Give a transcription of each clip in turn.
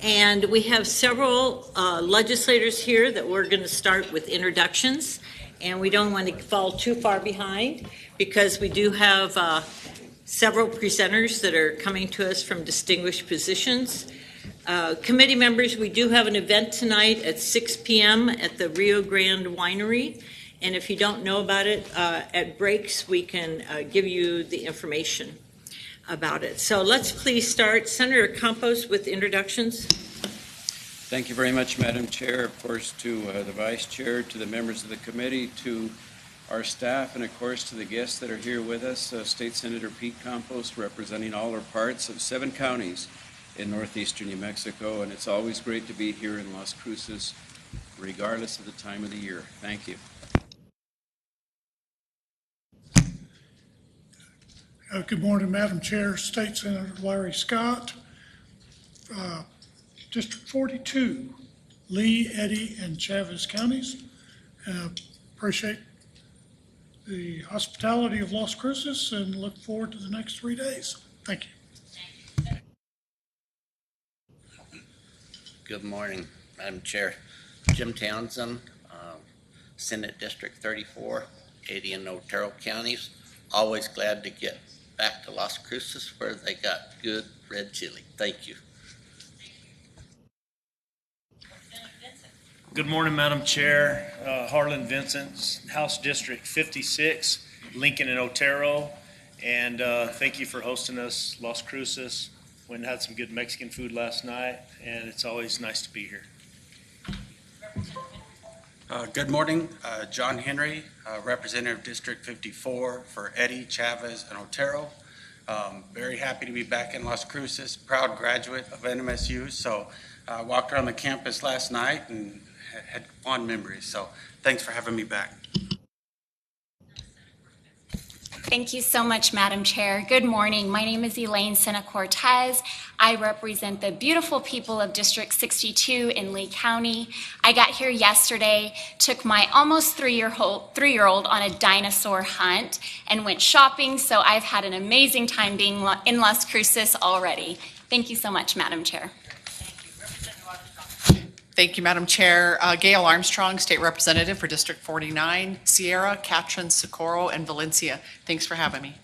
And we have several legislators here that we're going to start with introductions. And we don't want to fall too far behind because we do have several presenters that are coming to us from distinguished positions. Committee members, we do have an event tonight at 6 p.m. at the Rio Grande Winery. And if you don't know about it, at breaks, we can give you the information about it. So let's please start. Senator Campos with introductions. Thank you very much, Madam Chair. Of course, to the Vice Chair, to the members of the committee, to our staff, and of course to the guests that are here with us. State Senator Pete Campos, representing all our parts of 7 counties in northeastern New Mexico, and it's always great to be here in Las Cruces, regardless of the time of the year. Thank you. Good morning, Madam Chair, State Senator Larry Scott. District 42, Lee, Eddy, and Chavez counties. Appreciate the hospitality of Las Cruces and look forward to the next 3 days. Thank you. Good morning, Madam Chair. Jim Townsend, Senate District 34, Eddy and Otero counties. Always glad to get back to Las Cruces where they got good red chili. Thank you. Good morning, Madam Chair. Harlan Vincent, House District 56, Lincoln and Otero. And thank you for hosting us, Las Cruces. Went and had some good Mexican food last night, and it's always nice to be here. Good morning, John Henry, Representative District 54 for Eddy, Chavez, and Otero. Very happy to be back in Las Cruces, proud graduate of NMSU. So I walked around the campus last night and had fond memories. So thanks for having me back. Thank you so much, Madam Chair. Good morning. My name is Elaine Sena-Cortez. I represent the beautiful people of District 62 in Lee County. I got here yesterday, took my almost three-year-old on a dinosaur hunt, and went shopping, so I've had an amazing time being in Las Cruces already. Thank you so much, Madam Chair. Thank you, Madam Chair. Gail Armstrong, State Representative for District 49, Sierra, Catron, Socorro, and Valencia. Thanks for having me.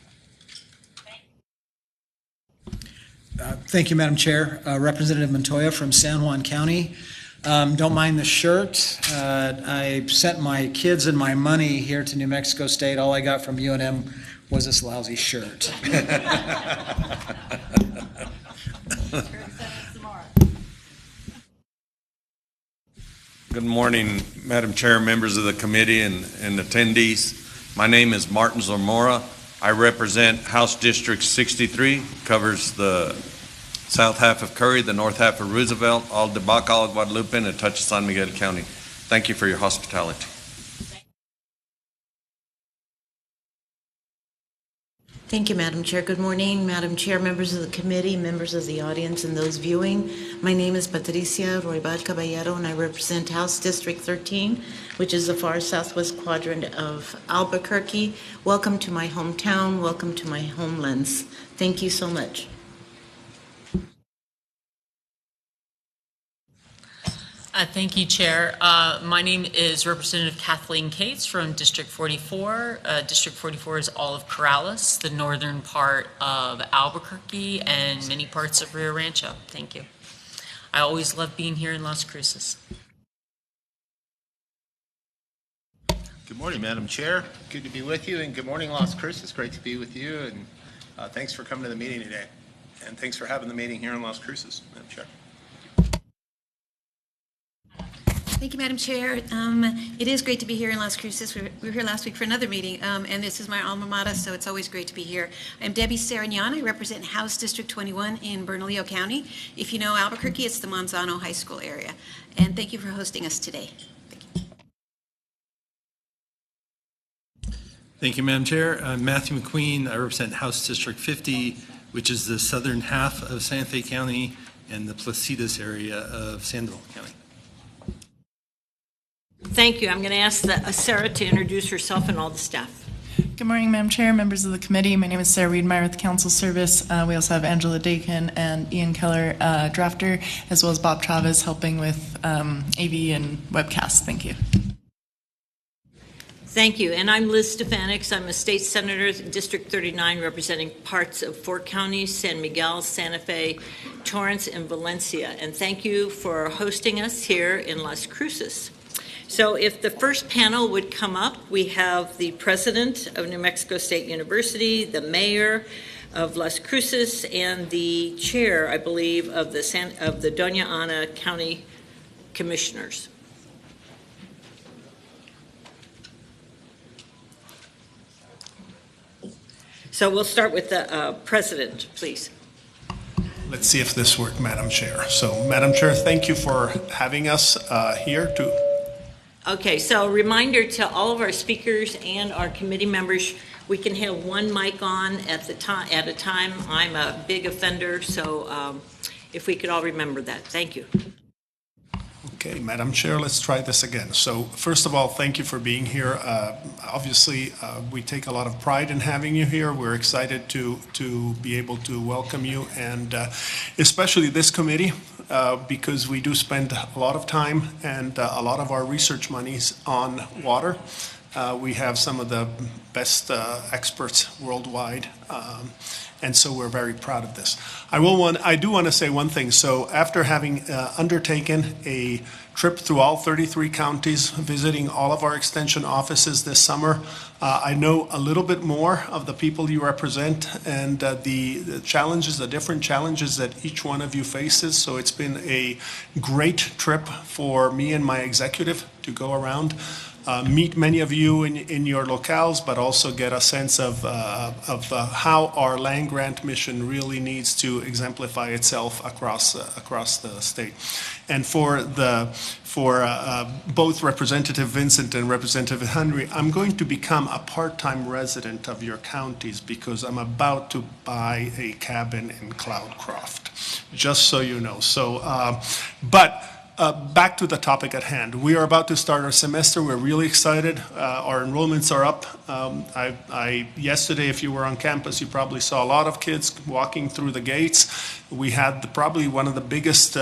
Thank you, Madam Chair. Representative Montoya from San Juan County. Don't mind the shirt. I sent my kids and my money here to New Mexico State. All I got from UNM was this lousy shirt. Good morning, Madam Chair, members of the committee, and attendees. My name is Martin Zamora. I represent House District 63, covers the south half of Curry, the north half of Roosevelt, all de Bacal, Guadalupe, and a touch of San Miguel County. Thank you for your hospitality. Thank you, Madam Chair. Good morning, Madam Chair, members of the committee, members of the audience, and those viewing. My name is Patricia Roybal Caballero, and I represent House District 13, which is the far southwest quadrant of Albuquerque. Welcome to my hometown. Welcome to my homelands. Thank you so much. Thank you, Chair. My name is Representative Kathleen Cates from District 44. District 44 is all of Corrales, the northern part of Albuquerque, and many parts of Rio Rancho. Thank you. I always love being here in Las Cruces. Good morning, Madam Chair. Good to be with you, and good morning, Las Cruces. Great to be with you, and thanks for coming to the meeting today. And thanks for having the meeting here in Las Cruces, Madam Chair. Thank you, Madam Chair. It is great to be here in Las Cruces. We were here last week for another meeting, and this is my alma mater, so it's always great to be here. I'm Debbie Sariñana. I represent House District 21 in Bernalillo County. If you know Albuquerque, it's the Manzano High School area. And thank you for hosting us today. Thank you. Thank you, Madam Chair. I'm Matthew McQueen. I represent House District 50, which is the southern half of Santa Fe County and the Placitas area of Sandoval County. Thank you. I'm going to ask Sarah to introduce herself and all the staff. Good morning, Madam Chair, members of the committee. My name is Sarah Wiedmeyer with the Council Service. We also have Angela Dakin and Ian Keller, drafter, as well as Bob Chavez helping with AV and webcast. Thank you. Thank you. And I'm Liz Stefanix. I'm a state senator, District 39, representing parts of 4 counties, San Miguel, Santa Fe, Torrance, and Valencia. And thank you for hosting us here in Las Cruces. So if the first panel would come up, we have the president of New Mexico State University, the mayor of Las Cruces, and the chair, I believe, of the Doña Ana County Commissioners. So we'll start with the president, please. Let's see if this worked, Madam Chair. So, Madam Chair, thank you for having us here to. Okay, so a reminder to all of our speakers and our committee members, we can have one mic on at a time. I'm a big offender, so if we could all remember that. Thank you. Okay, Madam Chair, let's try this again. So first of all, thank you for being here. Obviously, we take a lot of pride in having you here. We're excited to be able to welcome you, and especially this committee, because we do spend a lot of time and a lot of our research monies on water. We have some of the best experts worldwide, and so we're very proud of this. I do want to say one thing. So after having undertaken a trip through all 33 counties, visiting all of our extension offices this summer, I know a little bit more of the people you represent and the challenges, the different challenges that each one of you faces. So it's been a great trip for me and my executive to go around, meet many of you in your locales, but also get a sense of how our land grant mission really needs to exemplify itself across the state. And for both Representative Vincent and Representative Henry, I'm going to become a part-time resident of your counties because I'm about to buy a cabin in Cloudcroft, just so you know. So, back to the topic at hand. We are about to start our semester. We're really excited. Our enrollments are up. Yesterday, if you were on campus, you probably saw a lot of kids walking through the gates. We had probably one of the biggest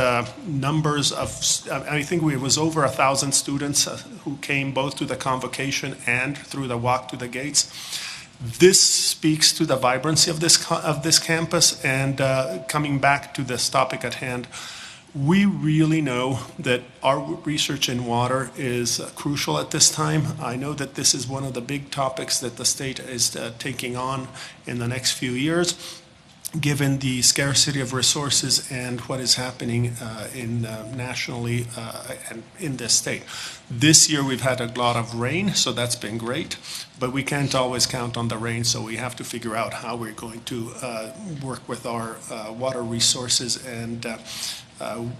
numbers of, I think it was over 1,000 students who came both to the convocation and through the walk to the gates. This speaks to the vibrancy of this campus. And coming back to this topic at hand, we really know that our research in water is crucial at this time. I know that this is one of the big topics that the state is taking on in the next few years, given the scarcity of resources and what is happening nationally and in this state. This year we've had a lot of rain, so that's been great, but we can't always count on the rain, so we have to figure out how we're going to work with our water resources, and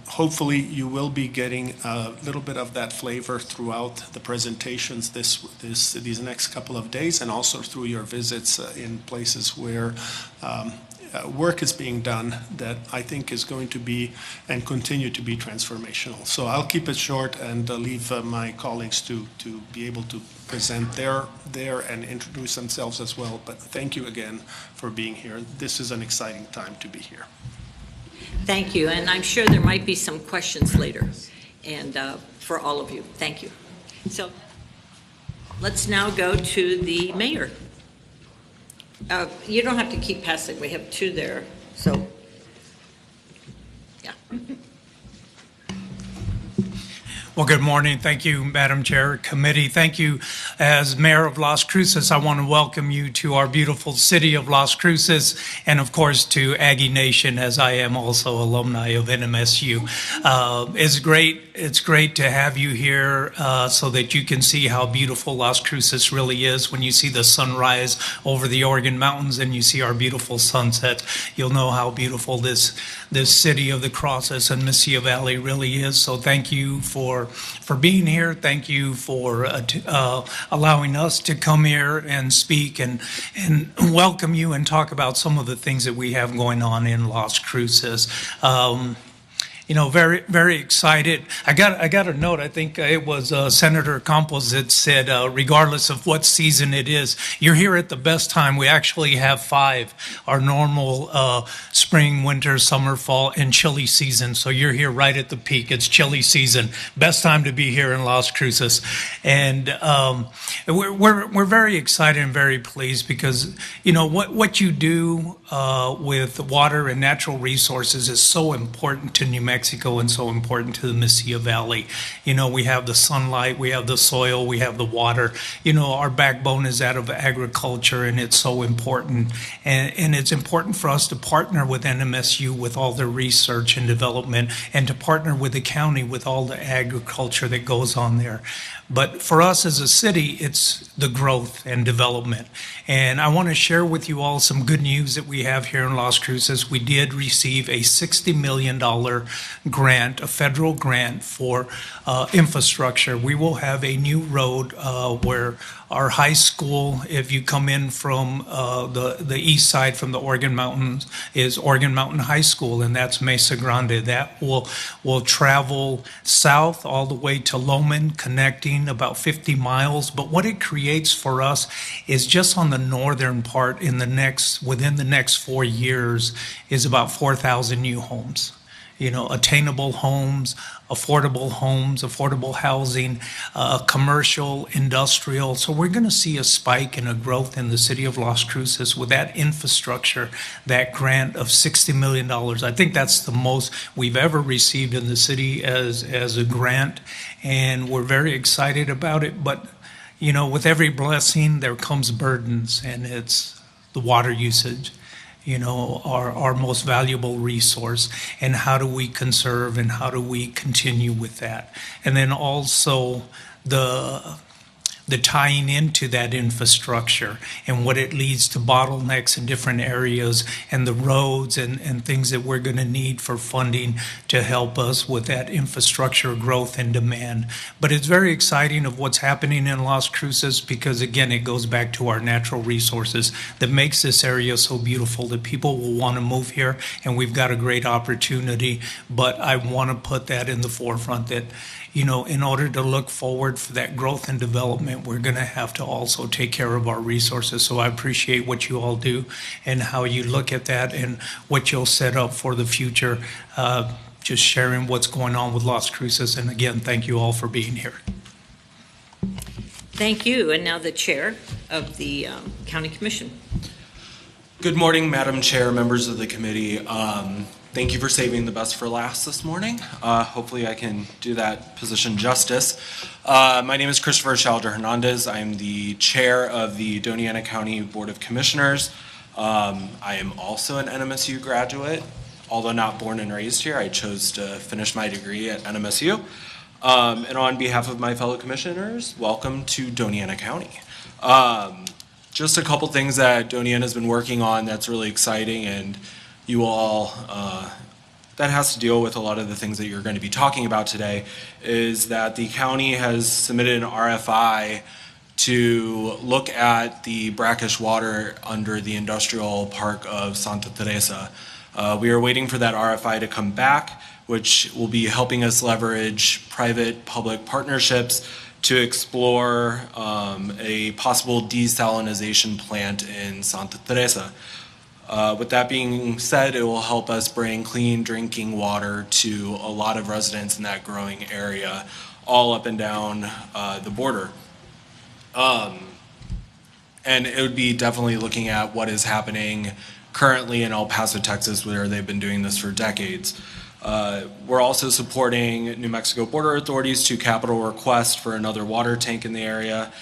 hopefully you will be getting a little bit of that flavor throughout the presentations these next couple of days, and also through your visits in places where work is being done that I think is going to be and continue to be transformational. So I'll keep it short and leave my colleagues to be able to present there and introduce themselves as well. But thank you again for being here. This is an exciting time to be here. Thank you, and I'm sure there might be some questions later, and for all of you. Thank you. So let's now go to the mayor. You don't have to keep passing. We have two there, so yeah. Well, good morning. Thank you, Madam Chair, committee. Thank you. As Mayor of Las Cruces, I want to welcome you to our beautiful city of Las Cruces, and of course to Aggie Nation, as I am also alumni of NMSU. It's great to have you here so that you can see how beautiful Las Cruces really is. When you see the sunrise over the Oregon Mountains and you see our beautiful sunsets, you'll know how beautiful this city of the Crosses and Mesilla Valley really is. So thank you for being here. Thank you for allowing us to come here and speak and welcome you and talk about some of the things that we have going on in Las Cruces. very, very excited. I got a note. I think it was Senator Campos that said, regardless of what season it is, you're here at the best time. We actually have 5, our normal spring, winter, summer, fall, and chilly season. So you're here right at the peak. It's chilly season. Best time to be here in Las Cruces. And we're very excited and very pleased because, what you do with water and natural resources is so important to New Mexico and so important to the Mesilla Valley. We have the sunlight, we have the soil, we have the water. Our backbone is that of agriculture, and it's so important. And it's important for us to partner with NMSU with all their research and development, and to partner with the county with all the agriculture that goes on there. But for us as a city, it's the growth and development. And I want to share with you all some good news that we have here in Las Cruces. We did receive a $60 million grant, a federal grant for infrastructure. We will have a new road where our high school, if you come in from the east side from the Oregon Mountains, is Oregon Mountain High School, and that's Mesa Grande. That will travel south all the way to Loman, connecting about 50 miles. But what it creates for us is just on the northern part within the next 4 years is about 4,000 new homes. Attainable homes, affordable housing, commercial, industrial. So we're going to see a spike and a growth in the city of Las Cruces with that infrastructure, that grant of $60 million. I think that's the most we've ever received in the city as a grant, and we're very excited about it. But, with every blessing, there comes burdens, and it's the water usage. Our most valuable resource, and how do we conserve and how do we continue with that? And then also the tying into that infrastructure and what it leads to bottlenecks in different areas, and the roads and things that we're going to need for funding to help us with that infrastructure growth and demand. But it's very exciting of what's happening in Las Cruces because, again, it goes back to our natural resources that makes this area so beautiful that people will want to move here, and we've got a great opportunity. But I want to put that in the forefront that, in order to look forward for that growth and development, we're going to have to also take care of our resources. So I appreciate what you all do and how you look at that and what you'll set up for the future, just sharing what's going on with Las Cruces. And again, thank you all for being here. Thank you. And now the chair of the County Commission. Good morning, Madam Chair, members of the committee. Thank you for saving the best for last this morning. Hopefully I can do that position justice. My name is Christopher Chalder Hernandez. I'm the chair of the Doñana County Board of Commissioners. I am also an NMSU graduate. Although not born and raised here, I chose to finish my degree at NMSU. And on behalf of my fellow commissioners, welcome to Doñana County. Just a couple things that Doñana has been working on that's really exciting, and you all, that has to deal with a lot of the things that you're going to be talking about today, is that the county has submitted an RFI to look at the brackish water under the industrial park of Santa Teresa. We are waiting for that RFI to come back, which will be helping us leverage private-public partnerships to explore a possible desalinization plant in Santa Teresa. With that being said, it will help us bring clean drinking water to a lot of residents in that growing area, all up and down the border. And it would be definitely looking at what is happening currently in El Paso, Texas, where they've been doing this for decades. We're also supporting New Mexico border authorities to capital request for another water tank in the area,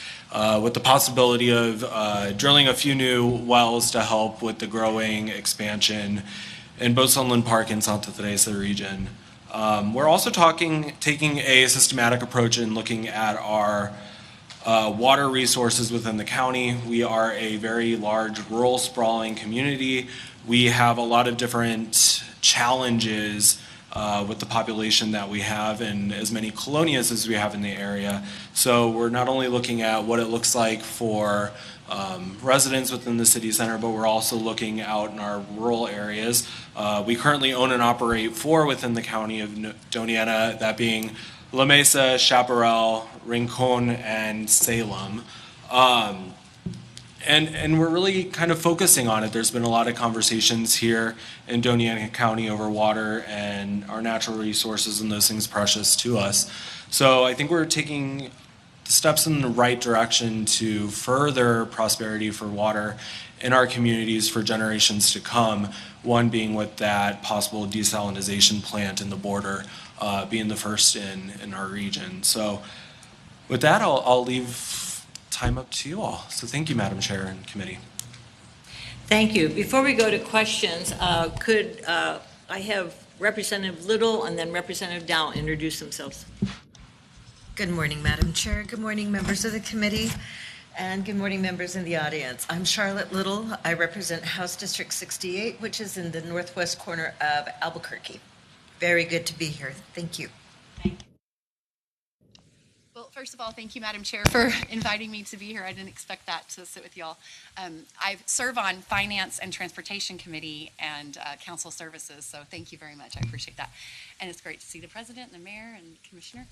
with the possibility of drilling a few new wells to help with the growing expansion in both Sunland Park and Santa Teresa region. We're also taking a systematic approach in looking at our water resources within the county. We are a very large rural sprawling community. We have a lot of different challenges with the population that we have and as many colonias as we have in the area. So we're not only looking at what it looks like for residents within the city center, but we're also looking out in our rural areas. We currently own and operate 4 within the county of Doña Ana, that being La Mesa, Chaparral, Rincon, and Salem. And we're really kind of focusing on it. There's been a lot of conversations here in Doña Ana County over water and our natural resources and those things precious to us. So I think we're taking steps in the right direction to further prosperity for water in our communities for generations to come. One being with that possible desalinization plant in the border being the first in our region. So with that, I'll leave time up to you all. So thank you, Madam Chair and committee. Thank you. Before we go to questions, could I have Representative Little and then Representative Dow introduce themselves? Good morning, Madam Chair. Good morning, members of the committee, and good morning, members in the audience. I'm Charlotte Little. I represent House District 68, which is in the northwest corner of Albuquerque. Very good to be here. Thank you. Well, first of all, thank you, Madam Chair, for inviting me to be here. I didn't expect that to sit with y'all. I serve on Finance and Transportation Committee and Council Services, so thank you very much. I appreciate that. And it's great to see the President and the Mayor and the Commissioner.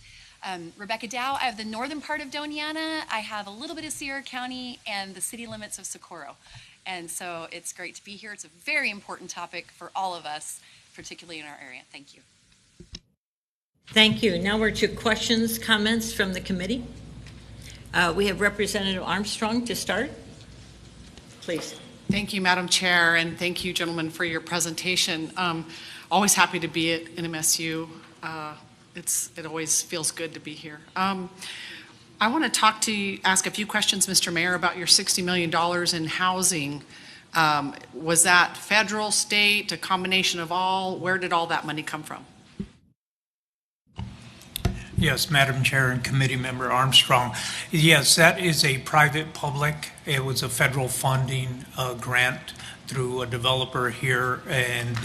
Rebecca Dow. I have the northern part of Doña Ana. I have a little bit of Sierra County and the city limits of Socorro. And so it's great to be here. It's a very important topic for all of us, particularly in our area. Thank you. Thank you. Now we're to questions, comments from the committee. We have Representative Armstrong to start. Please. Thank you, Madam Chair, and thank you, gentlemen, for your presentation. Always happy to be at NMSU. It always feels good to be here. I want to ask a few questions, Mr. Mayor, about your $60 million in housing. Was that federal, state, a combination of all? Where did all that money come from? Yes, Madam Chair and Committee Member Armstrong. Yes, that is a private-public. It was a federal funding grant through a developer here, and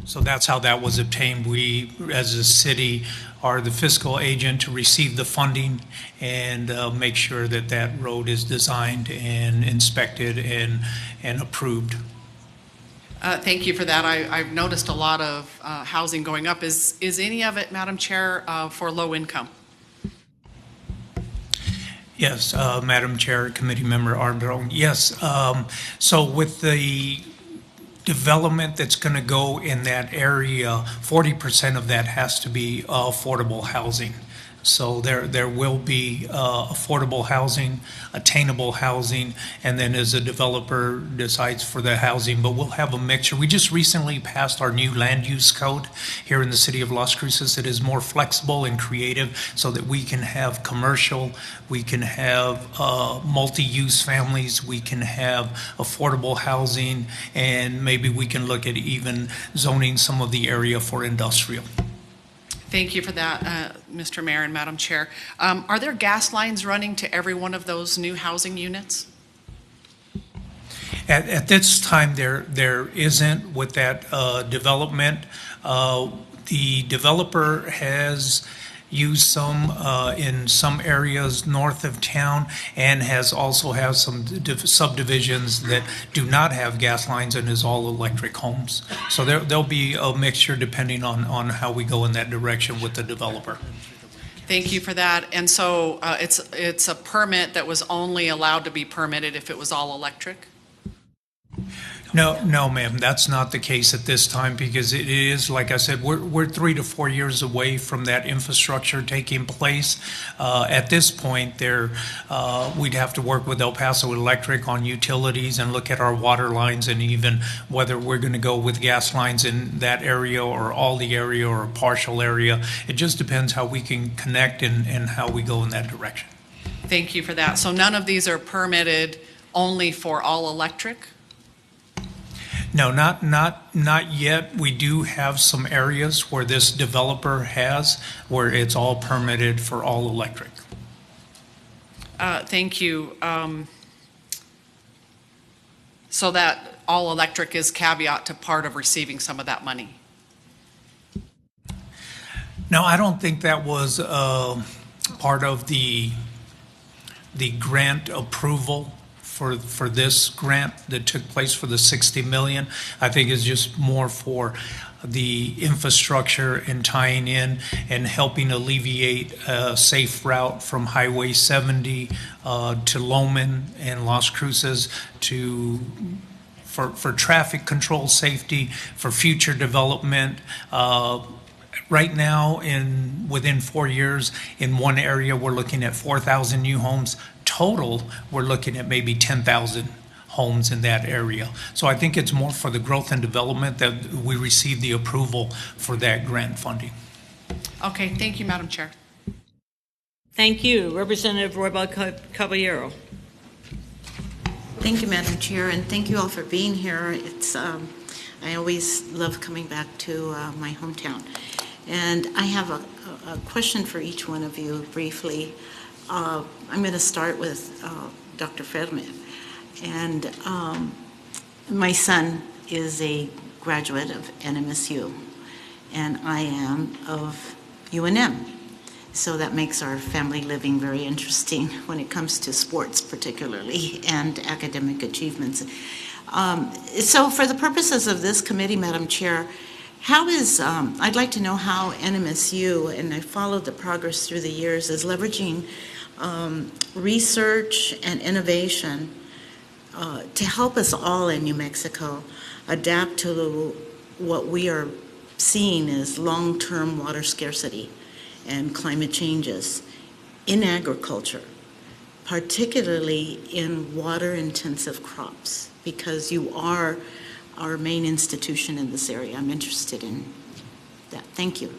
so that's how that was obtained. We, as a city, are the fiscal agent to receive the funding and make sure that that road is designed and inspected and approved. Thank you for that. I've noticed a lot of housing going up. Is any of it, Madam Chair, for low income? Yes, Madam Chair, Committee Member Armstrong. Yes. So with the development that's going to go in that area, 40% of that has to be affordable housing. So there will be affordable housing, attainable housing, and then as a developer decides for the housing, but we'll have a mixture. We just recently passed our new land use code here in the city of Las Cruces. It is more flexible and creative so that we can have commercial, we can have multi-use families, we can have affordable housing, and maybe we can look at even zoning some of the area for industrial. Thank you for that, Mr. Mayor and Madam Chair. Are there gas lines running to every one of those new housing units? At this time, there isn't with that development. The developer has used some in some areas north of town and also has some subdivisions that do not have gas lines and is all electric homes. So there'll be a mixture depending on how we go in that direction with the developer. Thank you for that. And so it's a permit that was only allowed to be permitted if it was all electric? No, ma'am, that's not the case at this time because it is, like I said, we're 3 to 4 years away from that infrastructure taking place. At this point, we'd have to work with El Paso Electric on utilities and look at our water lines and even whether we're going to go with gas lines in that area or all the area or a partial area. It just depends how we can connect and how we go in that direction. Thank you for that. So none of these are permitted only for all electric? No, not yet. We do have some areas where this developer has where it's all permitted for all electric. Thank you. So that all electric is caveat to part of receiving some of that money? No, I don't think that was part of the grant approval for this grant that took place for the 60 million. I think it's just more for the infrastructure and tying in and helping alleviate a safe route from Highway 70 to Loman and Las Cruces for traffic control safety, for future development. Right now, within 4 years, in one area, we're looking at 4,000 new homes. Total, we're looking at maybe 10,000 homes in that area. So I think it's more for the growth and development that we received the approval for that grant funding. Okay, thank you, Madam Chair. Thank you. Representative Roybal Caballero. Thank you, Madam Chair, and thank you all for being here. I always love coming back to my hometown. And I have a question for each one of you briefly. I'm going to start with Dr. Ferme. And my son is a graduate of NMSU, and I am of UNM. So that makes our family living very interesting when it comes to sports particularly and academic achievements. So for the purposes of this committee, Madam Chair, I'd like to know how NMSU, and I followed the progress through the years, is leveraging research and innovation to help us all in New Mexico adapt to what we are seeing as long-term water scarcity and climate changes in agriculture, particularly in water-intensive crops, because you are our main institution in this area. I'm interested in that. Thank you.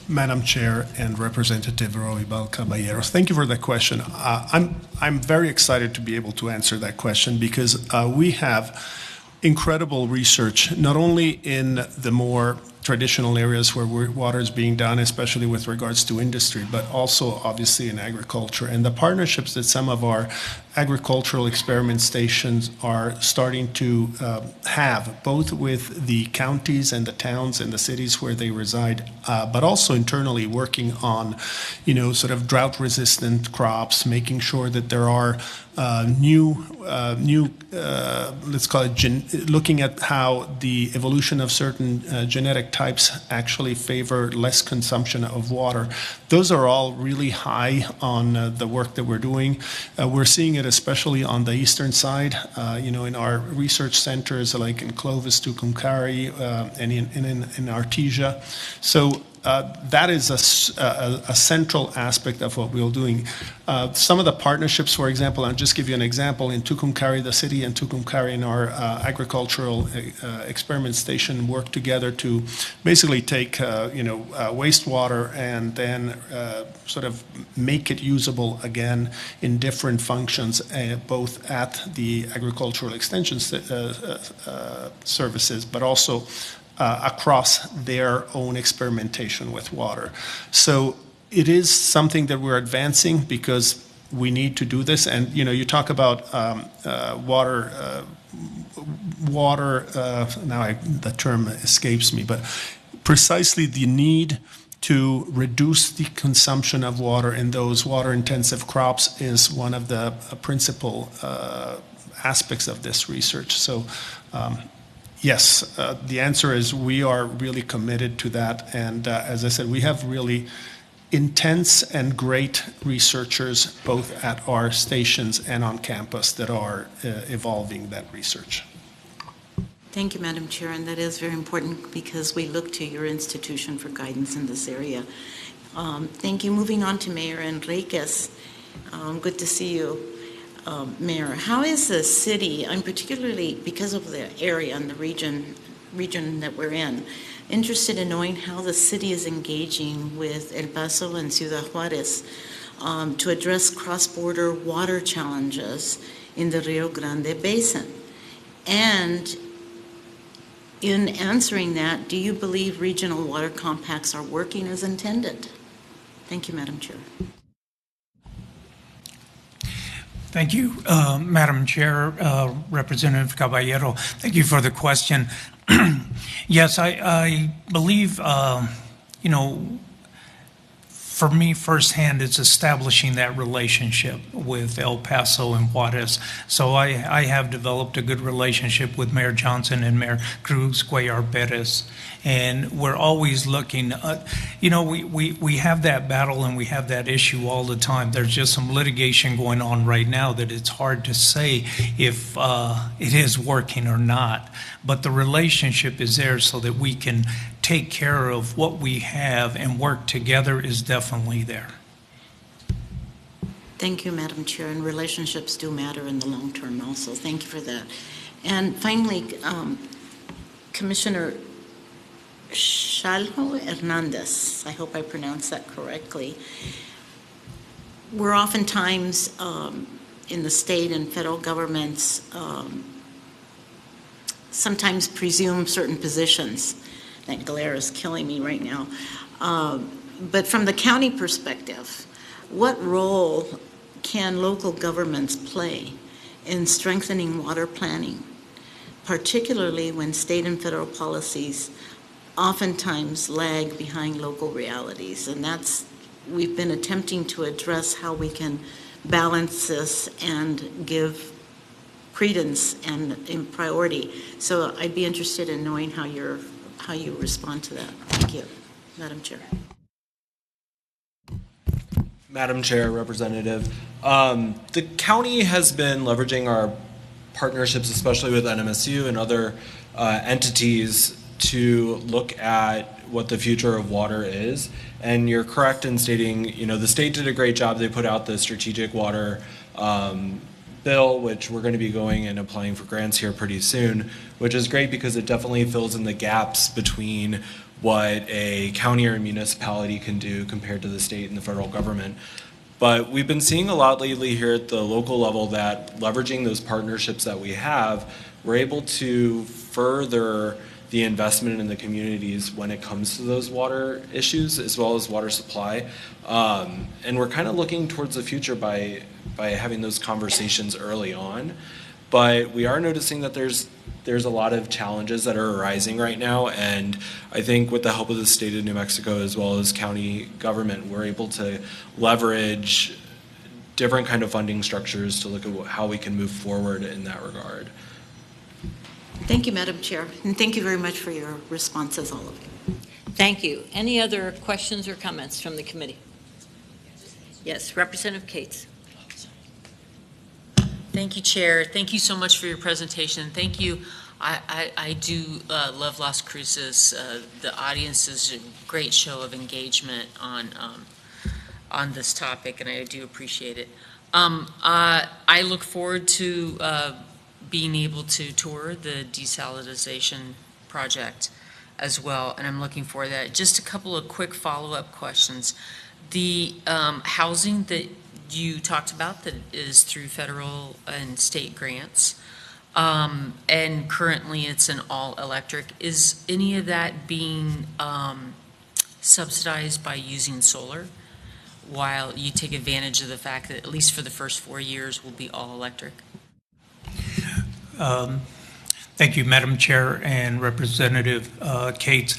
Madam Chair and Representative Roybal Caballeros, thank you for that question. I'm very excited to be able to answer that question because we have incredible research, not only in the more traditional areas where water is being done, especially with regards to industry, but also obviously in agriculture. And the partnerships that some of our agricultural experiment stations are starting to have, both with the counties and the towns and the cities where they reside, but also internally working on, sort of drought-resistant crops, making sure that there are new, let's call it, looking at how the evolution of certain genetic types actually favor less consumption of water. Those are all really high on the work that we're doing. We're seeing it especially on the eastern side, in our research centers like in Clovis, Tucumcari, and in Artesia. So that is a central aspect of what we're doing. Some of the partnerships, for example, I'll just give you an example. In Tucumcari, the city and Tucumcari and our agricultural experiment station work together to basically take wastewater and then sort of make it usable again in different functions, both at the agricultural extension services, but also across their own experimentation with water. So it is something that we're advancing because we need to do this. And, you talk about water, now the term escapes me, but precisely the need to reduce the consumption of water in those water-intensive crops is one of the principal aspects of this research. So, yes, the answer is we are really committed to that. And as I said, we have really intense and great researchers both at our stations and on campus that are evolving that research. Thank you, Madam Chair, and that is very important because we look to your institution for guidance in this area. Thank you. Moving on to Mayor Enriquez. Good to see you. Mayor, how is the city, and particularly because of the area and the region that we're in, interested in knowing how the city is engaging with El Paso and Ciudad Juarez to address cross-border water challenges in the Rio Grande Basin? And in answering that, do you believe regional water compacts are working as intended? Thank you, Madam Chair. Thank you, Madam Chair, Representative Caballero. Thank you for the question. Yes, I believe you know, for me firsthand, it's establishing that relationship with El Paso and Juarez. So I have developed a good relationship with Mayor Johnson and Mayor Cruz Cuellar Perez. And we're always looking, you know, we have that battle and we have that issue all the time. There's just some litigation going on right now that it's hard to say if it is working or not. But the relationship is there so that we can take care of what we have and work together is definitely there. Thank you, Madam Chair, and relationships do matter in the long term also. Thank you for that. And finally, Commissioner Shalho Hernandez, I hope I pronounced that correctly. We're oftentimes in the state and federal governments sometimes presume certain positions. That glare is killing me right now. But from the county perspective, what role can local governments play in strengthening water planning, particularly when state and federal policies oftentimes lag behind local realities? And we've been attempting to address how we can balance this and give credence and in priority. So I'd be interested in knowing how you respond to that. Thank you, Madam Chair. Madam Chair, Representative, the county has been leveraging our partnerships, especially with NMSU and other entities, to look at what the future of water is. And you're correct in stating, you know, the state did a great job. They put out the strategic water bill, which we're going to be going and applying for grants here pretty soon, which is great because it definitely fills in the gaps between what a county or a municipality can do compared to the state and the federal government. But we've been seeing a lot lately here at the local level that leveraging those partnerships that we have, we're able to further the investment in the communities when it comes to those water issues as well as water supply. And we're kind of looking towards the future by having those conversations early on. But we are noticing that there's a lot of challenges that are arising right now. And I think with the help of the state of New Mexico as well as county government, we're able to leverage different kind of funding structures to look at how we can move forward in that regard. Thank you, Madam Chair, and thank you very much for your responses, all of you. Thank you. Any other questions or comments from the committee? Yes, Representative Cates. Thank you, Chair. Thank you so much for your presentation. Thank you. I do love Las Cruces. The audience is a great show of engagement on this topic, and I do appreciate it. I look forward to being able to tour the desalinization project as well, and I'm looking for that. Just a couple of quick follow-up questions. The housing that you talked about that is through federal and state grants, and currently it's an all-electric. Is any of that being subsidized by using solar, while you take advantage of the fact that at least for the first 4 years will be all-electric? Thank you, Madam Chair and Representative Cates.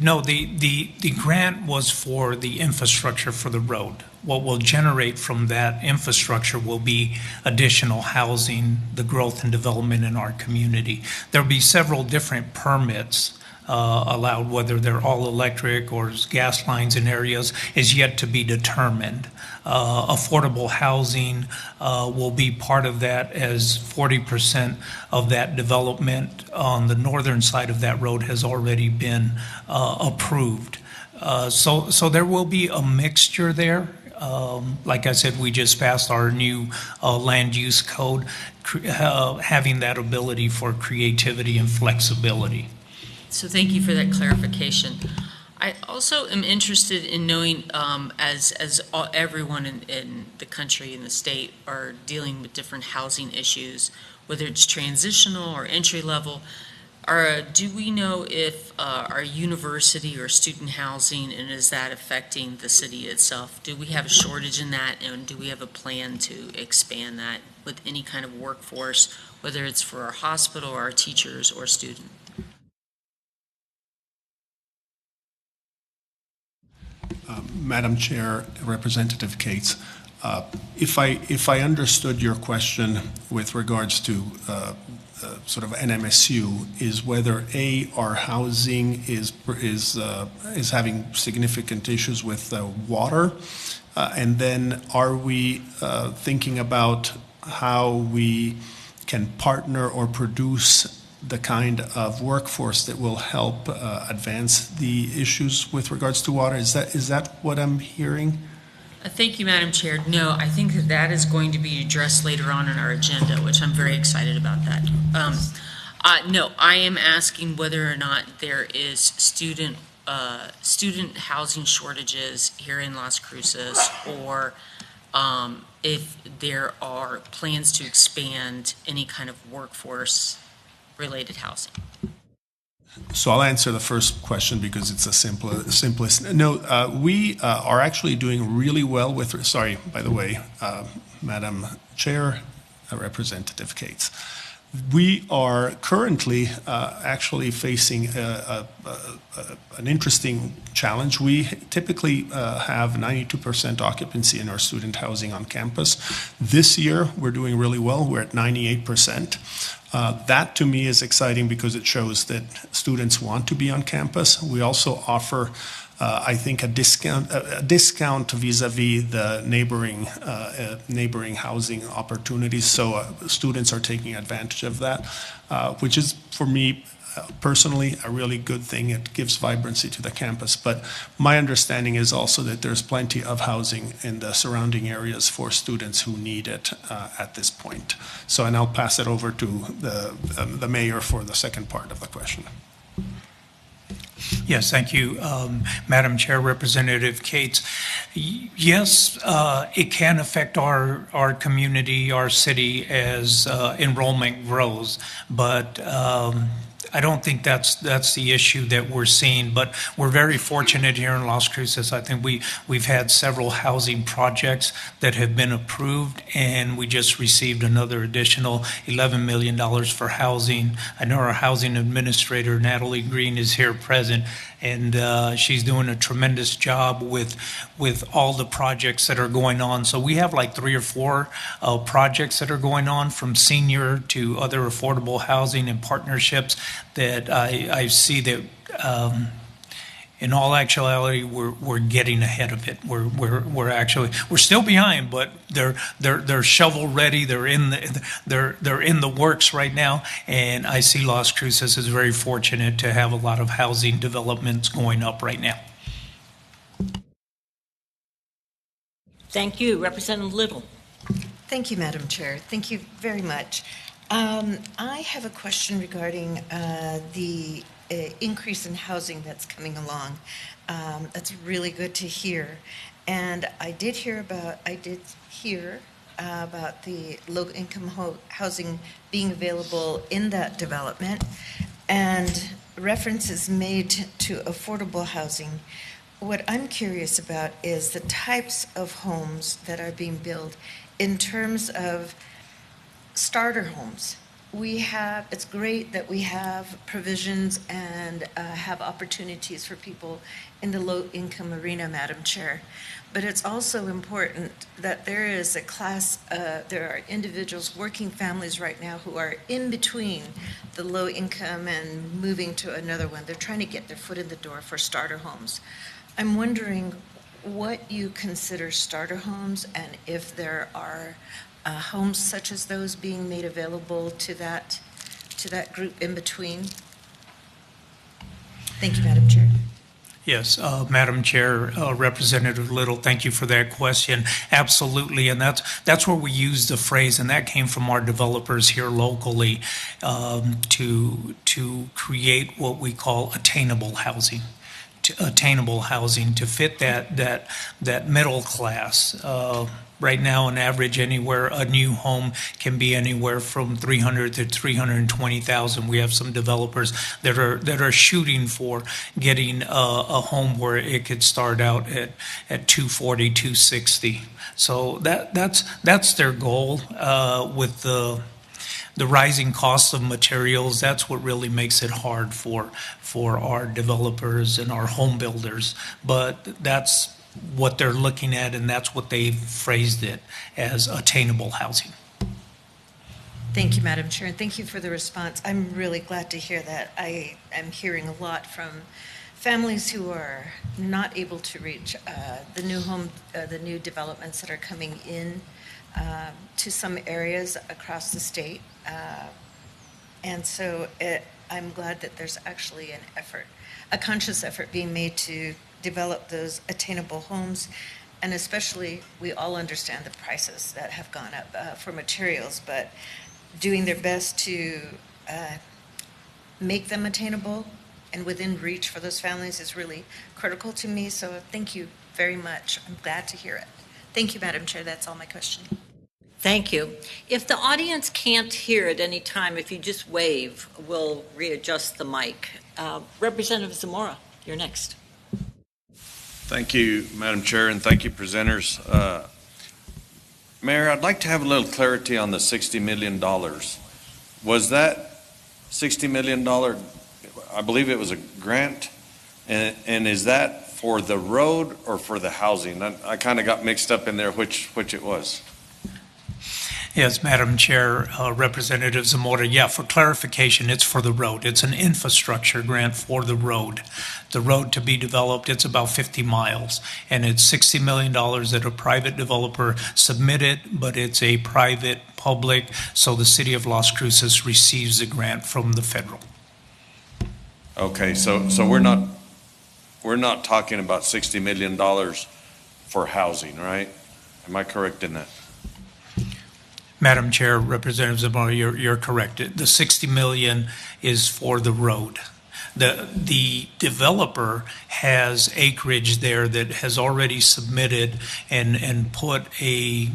No, the grant was for the infrastructure for the road. What will generate from that infrastructure will be additional housing, the growth and development in our community. There'll be several different permits allowed, whether they're all electric or gas lines in areas is yet to be determined. Affordable housing will be part of that, as 40% of that development on the northern side of that road has already been approved. So there will be a mixture there. Like I said, we just passed our new land use code, having that ability for creativity and flexibility. So thank you for that clarification. I also am interested in knowing, as everyone in the country and the state are dealing with different housing issues, whether it's transitional or entry level, do we know if our university or student housing, and is that affecting the city itself? Do we have a shortage in that, and do we have a plan to expand that with any kind of workforce, whether it's for our hospital, our teachers, or students? Madam Chair, Representative Cates, if I understood your question with regards to sort of NMSU, is whether our housing is having significant issues with water, and then are we thinking about how we can partner or produce the kind of workforce that will help advance the issues with regards to water? Is that what I'm hearing? Thank you, Madam Chair. No, I think that is going to be addressed later on in our agenda, which I'm very excited about that. No, I am asking whether or not there is student housing shortages here in Las Cruces, or if there are plans to expand any kind of workforce-related housing. So I'll answer the first question because it's the simplest. No, we are actually doing really well with, sorry, by the way, Madam Chair, Representative Cates. We are currently actually facing an interesting challenge. We typically have 92% occupancy in our student housing on campus. This year, we're doing really well. We're at 98%. That to me is exciting because it shows that students want to be on campus. We also offer, I think, a discount vis-a-vis the neighboring housing opportunities. So students are taking advantage of that, which is, for me, personally, a really good thing. It gives vibrancy to the campus. But my understanding is also that there's plenty of housing in the surrounding areas for students who need it at this point. So, and I'll pass it over to the mayor for the second part of the question. Yes, thank you, Madam Chair, Representative Cates. Yes, it can affect our community, our city, as enrollment grows, but I don't think that's the issue that we're seeing, but we're very fortunate here in Las Cruces. I think we've had several housing projects that have been approved, and we just received another additional $11 million for housing. I know our housing administrator, Natalie Green, is here present, and she's doing a tremendous job with all the projects that are going on. So we have like 3 or 4 projects that are going on, from senior to other affordable housing and partnerships, that I see that in all actuality we're getting ahead of it. We're still behind, but they're shovel ready. They're in the works right now, and I see Las Cruces is very fortunate to have a lot of housing developments going up right now. Thank you, Representative Little. Thank you, Madam Chair. Thank you very much. I have a question regarding the increase in housing that's coming along. That's really good to hear. And I did hear about the low-income housing being available in that development, and references made to affordable housing. What I'm curious about is the types of homes that are being built in terms of starter homes. It's great that we have provisions and have opportunities for people in the low-income arena, Madam Chair. But it's also important that there is a class, there are individuals, working families right now, who are in between the low income and moving to another one. They're trying to get their foot in the door for starter homes. I'm wondering what you consider starter homes, and if there are homes such as those being made available to that group in between. Thank you, Madam Chair. Yes, Madam Chair, Representative Little, thank you for that question. Absolutely, and that's where we use the phrase, and that came from our developers here locally, to create what we call attainable housing. To fit that middle class. Right now, an average anywhere, a new home can be anywhere from $300,000 to $320,000. We have some developers that are shooting for getting a home where it could start out at $240,000, $260,000. So that's their goal. With the rising costs of materials, that's what really makes it hard for our developers and our home builders. But that's what they're looking at, and that's what they've phrased it as, attainable housing. Thank you, Madam Chair, and thank you for the response. I'm really glad to hear that. I am hearing a lot from families who are not able to reach the new developments that are coming in to some areas across the state. And so I'm glad that there's actually an effort, a conscious effort being made to develop those attainable homes. And especially, we all understand the prices that have gone up for materials, but doing their best to make them attainable and within reach for those families is really critical to me. So thank you very much. I'm glad to hear it. Thank you, Madam Chair. That's all my question. Thank you. If the audience can't hear at any time, if you just wave, we'll readjust the mic. Representative Zamora, you're next. Thank you, Madam Chair, and thank you, presenters. Mayor, I'd like to have a little clarity on the $60 million. Was that $60 million, I believe it was a grant, and is that for the road or for the housing? I kind of got mixed up in there which it was. Yes, Madam Chair, Representative Zamora, yeah, for clarification, it's for the road. It's an infrastructure grant for the road. The road to be developed, it's about 50 miles, and it's $60 million that a private developer submitted, but it's a private, public, so the city of Las Cruces receives the grant from the federal. Okay, so we're not talking about $60 million for housing, right? Am I correct in that? Madam Chair, Representative Zamora, you're correct. The $60 million is for the road. The developer has acreage there that has already submitted and put a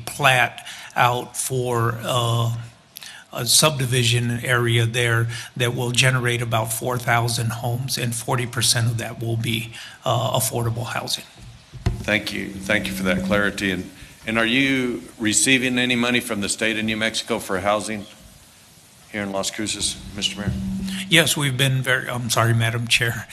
plat out for a subdivision area there that will generate about 4,000 homes, and 40% of that will be affordable housing. Thank you. Thank you for that clarity. And are you receiving any money from the state of New Mexico for housing here in Las Cruces, Mr. Mayor? Yes, we've been I'm sorry, Madam Chair,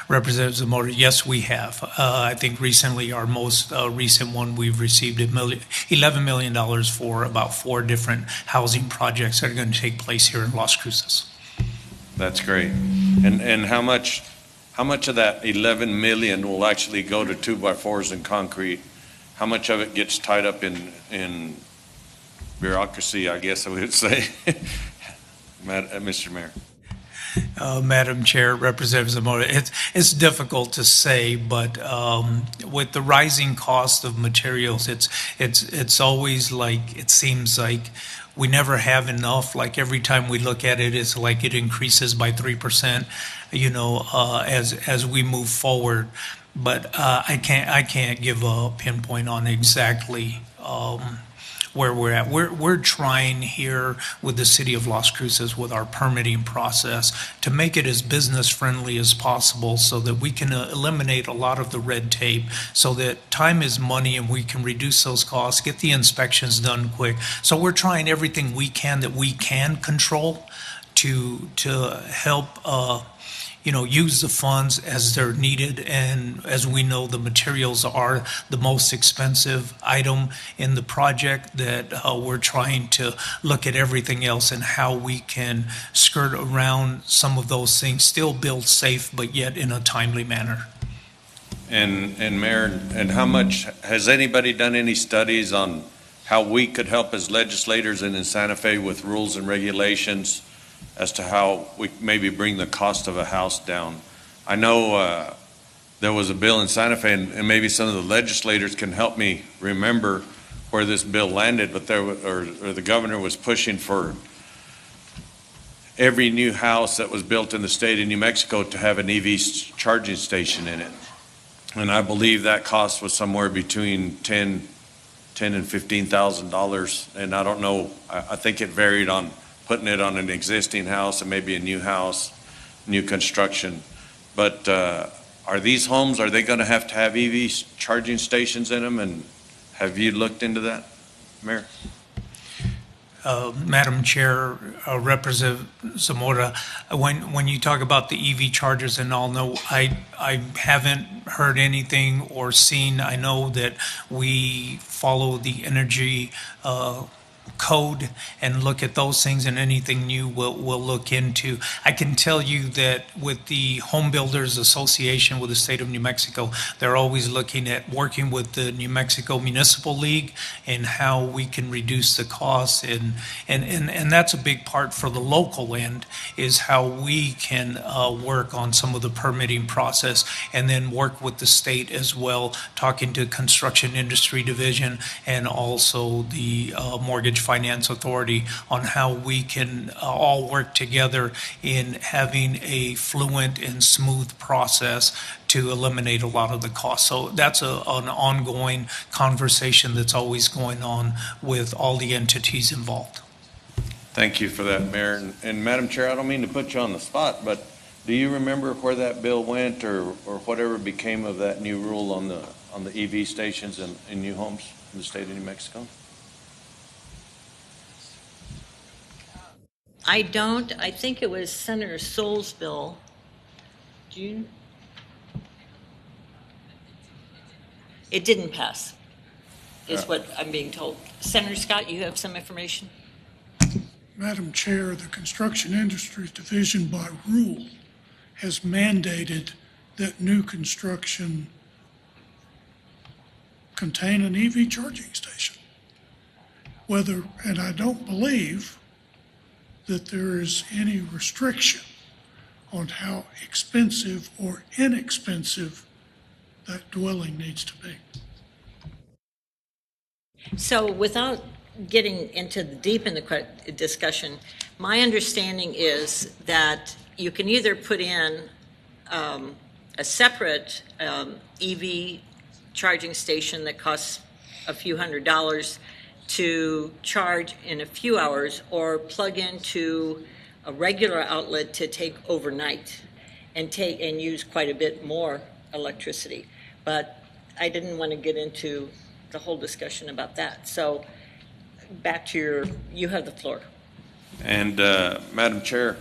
Representative Zamora, yes, we have. I think recently, our most recent one, we've received $11 million for about 4 different housing projects that are going to take place here in Las Cruces. That's great. And how much of that 11 million will actually go to 2x4s and concrete? How much of it gets tied up in bureaucracy, I guess I would say, Mr. Mayor? Madam Chair, Representative Zamora, it's difficult to say, but with the rising cost of materials, it's always like, it seems like we never have enough. Like every time we look at it, it's like it increases by 3%, as we move forward. But I can't give a pinpoint on exactly where we're at. We're trying here with the city of Las Cruces with our permitting process to make it as business friendly as possible so that we can eliminate a lot of the red tape, so that time is money and we can reduce those costs, get the inspections done quick. So we're trying everything we can that we can control to help use the funds as they're needed. And as we know, the materials are the most expensive item in the project, that we're trying to look at everything else and how we can skirt around some of those things, still build safe, but yet in a timely manner. And Mayor, and how much, has anybody done any studies on how we could help as legislators and in Santa Fe with rules and regulations as to how we maybe bring the cost of a house down? I know there was a bill in Santa Fe, and maybe some of the legislators can help me remember where this bill landed, but the governor was pushing for every new house that was built in the state of New Mexico to have an EV charging station in it. And I believe that cost was somewhere between $10,000 and $15,000. And I don't know, I think it varied on putting it on an existing house and maybe a new house, new construction. But are these homes, are they going to have EV charging stations in them? And have you looked into that, Mayor? Madam Chair, Representative Zamora, when you talk about the EV chargers and all, no, I haven't heard anything or seen. I know that we follow the energy code and look at those things, and anything new we'll look into. I can tell you that with the Home Builders Association with the state of New Mexico, they're always looking at working with the New Mexico Municipal League and how we can reduce the costs, and that's a big part for the local end, is how we can work on some of the permitting process, and then work with the state as well, talking to Construction Industry Division and also the Mortgage Finance Authority on how we can all work together in having a fluent and smooth process to eliminate a lot of the costs. So that's an ongoing conversation that's always going on with all the entities involved. Thank you for that, Mayor. And Madam Chair, I don't mean to put you on the spot, but do you remember where that bill went, or whatever became of that new rule on the EV stations in new homes in the state of New Mexico? I don't. I think it was Senator Sol's bill. June? It didn't pass, is what I'm being told. Senator Scott, you have some information? Madam Chair, the Construction Industries Division by rule has mandated that new construction contain an EV charging station. And I don't believe that there is any restriction on how expensive or inexpensive that dwelling needs to be. So without getting into deep in the discussion, my understanding is that you can either put in a separate EV charging station that costs a few $100s to charge in a few hours, or plug into a regular outlet to take overnight and use quite a bit more electricity. But I didn't want to get into the whole discussion about that. So back to you have the floor. And Madam Chair,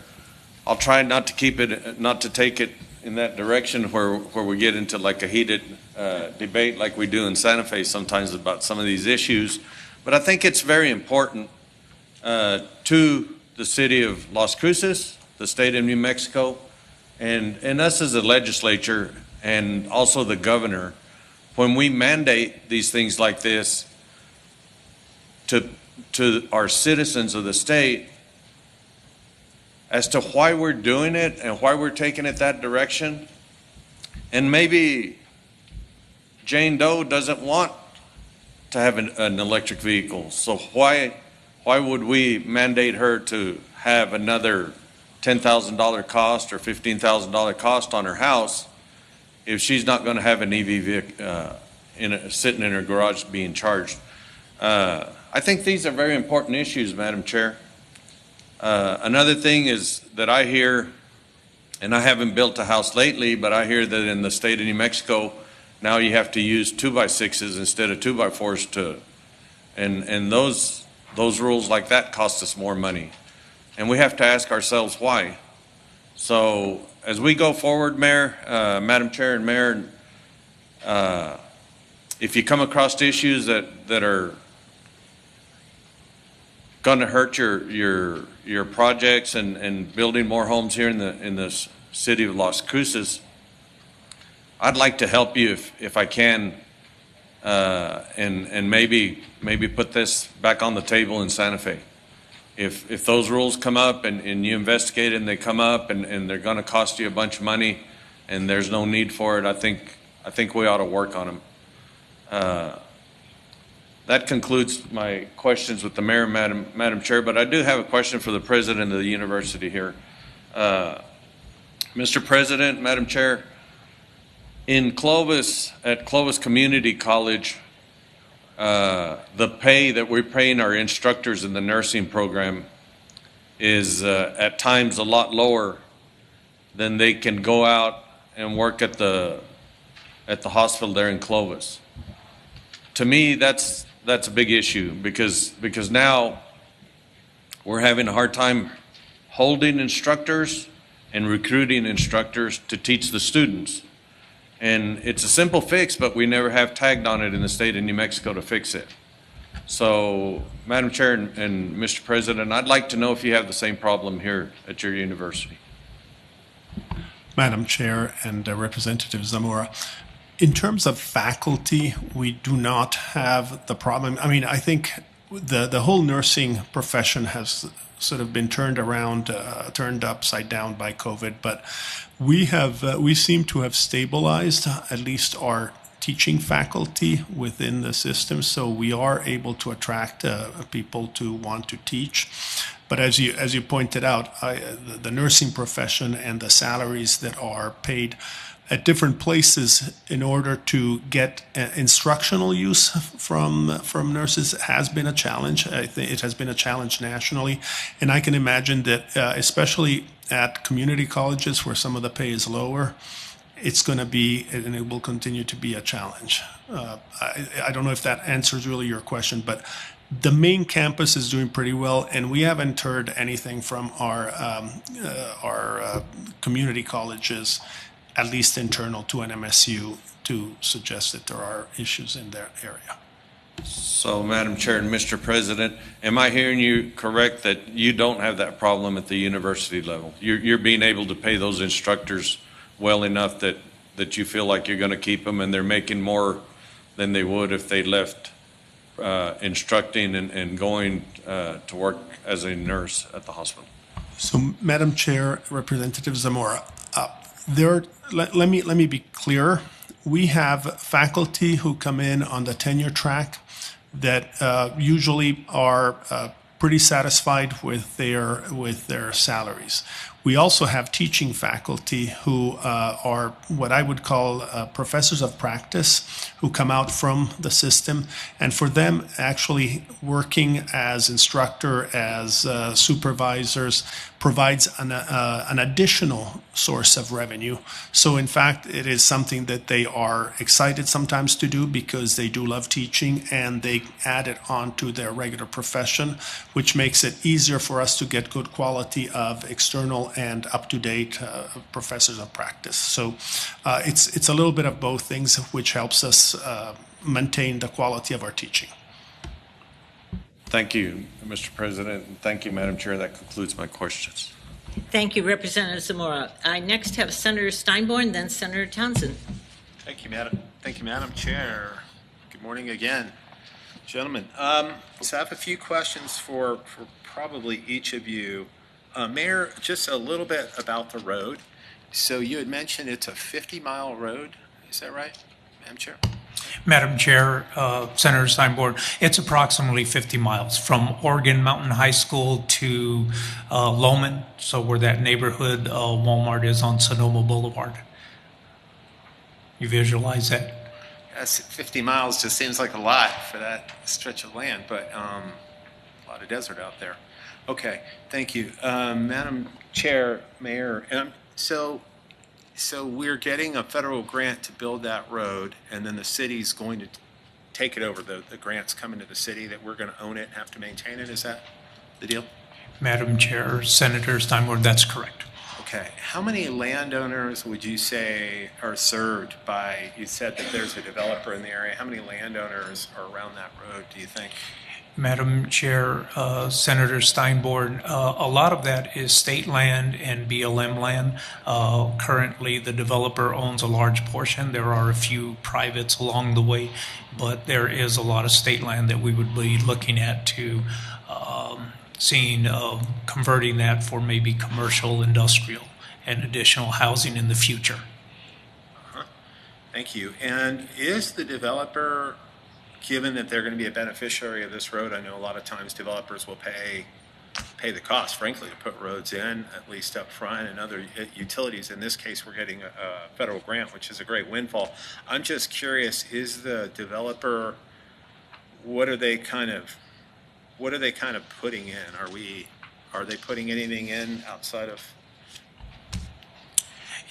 I'll try not to take it in that direction where we get into like a heated debate like we do in Santa Fe sometimes about some of these issues. But I think it's very important to the city of Las Cruces, the state of New Mexico, and us as a legislature, and also the governor, when we mandate these things like this to our citizens of the state, as to why we're doing it and why we're taking it that direction. And maybe Jane Doe doesn't want to have an electric vehicle. So why would we mandate her to have another $10,000 cost or $15,000 cost on her house if she's not going to have an EV vehicle sitting in her garage being charged? I think these are very important issues, Madam Chair. Another thing is that I hear, and I haven't built a house lately, but I hear that in the state of New Mexico, now you have to use 2x6s instead of 2x4s and those rules like that cost us more money. And we have to ask ourselves why. So as we go forward, Mayor, Madam Chair and Mayor, if you come across issues that are going to hurt your projects and building more homes here in the city of Las Cruces, I'd like to help you if I can, and maybe put this back on the table in Santa Fe. If those rules come up and you investigate and they come up and they're going to cost you a bunch of money and there's no need for it, I think we ought to work on them. That concludes my questions with the mayor, Madam Chair, but I do have a question for the president of the university here. Mr. President, Madam Chair, at Clovis Community College, the pay that we're paying our instructors in the nursing program is at times a lot lower than they can go out and work at the hospital there in Clovis. To me, that's a big issue because now we're having a hard time holding instructors and recruiting instructors to teach the students. And it's a simple fix, but we never have tagged on it in the state of New Mexico to fix it. So, Madam Chair and Mr. President, I'd like to know if you have the same problem here at your university. Madam Chair and Representative Zamora, in terms of faculty, we do not have the problem. I mean, I think the whole nursing profession has sort of been turned around, turned upside down by COVID, but we seem to have stabilized at least our teaching faculty within the system, so we are able to attract people to want to teach. But as you pointed out, the nursing profession and the salaries that are paid at different places in order to get instructional use from nurses has been a challenge. I think it has been a challenge nationally, and I can imagine that especially at community colleges where some of the pay is lower, it's going to be, and it will continue to be a challenge. I don't know if that answers really your question, but the main campus is doing pretty well, and we haven't heard anything from our community colleges, at least internal to an MSU, to suggest that there are issues in their area. So, Madam Chair and Mr. President, am I hearing you correct that you don't have that problem at the university level? You're being able to pay those instructors well enough that you feel like you're going to keep them, and they're making more than they would if they left instructing and going to work as a nurse at the hospital? So, Madam Chair, Representative Zamora, let me be clear. We have faculty who come in on the tenure track that usually are pretty satisfied with their salaries. We also have teaching faculty who are what I would call professors of practice, who come out from the system, and for them, actually working as instructor, as supervisors, provides an additional source of revenue. So in fact, it is something that they are excited sometimes to do because they do love teaching, and they add it on to their regular profession, which makes it easier for us to get good quality of external and up-to-date professors of practice. So it's a little bit of both things, which helps us maintain the quality of our teaching. Thank you, Mr. President, and thank you, Madam Chair. That concludes my questions. Thank you, Representative Zamora. I next have Senator Steinborn, then Senator Townsend. Thank you, Madam Chair. Good morning again, gentlemen. So I have a few questions for probably each of you. Mayor, just a little bit about the road. So you had mentioned it's a 50-mile road. Is that right, Madam Chair? Madam Chair, Senator Steinborn, it's approximately 50 miles from Oregon Mountain High School to Lowman, so where that neighborhood Walmart is on Sonoma Boulevard. You visualize that? Yes, 50 miles just seems like a lot for that stretch of land, but a lot of desert out there. Okay, thank you. Madam Chair, Mayor, so we're getting a federal grant to build that road, and then the city's going to take it over. The grant's coming to the city that we're going to own it and have to maintain it. Is that the deal? Madam Chair, Senator Steinborn, that's correct. Okay. How many landowners would you say are served by, you said that there's a developer in the area. How many landowners are around that road, do you think? Madam Chair, Senator Steinborn, a lot of that is state land and BLM land. Currently, the developer owns a large portion. There are a few privates along the way, but there is a lot of state land that we would be looking at to seeing converting that for maybe commercial, industrial, and additional housing in the future. Thank you. And is the developer, given that they're going to be a beneficiary of this road, I know a lot of times developers will pay the cost, frankly, to put roads in, at least up front, and other utilities. In this case, we're getting a federal grant, which is a great windfall. I'm just curious, is the developer, what are they kind of putting in? Are they putting anything in outside of?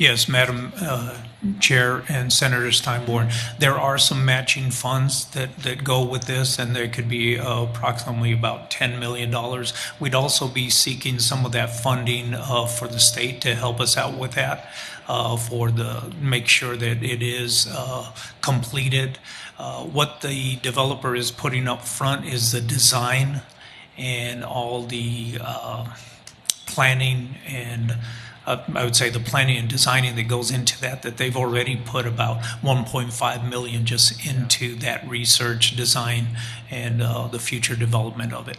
Yes, Madam Chair and Senator Steinborn, there are some matching funds that go with this, and there could be approximately about $10 million. We'd also be seeking some of that funding for the state to help us out with that, make sure that it is completed. What the developer is putting up front is the design and all the planning and I would say the planning and designing that goes into that they've already put about 1.5 million just into that research, design, and the future development of it.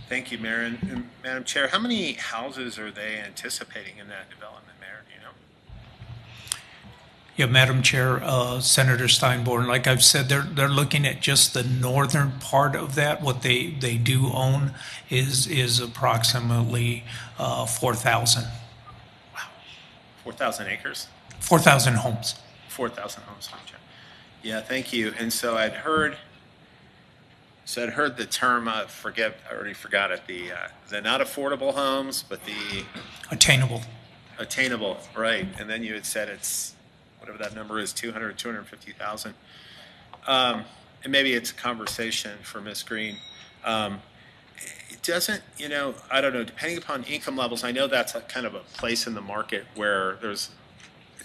Thank you, Mayor. And Madam Chair, how many houses are they anticipating in that development, Mayor? Do you know? Yeah, Madam Chair, Senator Steinborn, like I've said, they're looking at just the northern part of that. What they do own is approximately 4,000. 4,000 acres? 4,000 homes. 4,000 homes. Yeah, thank you. And so I'd heard the term, I already forgot it, the not affordable homes, but the attainable. Attainable, right. And then you had said it's, whatever that number is, 250,000. And maybe it's a conversation for Ms. Green. It doesn't, I don't know, depending upon income levels, I know that's kind of a place in the market where it's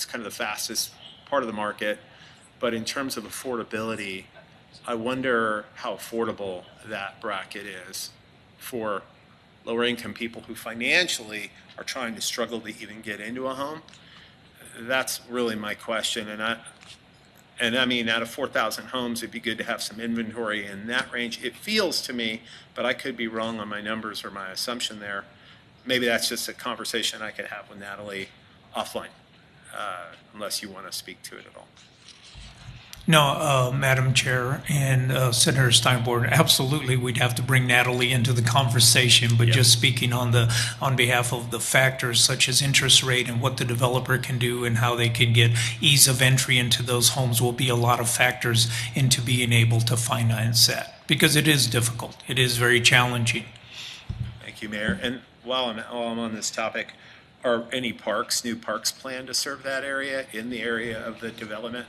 kind of the fastest part of the market, but in terms of affordability, I wonder how affordable that bracket is for lower income people who financially are trying to struggle to even get into a home. That's really my question, and I mean, out of 4,000 homes, it'd be good to have some inventory in that range. It feels to me, but I could be wrong on my numbers or my assumption there. Maybe that's just a conversation I could have with Natalie offline, unless you want to speak to it at all. No, Madam Chair and Senator Steinborn, absolutely, we'd have to bring Natalie into the conversation. But just speaking on behalf of the factors such as interest rate and what the developer can do and how they can get ease of entry into those homes will be a lot of factors into being able to finance that, because it is difficult. It is very challenging. Thank you, Mayor. And while I'm on this topic, are any new parks planned to serve that area in the area of the development?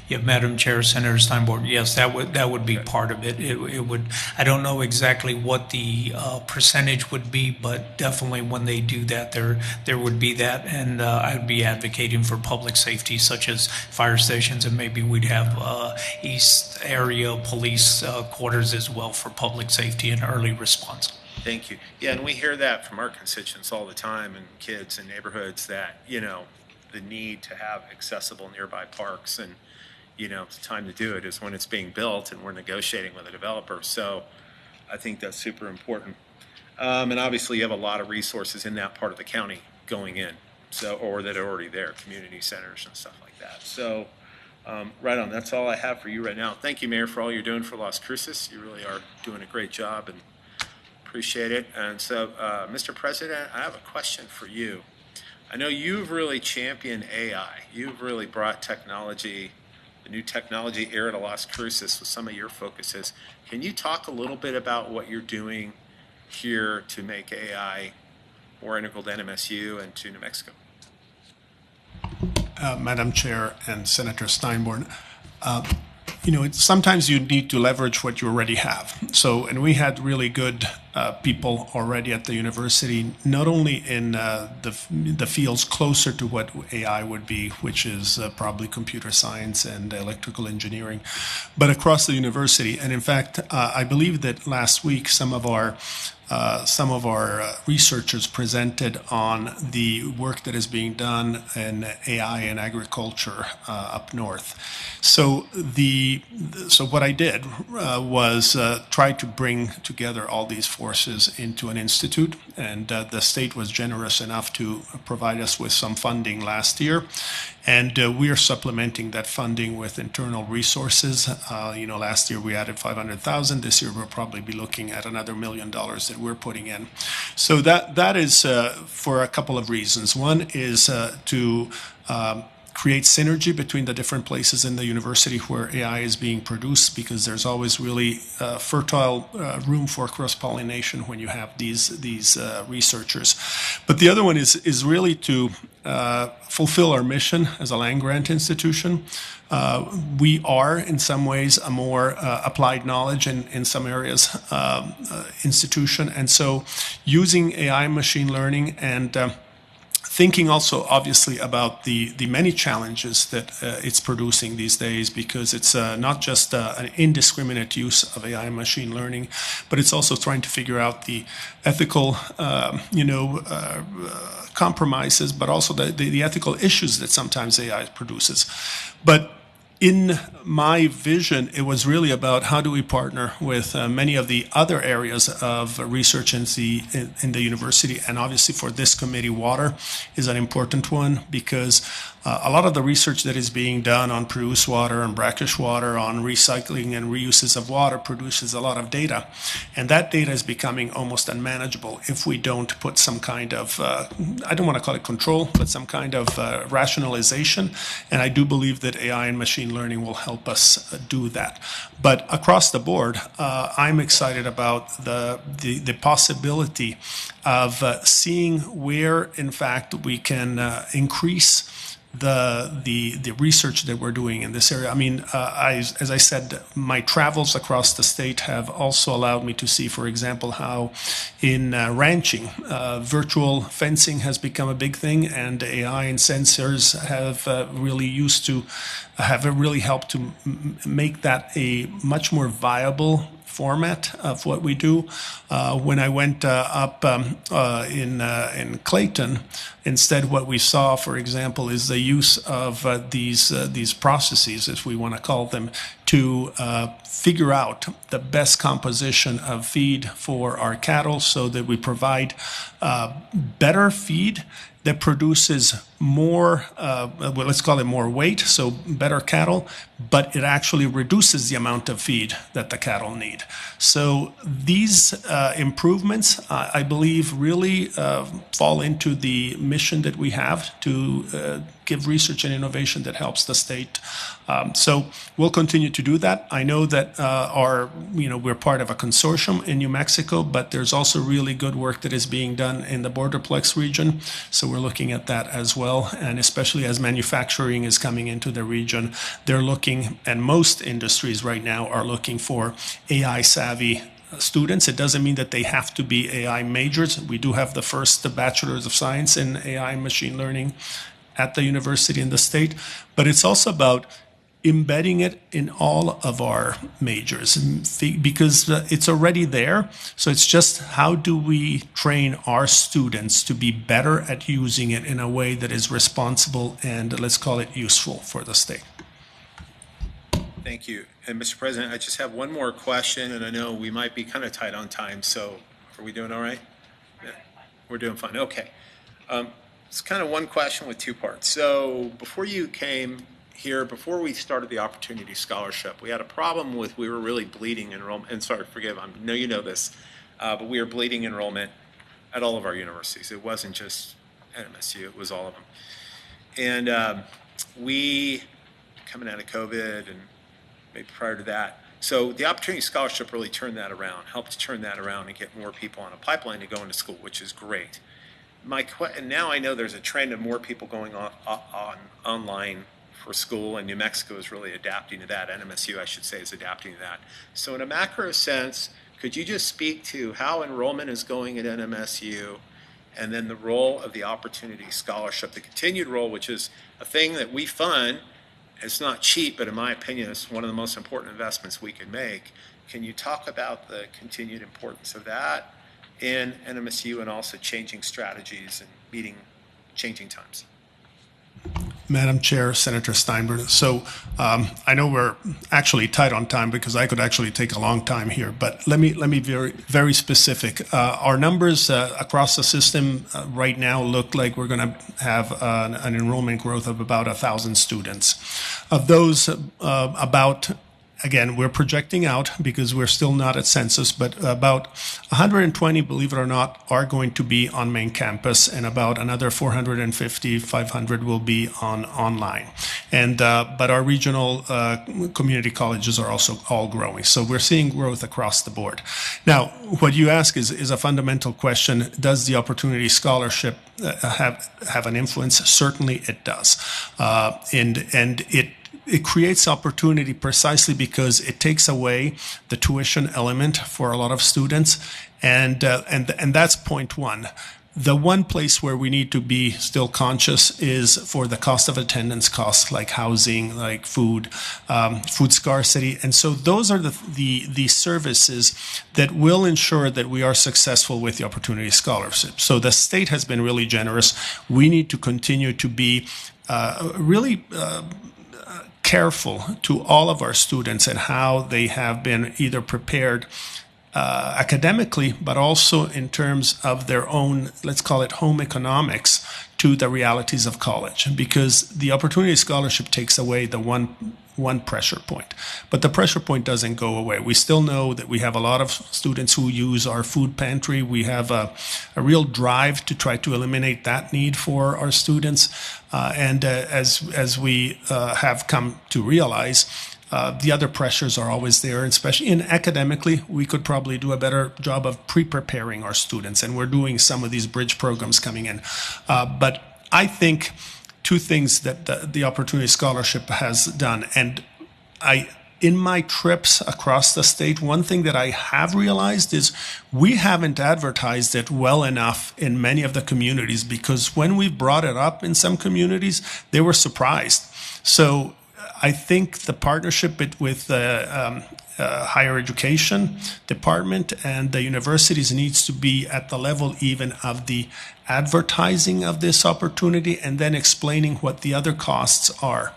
Yeah, Madam Chair, Senator Steinborn, yes, that would be part of it. It would. I don't know exactly what the percentage would be, but definitely when they do that, there would be that, and I would be advocating for public safety, such as fire stations, and maybe we'd have East Area Police quarters as well for public safety and early response. Thank you. Yeah, and we hear that from our constituents all the time, and kids in neighborhoods, that the need to have accessible nearby parks, and the time to do it is when it's being built, and we're negotiating with a developer. So I think that's super important. And obviously, you have a lot of resources in that part of the county going in, or that are already there, community centers and stuff like that. So right on. That's all I have for you right now. Thank you, Mayor, for all you're doing for Las Cruces. You really are doing a great job, and appreciate it. And so, Mr. President, I have a question for you. I know you've really championed AI. You've really brought technology, the new technology era to Las Cruces with some of your focuses. Can you talk a little bit about what you're doing here to make AI more integral to NMSU and to New Mexico? Madam Chair and Senator Steinborn, sometimes you need to leverage what you already have. And we had really good people already at the university, not only in the fields closer to what AI would be, which is probably computer science and electrical engineering, but across the university. And in fact, I believe that last week some of our researchers presented on the work that is being done in AI in agriculture up north. So what I did was try to bring together all these forces into an institute, and the state was generous enough to provide us with some funding last year. And we are supplementing that funding with internal resources. Last year we added $500,000. This year we'll probably be looking at another $1 million that we're putting in. So that is for a couple of reasons. One is to create synergy between the different places in the university where AI is being produced, because there's always really fertile room for cross-pollination when you have these researchers. But the other one is really to fulfill our mission as a land-grant institution. We are, in some ways, a more applied knowledge in some areas institution. And so using AI machine learning and thinking also, obviously, about the many challenges that it's producing these days, because it's not just an indiscriminate use of AI and machine learning, but it's also trying to figure out the ethical, compromises, but also the ethical issues that sometimes AI produces. But in my vision, it was really about how do we partner with many of the other areas of research in the university. And obviously for this committee, water is an important one, because a lot of the research that is being done on produced water and brackish water, on recycling and reuses of water, produces a lot of data. And that data is becoming almost unmanageable if we don't put some kind of, I don't want to call it control, but some kind of rationalization. And I do believe that AI and machine learning will help us do that. But across the board, I'm excited about the possibility of seeing where, in fact, we can increase the research that we're doing in this area. I mean, as I said, my travels across the state have also allowed me to see, for example, how in ranching, virtual fencing has become a big thing, and AI and sensors have really helped to make that a much more viable format of what we do. When I went up in Clayton, instead what we saw, for example, is the use of these processes, as we want to call them, to figure out the best composition of feed for our cattle, so that we provide better feed that produces more, let's call it more weight, so better cattle, but it actually reduces the amount of feed that the cattle need. So these improvements, I believe, really fall into the mission that we have to give research and innovation that helps the state. So we'll continue to do that. I know that we're part of a consortium in New Mexico, but there's also really good work that is being done in the Borderplex region. So we're looking at that as well. And especially as manufacturing is coming into the region, they're looking, and most industries right now are looking for AI savvy students. It doesn't mean that they have to be AI majors. We do have the first bachelor's of science in AI and machine learning at the university in the state, but it's also about embedding it in all of our majors, because it's already there. So it's just, how do we train our students to be better at using it in a way that is responsible and, let's call it, useful for the state. Thank you. And Mr. President, I just have one more question, and I know we might be kind of tight on time, so are we doing all right? Yeah, we're doing fine. Okay. It's kind of one question with two parts. So before you came here, before we started the Opportunity Scholarship, we had a problem with, we were really bleeding enrollment, and sorry, forgive, I know you know this, but we were bleeding enrollment at all of our universities. It wasn't just NMSU, it was all of them. And we, coming out of COVID and maybe prior to that, so the Opportunity Scholarship really turned that around, helped to turn that around and get more people on a pipeline to go into school, which is great. And now I know there's a trend of more people going online for school, and New Mexico is really adapting to that. NMSU, I should say, is adapting to that. So in a macro sense, could you just speak to how enrollment is going at NMSU, and then the role of the Opportunity Scholarship, the continued role, which is a thing that we fund. It's not cheap, but in my opinion, it's one of the most important investments we can make. Can you talk about the continued importance of that in NMSU, and also changing strategies and meeting changing times? Madam Chair, Senator Steinberg. So I know we're actually tight on time, because I could actually take a long time here, but let me be very, very specific. Our numbers across the system right now look like we're going to have an enrollment growth of about 1,000 students. Of those, about again, we're projecting out because we're still not at census, but about 120, believe it or not, are going to be on main campus, and about another 450, 500 will be online. And but our regional community colleges are also all growing, so we're seeing growth across the board. Now, what you ask is a fundamental question: does the Opportunity Scholarship have an influence? Certainly, it does, and it creates opportunity precisely because it takes away the tuition element for a lot of students, and that's point one. The one place where we need to be still conscious is for the cost of attendance costs, like housing, like food, food scarcity, and so those are the services that will ensure that we are successful with the Opportunity Scholarship. So the state has been really generous. We need to continue to be really careful to all of our students and how they have been either prepared academically, but also in terms of their own, let's call it home economics, to the realities of college. Because the Opportunity Scholarship takes away the one pressure point. But the pressure point doesn't go away. We still know that we have a lot of students who use our food pantry. We have a real drive to try to eliminate that need for our students. And as we have come to realize, the other pressures are always there, and especially in academically, we could probably do a better job of pre-preparing our students, and we're doing some of these bridge programs coming in. But I think two things that the Opportunity Scholarship has done, and in my trips across the state, one thing that I have realized is we haven't advertised it well enough in many of the communities, because when we brought it up in some communities, they were surprised. So I think the partnership with the higher education department and the universities needs to be at the level even of the advertising of this opportunity, and then explaining what the other costs are.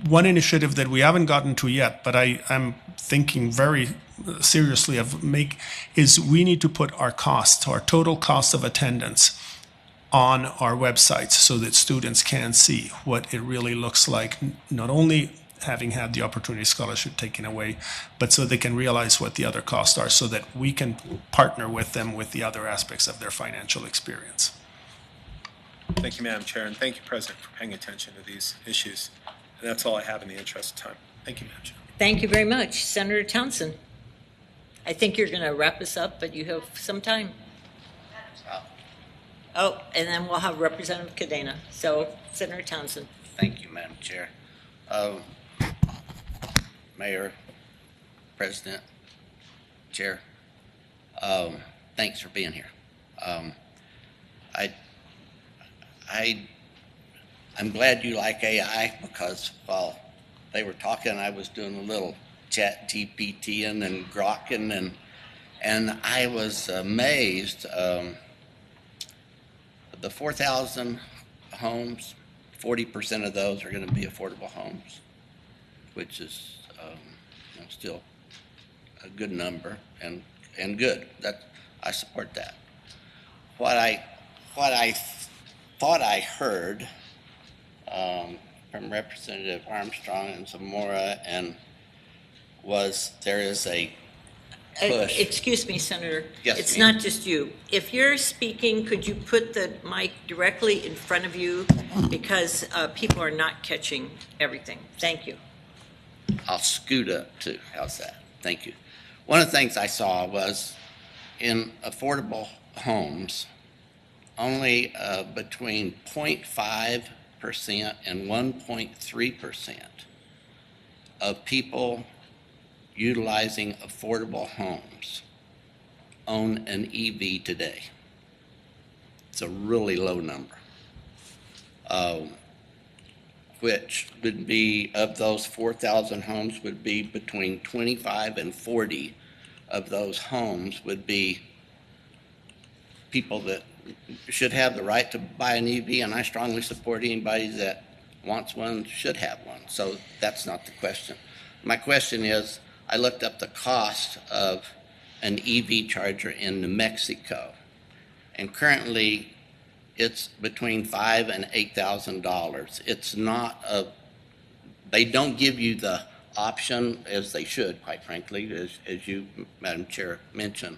One initiative that we haven't gotten to yet, but I'm thinking very seriously is we need to put our costs, our total cost of attendance, on our websites so that students can see what it really looks like, not only having had the Opportunity Scholarship taken away, but so they can realize what the other costs are, so that we can partner with them with the other aspects of their financial experience. Thank you, Madam Chair, and thank you, President, for paying attention to these issues. And that's all I have in the interest of time. Thank you, Madam Chair. Thank you very much. Senator Townsend. I think you're going to wrap us up, but you have some time. Oh, and then we'll have Representative Cadena. So, Senator Townsend. Thank you, Madam Chair. Mayor, President, Chair, thanks for being here. I'm glad you like AI, because while they were talking, I was doing a little chat GPTing and grokking, and I was amazed. The 4,000 homes, 40% of those are going to be affordable homes, which is still a good number and good. I support that. What I thought I heard from Representative Armstrong and Zamora was there is a push. Excuse me, Senator. Yes, it's ma'am. not just you. If you're speaking, could you put the mic directly in front of you, because people are not catching everything. Thank you. I'll scoot up too. How's that? Thank you. One of the things I saw was in affordable homes, only between 0.5% and 1.3% of people utilizing affordable homes own an EV today. It's a really low number, which would be, of those 4,000 homes, would be between 25 and 40 of those homes would be people that should have the right to buy an EV, and I strongly support anybody that wants one should have one. So that's not the question. My question is, I looked up the cost of an EV charger in New Mexico, and currently it's between $5,000 and $8,000. It's not they don't give you the option, as they should, quite frankly, as you, Madam Chair, mentioned.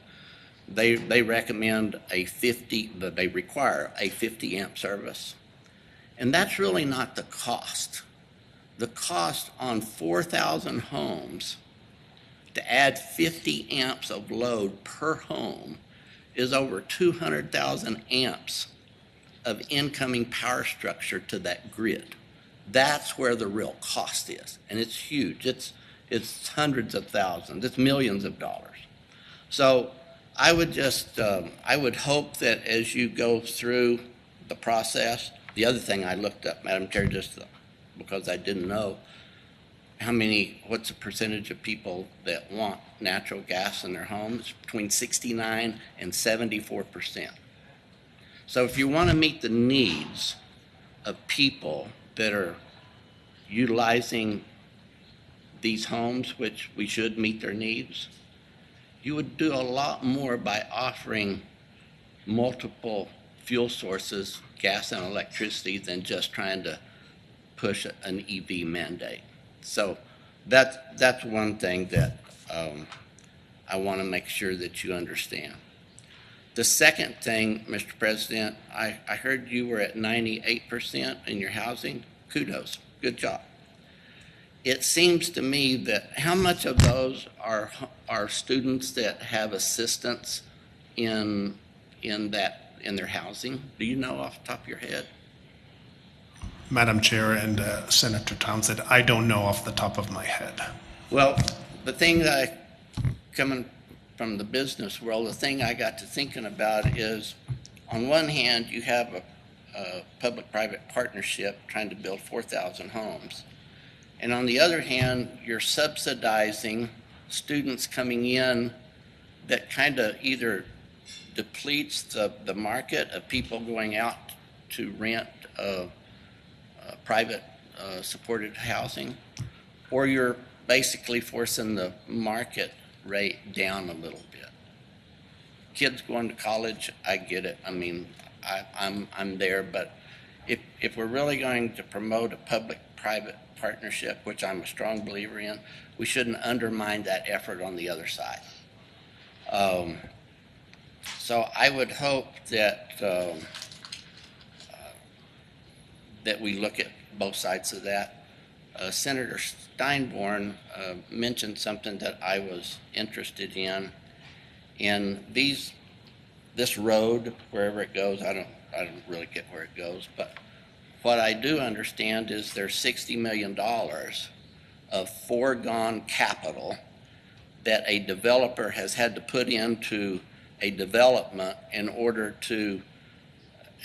They recommend that they require a 50 amp service. And that's really not the cost. The cost on 4,000 homes to add 50 amps of load per home is over 200,000 amps of incoming power structure to that grid. That's where the real cost is, and it's huge. It's hundreds of thousands, it's millions of dollars. So I would I would hope that as you go through the process, the other thing I looked up, Madam Chair, just because I didn't know, what's the percentage of people that want natural gas in their homes? Between 69 and 74%. So if you want to meet the needs of people that are utilizing these homes, which we should meet their needs, you would do a lot more by offering multiple fuel sources, gas and electricity, than just trying to push an EV mandate. So that's one thing that I want to make sure that you understand. The second thing, Mr. President, I heard you were at 98% in your housing. Kudos, good job. It seems to me that how much of those are students that have assistance in their housing? Do you know off the top of your head? Madam Chair and Senator Townsend, I don't know off the top of my head. Well, the thing that coming from the business world, the thing I got to thinking about is, on one hand, you have a public-private partnership trying to build 4,000 homes. And on the other hand, you're subsidizing students coming in that kind of either depletes the market of people going out to rent private supported housing, or you're basically forcing the market rate down a little bit. Kids going to college, I get it. I mean, I'm there, but if we're really going to promote a public-private partnership, which I'm a strong believer in, we shouldn't undermine that effort on the other side. So I would hope that that we look at both sides of that. Senator Steinborn mentioned something that I was interested in. And this road, wherever it goes, I don't really get where it goes, but what I do understand is there's $60 million of foregone capital that a developer has had to put into a development in order to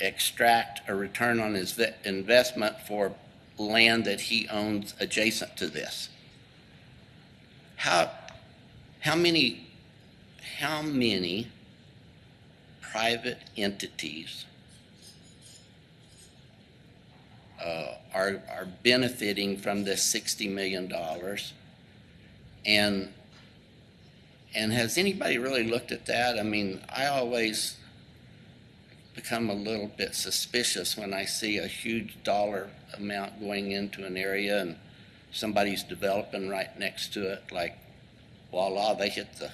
extract a return on his investment for land that he owns adjacent to this. How many private entities are benefiting from this $60 million? And has anybody really looked at that? I mean, I always become a little bit suspicious when I see a huge dollar amount going into an area and somebody's developing right next to it, like, voila, they hit the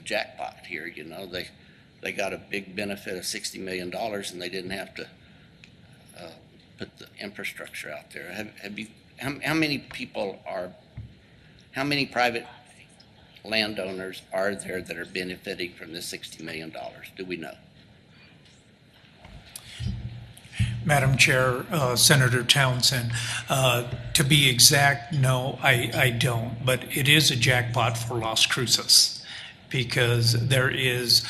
jackpot here, you know. They got a big benefit of $60 million and they didn't have to put the infrastructure out there. How many private landowners are there that are benefiting from this $60 million? Do we know? Madam Chair, Senator Townsend, to be exact, no, I don't. But it is a jackpot for Las Cruces because there is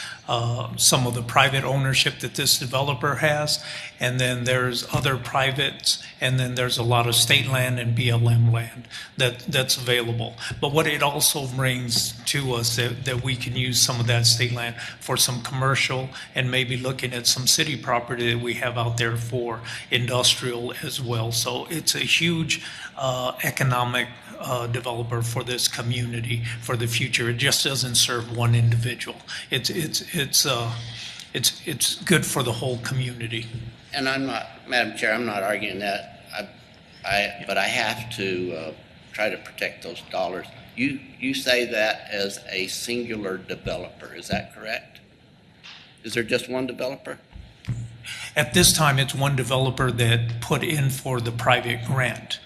some of the private ownership that this developer has, and then there's other privates, and then there's a lot of state land and BLM land that's available. But what it also brings to us that we can use some of that state land for some commercial and maybe looking at some city property that we have out there for industrial as well. So it's a huge economic developer for this community for the future. It just doesn't serve one individual. It's good for the whole community. And I'm not, Madam Chair, I'm not arguing that. But I have to try to protect those dollars. You say that as a singular developer, is that correct? Is there just one developer? At this time, it's one developer that put in for the private grant,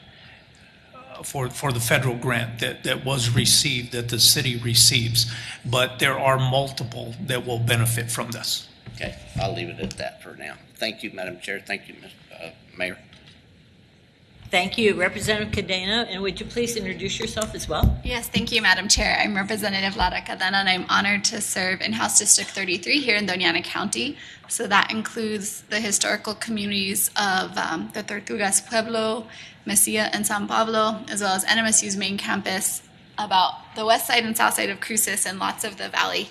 for the federal grant that was received, that the city receives. But there are multiple that will benefit from this. Okay, I'll leave it at that for now. Thank you, Madam Chair. Thank you, Mayor. Thank you, Representative Cadena, and would you please introduce yourself as well? Yes, thank you, Madam Chair. I'm Representative Lara Cadena, and I'm honored to serve in House District 33 here in Doña Ana County. So that includes the historical communities of the Tortugas Pueblo, Mesilla, and San Pablo, as well as NMSU's main campus, about the west side and south side of Cruces, and lots of the valley.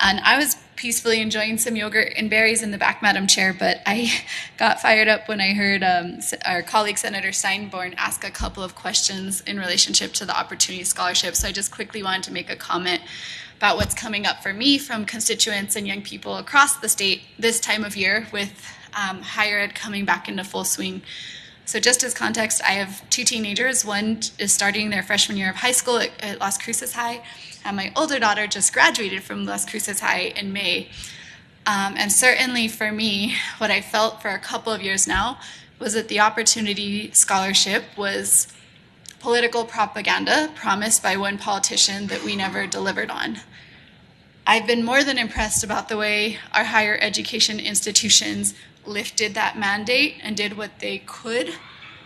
And I was peacefully enjoying some yogurt and berries in the back, Madam Chair, but I got fired up when I heard our colleague Senator Steinborn ask a couple of questions in relationship to the Opportunity Scholarship. So I just quickly wanted to make a comment about what's coming up for me from constituents and young people across the state this time of year with higher ed coming back into full swing. So just as context, I have two teenagers. One is starting their freshman year of high school at Las Cruces High, and my older daughter just graduated from Las Cruces High in May. And certainly for me, what I felt for a couple of years now was that the Opportunity Scholarship was political propaganda promised by one politician that we never delivered on. I've been more than impressed about the way our higher education institutions lifted that mandate and did what they could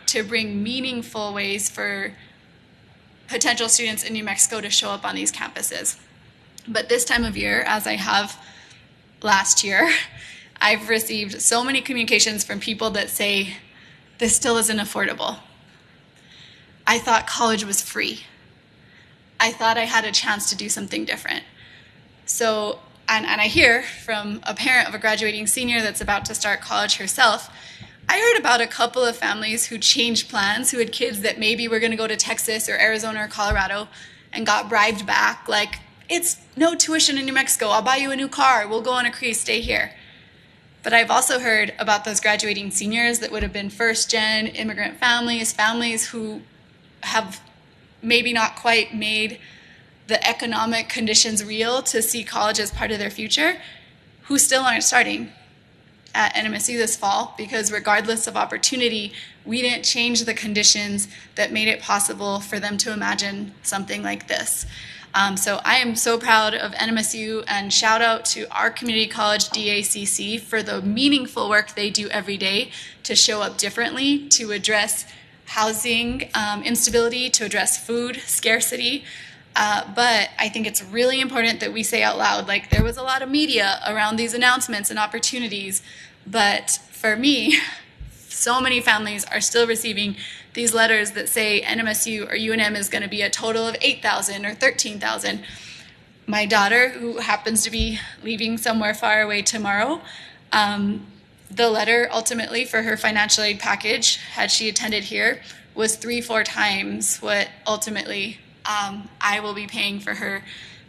to bring meaningful ways for potential students in New Mexico to show up on these campuses. But this time of year, as I have last year, I've received so many communications from people that say, this still isn't affordable. I thought college was free. I thought I had a chance to do something different. So, and I hear from a parent of a graduating senior that's about to start college herself, I heard about a couple of families who changed plans, who had kids that maybe were going to go to Texas or Arizona or Colorado and got bribed back, like, it's no tuition in New Mexico, I'll buy you a new car, we'll go on a cruise, stay here. But I've also heard about those graduating seniors that would have been first-gen immigrant families who have maybe not quite made the economic conditions real to see college as part of their future, who still aren't starting at NMSU this fall, because regardless of opportunity, we didn't change the conditions that made it possible for them to imagine something like this. So I am so proud of NMSU, and shout out to our community college DACC for the meaningful work they do every day to show up differently, to address housing instability, to address food scarcity. But I think it's really important that we say out loud, like, there was a lot of media around these announcements and opportunities, but for me, so many families are still receiving these letters that say NMSU or UNM is going to be a total of 8,000 or 13,000. My daughter, who happens to be leaving somewhere far away tomorrow, the letter ultimately for her financial aid package, had she attended here, was 3-4 times what ultimately I will be paying for her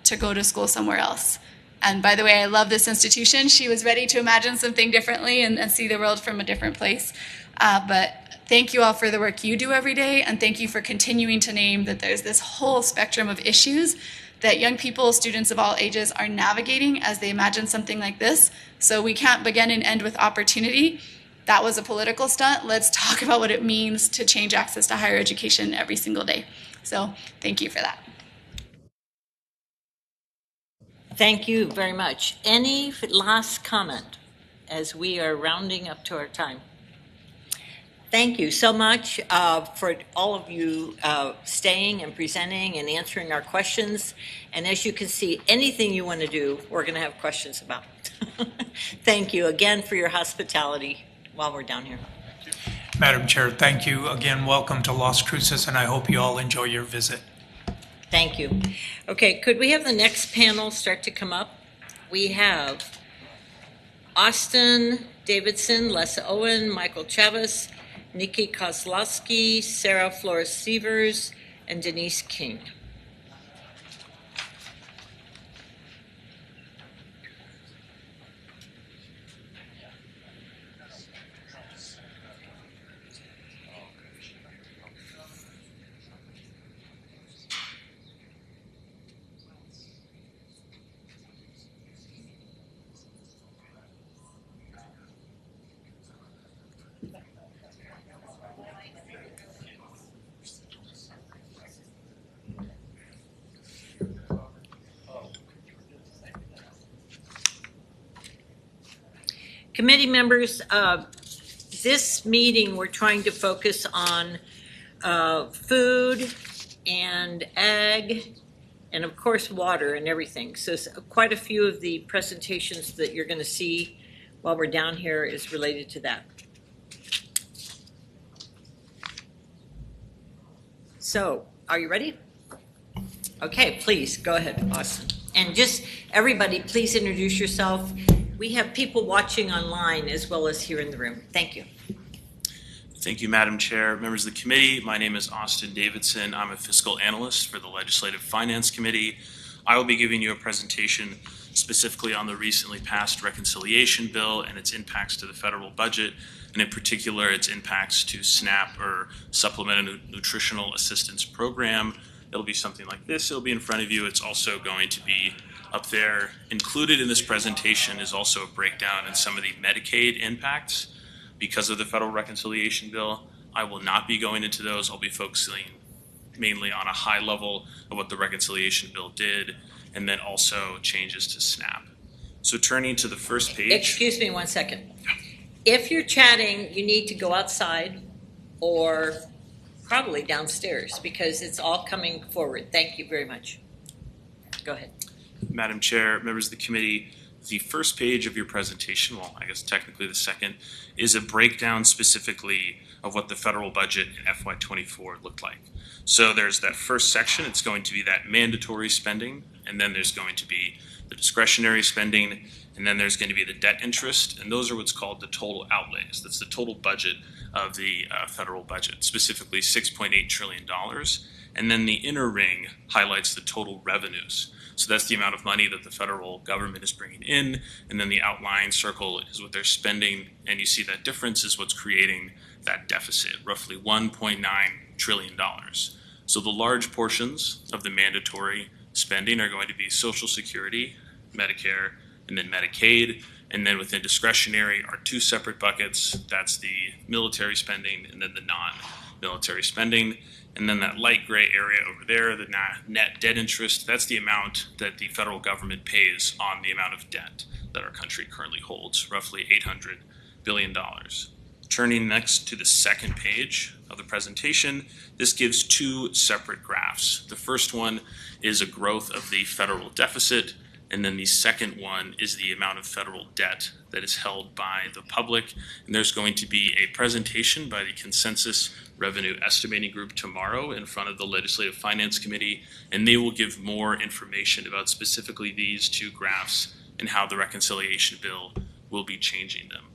to go to school somewhere else. And by the way, I love this institution. She was ready to imagine something differently and see the world from a different place. But thank you all for the work you do every day, and thank you for continuing to name that there's this whole spectrum of issues that young people, students of all ages, are navigating as they imagine something like this. So we can't begin and end with opportunity. That was a political stunt. Let's talk about what it means to change access to higher education every single day. So thank you for that. Thank you very much. Any last comment as we are rounding up to our time? Thank you so much for all of you staying and presenting and answering our questions. And as you can see, anything you want to do, we're going to have questions about. Thank you again for your hospitality while we're down here. Madam Chair, thank you again. Welcome to Las Cruces, and I hope you all enjoy your visit. Thank you. Okay, could we have the next panel start to come up? We have Austin Davidson, Les Owen, Michael Chavez, Nikki Kozlowski, Sarah Flores-Severs, and Denise King. Committee members, this meeting, we're trying to focus on food and ag, and of course, water and everything. So quite a few of the presentations that you're going to see while we're down here is related to that. So, are you ready? Okay, please, go ahead, Austin. And just, everybody, please introduce yourself. We have people watching online as well as here in the room. Thank you. Thank you, Madam Chair. Members of the committee, my name is Austin Davidson. I'm a fiscal analyst for the Legislative Finance Committee. I will be giving you a presentation specifically on the recently passed reconciliation bill and its impacts to the federal budget, and in particular, its impacts to SNAP, or Supplemental Nutritional Assistance Program. It'll be something like this. It'll be in front of you. It's also going to be up there. Included in this presentation is also a breakdown in some of the Medicaid impacts because of the federal reconciliation bill. I will not be going into those. I'll be focusing mainly on a high level of what the reconciliation bill did, and then also changes to SNAP. So turning to the first page. Excuse me 1 second. If you're chatting, you need to go outside or probably downstairs because it's all coming forward. Thank you very much. Go ahead. Madam Chair, members of the committee, the first page of your presentation, well, I guess technically the second, is a breakdown specifically of what the federal budget in FY24 looked like. So there's that first section. It's going to be that mandatory spending, and then there's going to be the discretionary spending, and then there's going to be the debt interest, and those are what's called the total outlays. That's the total budget of the federal budget, specifically $6.8 trillion. And then the inner ring highlights the total revenues. So that's the amount of money that the federal government is bringing in, and then the outlined circle is what they're spending, and you see that difference is what's creating that deficit, roughly $1.9 trillion. So the large portions of the mandatory spending are going to be Social Security, Medicare, and then Medicaid, and then within discretionary are two separate buckets. That's the military spending and then the non-military spending. And then that light gray area over there, the net debt interest, that's the amount that the federal government pays on the amount of debt that our country currently holds, roughly $800 billion. Turning next to the second page of the presentation, this gives two separate graphs. The first one is a growth of the federal deficit, and then the second one is the amount of federal debt that is held by the public. And there's going to be a presentation by the Consensus Revenue Estimating Group tomorrow in front of the Legislative Finance Committee, and they will give more information about specifically these two graphs and how the reconciliation bill will be changing them.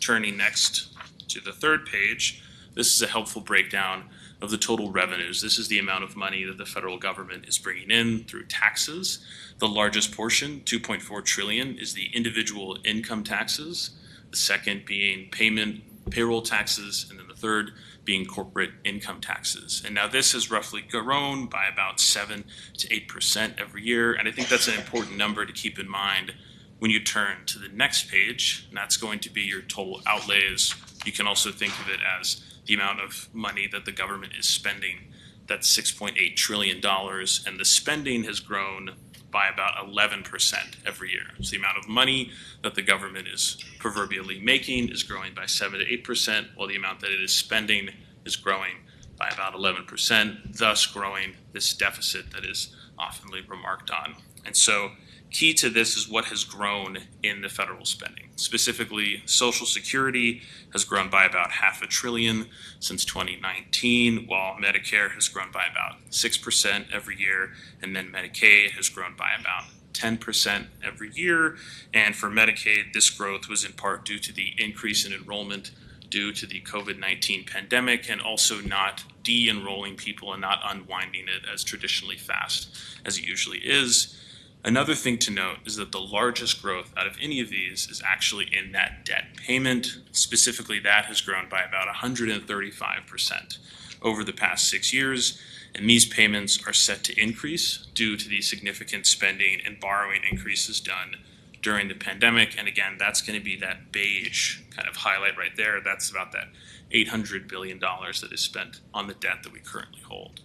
Turning next to the third page, this is a helpful breakdown of the total revenues. This is the amount of money that the federal government is bringing in through taxes. The largest portion, $2.4 trillion, is the individual income taxes, the second being payroll taxes, and then the third being corporate income taxes. And now this has roughly grown by about 7 to 8% every year, and I think that's an important number to keep in mind when you turn to the next page, and that's going to be your total outlays. You can also think of it as the amount of money that the government is spending. That's $6.8 trillion, and the spending has grown by about 11% every year. So the amount of money that the government is proverbially making is growing by 7 to 8%, while the amount that it is spending is growing by about 11%, thus growing this deficit that is oftenly remarked on. And so key to this is what has grown in the federal spending. Specifically, Social Security has grown by about $500 billion since 2019, while Medicare has grown by about 6% every year, and then Medicaid has grown by about 10% every year. And for Medicaid, this growth was in part due to the increase in enrollment due to the COVID-19 pandemic, and also not de-enrolling people and not unwinding it as traditionally fast as it usually is. Another thing to note is that the largest growth out of any of these is actually in that debt payment. Specifically, that has grown by about 135% over the past 6 years, and these payments are set to increase due to the significant spending and borrowing increases done during the pandemic. And again, that's going to be that beige kind of highlight right there. That's about that $800 billion that is spent on the debt that we currently hold.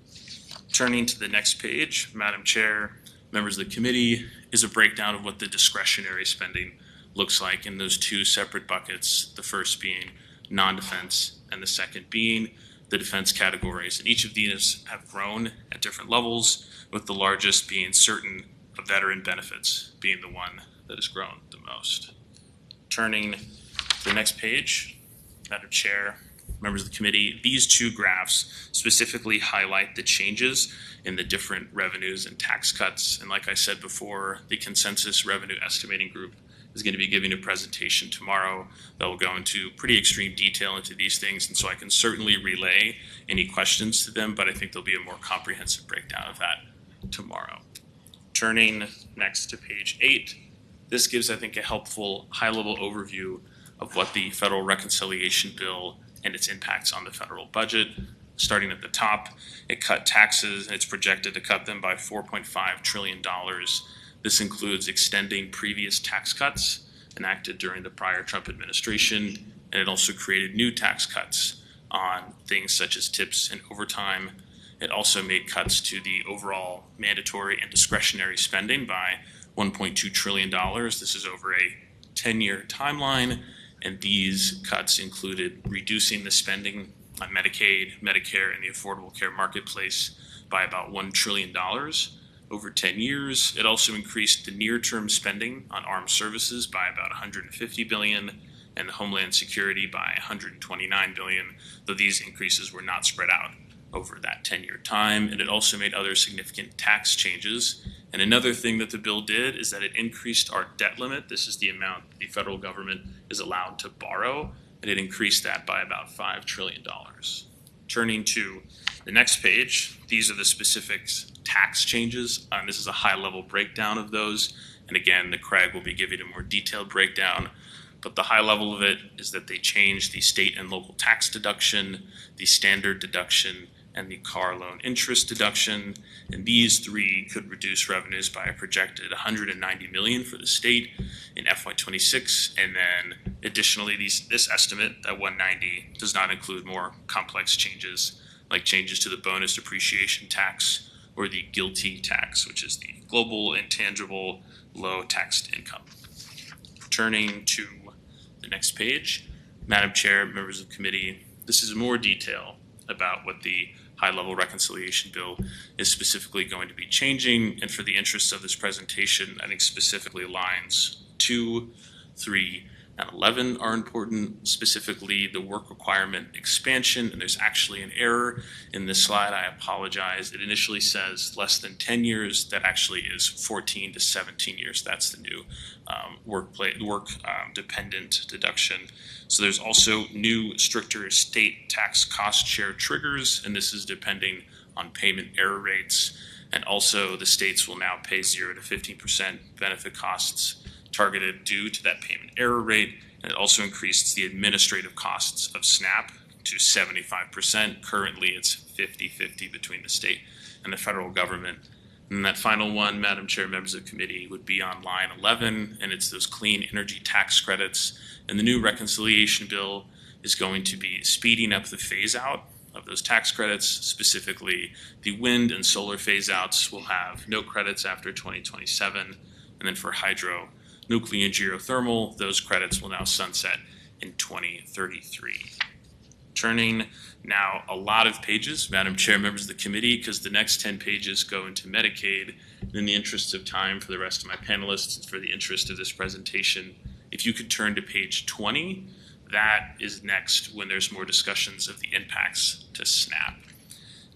Turning to the next page, Madam Chair, members of the committee, is a breakdown of what the discretionary spending looks like in those two separate buckets, the first being non-defense and the second being the defense categories. And each of these have grown at different levels, with the largest being certain veteran benefits being the one that has grown the most. Turning to the next page, Madam Chair, members of the committee, these two graphs specifically highlight the changes in the different revenues and tax cuts. And like I said before, the consensus revenue estimating group is going to be giving a presentation tomorrow that will go into pretty extreme detail into these things. And so I can certainly relay any questions to them, but I think there'll be a more comprehensive breakdown of that tomorrow. Turning next to page 8, this gives, I think, a helpful high-level overview of what the federal reconciliation bill and its impacts on the federal budget. Starting at the top, it cut taxes, and it's projected to cut them by $4.5 trillion. This includes extending previous tax cuts enacted during the prior Trump administration, and it also created new tax cuts on things such as tips and overtime. It also made cuts to the overall mandatory and discretionary spending by $1.2 trillion. This is over a 10-year timeline, and these cuts included reducing the spending on Medicaid, Medicare, and the Affordable Care Marketplace by about $1 trillion over 10 years. It also increased the near-term spending on armed services by about $150 billion and Homeland Security by $129 billion, though these increases were not spread out over that 10-year time. And it also made other significant tax changes. And another thing that the bill did is that it increased our debt limit. This is the amount the federal government is allowed to borrow, and it increased that by about $5 trillion. Turning to the next page, these are the specific tax changes. This is a high-level breakdown of those. And again, the Craig will be giving a more detailed breakdown. But the high level of it is that they changed the state and local tax deduction, the standard deduction, and the car loan interest deduction. And these three could reduce revenues by a projected $190 million for the state in FY26. And then additionally, this estimate, that 190, does not include more complex changes like changes to the bonus depreciation tax or the GILTI tax, which is the Global Intangible Low Taxed Income. Turning to the next page, Madam Chair, members of the committee, this is more detail about what the high-level reconciliation bill is specifically going to be changing. And for the interests of this presentation, I think specifically lines 2, 3, and 11 are important, specifically the work requirement expansion. And there's actually an error in this slide. I apologize. It initially says less than 10 years. That actually is 14 to 17 years. That's the new work-dependent deduction. So there's also new, stricter state tax cost share triggers, and this is depending on payment error rates. And also the states will now pay 0 to 15% benefit costs targeted due to that payment error rate. And it also increases the administrative costs of SNAP to 75%. Currently, it's 50-50 between the state and the federal government. And that final one, Madam Chair, members of the committee, would be on line 11, and it's those clean energy tax credits. And the new reconciliation bill is going to be speeding up the phase out of those tax credits. Specifically, the wind and solar phase outs will have no credits after 2027. And then for hydro, nuclear and geothermal, those credits will now sunset in 2033. Turning now a lot of pages, Madam Chair, members of the committee, because the next 10 pages go into Medicaid. And in the interest of time for the rest of my panelists and for the interest of this presentation, if you could turn to page 20, that is next when there's more discussions of the impacts to SNAP.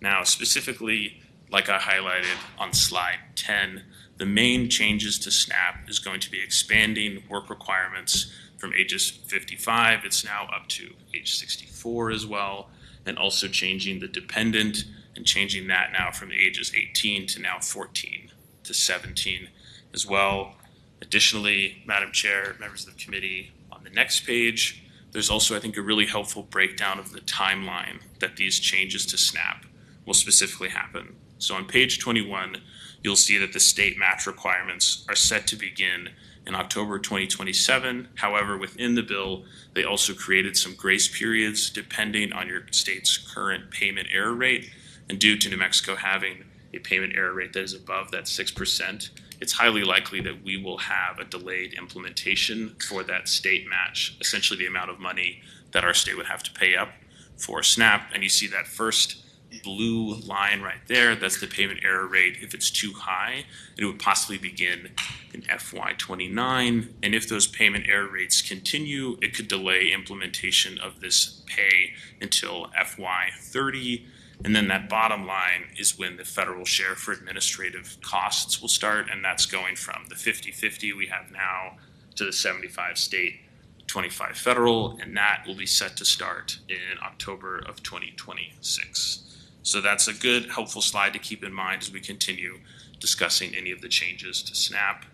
Now, specifically, like I highlighted on slide 10, the main changes to SNAP is going to be expanding work requirements from ages 55, it's now up to age 64 as well, and also changing the dependent and changing that now from the ages 18 to now 14 to 17 as well. Additionally, Madam Chair, members of the committee, on the next page, there's also, I think, a really helpful breakdown of the timeline that these changes to SNAP will specifically happen. So on page 21, you'll see that the state match requirements are set to begin in October 2027. However, within the bill, they also created some grace periods depending on your state's current payment error rate. And due to New Mexico having a a payment error rate that is above that 6%, it's highly likely that we will have a delayed implementation for that state match, essentially the amount of money that our state would have to pay up for SNAP. And you see that first blue line right there, that's the payment error rate. If it's too high, it would possibly begin in FY29. And if those payment error rates continue, it could delay implementation of this pay until FY30. And then that bottom line is when the federal share for administrative costs will start, and that's going from the 50-50 we have now to the 75 state, 25 federal, and that will be set to start in October of 2026. So that's a good, helpful slide to keep in mind as we continue discussing any of the changes to SNAP.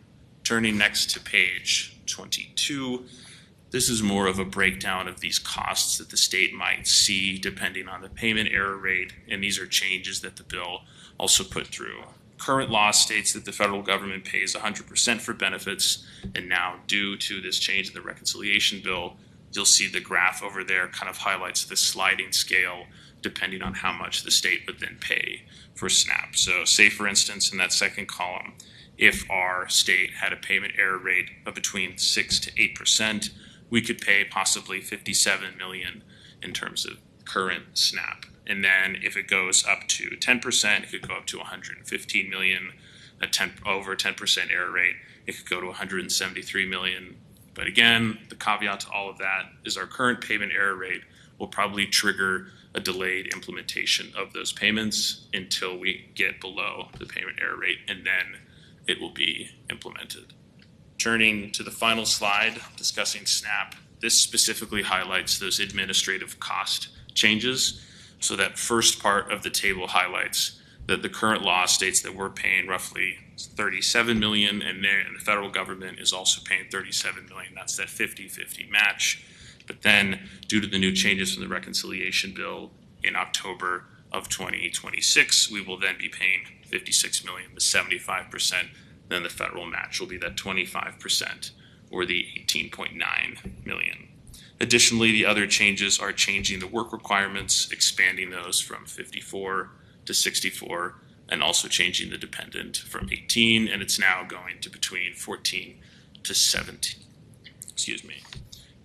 Turning next to page 22. This is more of a breakdown of these costs that the state might see depending on the payment error rate, and these are changes that the bill also put through. Current law states that the federal government pays 100% for benefits, and now due to this change in the reconciliation bill, you'll see the graph over there kind of highlights the sliding scale depending on how much the state would then pay for SNAP. So say, for instance, in that second column, if our state had a payment error rate of between 6 to 8%, we could pay possibly $57 million in terms of current SNAP. And then if it goes up to 10%, it could go up to $115 million. Over a 10% error rate, it could go to $173 million. But again, the caveat to all of that is our current payment error rate will probably trigger a delayed implementation of those payments until we get below the payment error rate, and then it will be implemented. Turning to the final slide, discussing SNAP, this specifically highlights those administrative cost changes. So that first part of the table highlights that the current law states that we're paying roughly $37 million, and the federal government is also paying $37 million. That's that 50-50 match. But then, due to the new changes from the reconciliation bill in October of 2026, we will then be paying $56 million, the 75%. Then the federal match will be that 25%, or the $18.9 million. Additionally, the other changes are changing the work requirements, expanding those from 54 to 64, and also changing the dependent from 18, and it's now going to between 14 to 17. Excuse me.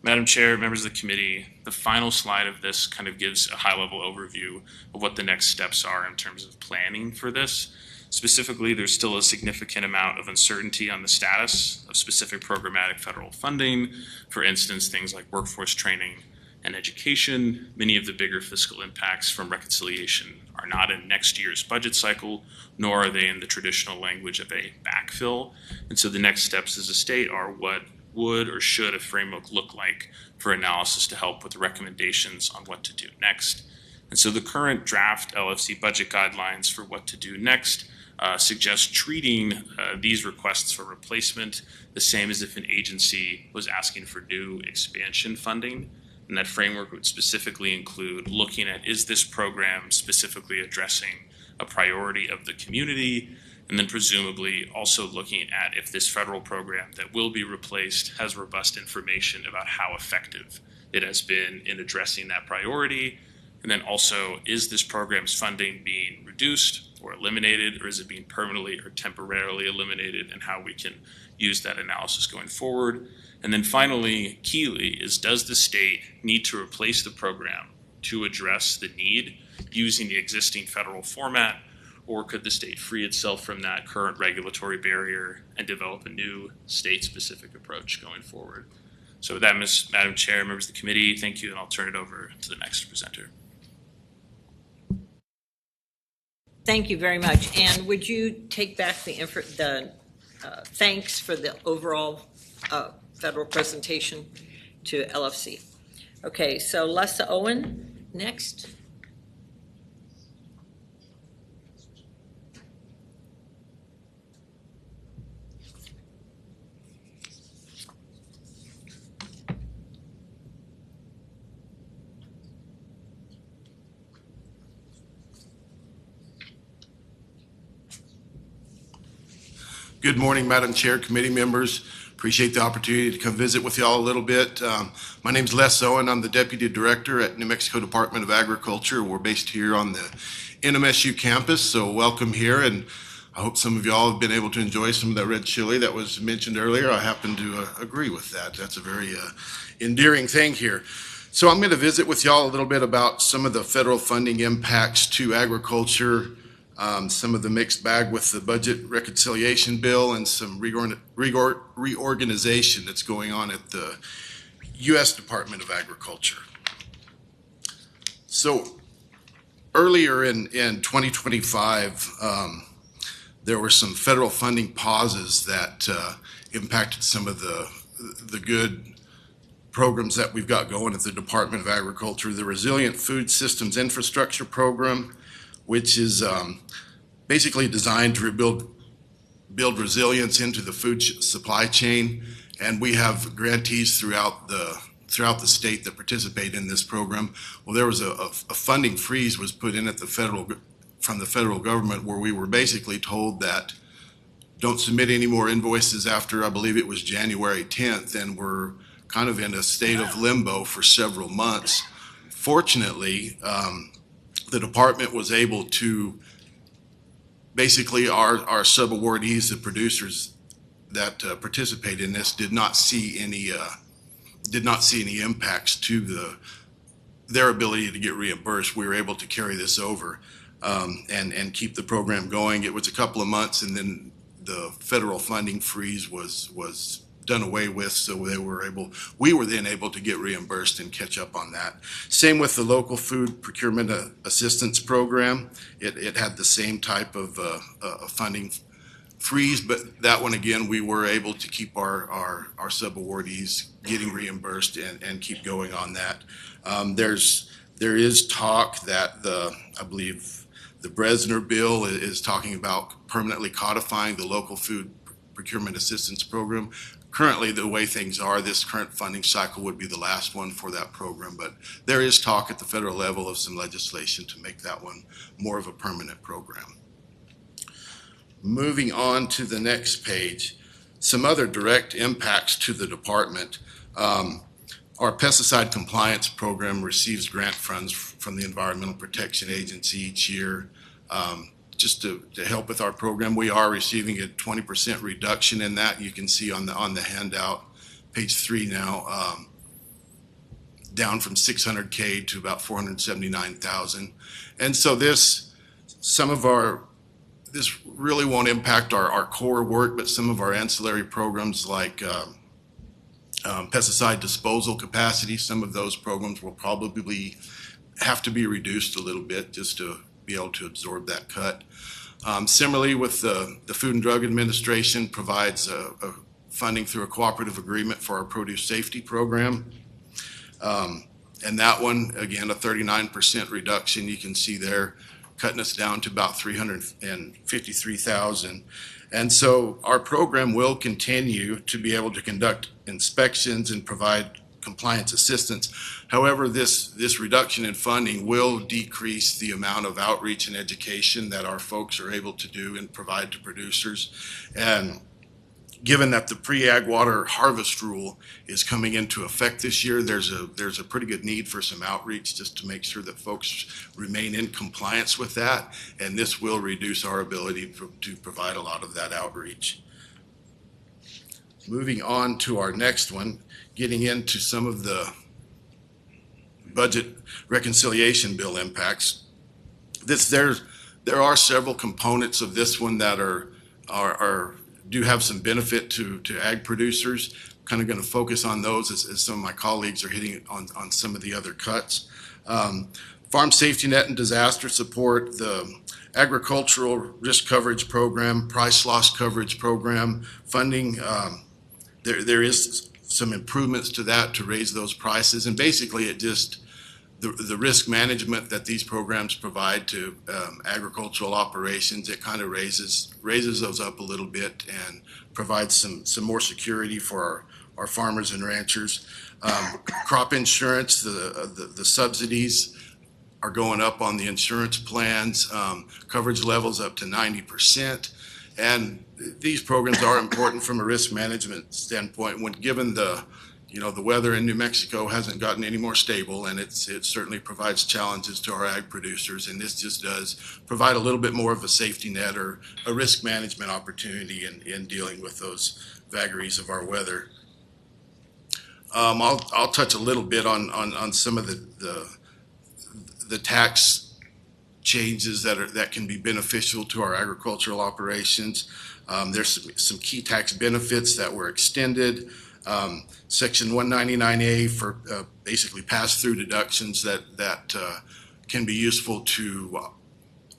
Madam Chair, members of the committee, the final slide of this kind of gives a high-level overview of what the next steps are in terms of planning for this. Specifically, there's still a significant amount of uncertainty on the status of specific programmatic federal funding. For instance, things like workforce training and education. Many of the bigger fiscal impacts from reconciliation are not in next year's budget cycle, nor are they in the traditional language of a backfill. And so the next steps as a state are what would or should a framework look like for analysis to help with recommendations on what to do next. And so the current draft LFC budget guidelines for what to do next suggest treating these requests for replacement the same as if an agency was asking for new expansion funding. And that framework would specifically include looking at, is this program specifically addressing a priority of the community? And then presumably also looking at if this federal program that will be replaced has robust information about how effective it has been in addressing that priority. And then also, is this program's funding being reduced or eliminated, or is it being permanently or temporarily eliminated, and how we can use that analysis going forward. And then finally, keyly, is does the state need to replace the program to address the need using the existing federal format, or could the state free itself from that current regulatory barrier and develop a new state-specific approach going forward? So with that, Madam Chair, members of the committee, thank you, and I'll turn it over to the next presenter. Thank you very much. And would you take back the thanks for the overall federal presentation to LFC? Okay, so Lessa Owen, next. Good morning, Madam Chair, committee members. Appreciate the opportunity to come visit with y'all a little bit. My name's Les Owen. I'm the Deputy Director at New Mexico Department of Agriculture. We're based here on the NMSU campus, so welcome here. And I hope some of y'all have been able to enjoy some of that red chili that was mentioned earlier. I happen to agree with that. That's a very endearing thing here. So I'm going to visit with y'all a little bit about some of the federal funding impacts to agriculture, some of the mixed bag with the budget reconciliation bill, and some reorganization that's going on at the U.S. Department of Agriculture. So earlier in 2025, there were some federal funding pauses that impacted some of the good programs that we've got going at the Department of Agriculture. The Resilient Food Systems Infrastructure Program, which is basically designed to build resilience into the food supply chain, and we have grantees throughout the state that participate in this program. Well, there was a funding freeze was put in from the federal government, where we were basically told that don't submit any more invoices after, I believe it was January 10th, and we're kind of in a state of limbo for several months. Fortunately, the department was able to, basically our sub-awardees, the producers that participate in this, did not see any impacts to their ability to get reimbursed. We were able to carry this over and keep the program going. It was a couple of months, and then the federal funding freeze was done away with, so we were then able to get reimbursed and catch up on that. Same with the local food procurement assistance program. It had the same type of funding freeze, but that one again, we were able to keep our sub-awardees getting reimbursed and keep going on that. There is talk that I believe the Bresner bill is talking about permanently codifying the local food procurement assistance program. Currently, the way things are, this current funding cycle would be the last one for that program, but there is talk at the federal level of some legislation to make that one more of a permanent program. Moving on to the next page, some other direct impacts to the department. Our pesticide compliance program receives grant funds from the Environmental Protection Agency each year. Just to help with our program, we are receiving a 20% reduction in that. You can see on the handout, page 3 now, down from 600K to about 479,000. And so this really won't impact our core work, but some of our ancillary programs like pesticide disposal capacity, some of those programs will probably have to be reduced a little bit just to be able to absorb that cut. Similarly, with the Food and Drug Administration provides funding through a cooperative agreement for our produce safety program. And that one, again, a 39% reduction. You can see there, cutting us down to about 353,000. And so our program will continue to be able to conduct inspections and provide compliance assistance. However, this reduction in funding will decrease the amount of outreach and education that our folks are able to do and provide to producers. And given that the pre-ag water harvest rule is coming into effect this year, there's a pretty good need for some outreach just to make sure that folks remain in compliance with that. And this will reduce our ability to provide a lot of that outreach. Moving on to our next one, getting into some of the budget reconciliation bill impacts. There are several components of this one that do have some benefit to ag producers. Kind of going to focus on those as some of my colleagues are hitting on some of the other cuts. Farm safety net and disaster support, the agricultural risk coverage program, price loss coverage program funding. There is some improvements to that to raise those prices, and basically it just the risk management that these programs provide to agricultural operations, it kind of raises those up a little bit and provides some more security for our farmers and ranchers. Crop insurance, the subsidies are going up on the insurance plans, coverage levels up to 90%. And these programs are important from a risk management standpoint when given the weather in New Mexico hasn't gotten any more stable, and it certainly provides challenges to our ag producers, and this just does provide a little bit more of a safety net or a risk management opportunity in dealing with those vagaries of our weather. I'll touch a little bit on some of the tax changes that can be beneficial to our agricultural operations. There's some key tax benefits that were extended. Section 199A for basically pass-through deductions that can be useful to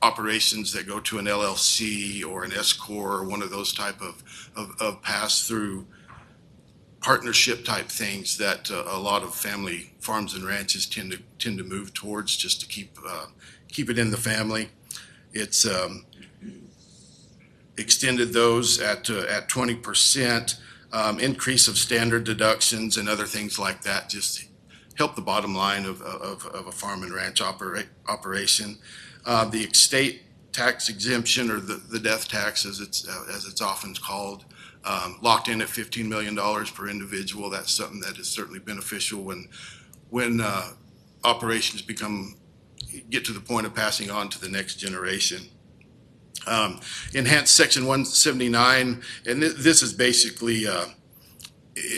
operations that go to an LLC or an S-corp or one of those type of pass-through partnership type things that a lot of family farms and ranches tend to move towards just to keep it in the family. It's extended those at 20%. Increase of standard deductions and other things like that just help the bottom line of a farm and ranch operation. The estate tax exemption, or the death tax as it's often called, locked in at $15 million per individual. That's something that is certainly beneficial when operations get to the point of passing on to the next generation. Enhanced Section 179, and this is basically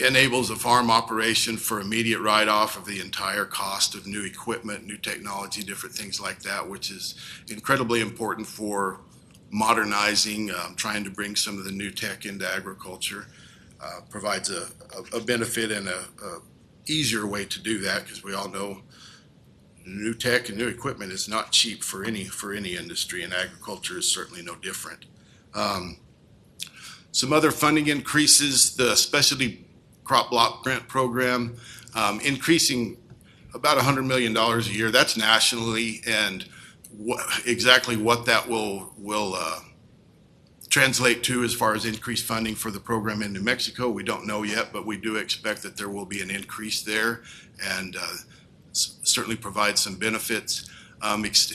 enables a farm operation for immediate write-off of the entire cost of new equipment, new technology, different things like that, which is incredibly important for modernizing, trying to bring some of the new tech into agriculture. Provides a benefit and a easier way to do that, because we all know new tech and new equipment is not cheap for any industry, and agriculture is certainly no different. Some other funding increases: the Specialty Crop Block Grant Program, increasing about $100 million a year. That's nationally, and exactly what that will translate to as far as increased funding for the program in New Mexico, we don't know yet, but we do expect that there will be an increase there, and certainly provide some benefits.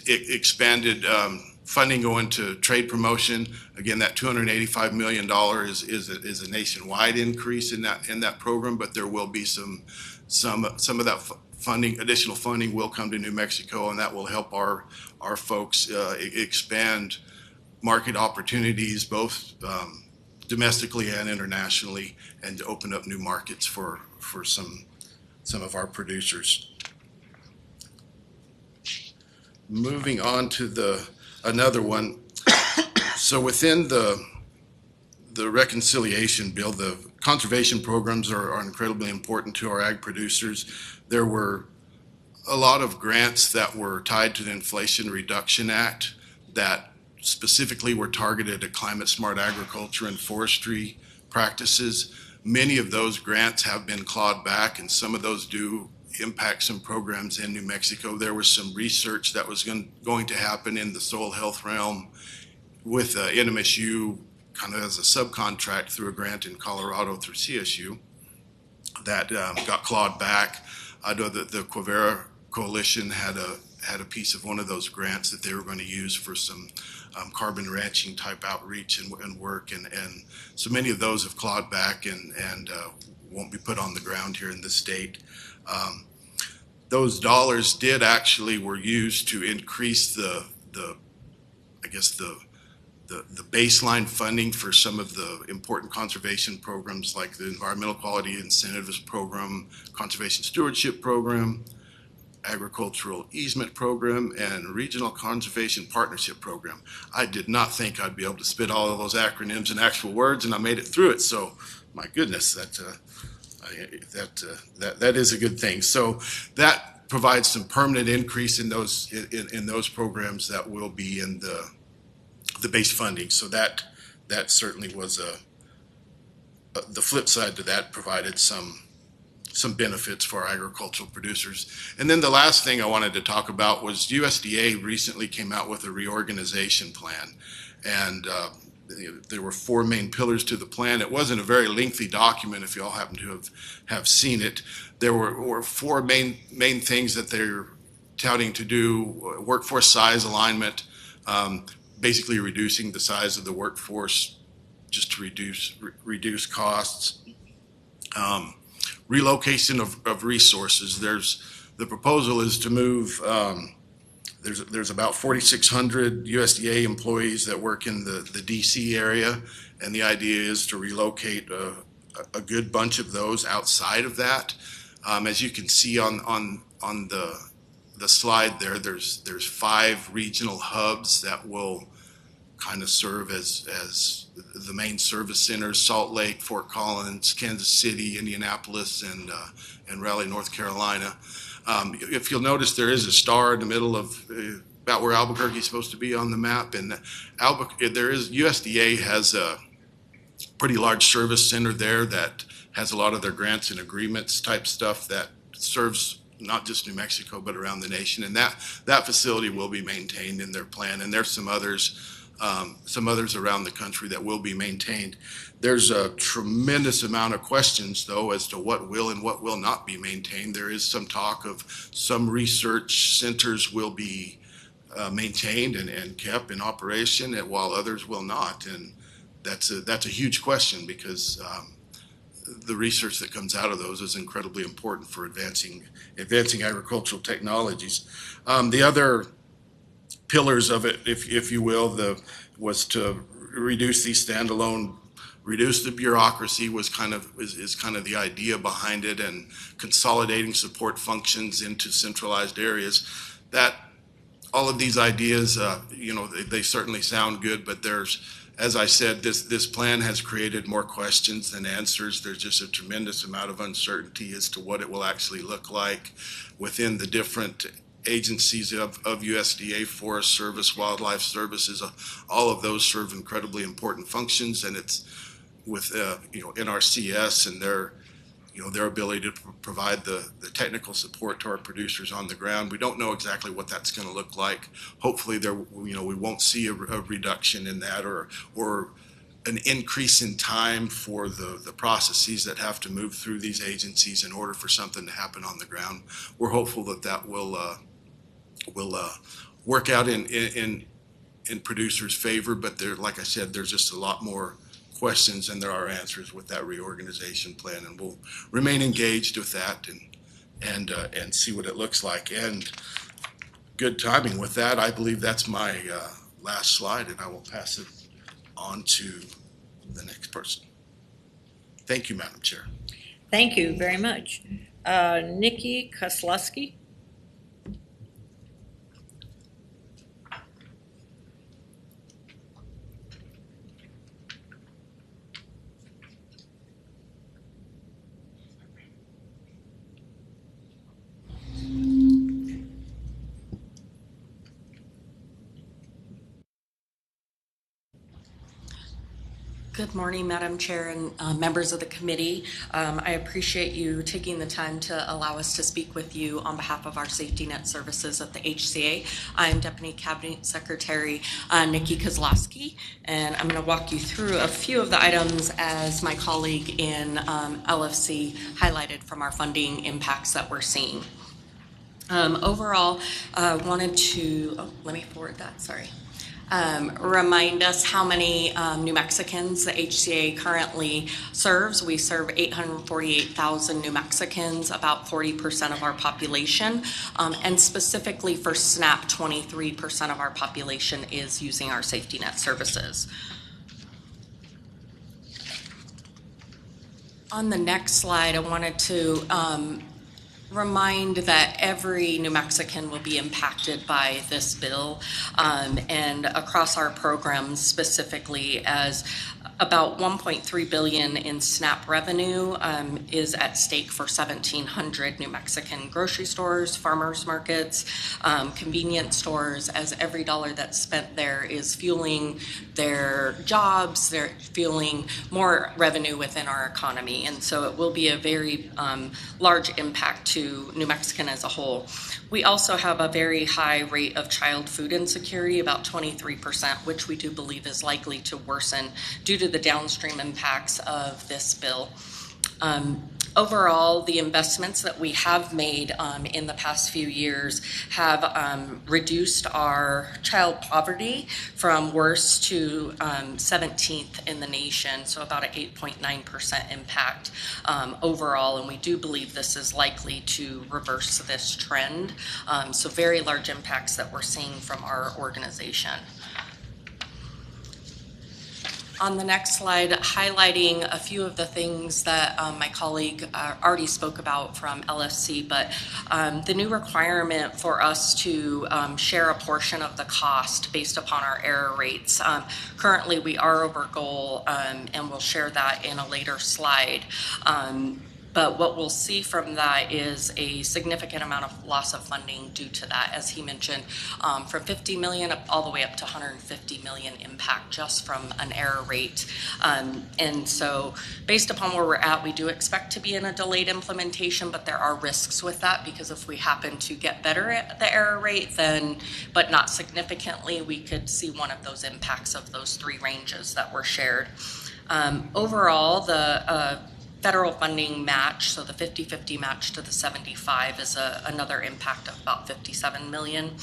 Expanded funding going to trade promotion. Again, that $285 million is a nationwide increase in that program, but there will be some of that funding, additional funding will come to New Mexico, and that will help our folks expand market opportunities, both domestically and internationally, and to open up new markets for some of our producers. Moving on to another one. So within the reconciliation bill, the conservation programs are incredibly important to our ag producers. There were a lot of grants that were tied to the Inflation Reduction Act that specifically were targeted at climate smart agriculture and forestry practices. Many of those grants have been clawed back, and some of those do impact some programs in New Mexico. There was some research that was going to happen in the soil health realm with NMSU kind of as a subcontract through a grant in Colorado through CSU that got clawed back. I know that the Quivira Coalition had a piece of one of those grants that they were going to use for some carbon ranching type outreach and work, and so many of those have clawed back and won't be put on the ground here in the state. Those dollars were used to increase the baseline funding for some of the important conservation programs, like the Environmental Quality Incentives Program, Conservation Stewardship Program, Agricultural Easement Program, and Regional Conservation Partnership Program. I did not think I'd be able to spit all of those acronyms in actual words, and I made it through it. So, my goodness, that is a good thing. So that provides some permanent increase in those programs that will be in the base funding. So that certainly was the flip side to that, provided some benefits for our agricultural producers. And then the last thing I wanted to talk about was USDA recently came out with a reorganization plan, and there were 4 main pillars to the plan. It wasn't a very lengthy document if you all happen to have seen it. There were 4 main things that they're touting to do: workforce size alignment, basically reducing the size of the workforce just to reduce costs. Relocation of resources. The proposal is to move, there's about 4,600 USDA employees that work in the DC area, and the idea is to relocate a good bunch of those outside of that. As you can see on the slide there's 5 regional hubs that will kind of serve as the main service centers: Salt Lake, Fort Collins, Kansas City, Indianapolis, and Raleigh, North Carolina. If you'll notice, there is a star in the middle of about where Albuquerque is supposed to be on the map, and USDA has a pretty large service center there that has a lot of their grants and agreements type stuff that serves not just New Mexico but around the nation, and that facility will be maintained in their plan, and there's some others around the country that will be maintained. There's a tremendous amount of questions, though, as to what will and what will not be maintained. There is some talk of some research centers will be maintained and kept in operation, while others will not. And that's a huge question, because the research that comes out of those is incredibly important for advancing agricultural technologies. The other pillars of it, if you will, was to reduce these standalone, reduce the bureaucracy is kind of the idea behind it, and consolidating support functions into centralized areas. That all of these ideas, they certainly sound good, but as I said, this plan has created more questions than answers. There's just a tremendous amount of uncertainty as to what it will actually look like within the different agencies of USDA, Forest Service, Wildlife Services. All of those serve incredibly important functions, and it's with NRCS and their ability to provide the technical support to our producers on the ground. We don't know exactly what that's going to look like. Hopefully we won't see a reduction in that or an increase in time for the processes that have to move through these agencies in order for something to happen on the ground. We're hopeful that will work out in producers' favor, but like I said, there's just a lot more questions than there are answers with that reorganization plan, and we'll remain engaged with that and see what it looks like. And good timing with that. I believe that's my last slide, and I will pass it on to the next person. Thank you, Madam Chair. Thank you very much. Nikki Kozlowski. Good morning, Madam Chair and members of the committee. I appreciate you taking the time to allow us to speak with you on behalf of our safety net services at the HCA. I'm Deputy Cabinet Secretary Nikki Kozlowski, and I'm going to walk you through a few of the items as my colleague in LFC highlighted from our funding impacts that we're seeing. Overall, wanted to, let me forward that, sorry. Remind us how many New Mexicans the HCA currently serves. We serve 848,000 New Mexicans, about 40% of our population, and specifically for SNAP, 23% of our population is using our safety net services. On the next slide, I wanted to remind that every New Mexican will be impacted by this bill, and across our programs specifically, as about $1.3 billion in SNAP revenue is at stake for 1,700 New Mexican grocery stores, farmers markets, convenience stores, as every dollar that's spent there is fueling their jobs, they're fueling more revenue within our economy. And so it will be a very large impact to New Mexican as a whole. We also have a very high rate of child food insecurity, about 23%, which we do believe is likely to worsen due to the downstream impacts of this bill. Overall, the investments that we have made in the past few years have reduced our child poverty from worst to 17th in the nation, so about an 8.9% impact overall, and we do believe this is likely to reverse this trend. So very large impacts that we're seeing from our organization. On the next slide, highlighting a few of the things that my colleague already spoke about from LFC, but the new requirement for us to share a portion of the cost based upon our error rates. Currently, we are over goal, and we'll share that in a later slide. But what we'll see from that is a significant amount of loss of funding due to that, as he mentioned, from 50 million all the way up to 150 million impact just from an error rate. And so based upon where we're at, we do expect to be in a delayed implementation, but there are risks with that because if we happen to get better at the error rate, then, but not significantly, we could see one of those impacts of those three ranges that were shared. Overall, the federal funding match, so the 50-50 match to the 75 is another impact of about 57 million.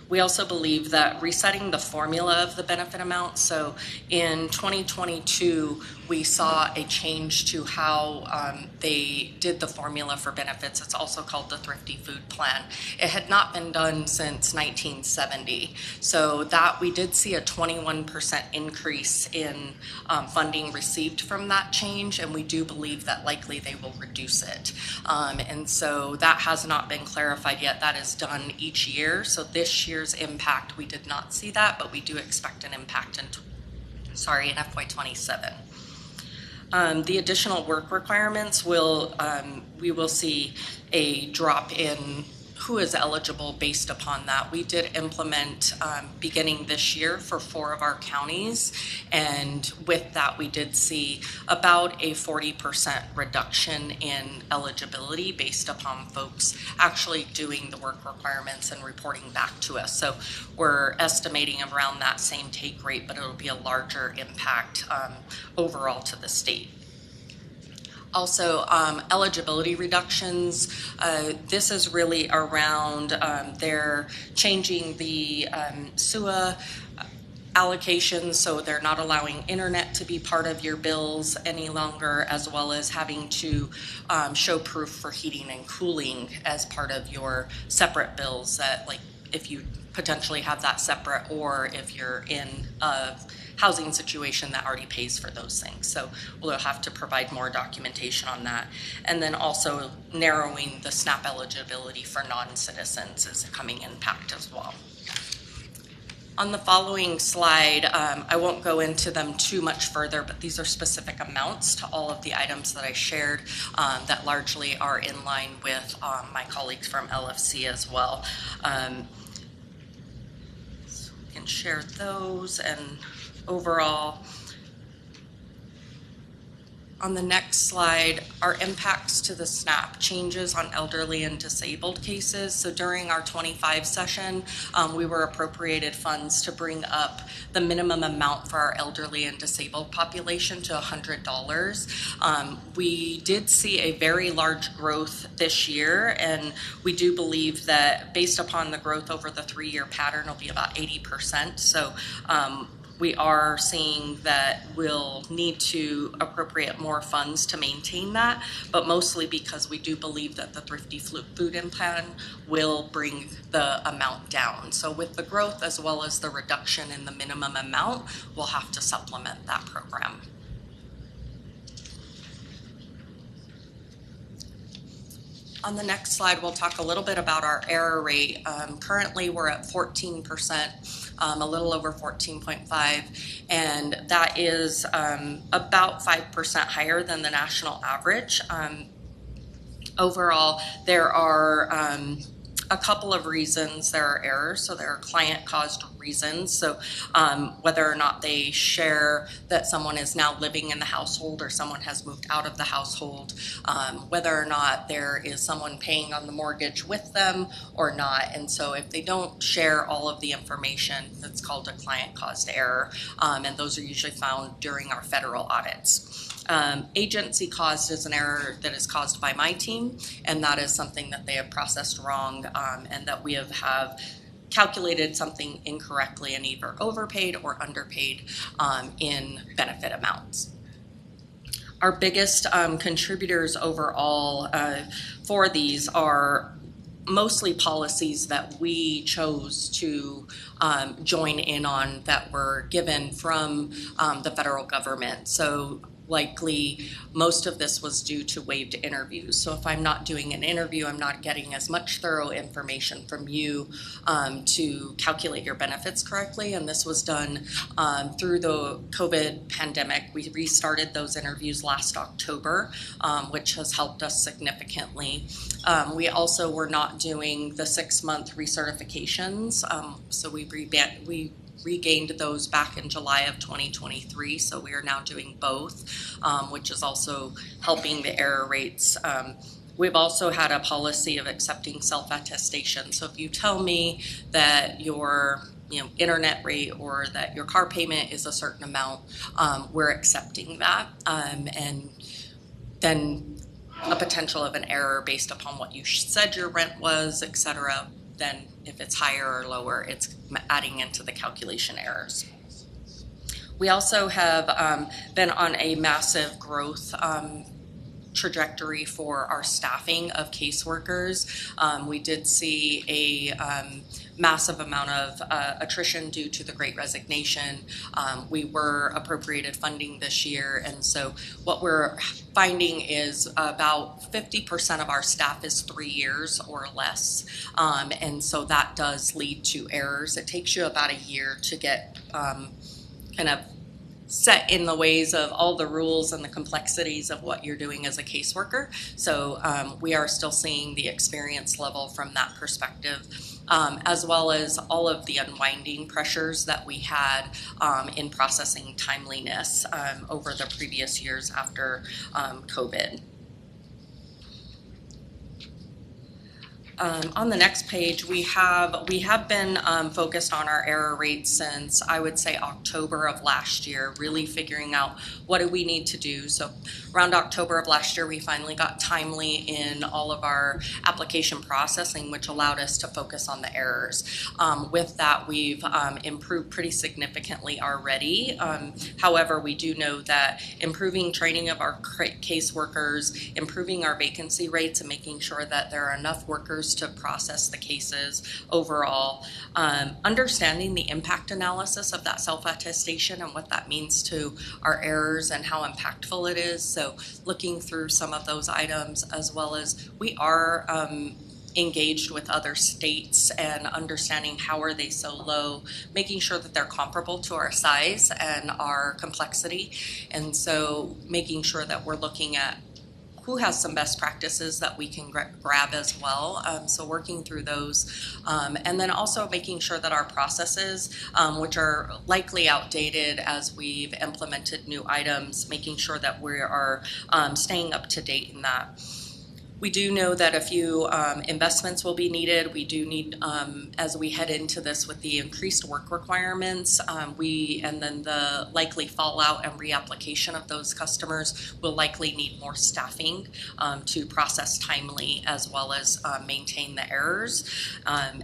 We also believe that resetting the formula of the benefit amount, so in 2022, we saw a change to how they did the formula for benefits. It's also called the Thrifty Food Plan. It had not been done since 1970. So that we did see a 21% increase in funding received from that change, and we do believe that likely they will reduce it. And so that has not been clarified yet. That is done each year. So this year's impact, we did not see that, but we do expect an impact in FY27. The additional work requirements will, we will see a drop in who is eligible based upon that. We did implement beginning this year for 4 of our counties, and with that we did see about a 40% reduction in eligibility based upon folks actually doing the work requirements and reporting back to us. So we're estimating around that same take rate, but it'll be a larger impact overall to the state. Also, eligibility reductions. This is really around they're changing the SUA allocations, so they're not allowing internet to be part of your bills any longer, as well as having to show proof for heating and cooling as part of your separate bills, that like if you potentially have that separate, or if you're in a housing situation that already pays for those things. So we'll have to provide more documentation on that. And then also narrowing the SNAP eligibility for non-citizens is a coming impact as well. On the following slide, I won't go into them too much further, but these are specific amounts to all of the items that I shared that largely are in line with my colleagues from LFC as well. So we can share those, and overall, on the next slide, our impacts to the SNAP changes on elderly and disabled cases. So during our 25 session, we were appropriated funds to bring up the minimum amount for our elderly and disabled population to $100. We did see a very large growth this year, and we do believe that based upon the growth over the 3-year pattern, it'll be about 80%. So we are seeing that we'll need to appropriate more funds to maintain that, but mostly because we do believe that the Thrifty Food Plan will bring the amount down. So with the growth as well as the reduction in the minimum amount, we'll have to supplement that program. On the next slide, we'll talk a little bit about our error rate. Currently, we're at 14%, a little over 14.5, and that is about 5% higher than the national average. Overall, there are a couple of reasons there are errors. So there are client-caused reasons. So whether or not they share that someone is now living in the household or someone has moved out of the household, whether or not there is someone paying on the mortgage with them or not. And so if they don't share all of the information, that's called a client-caused error, and those are usually found during our federal audits. Agency caused is an error that is caused by my team, and that is something that they have processed wrong, and that we have calculated something incorrectly and either overpaid or underpaid in benefit amounts. Our biggest contributors overall for these are mostly policies that we chose to join in on that were given from the federal government. So likely most of this was due to waived interviews. So if I'm not doing an interview, I'm not getting as much thorough information from you to calculate your benefits correctly. And this was done through the COVID pandemic. We restarted those interviews last October, which has helped us significantly. We also were not doing the 6-month recertifications. So we regained those back in July of 2023, so we are now doing both, which is also helping the error rates. We've also had a policy of accepting self-attestation. So if you tell me that your internet rate or that your car payment is a certain amount, we're accepting that. And then a potential of an error based upon what you said your rent was, et cetera, then if it's higher or lower, it's adding into the calculation errors. We also have been on a massive growth trajectory for our staffing of caseworkers. We did see a massive amount of attrition due to the Great Resignation. We were appropriated funding this year, and so what we're finding is about 50% of our staff is 3 years or less, and so that does lead to errors. It takes you about a year to get kind of set in the ways of all the rules and the complexities of what you're doing as a caseworker. So we are still seeing the experience level from that perspective, as well as all of the unwinding pressures that we had in processing timeliness over the previous years after COVID. On the next page, we have been focused on our error rates since, I would say, October of last year, really figuring out what do we need to do. So around October of last year, we finally got timely in all of our application processing, which allowed us to focus on the errors. With that, we've improved pretty significantly already. However, we do know that improving training of our caseworkers, improving our vacancy rates, and making sure that there are enough workers to process the cases overall, understanding the impact analysis of that self-attestation and what that means to our errors and how impactful it is. So looking through some of those items, as well as we are engaged with other states and understanding how are they so low, making sure that they're comparable to our size and our complexity. And so making sure that we're looking at who has some best practices that we can grab as well. So working through those. And then also making sure that our processes, which are likely outdated as we've implemented new items, making sure that we are staying up to date in that. We do know that a few investments will be needed. We do need, as we head into this with the increased work requirements, and then the likely fallout and reapplication of those customers will likely need more staffing to process timely, as well as maintain the errors,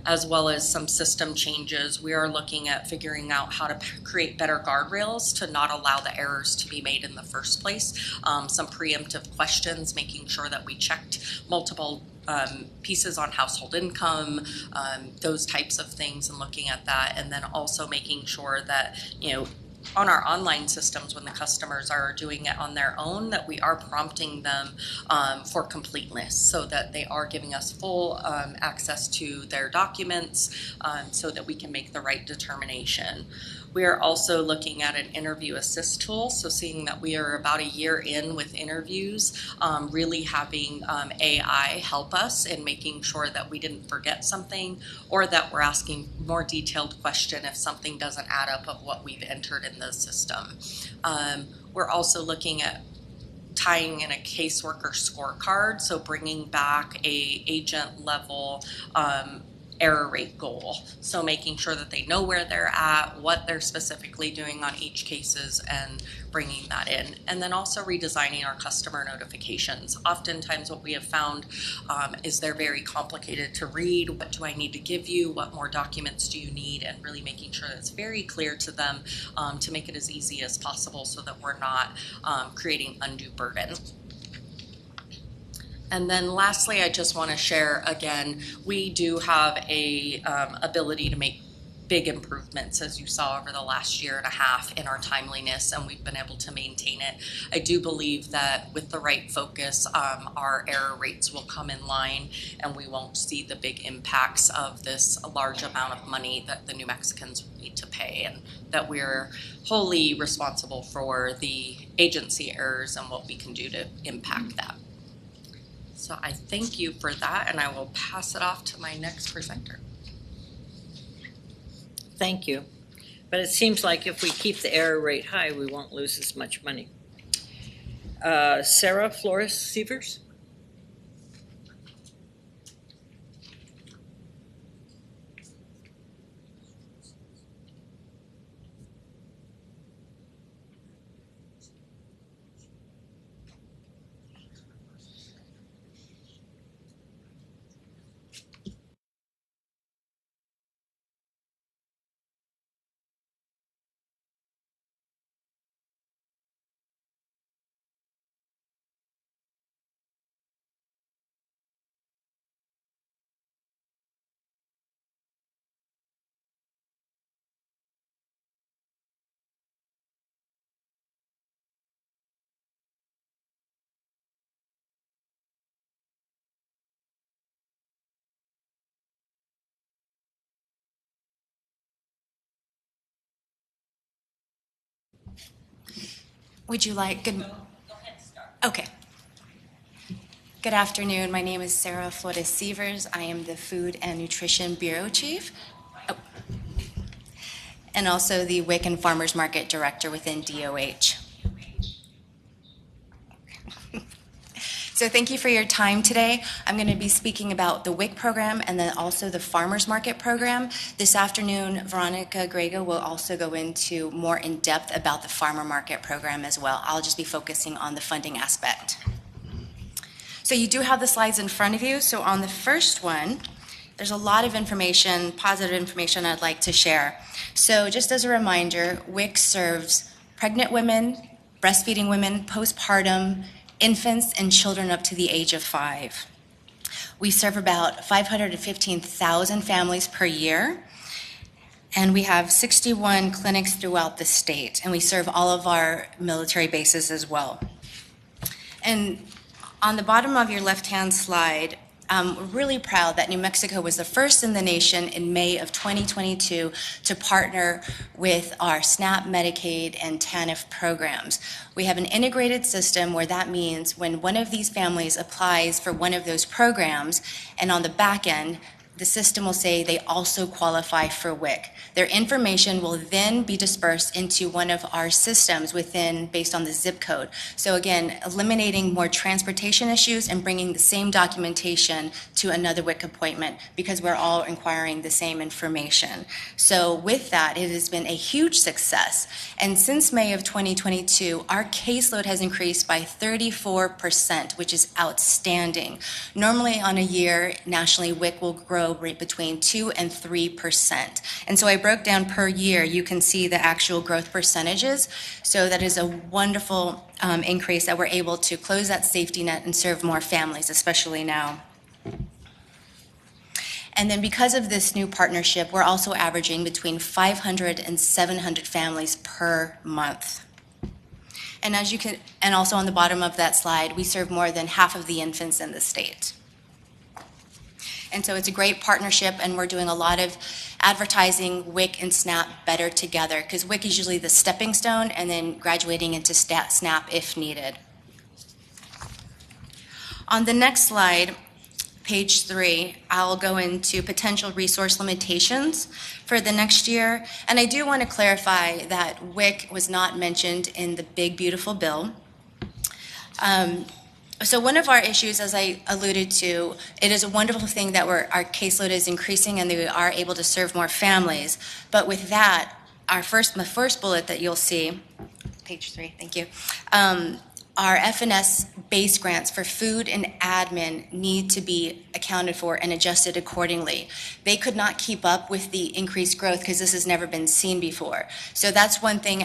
as well as some system changes. We are looking at figuring out how to create better guardrails to not allow the errors to be made in the first place. Some preemptive questions, making sure that we checked multiple pieces on household income, those types of things, and looking at that, and then also making sure that, on our online systems, when the customers are doing it on their own, that we are prompting them for completeness, so that they are giving us full access to their documents, so that we can make the right determination. We are also looking at an interview assist tool, so seeing that we are about a year in with interviews, really having AI help us in making sure that we didn't forget something or that we're asking more detailed question if something doesn't add up of what we've entered in the system. We're also looking at tying in a caseworker scorecard, so bringing back a agent level error rate goal. So making sure that they know where they're at, what they're specifically doing on each cases, and bringing that in. And then also redesigning our customer notifications. Oftentimes what we have found is they're very complicated to read. What do I need to give you? What more documents do you need? And really making sure that it's very clear to them to make it as easy as possible so that we're not creating undue burden. And then lastly, I just want to share again, we do have a ability to make big improvements, as you saw over the last year and a half, in our timeliness, and we've been able to maintain it. I do believe that with the right focus, our error rates will come in line and we won't see the big impacts of this large amount of money that the New Mexicans need to pay, and that we're wholly responsible for the agency errors and what we can do to impact that. So I thank you for that, and I will pass it off to my next presenter. Thank you. But it seems like if we keep the error rate high, we won't lose as much money. Sarah Flores-Sievers? Would you like good? Okay. Good afternoon. My name is Sarah Flores-Sievers. I am the Food and Nutrition Bureau Chief, and also the WIC and Farmers Market Director within DOH. So thank you for your time today. I'm going to be speaking about the WIC program and then also the Farmers Market program. This afternoon, Veronica Grego will also go into more in depth about the Farmer Market program as well. I'll just be focusing on the funding aspect. So you do have the slides in front of you. So on the first one, there's a lot of information, positive information I'd like to share. So just as a reminder, WIC serves pregnant women, breastfeeding women, postpartum, infants, and children up to the age of 5. We serve about 515,000 families per year, and we have 61 clinics throughout the state, and we serve all of our military bases as well. And on the bottom of your left-hand slide, we're really proud that New Mexico was the first in the nation in May of 2022 to partner with our SNAP, Medicaid, and TANF programs. We have an integrated system where that means when one of these families applies for one of those programs, and on the back end, the system will say they also qualify for WIC. Their information will then be dispersed into one of our systems based on the zip code. So again, eliminating more transportation issues and bringing the same documentation to another WIC appointment because we're all inquiring the same information. So with that, it has been a huge success. And since May of 2022, our caseload has increased by 34%, which is outstanding. Normally on a year, nationally, WIC will grow rate between 2 and 3%. And so I broke down per year. You can see the actual growth percentages. So that is a wonderful increase that we're able to close that safety net and serve more families, especially now. And then because of this new partnership, we're also averaging between 500 and 700 families per month. And and also on the bottom of that slide, we serve more than half of the infants in the state. And so it's a great partnership, and we're doing a lot of advertising WIC and SNAP better together, because WIC is usually the stepping stone and then graduating into SNAP if needed. On the next slide, page 3, I'll go into potential resource limitations for the next year. And I do want to clarify that WIC was not mentioned in the big, beautiful bill. So one of our issues, as I alluded to, it is a wonderful thing that our caseload is increasing and that we are able to serve more families. But with that, the first bullet that you'll see, page 3, thank you, our F&S base grants for food and admin need to be accounted for and adjusted accordingly. They could not keep up with the increased growth because this has never been seen before. So that's one thing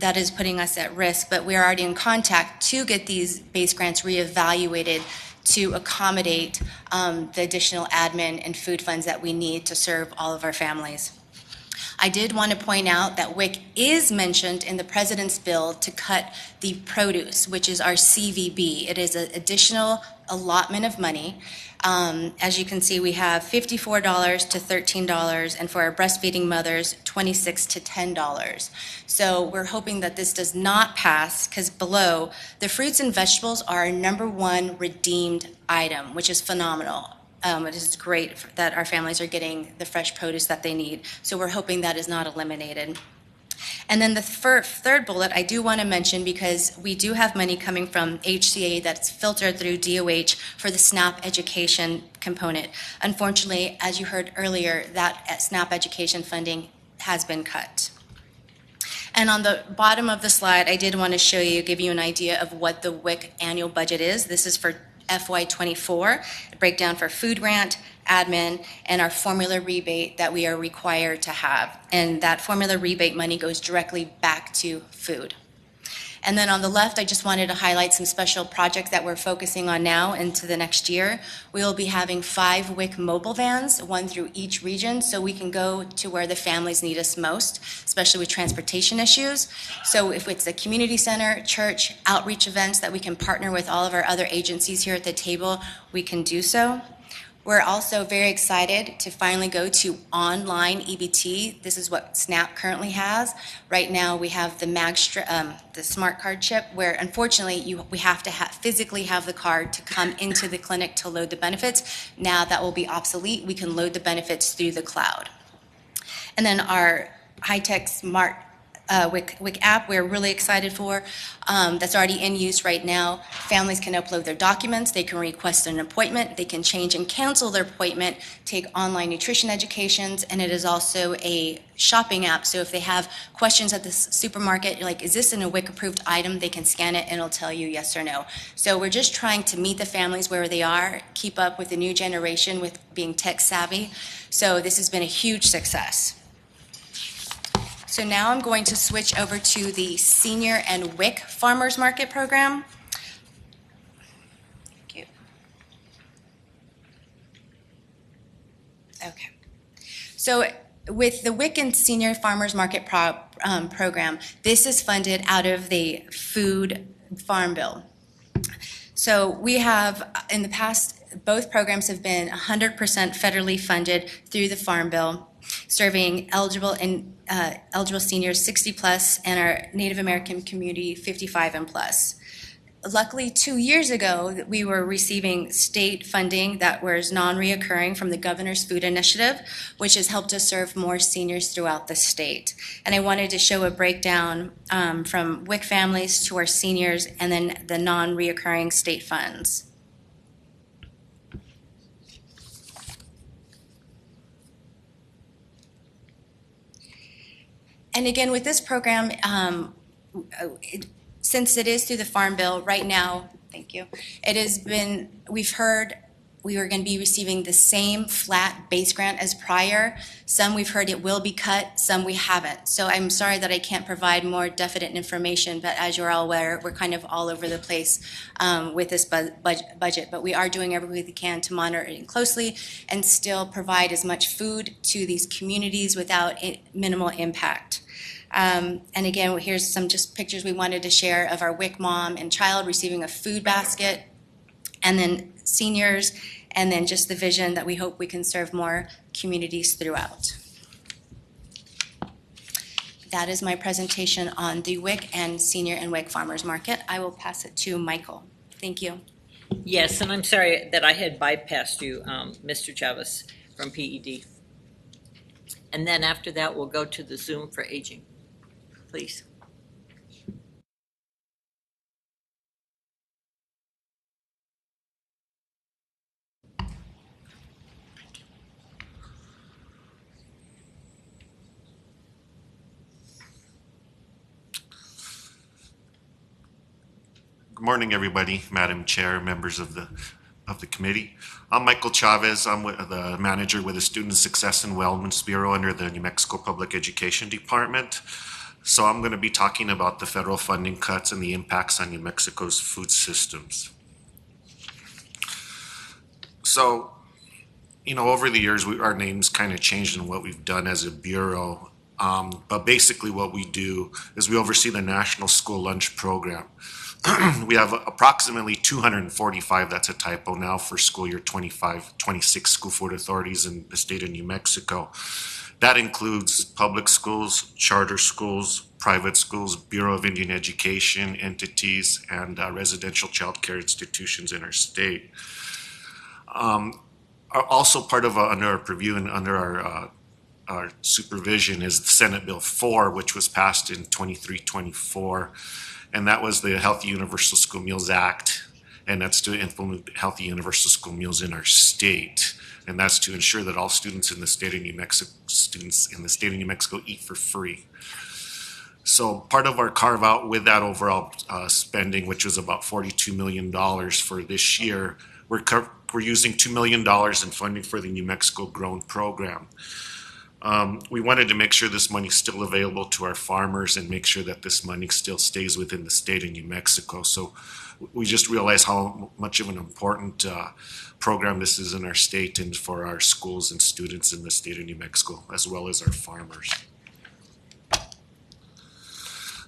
that is putting us at risk, but we are already in contact to get these base grants reevaluated to accommodate the additional admin and food funds that we need to serve all of our families. I did want to point out that WIC is mentioned in the President's bill to cut the produce, which is our CVB. It is an additional allotment of money. As you can see, we have $54 to $13, and for our breastfeeding mothers, $26 to $10. So we're hoping that this does not pass, because below, the fruits and vegetables are our #1 redeemed item, which is phenomenal. It is great that our families are getting the fresh produce that they need. So we're hoping that is not eliminated. And then the third bullet I do want to mention, because we do have money coming from HCA that's filtered through DOH for the SNAP education component. Unfortunately, as you heard earlier, that SNAP education funding has been cut. And on the bottom of the slide, I did want to give you an idea of what the WIC annual budget is. This is for FY24, a breakdown for food grant, admin, and our formula rebate that we are required to have. And that formula rebate money goes directly back to food. And then on the left, I just wanted to highlight some special projects that we're focusing on now into the next year. We will be having 5 WIC mobile vans, 1 through each region, so we can go to where the families need us most, especially with transportation issues. So if it's a community center, church, outreach events that we can partner with all of our other agencies here at the table, we can do so. We're also very excited to finally go to online EBT. This is what SNAP currently has. Right now, we have the smart card chip, where unfortunately we have to physically have the card to come into the clinic to load the benefits. Now that will be obsolete. We can load the benefits through the cloud. And then our high-tech smart WIC app we're really excited for, that's already in use right now. Families can upload their documents, they can request an appointment, they can change and cancel their appointment, take online nutrition educations, and it is also a shopping app. So if they have questions at the supermarket, like, is this an WIC approved item, they can scan it and it'll tell you yes or no. So we're just trying to meet the families where they are, keep up with the new generation with being tech savvy. So this has been a huge success. So now I'm going to switch over to the Senior and WIC Farmers Market Program. Thank you. Okay. So with the WIC and Senior Farmers Market Program, this is funded out of the Food Farm Bill. So we have, in the past, both programs have been 100% federally funded through the Farm Bill, serving eligible seniors 60 plus and our Native American community 55 and plus. Luckily, 2 years ago, we were receiving state funding that was non-reoccurring from the Governor's Food Initiative, which has helped us serve more seniors throughout the state. And I wanted to show a breakdown from WIC families to our seniors and then the non-reoccurring state funds. And again, with this program, since it is through the Farm Bill, right now, thank you, it has been, we've heard we are going to be receiving the same flat base grant as prior. Some we've heard it will be cut, some we haven't. So I'm sorry that I can't provide more definite information, but as you're all aware, we're kind of all over the place with this budget. But we are doing everything we can to monitor it closely and still provide as much food to these communities without minimal impact. And again, here's some just pictures we wanted to share of our WIC mom and child receiving a food basket, and then seniors, and then just the vision that we hope we can serve more communities throughout. that is my presentation on the WIC and Senior and WIC Farmers Market. I will pass it to Michael. Thank you. Yes, and I'm sorry that I had bypassed you, Mr. Chavez from PED. And then after that, we'll go to the Zoom for aging. Please. Good morning, everybody, Madam Chair, members of the committee. I'm Michael Chavez. I'm the manager with the Student Success and Wellness Bureau under the New Mexico Public Education Department. So I'm going to be talking about the federal funding cuts and the impacts on New Mexico's food systems. So, over the years, our names kind of changed in what we've done as a bureau. But basically what we do is we oversee the National School Lunch Program. We have approximately 245, that's a typo now, for school year 25-26 school food authorities in the state of New Mexico. That includes public schools, charter schools, private schools, Bureau of Indian Education entities, and residential child care institutions in our state. Also part of under our purview and under our supervision is Senate Bill 4, which was passed in 23-24. And that was the Healthy Universal School Meals Act, and that's to implement healthy universal school meals in our state. And that's to ensure that all students in the state of New Mexico eat for free. So part of our carve out with that overall spending, which was about $42 million for this year, we're using $2 million in funding for the New Mexico Grown program. We wanted to make sure this money is still available to our farmers and make sure that this money still stays within the state of New Mexico. So we just realized how much of an important program this is in our state and for our schools and students in the state of New Mexico, as well as our farmers.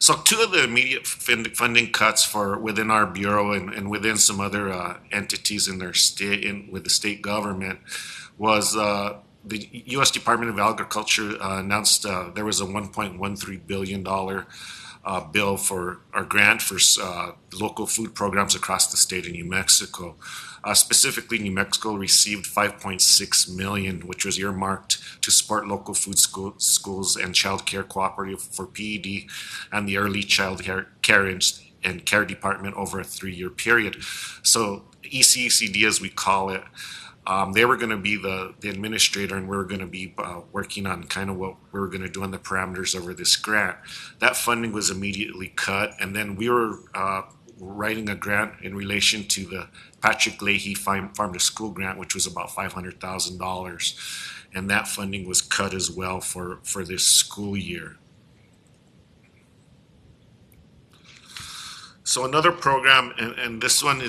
So two of the immediate funding cuts for within our bureau and within some other entities in their state with the state government was the U.S. Department of Agriculture announced there was a $1.13 billion bill for our grant for local food programs across the state of New Mexico. Specifically, New Mexico received $5.6 million, which was earmarked to support local food schools and child care cooperative for PED and the early child care and care department over a 3-year period. So ECECD, as we call it, they were going to be the administrator, and we were going to be working on kind of what we were going to do on the parameters over this grant. That funding was immediately cut, and then we were writing a grant in relation to the Patrick Leahy Farm to School grant, which was about $500,000, and that funding was cut as well for this school year. So another program, and this one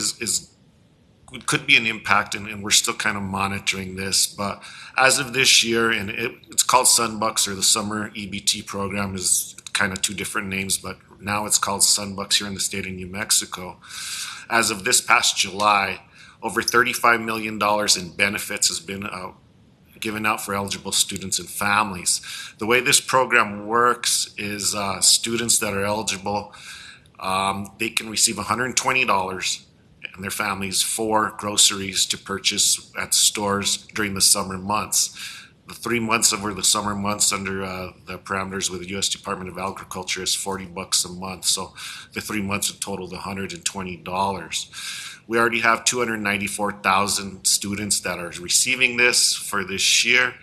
could be an impact, and we're still kind of monitoring this, but as of this year, and it's called Sunbucks, or the Summer EBT program, is kind of two different names, but now it's called Sunbucks here in the state of New Mexico. As of this past July, over $35 million in benefits has been given out for eligible students and families. The way this program works is students that are eligible, they can receive $120 and their families for groceries to purchase at stores during the summer months. The 3 months over the summer months under the parameters with the U.S. Department of Agriculture is $40 a month. So the 3 months would total $120. We already have 294,000 students that are receiving this for this year.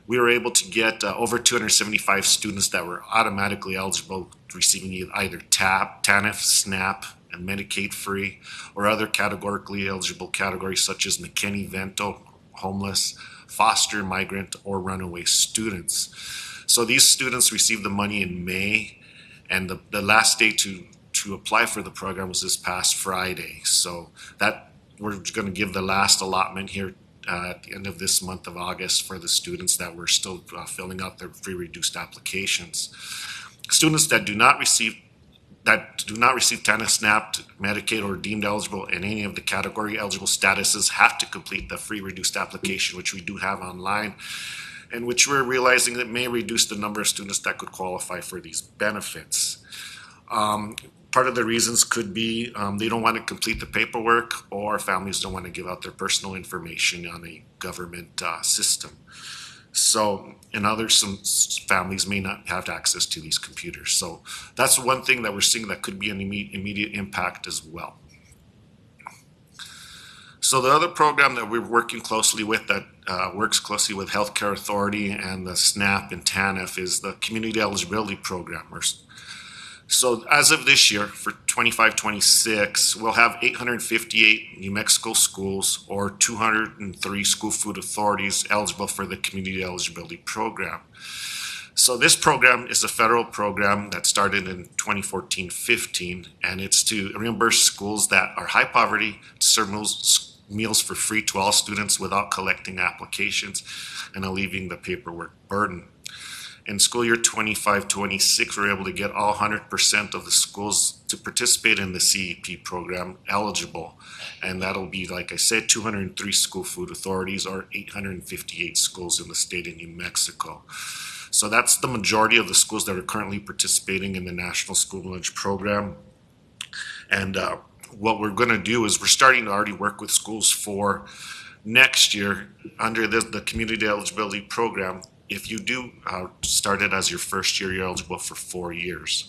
We were able to get over 275 students that were automatically eligible, receiving either TANF, SNAP, and Medicaid free, or other categorically eligible categories such as McKinney, Vento, homeless, foster, migrant, or runaway students. So these students received the money in May, and the last day to apply for the program was this past Friday. So that we're going to give the last allotment here at the end of this month of August for the students that were still filling out their free reduced applications. Students that do not receive TANF, SNAP, Medicaid, or deemed eligible in any of the category eligible statuses have to complete the free reduced application, which we do have online. and which we're realizing that may reduce the number of students that could qualify for these benefits. Part of the reasons could be they don't want to complete the paperwork, or families don't want to give out their personal information on a government system. So, and some families may not have access to these computers. So that's one thing that we're seeing that could be an immediate impact as well. So the other program that we're working closely with that works closely with Healthcare Authority and the SNAP and TANF is the Community Eligibility Program. So as of this year, for 25-26, we'll have 858 New Mexico schools or 203 school food authorities eligible for the Community Eligibility Program. So this program is a federal program that started in 2014-15, and it's to reimburse schools that are high poverty to serve meals for free to all students without collecting applications and alleviating the paperwork burden. In school year 25-26, we were able to get all 100% of the schools to participate in the CEP program eligible. And that'll be, like I said, 203 school food authorities or 858 schools in the state of New Mexico. So that's the majority of the schools that are currently participating in the National School Lunch Program. And what we're going to do is we're starting to already work with schools for next year under the Community Eligibility Program. If you do start it as your first year, you're eligible for 4 years.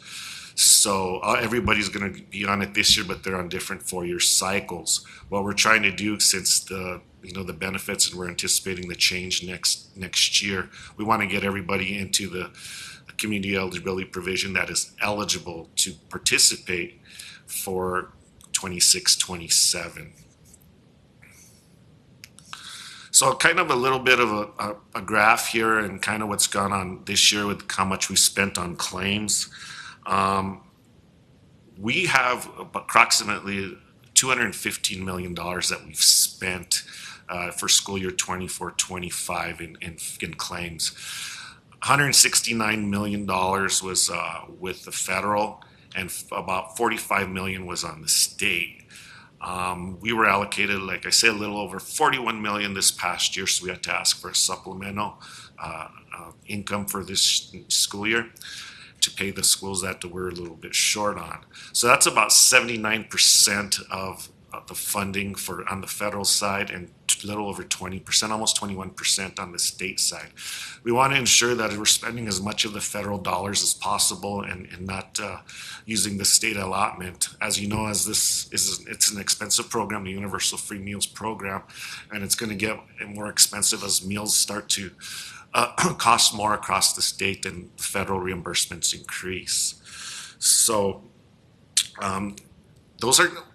So everybody's going to be on it this year, but they're on different 4-year cycles. What we're trying to do, since the benefits, and we're anticipating the change next year, we want to get everybody into the community eligibility provision that is eligible to participate for 26-27. So kind of a little bit of a graph here and kind of what's gone on this year with how much we spent on claims. We have approximately $215 million that we've spent for school year 24-25 in claims. $169 million was with the federal, and about $45 million was on the state. We were allocated, like I said, a little over $41 million this past year, so we had to ask for a supplemental income for this school year to pay the schools that we're a little bit short on. So that's about 79% of the funding on the federal side, and a little over 20%, almost 21% on the state side. We want to ensure that we're spending as much of the federal dollars as possible and not using the state allotment. As you know, it's an expensive program, the Universal Free Meals Program, and it's going to get more expensive as meals start to cost more across the state and federal reimbursements increase. So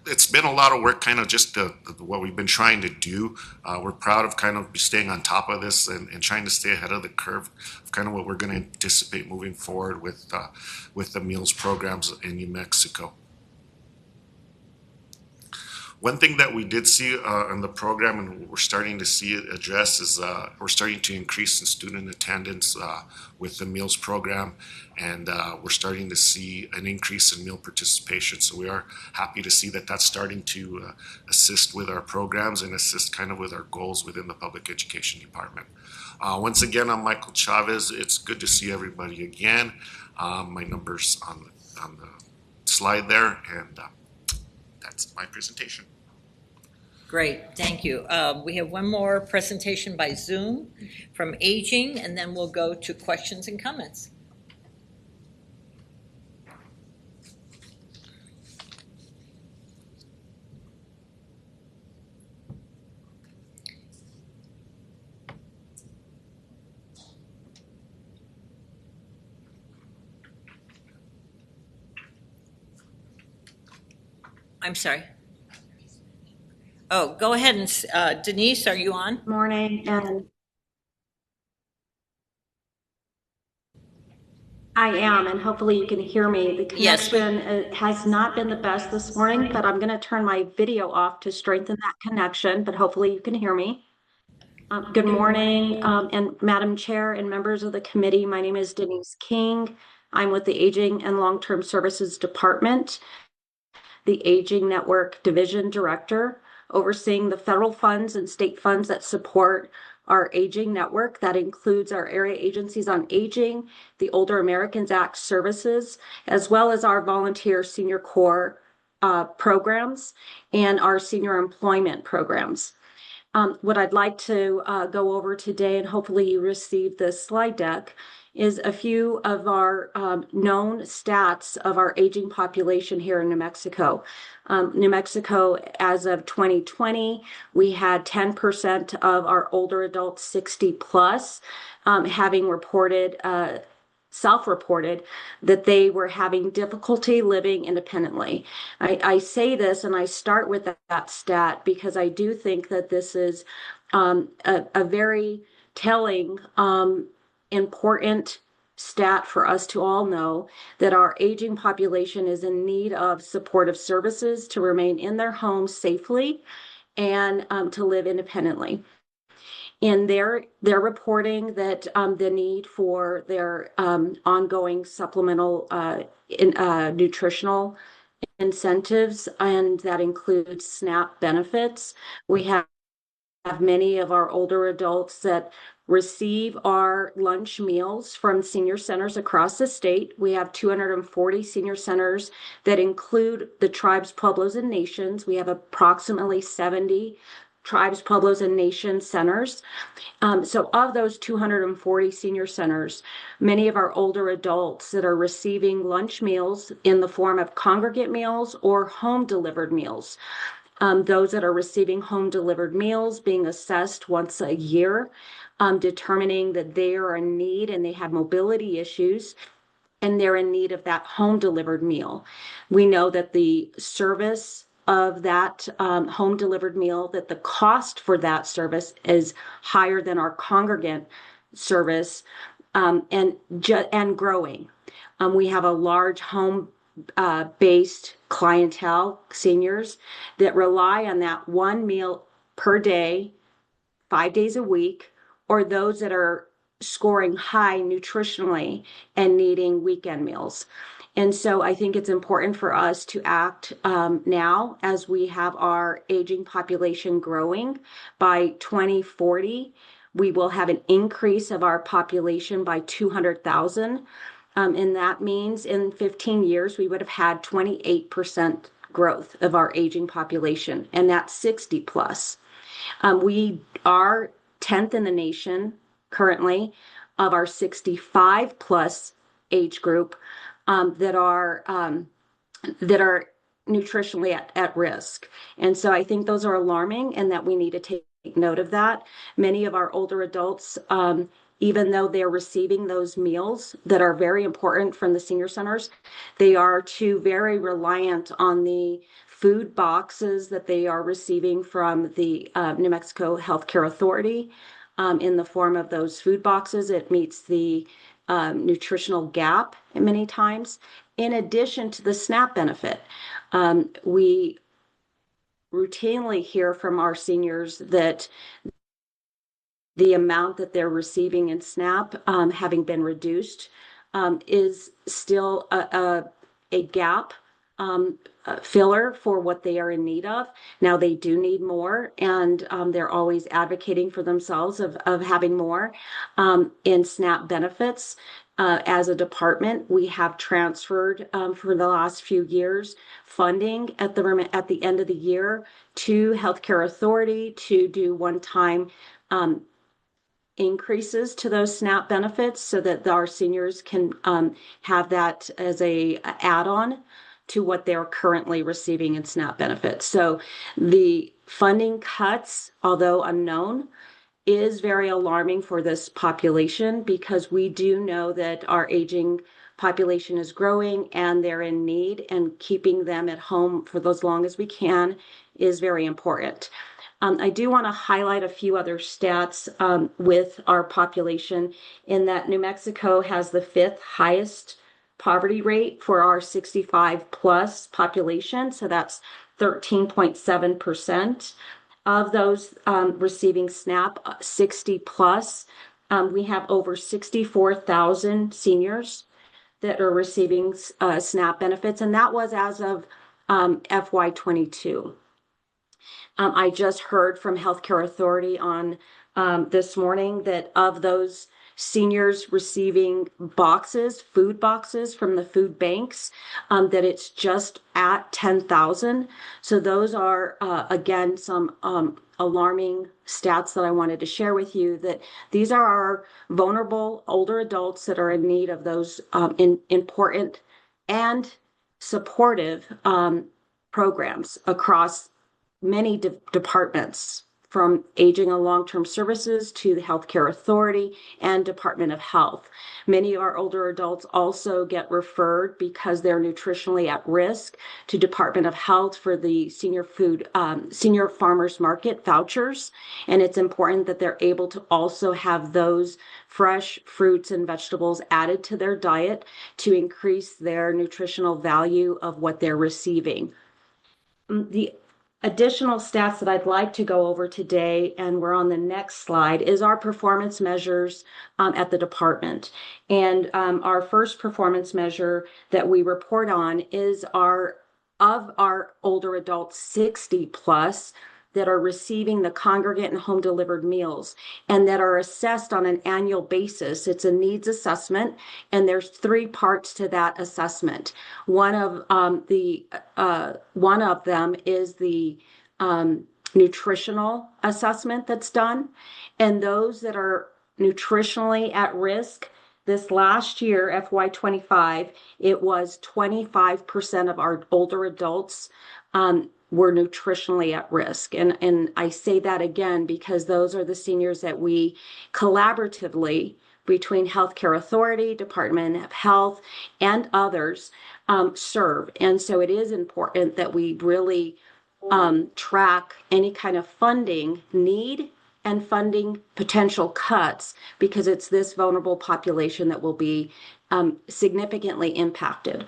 it's been a lot of work, kind of just what we've been trying to do. We're proud of kind of staying on top of this and trying to stay ahead of the curve of kind of what we're going to anticipate moving forward with the meals programs in New Mexico. One thing that we did see in the program, and we're starting to see it address, is we're starting to increase in student attendance with the meals program, and we're starting to see an increase in meal participation. So we are happy to see that that's starting to assist with our programs and assist kind of with our goals within the public education department. Once again, I'm Michael Chavez. It's good to see everybody again. My number's on the slide there, and that's my presentation. Great, thank you. We have one more presentation by Zoom from Aging, and then we'll go to questions and comments. I'm sorry. Oh, go ahead, and Denise, are you on? Morning, and I am, and hopefully you can hear me. The connection has not been the best this morning, but I'm going to turn my video off to strengthen that connection, but hopefully you can hear me. Good morning, and Madam Chair and members of the committee. My name is Denise King. I'm with the Aging and Long-Term Services Department, the Aging Network Division Director, overseeing the federal funds and state funds that support our aging network. That includes our area agencies on aging, the Older Americans Act services, as well as our volunteer senior corps programs and our senior employment programs. What I'd like to go over today, and hopefully you received this slide deck, is a few of our known stats of our aging population here in New Mexico. New Mexico, as of 2020, we had 10% of our older adults 60 plus having reported self-reported that they were having difficulty living independently. I say this and I start with that stat because I do think that this is a very telling, important stat for us to all know that our aging population is in need of supportive services to remain in their homes safely and to live independently. And they're reporting that the need for their ongoing supplemental nutritional incentives, and that includes SNAP benefits. We have many of our older adults that receive our lunch meals from senior centers across the state. We have 240 senior centers that include the tribes, pueblos, and nations. We have approximately 70 tribes, pueblos, and nation centers. So of those 240 senior centers, many of our older adults that are receiving lunch meals in the form of congregate meals or home delivered meals. Those that are receiving home delivered meals being assessed once a year, determining that they are in need and they have mobility issues and they're in need of that home delivered meal. We know that the service of that home delivered meal, that the cost for that service is higher than our congregate service, and growing. We have a large home based clientele, seniors that rely on that one meal per day, 5 days a week, or those that are scoring high nutritionally and needing weekend meals. And so I think it's important for us to act now as we have our aging population growing. By 2040, we will have an increase of our population by 200,000. And that means in 15 years, we would have had 28% growth of our aging population, and that's 60 plus. We are 10th in the nation currently of our 65 plus age group that are nutritionally at risk. And so I think those are alarming and that we need to take note of that. Many of our older adults, even though they're receiving those meals that are very important from the senior centers, they are too very reliant on the food boxes that they are receiving from the New Mexico Healthcare Authority in the form of those food boxes. It meets the nutritional gap many times, in addition to the SNAP benefit. We routinely hear from our seniors that the amount that they're receiving in SNAP, having been reduced, is still a gap filler for what they are in need of. Now they do need more, and they're always advocating for themselves of having more in SNAP benefits. As a department, we have transferred for the last few years funding at the end of the year to Healthcare Authority to do one-time increases to those SNAP benefits so that our seniors can have that as a add-on to what they're currently receiving in SNAP benefits. So the funding cuts, although unknown, is very alarming for this population because we do know that our aging population is growing and they're in need, and keeping them at home for as long as we can is very important. I do want to highlight a few other stats with our population, in that New Mexico has the 5th highest poverty rate for our 65 plus population. So that's 13.7%. Of those receiving SNAP 60 plus, we have over 64,000 seniors that are receiving SNAP benefits, and that was as of FY22. I just heard from Healthcare Authority on this morning that of those seniors receiving boxes, food boxes from the food banks, that it's just at 10,000. So those are, again, some alarming stats that I wanted to share with you, that these are our vulnerable older adults that are in need of those important and supportive programs across many departments, from Aging and Long-Term Services to the Healthcare Authority and Department of Health. Many of our older adults also get referred, because they're nutritionally at risk, to Department of Health for the senior farmers market vouchers. And it's important that they're able to also have those fresh fruits and vegetables added to their diet to increase their nutritional value of what they're receiving. The additional stats that I'd like to go over today, and we're on the next slide, is our performance measures at the department. And our first performance measure that we report on is of our older adults 60 plus that are receiving the congregate and home delivered meals and that are assessed on an annual basis. It's a needs assessment, and there's 3 parts to that assessment. One of them is the nutritional assessment that's done, and those that are nutritionally at risk. This last year, FY25, it was 25% of our older adults were nutritionally at risk. And I say that again because those are the seniors that we collaboratively, between Healthcare Authority, Department of Health, and others, serve. And so it is important that we really track any kind of funding need and funding potential cuts, because it's this vulnerable population that will be significantly impacted.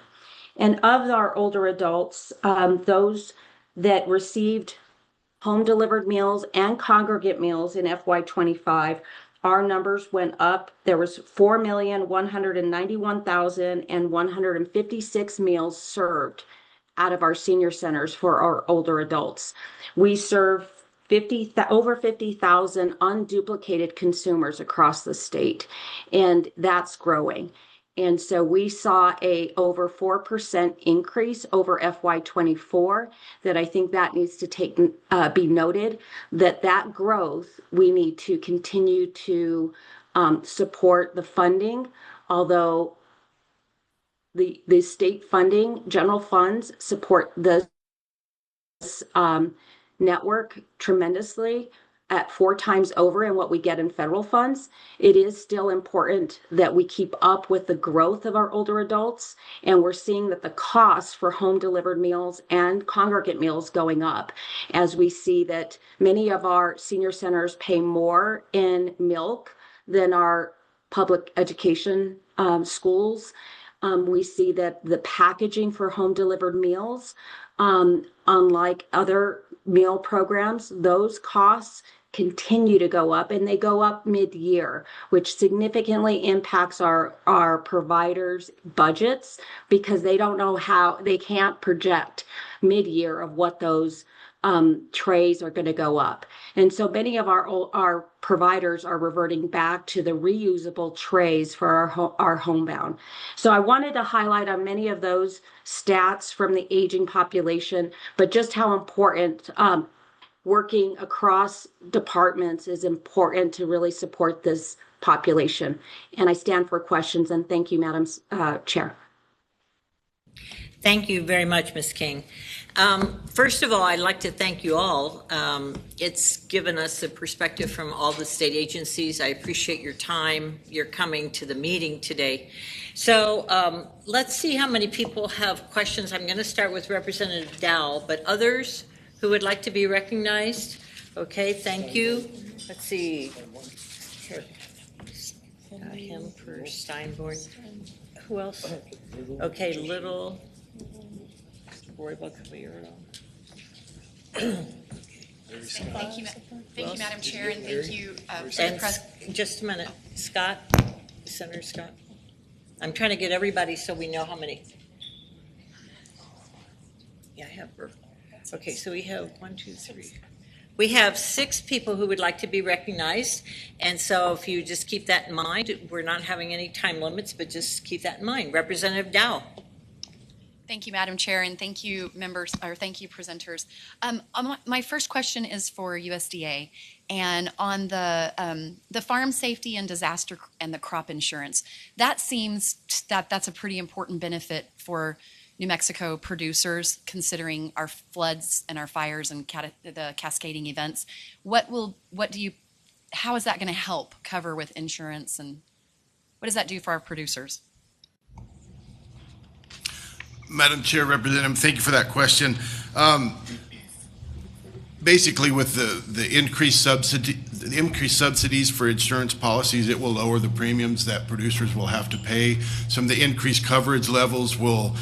And of our older adults, those that received home delivered meals and congregate meals in FY25, our numbers went up. There was 4,191,156 meals served out of our senior centers for our older adults. We serve over 50,000 unduplicated consumers across the state, and that's growing. And so we saw a over 4% increase over FY24, that I think that needs to be noted, that growth, we need to continue to support the funding, although the state funding, general funds support this network tremendously at 4 times over in what we get in federal funds. It is still important that we keep up with the growth of our older adults, and we're seeing that the costs for home delivered meals and congregate meals going up, as we see that many of our senior centers pay more in milk than our public education schools. We see that the packaging for home delivered meals, unlike other meal programs, those costs continue to go up, and they go up mid-year, which significantly impacts our providers' budgets, because they don't know they can't project mid-year of what those trays are going to go up. And so many of our providers are reverting back to the reusable trays for our homebound. So I wanted to highlight on many of those stats from the aging population, but just how important working across departments is important to really support this population. And I stand for questions, and thank you, Madam Chair. Thank you very much, Ms. King. First of all, I'd like to thank you all. It's given us a perspective from all the state agencies. I appreciate your time, your coming to the meeting today. So let's see how many people have questions. I'm going to start with Representative Dowell, but others who would like to be recognized? Okay, thank you. Let's see. Him for Steinborn. Who else? Okay, Little. Roy Caballero. Thank you, Madam Chair, and thank you for the press. Just a minute. Scott, Senator Scott. I'm trying to get everybody so we know how many. Yeah, I have her. Okay, so we have 1, 2, 3, We have 6 people who would like to be recognized, and so if you just keep that in mind, we're not having any time limits, but just keep that in mind. Representative Dow. Thank you, Madam Chair, and thank you, members, or thank you, presenters. My first question is for USDA, and on the farm safety and disaster and the crop insurance. That seems that's a pretty important benefit for New Mexico producers, considering our floods and our fires and the cascading events. How is that going to help cover with insurance, and what does that do for our producers? Madam Chair, Representative, thank you for that question. Basically, with the increased subsidies for insurance policies, it will lower the premiums that producers will have to pay. Some of the increased coverage levels will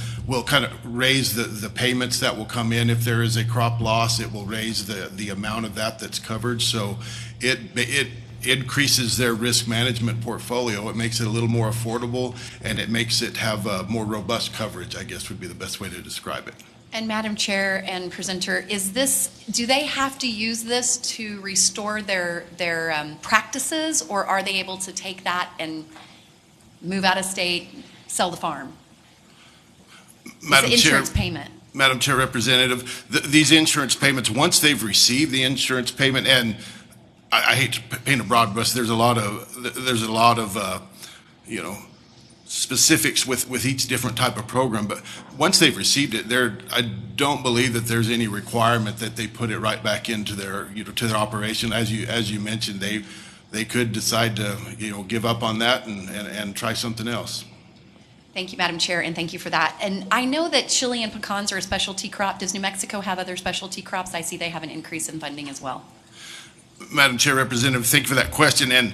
kind of raise the payments that will come in. If there is a crop loss, it will raise the amount of that's covered. So it increases their risk management portfolio. It makes it a little more affordable, and it makes it have more robust coverage, I guess would be the best way to describe it. And Madam Chair and presenter, do they have to use this to restore their practices, or are they able to take that and move out of state, sell the farm? Madam It's an Chair, insurance payment. Madam Chair, Representative, these insurance payments, once they've received the insurance payment, and I hate to paint a broad brush, there's a lot of specifics with each different type of program, but once they've received it, I don't believe that there's any requirement that they put it right back into their operation. As you mentioned, they could decide to give up on that and try something else. Thank you, Madam Chair, and thank you for that. And I know that chili and pecans are a specialty crop. Does New Mexico have other specialty crops? I see they have an increase in funding as well. Madam Chair, Representative, thank you for that question. And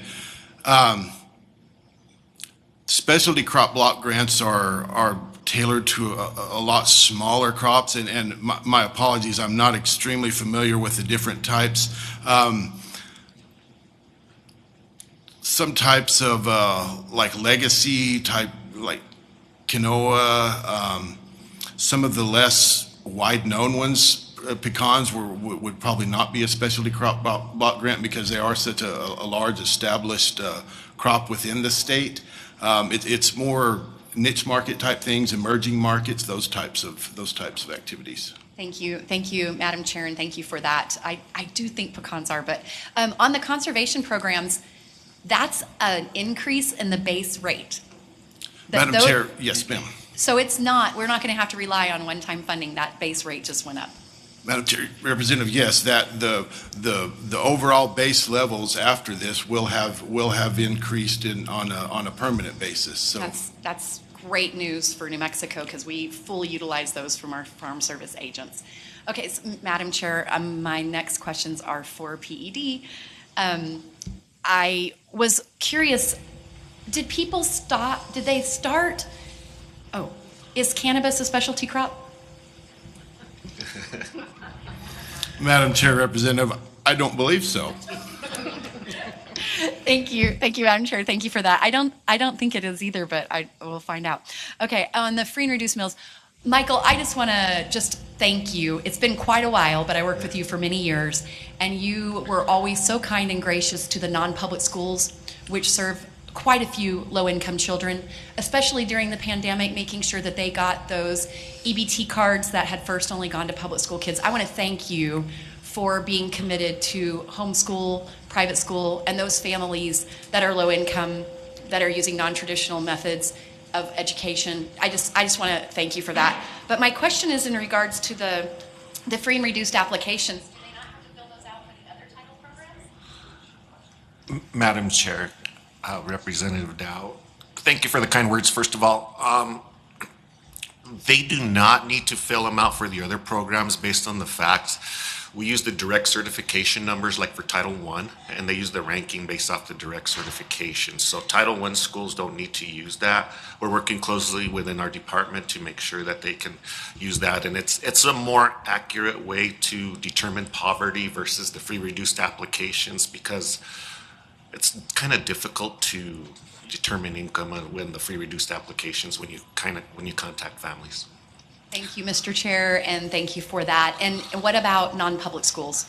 specialty crop block grants are tailored to a lot smaller crops, and my apologies, I'm not extremely familiar with the different types. Some types of like legacy type, like quinoa, some of the less wide-known ones, pecans would probably not be a specialty crop block grant because they are such a large established crop within the state. It's more niche market type things, emerging markets, those types of activities. Thank you, Madam Chair, and thank you for that. I do think pecans are, but on the conservation programs, that's an increase in the base rate. Madam Chair, yes, ma'am. So we're not going to have to rely on one-time funding. That base rate just went up. Madam Chair, Representative, yes, that the overall base levels after this will have increased on a permanent basis. So that's great news for New Mexico because we fully utilize those from our Farm Service agents. Okay, so, Madam Chair, my next questions are for PED. I was curious, did they start? Oh, is cannabis a specialty crop? Madam Chair, Representative, I don't believe so. Thank you, Madam Chair. Thank you for that. I don't think it is either, but I will find out. Okay, on the free and reduced meals, Michael, I just want to thank you. It's been quite a while, but I worked with you for many years, and you were always so kind and gracious to the non-public schools, which serve quite a few low-income children, especially during the pandemic, making sure that they got those EBT cards that had first only gone to public school kids. I want to thank you for being committed to homeschool, private school, and those families that are low income, that are using non-traditional methods of education. I just want to thank you for that. But my question is in regards to the free and reduced applications. Do they not have to fill those out for the other title programs? Madam Chair, Representative Dow, thank you for the kind words, first of all. They do not need to fill them out for the other programs based on the fact we use the direct certification numbers like for Title I, and they use the ranking based off the direct certification. So Title I schools don't need to use that. We're working closely within our department to make sure that they can use that, and it's a more accurate way to determine poverty versus the free reduced applications, because it's kind of difficult to determine income when the free reduced applications when you contact families. Thank you, Mr. Chair, and thank you for that. And what about non-public schools?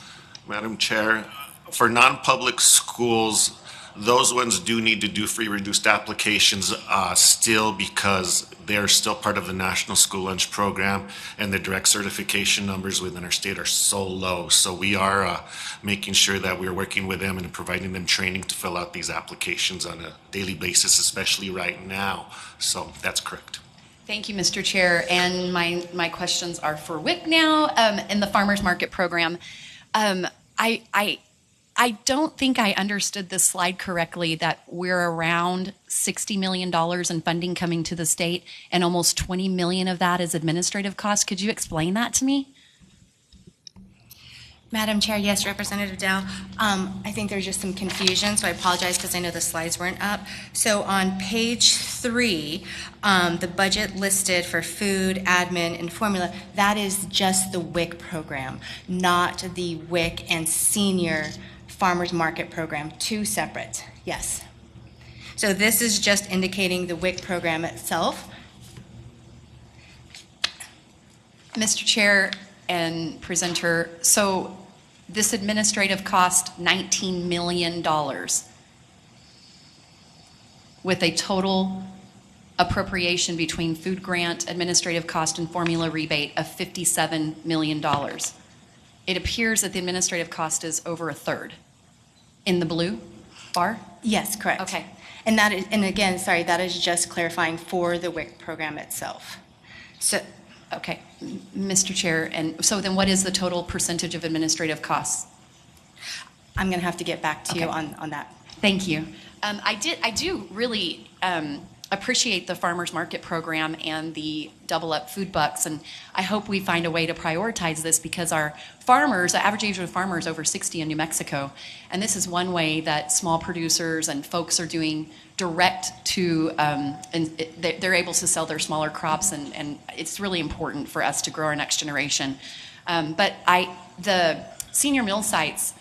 Madam Chair, for non-public schools, those ones do need to do free reduced applications still because they're still part of the National School Lunch Program, and the direct certification numbers within our state are so low. So we are making sure that we're working with them and providing them training to fill out these applications on a daily basis, especially right now. So that's correct. Thank you, Mr. Chair. And my questions are for WIC now. In the Farmers Market Program, I don't think I understood this slide correctly, that we're around $60 million in funding coming to the state, and almost $20 million of that is administrative costs. Could you explain that to me? Madam Chair, yes, Representative Dow. I think there's just some confusion, so I apologize because I know the slides weren't up. So on page 3, the budget listed for food, admin, and formula, that is just the WIC program, not the WIC and senior farmers market program, two separate, yes. So this is just indicating the WIC program itself. Mr. Chair and presenter, so this administrative cost $19 million with a total appropriation between food grant, administrative cost, and formula rebate of $57 million. It appears that the administrative cost is over a third. In the blue bar? Yes, correct. Okay. And that is, and again, sorry, that is just clarifying for the WIC program itself. So, okay, Mr. Chair, and so then what is the total percentage of administrative costs? I'm going to have to get back to you Okay. on that. Thank you. I do really appreciate the farmers market program and the double up food bucks, and I hope we find a way to prioritize this because our farmers, the average age of a farmer is over 60 in New Mexico, and this is one way that small producers and folks are doing direct to, they're able to sell their smaller crops, and it's really important for us to grow our next generation. But the senior mill sites,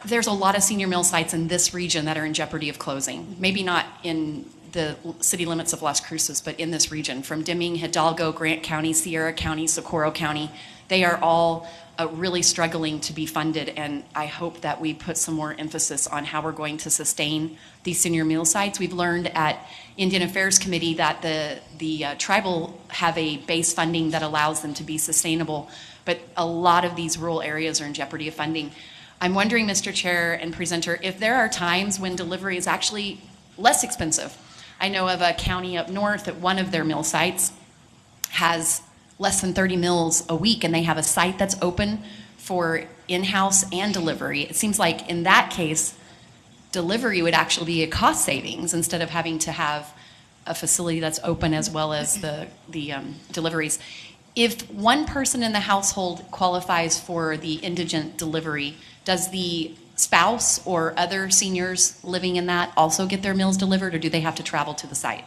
there's a lot of senior mill sites in this region that are in jeopardy of closing. Maybe not in the city limits of Las Cruces, but in this region, from Deming, Hidalgo, Grant County, Sierra County, Socorro County. They are all really struggling to be funded, and I hope that we put some more emphasis on how we're going to sustain these senior meal sites. We've learned at Indian Affairs Committee that the tribal have a base funding that allows them to be sustainable, but a lot of these rural areas are in jeopardy of funding. I'm wondering, Mr. Chair and presenter, if there are times when delivery is actually less expensive. I know of a county up north at one of their mill sites has less than 30 meals a week, and they have a site that's open for in-house and delivery. It seems like in that case, delivery would actually be a cost savings instead of having to have a facility that's open as well as the deliveries. If one person in the household qualifies for the indigent delivery, does the spouse or other seniors living in that also get their meals delivered, or do they have to travel to the site?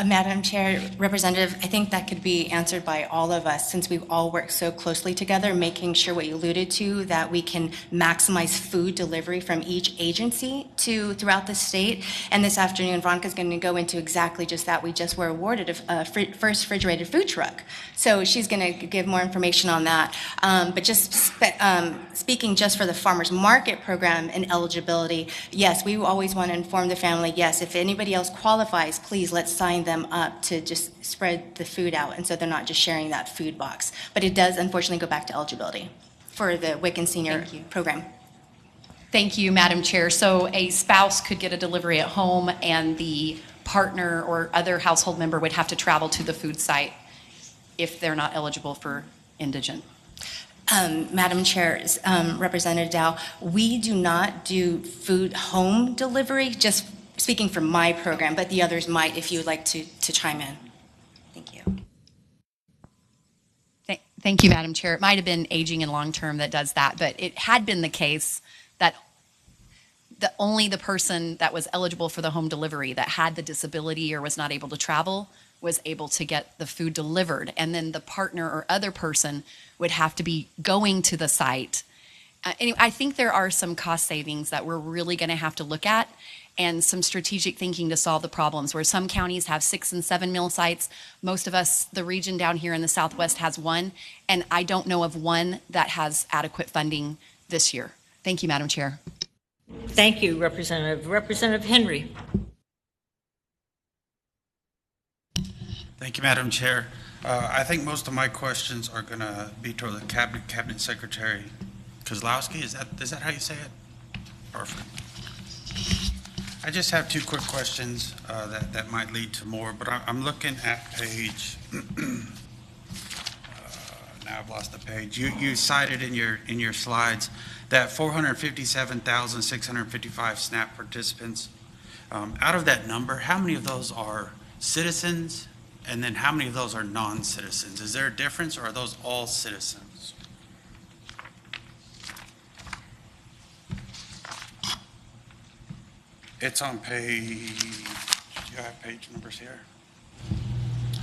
Madam Chair, Representative, I think that could be answered by all of us since we've all worked so closely together, making sure what you alluded to, that we can maximize food delivery from each agency throughout the state. And this afternoon, Veronica's going to go into exactly just that. We just were awarded a first refrigerated food truck. So she's going to give more information on that. But just speaking just for the farmers market program and eligibility, yes, we always want to inform the family, yes, if anybody else qualifies, please let's sign them up to just spread the food out, and so they're not just sharing that food box. But it does unfortunately go back to eligibility for the WIC and senior program. Thank you, Madam Chair. So a spouse could get a delivery at home, and the partner or other household member would have to travel to the food site if they're not eligible for indigent. Madam Chair, Representative Dow, we do not do food home delivery, just speaking for my program, but the others might if you would like to chime in. Thank you. Thank you, Madam Chair. It might have been Aging and Long Term that does that, but it had been the case that only the person that was eligible for the home delivery that had the disability or was not able to travel was able to get the food delivered. And then the partner or other person would have to be going to the site. Anyway, I think there are some cost savings that we're really going to have to look at. and some strategic thinking to solve the problems. Where some counties have 6 and 7 meal sites, most of us, the region down here in the Southwest, has one, and I don't know of one that has adequate funding this year. Thank you, Madam Chair. Thank you, Representative. Representative Henry. Thank you, Madam Chair. I think most of my questions are going to be toward the Cabinet Secretary Kozlowski. Is that how you say it? Perfect. I just have two quick questions that might lead to more, but I'm looking at page. Now I've lost the page. You cited in your slides that 457,655 SNAP participants. Out of that number, how many of those are citizens? And then how many of those are non-citizens? Is there a difference, or are those all citizens? It's on page, do you have page numbers here?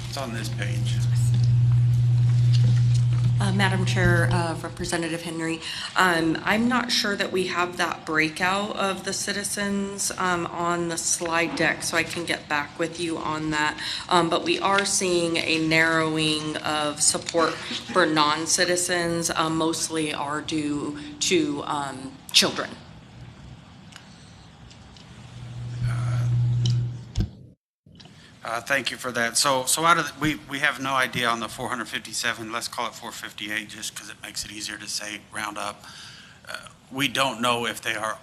It's on this page. Madam Chair, Representative Henry, I'm not sure that we have that breakout of the citizens on the slide deck, so I can get back with you on that. But we are seeing a narrowing of support for non-citizens, mostly are due to children. Thank you for that. So out of we have no idea on the 457. Let's call it 458, just because it makes it easier to say round up. We don't know if they are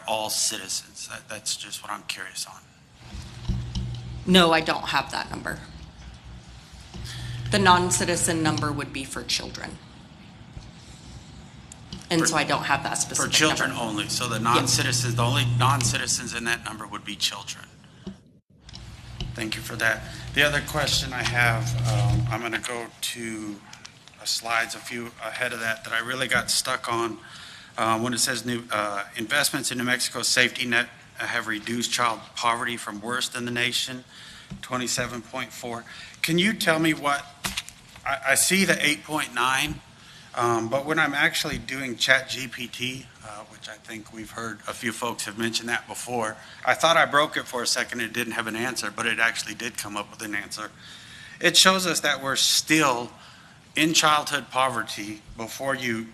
all citizens. That's just what I'm curious on. No, I don't have that number. The non-citizen number would be for children. And so I don't have that specific For children number. only. So the non-citizens, the only non-citizens in that number would be children. Thank you for that. The other question I have, I'm going to go to slides a few ahead of that I really got stuck on when it says new investments in New Mexico's safety net have reduced child poverty from worst in the nation, 27.4. Can you tell me what, I see the 8.9, but when I'm actually doing ChatGPT, which I think we've heard a few folks have mentioned that before, I thought I broke it for a second. It didn't have an answer, but it actually did come up with an answer. It shows us that we're still in childhood poverty before you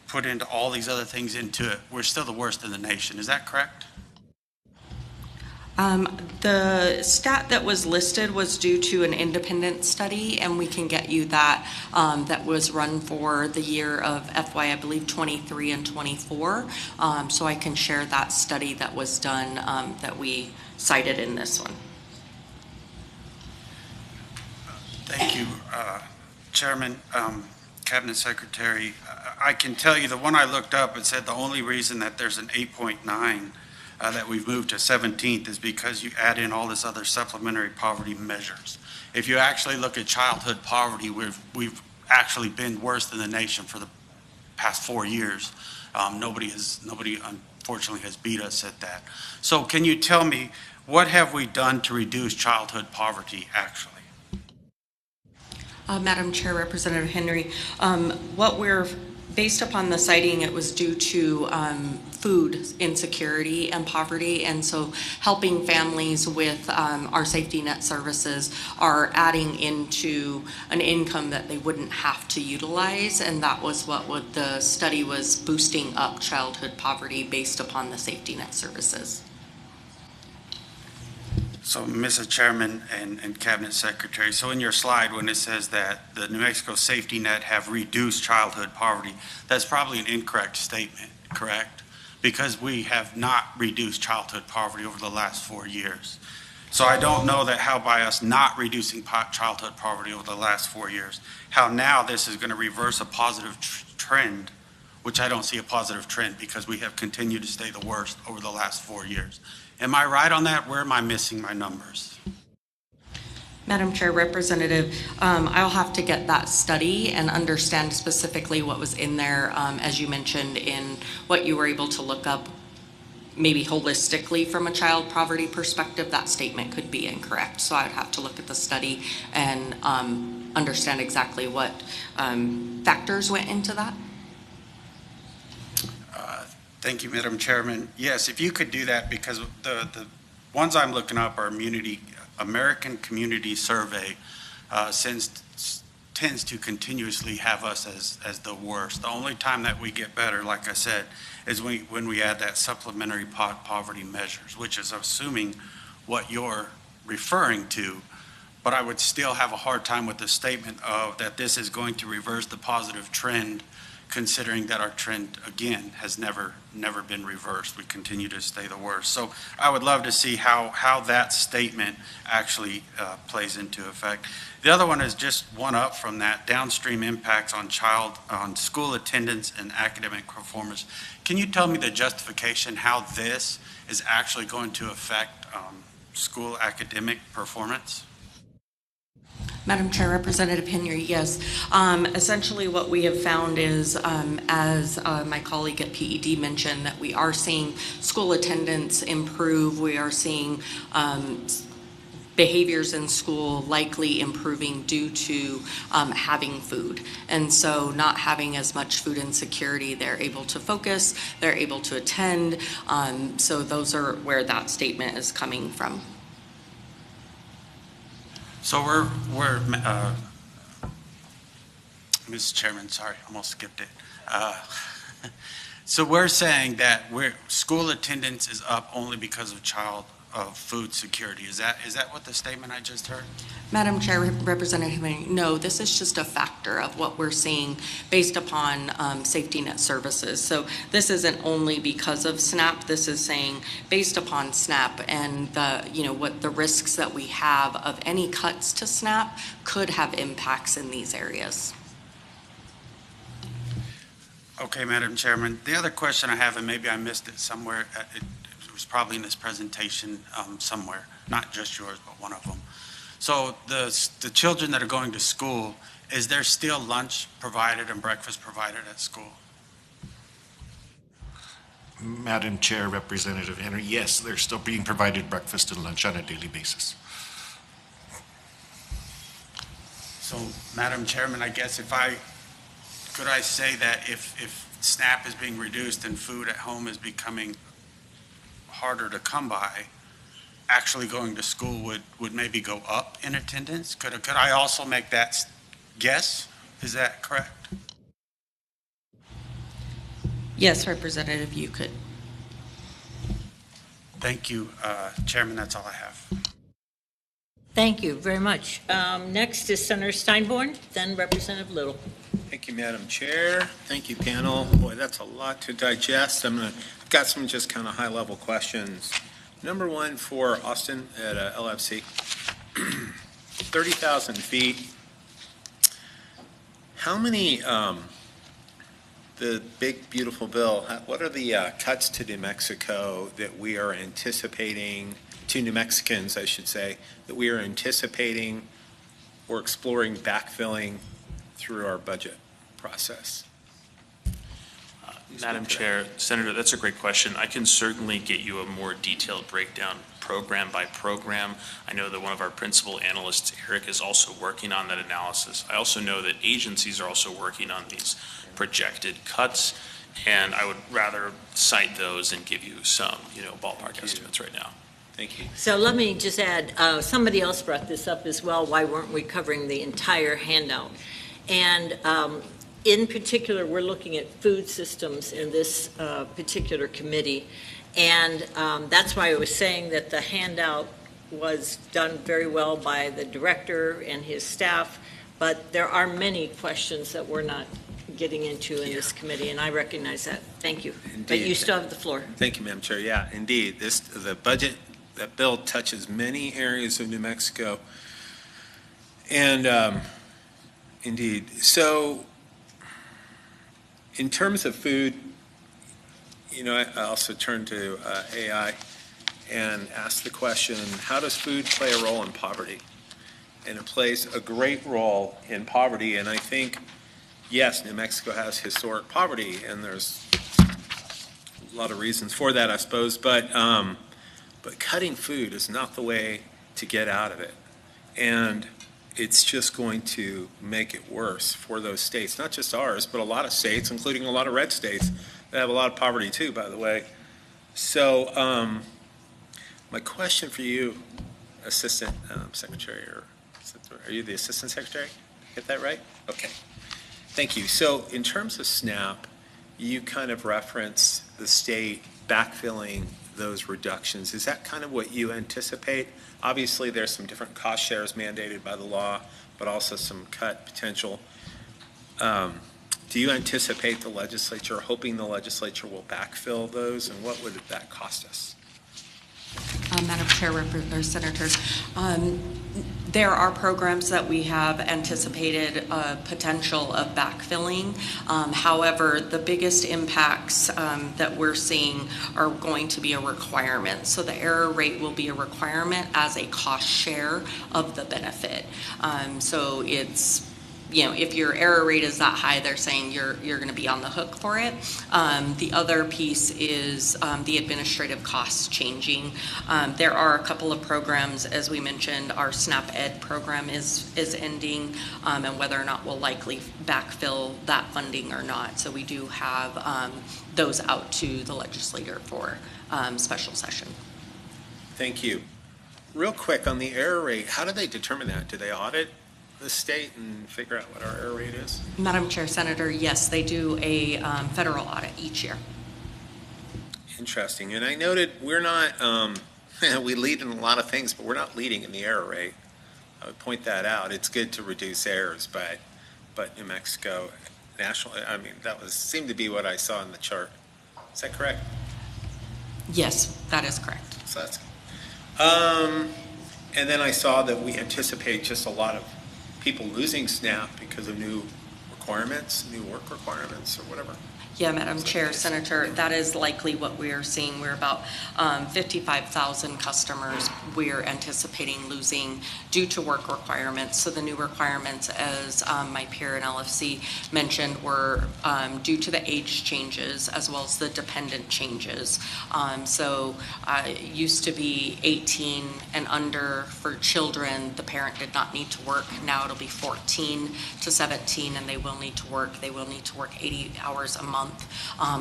put into all these other things into it. We're still the worst in the nation. Is that correct? The stat that was listed was due to an independent study, and we can get you that. That was run for the year of FY, I believe, 23 and 24. So I can share that study that was done that we cited in this one. Thank you, Chairman, Cabinet Secretary. I can tell you the one I looked up, it said the only reason that there's an 8.9 that we've moved to 17th is because you add in all this other supplementary poverty measures. If you actually look at childhood poverty, we've actually been worse than the nation for the past 4 years. Nobody unfortunately has beat us at that. So can you tell me, what have we done to reduce childhood poverty actually? Madam Chair, Representative Henry, based upon the citing, it was due to food insecurity and poverty, and so helping families with our safety net services are adding into an income that they wouldn't have to utilize, and that was what the study was, boosting up childhood poverty based upon the safety net services. So, Mr. Chairman and Cabinet Secretary, so in your slide when it says that the New Mexico safety net have reduced childhood poverty, that's probably an incorrect statement, correct? Because we have not reduced childhood poverty over the last 4 years. So I don't know that how by us not reducing childhood poverty over the last 4 years, how now this is going to reverse a positive trend, which I don't see a positive trend because we have continued to stay the worst over the last 4 years. Am I right on that? Where am I missing my numbers? Madam Chair, Representative, I'll have to get that study and understand specifically what was in there, as you mentioned, in what you were able to look up, maybe holistically from a child poverty perspective, that statement could be incorrect. So I'd have to look at the study and understand exactly what factors went into that. Thank you, Madam Chairman. Yes, if you could do that, because the ones I'm looking up are American Community Survey tends to continuously have us as the worst. The only time that we get better, like I said, is when we add that supplementary poverty measures, which is assuming what you're referring to. But I would still have a hard time with the statement of that this is going to reverse the positive trend, considering that our trend, again, has never been reversed. We continue to stay the worst. So I would love to see how that statement actually plays into effect. The other one is just one up from that, downstream impacts on school attendance and academic performance. Can you tell me the justification how this is actually going to affect school academic performance? Madam Chair, Representative Henry, yes. Essentially what we have found is, as my colleague at PED mentioned, that we are seeing school attendance improve. We are seeing behaviors in school likely improving due to having food. And so not having as much food insecurity, they're able to focus, they're able to attend. So those are where that statement is coming from. So Mr. Chairman, sorry, almost skipped it. So we're saying that school attendance is up only because of food security. Is that what the statement I just heard? Madam Chair, Representative Henry, no, this is just a factor of what we're seeing based upon safety net services. So this isn't only because of SNAP. This is saying based upon SNAP and what the risks that we have of any cuts to SNAP could have impacts in these areas. Okay, Madam Chairman. The other question I have, and maybe I missed it somewhere, it was probably in this presentation somewhere, not just yours, but one of them. So the children that are going to school, is there still lunch provided and breakfast provided at school? Madam Chair, Representative Henry, yes, they're still being provided breakfast and lunch on a daily basis. So, Madam Chairman, I guess could I say that if SNAP is being reduced and food at home is becoming harder to come by, actually going to school would maybe go up in attendance? Could I also make that guess? Is that correct? Yes, Representative, you could. Thank you, Chairman. That's all I have. Thank you very much. Next is Senator Steinborn, then Representative Little. Thank you, Madam Chair. Thank you, panel. Boy, that's a lot to digest. I've got some just kind of high-level questions. Number one for Austin at LFC. 30,000 feet. How many, the big, beautiful bill, what are the cuts to New Mexico that we are anticipating, to New Mexicans, I should say, that we are anticipating or exploring backfilling through our budget process? Madam Chair, Senator, that's a great question. I can certainly get you a more detailed breakdown program by program. I know that one of our principal analysts, Eric, is also working on that analysis. I also know that agencies are also working on these projected cuts, and I would rather cite those and give you some, ballpark estimates right now. Thank you. So let me just add, somebody else brought this up as well. Why weren't we covering the entire handout? And in particular, we're looking at food systems in this particular committee. And that's why I was saying that the handout was done very well by the director and his staff. But there are many questions that we're not getting into in this committee, and I recognize that. Thank you. Indeed. But you still have the floor. Thank you, Madam Chair. Yeah, indeed. The budget, that bill touches many areas of New Mexico. And indeed. So in terms of food, I also turn to AI and ask the question, how does food play a role in poverty? And it plays a great role in poverty. And I think, yes, New Mexico has historic poverty, and there's a lot of reasons for that, I suppose. But cutting food is not the way to get out of it. And it's just going to make it worse for those states, not just ours, but a lot of states, including a lot of red states, that have a lot of poverty too, by the way. So my question for you, Assistant Secretary, or are you the Assistant Secretary? Get that right? Okay. Thank you. So in terms of SNAP, you kind of reference the state backfilling those reductions. Is that kind of what you anticipate? Obviously, there's some different cost shares mandated by the law, but also some cut potential. Do you anticipate the legislature, hoping the legislature will backfill those, and what would that cost us? Madam Chair, Senators, there are programs that we have anticipated potential of backfilling. However, the biggest impacts that we're seeing are going to be a requirement. So the error rate will be a requirement as a cost share of the benefit. So it's, if your error rate is that high, they're saying you're going to be on the hook for it. The other piece is the administrative costs changing. There are a couple of programs, as we mentioned, our SNAP Ed program is ending, and whether or not we'll likely backfill that funding or not. So we do have those out to the legislator for special session. Thank you. Real quick on the error rate, how do they determine that? Do they audit the state and figure out what our error rate is? Madam Chair, Senator, yes, they do a federal audit each year. Interesting. And I noted we're not, we lead in a lot of things, but we're not leading in the error rate. I would point that out. It's good to reduce errors, but New Mexico, national, I mean, seemed to be what I saw in the chart. Is that correct? Yes, that is correct. So that's good. And then I saw that we anticipate just a lot of people losing SNAP because of new requirements, new work requirements, or whatever. Yeah, Madam Chair, Senator, that is likely what we are seeing. We're about 55,000 customers we're anticipating losing due to work requirements. So the new requirements, as my peer in LFC mentioned, were due to the age changes as well as the dependent changes. So it used to be 18 and under for children. The parent did not need to work. Now it'll be 14 to 17, and they will need to work. They will need to work 80 hours a month.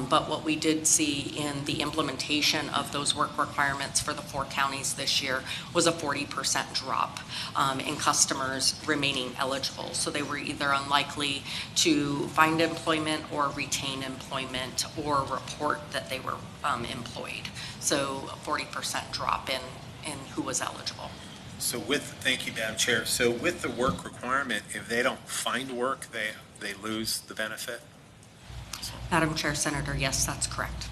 But what we did see in the implementation of those work requirements for the 4 counties this year was a 40% drop in customers remaining eligible. So they were either unlikely to find employment or retain employment or report that they were employed. So a 40% drop in who was eligible. So thank you, Madam Chair. So with the work requirement, if they don't find work, they lose the benefit? Madam Chair, Senator, yes, that's correct.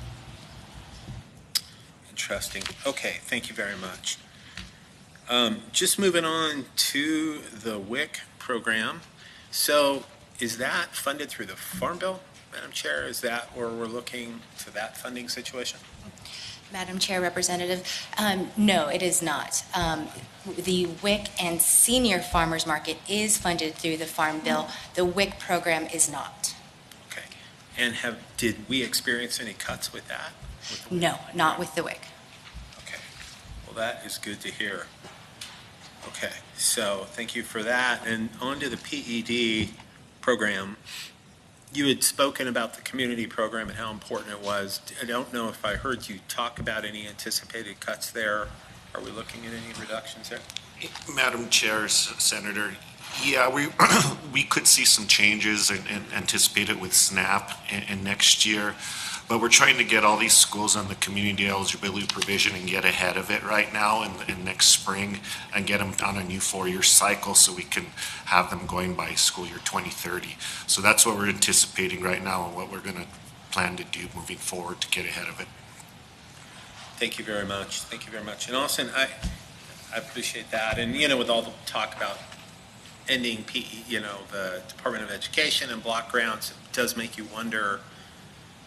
Interesting. Okay, thank you very much. Just moving on to the WIC program. So is that funded through the Farm Bill, Madam Chair? Is that where we're looking to that funding situation? Madam Chair, Representative, no, it is not. The WIC and Senior Farmers Market is funded through the Farm Bill. The WIC program is not. Okay. And did we experience any cuts with that? No, not with the WIC. Okay. Well, that is good to hear. Okay, so thank you for that. And on to the PED program. You had spoken about the community program and how important it was. I don't know if I heard you talk about any anticipated cuts there. Are we looking at any reductions there? Madam Chair, Senator, yeah, we could see some changes and anticipate it with SNAP in next year. But we're trying to get all these schools on the community eligibility provision and get ahead of it right now in next spring and get them on a new 4-year cycle so we can have them going by school year 2030. So that's what we're anticipating right now and what we're going to plan to do moving forward to get ahead of it. Thank you very much. Thank you very much. And Austin, I appreciate that. And, with all the talk about ending PE, the Department of Education and block grants, it does make you wonder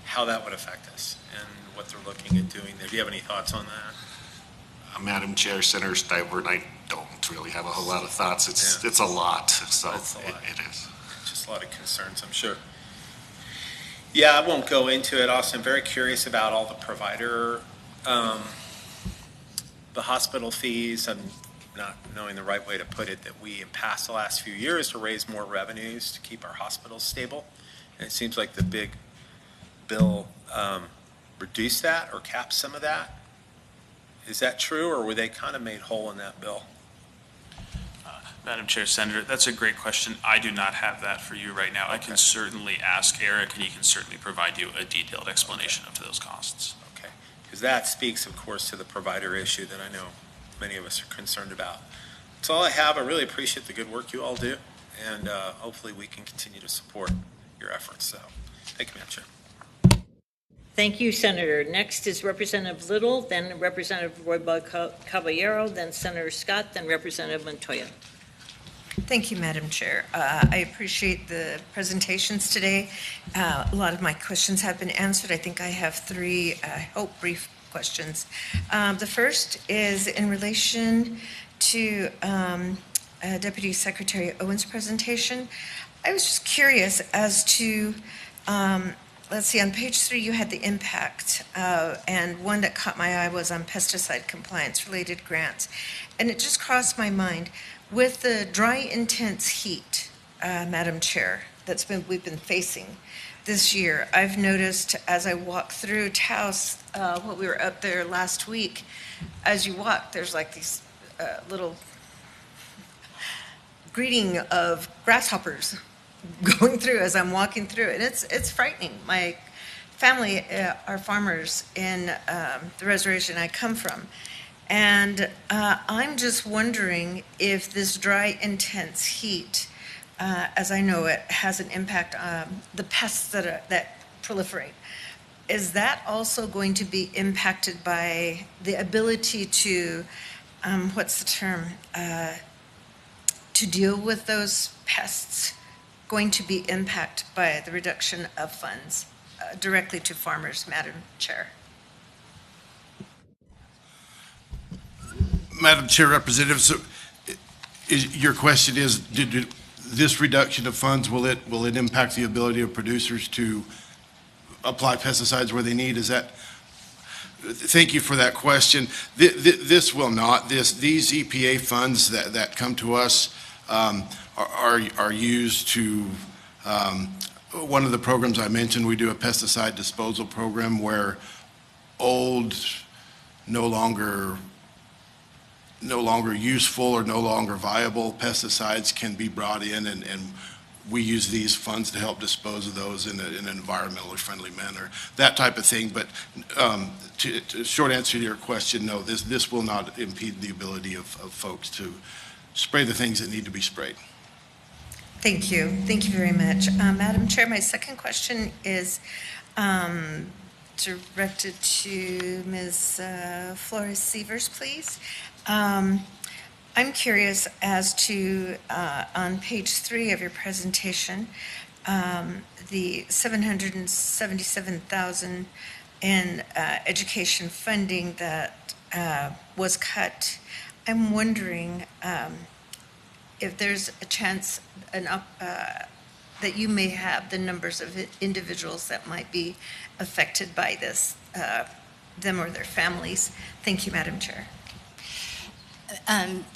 how that would affect us and what they're looking at doing there. Do you have any thoughts on that? Madam Chair, Senator Stiver, I don't really have a whole lot of thoughts. It's a lot, so it is. Just a lot of concerns, I'm sure. Yeah, I won't go into it, Austin. I'm very curious about all the provider, the hospital fees. I'm not knowing the right way to put it, that we passed the last few years to raise more revenues to keep our hospitals stable. And it seems like the big bill reduce that or cap some of that. Is that true, or were they kind of made whole in that bill? Madam Chair, Senator, that's a great question. I do not have that for you right now. I can certainly ask Eric, and he can certainly provide you a detailed explanation of those costs. Okay, because that speaks, of course, to the provider issue that I know many of us are concerned about. That's all I have. I really appreciate the good work you all do, and hopefully we can continue to support your efforts. So, thank you, Madam Chair. Thank you, Senator. Next is Representative Little, then Representative Roybal Caballero, then Senator Scott, then Representative Montoya. Thank you, Madam Chair. I appreciate the presentations today. A lot of my questions have been answered. I think I have three, I hope, brief questions. The first is in relation to Deputy Secretary Owen's presentation. I was just curious as to, let's see, on page 3 you had the impact, and one that caught my eye was on pesticide compliance-related grants. And it just crossed my mind, with the dry, intense heat, Madam Chair, we've been facing this year, I've noticed as I walk through Taos, we were up there last week, as you walk, there's like these little greeting of grasshoppers going through as I'm walking through, and it's frightening. My family are farmers in the reservation I come from, and I'm just wondering if this dry, intense heat, as I know it, has an impact on the pests that proliferate. Is that also going to be impacted by the ability to, what's the term, to deal with those pests, going to be impacted by the reduction of funds directly to farmers, Madam Chair? Madam Chair, Representative, so your question is, did this reduction of funds, will it impact the ability of producers to apply pesticides where they need? Is that? Thank you for that question. This will not. These EPA funds that come to us are used to. One of the programs I mentioned, we do a pesticide disposal program where old, no longer useful or no longer viable pesticides can be brought in, and we use these funds to help dispose of those in an environmentally friendly manner, that type of thing. But short answer to your question, no, this will not impede the ability of folks to spray the things that need to be sprayed. Thank you. Thank you very much. Madam Chair, my second question is directed to Ms. Flores-Sievers, please. I'm curious as to, on page 3 of your presentation, the $777,000 in education funding that was cut. I'm wondering if there's a chance that you may have the numbers of individuals that might be affected by this, them or their families. Thank you, Madam Chair.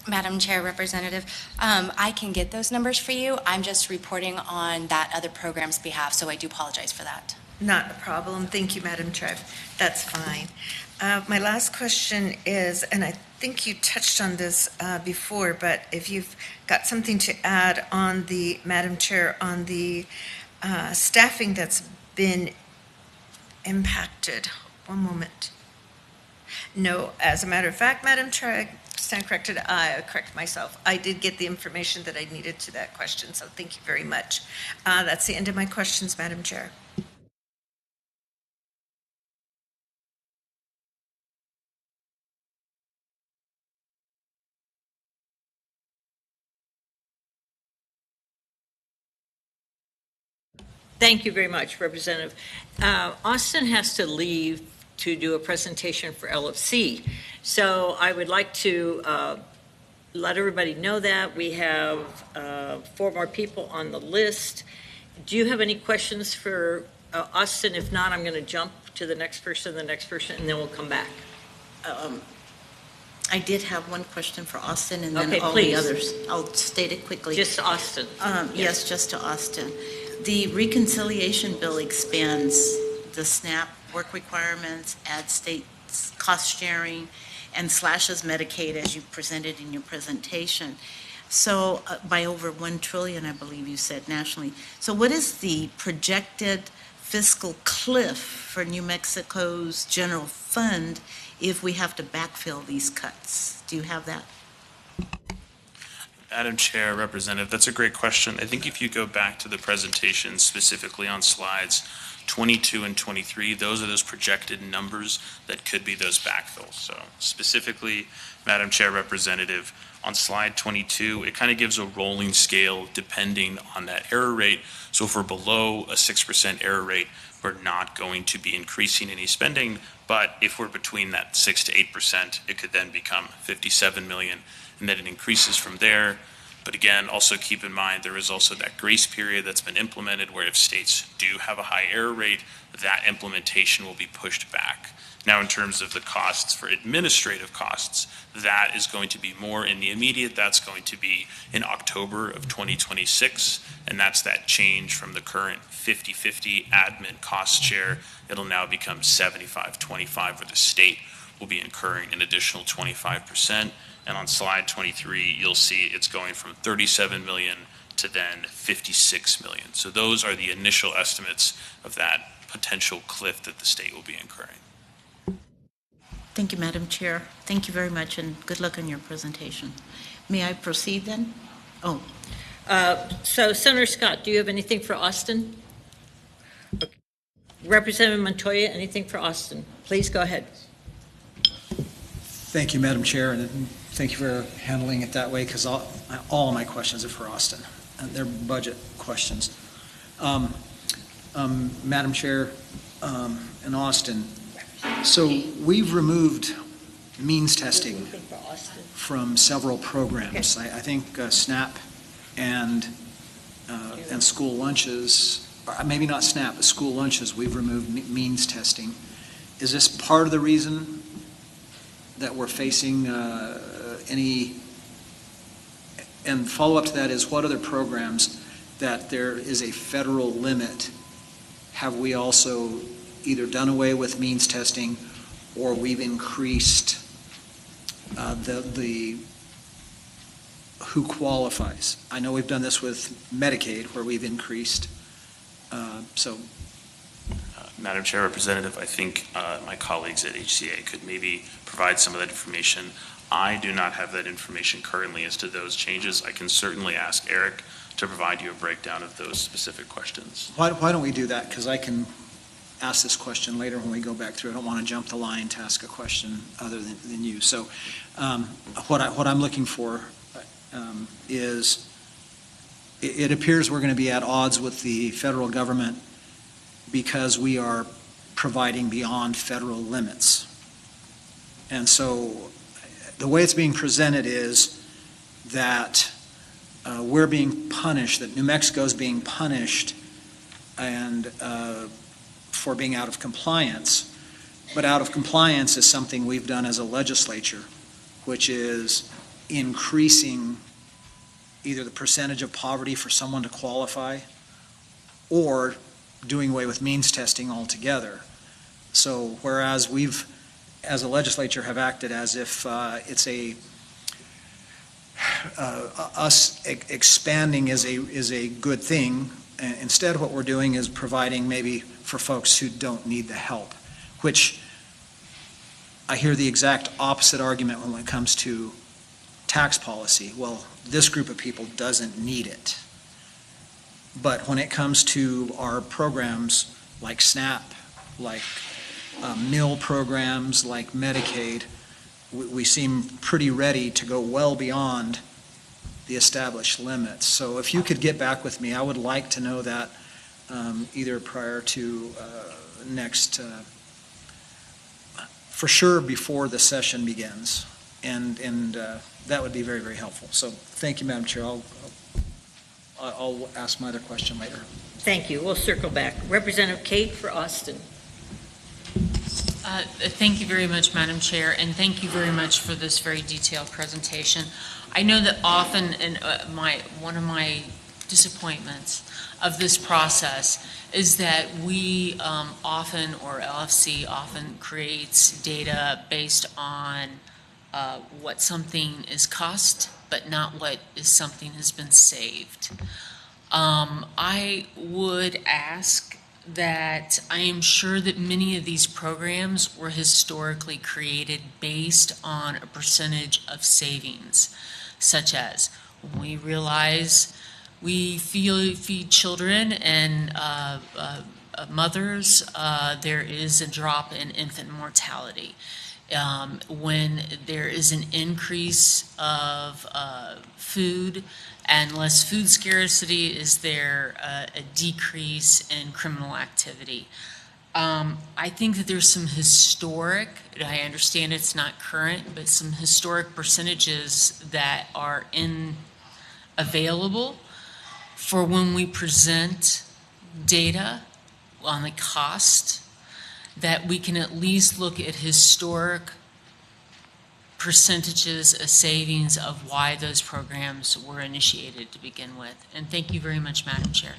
Madam Chair, Representative, I can get those numbers for you. I'm just reporting on that other program's behalf, so I do apologize for that. Not a problem. Thank you, Madam Chair. That's fine. My last question is, and I think you touched on this before, but if you've got something to add on the, Madam Chair, on the staffing that's been impacted. One moment. No, as a matter of fact, Madam Chair, I stand corrected. I correct myself. I did get the information that I needed to that question, so thank you very much. That's the end of my questions, Madam Chair. Thank you very much, Representative. Austin has to leave to do a presentation for LFC. So I would like to let everybody know that we have 4 more people on the list. Do you have any questions for Austin? If not, I'm going to jump to the next person, and then we'll come back. I did have one question for Austin, and then Okay, all please. the others. I'll state it quickly. Just Austin. Yes, just to Austin. The reconciliation bill expands the SNAP work requirements, add state cost sharing, and slashes Medicaid as you presented in your presentation. So by over 1 trillion, I believe you said nationally. So what is the projected fiscal cliff for New Mexico's general fund if we have to backfill these cuts? Do you have that? Madam Chair, Representative, that's a great question. I think if you go back to the presentation specifically on slides 22 and 23, those are those projected numbers that could be those backfills. So specifically, Madam Chair, Representative, on slide 22, it kind of gives a rolling scale depending on that error rate. So if we're below a 6% error rate, we're not going to be increasing any spending. But if we're between that 6 to 8%, it could then become 57 million, and then it increases from there. But again, also keep in mind, there is also that grace period that's been implemented where if states do have a high error rate, that implementation will be pushed back. Now, in terms of the costs for administrative costs, that is going to be more in the immediate. That's going to be in October of 2026, and that's that change from the current 50-50 admin cost share. It'll now become 75-25, where the state will be incurring an additional 25%. And on slide 23, you'll see it's going from 37 million to then 56 million. So those are the initial estimates of that potential cliff that the state will be incurring. Thank you, Madam Chair. Thank you very much, and good luck on your presentation. May I proceed then? Oh. So Senator Scott, do you have anything for Austin? Okay. Representative Montoya, anything for Austin? Please go ahead. Thank you, Madam Chair, and thank you for handling it that way, because all of my questions are for Austin, and they're budget questions. Madam Chair, in Austin, so we've removed means testing from several programs. I think SNAP and school lunches, maybe not SNAP, but school lunches, we've removed means testing. Is this part of the reason that we're facing any, and follow-up to that is what other programs that there is a federal limit have we also either done away with means testing or we've increased the who qualifies? I know we've done this with Medicaid where we've increased. Madam Chair, Representative, I think my colleagues at HCA could maybe provide some of that information. I do not have that information currently as to those changes. I can certainly ask Eric to provide you a breakdown of those specific questions. Why don't we do that? Because I can ask this question later when we go back through. I don't want to jump the line to ask a question other than you. So what I'm looking for is it appears we're going to be at odds with the federal government because we are providing beyond federal limits. And so the way it's being presented is that we're being punished, that New Mexico is being punished and for being out of compliance. But out of compliance is something we've done as a legislature, which is increasing either the percentage of poverty for someone to qualify or doing away with means testing altogether. So whereas we've, as a legislature, have acted as if it's us expanding is a good thing, instead what we're doing is providing maybe for folks who don't need the help, which I hear the exact opposite argument when it comes to tax policy. Well, this group of people doesn't need it. But when it comes to our programs like SNAP, like meal programs, like Medicaid, we seem pretty ready to go well beyond the established limits. So if you could get back with me, I would like to know that either prior to next, for sure before the session begins. And that would be very, very helpful. So thank you, Madam Chair. I'll ask my other question later. Thank you. We'll circle back. Representative Kate for Austin. Thank you very much, Madam Chair, and thank you very much for this very detailed presentation. I know that often in one of my disappointments of this process is that we often, or LFC often creates data based on what something is cost, but not what is something has been saved. I would ask that I am sure that many of these programs were historically created based on a percentage of savings, such as when we realize we feed children and mothers, there is a drop in infant mortality. When there is an increase of food and less food scarcity, is there a decrease in criminal activity? I think that there's some historic, I understand it's not current, but some historic percentages that are available for when we present data on the cost, that we can at least look at historic percentages of savings of why those programs were initiated to begin with. And thank you very much, Madam Chair.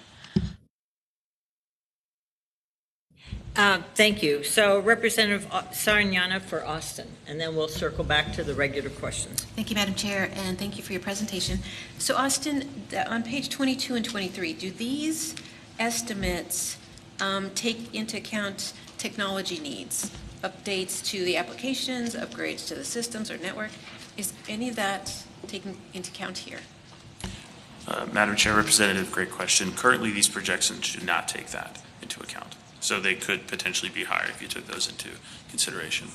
Thank you. So Representative Sariñana for Austin, and then we'll circle back to the regular questions. Thank you, Madam Chair, and thank you for your presentation. So Austin, on page 22 and 23, do these estimates take into account technology needs, updates to the applications, upgrades to the systems or network? Is any of that taken into account here? Madam Chair, Representative, great question. Currently, these projections do not take that into account. So they could potentially be higher if you took those into consideration.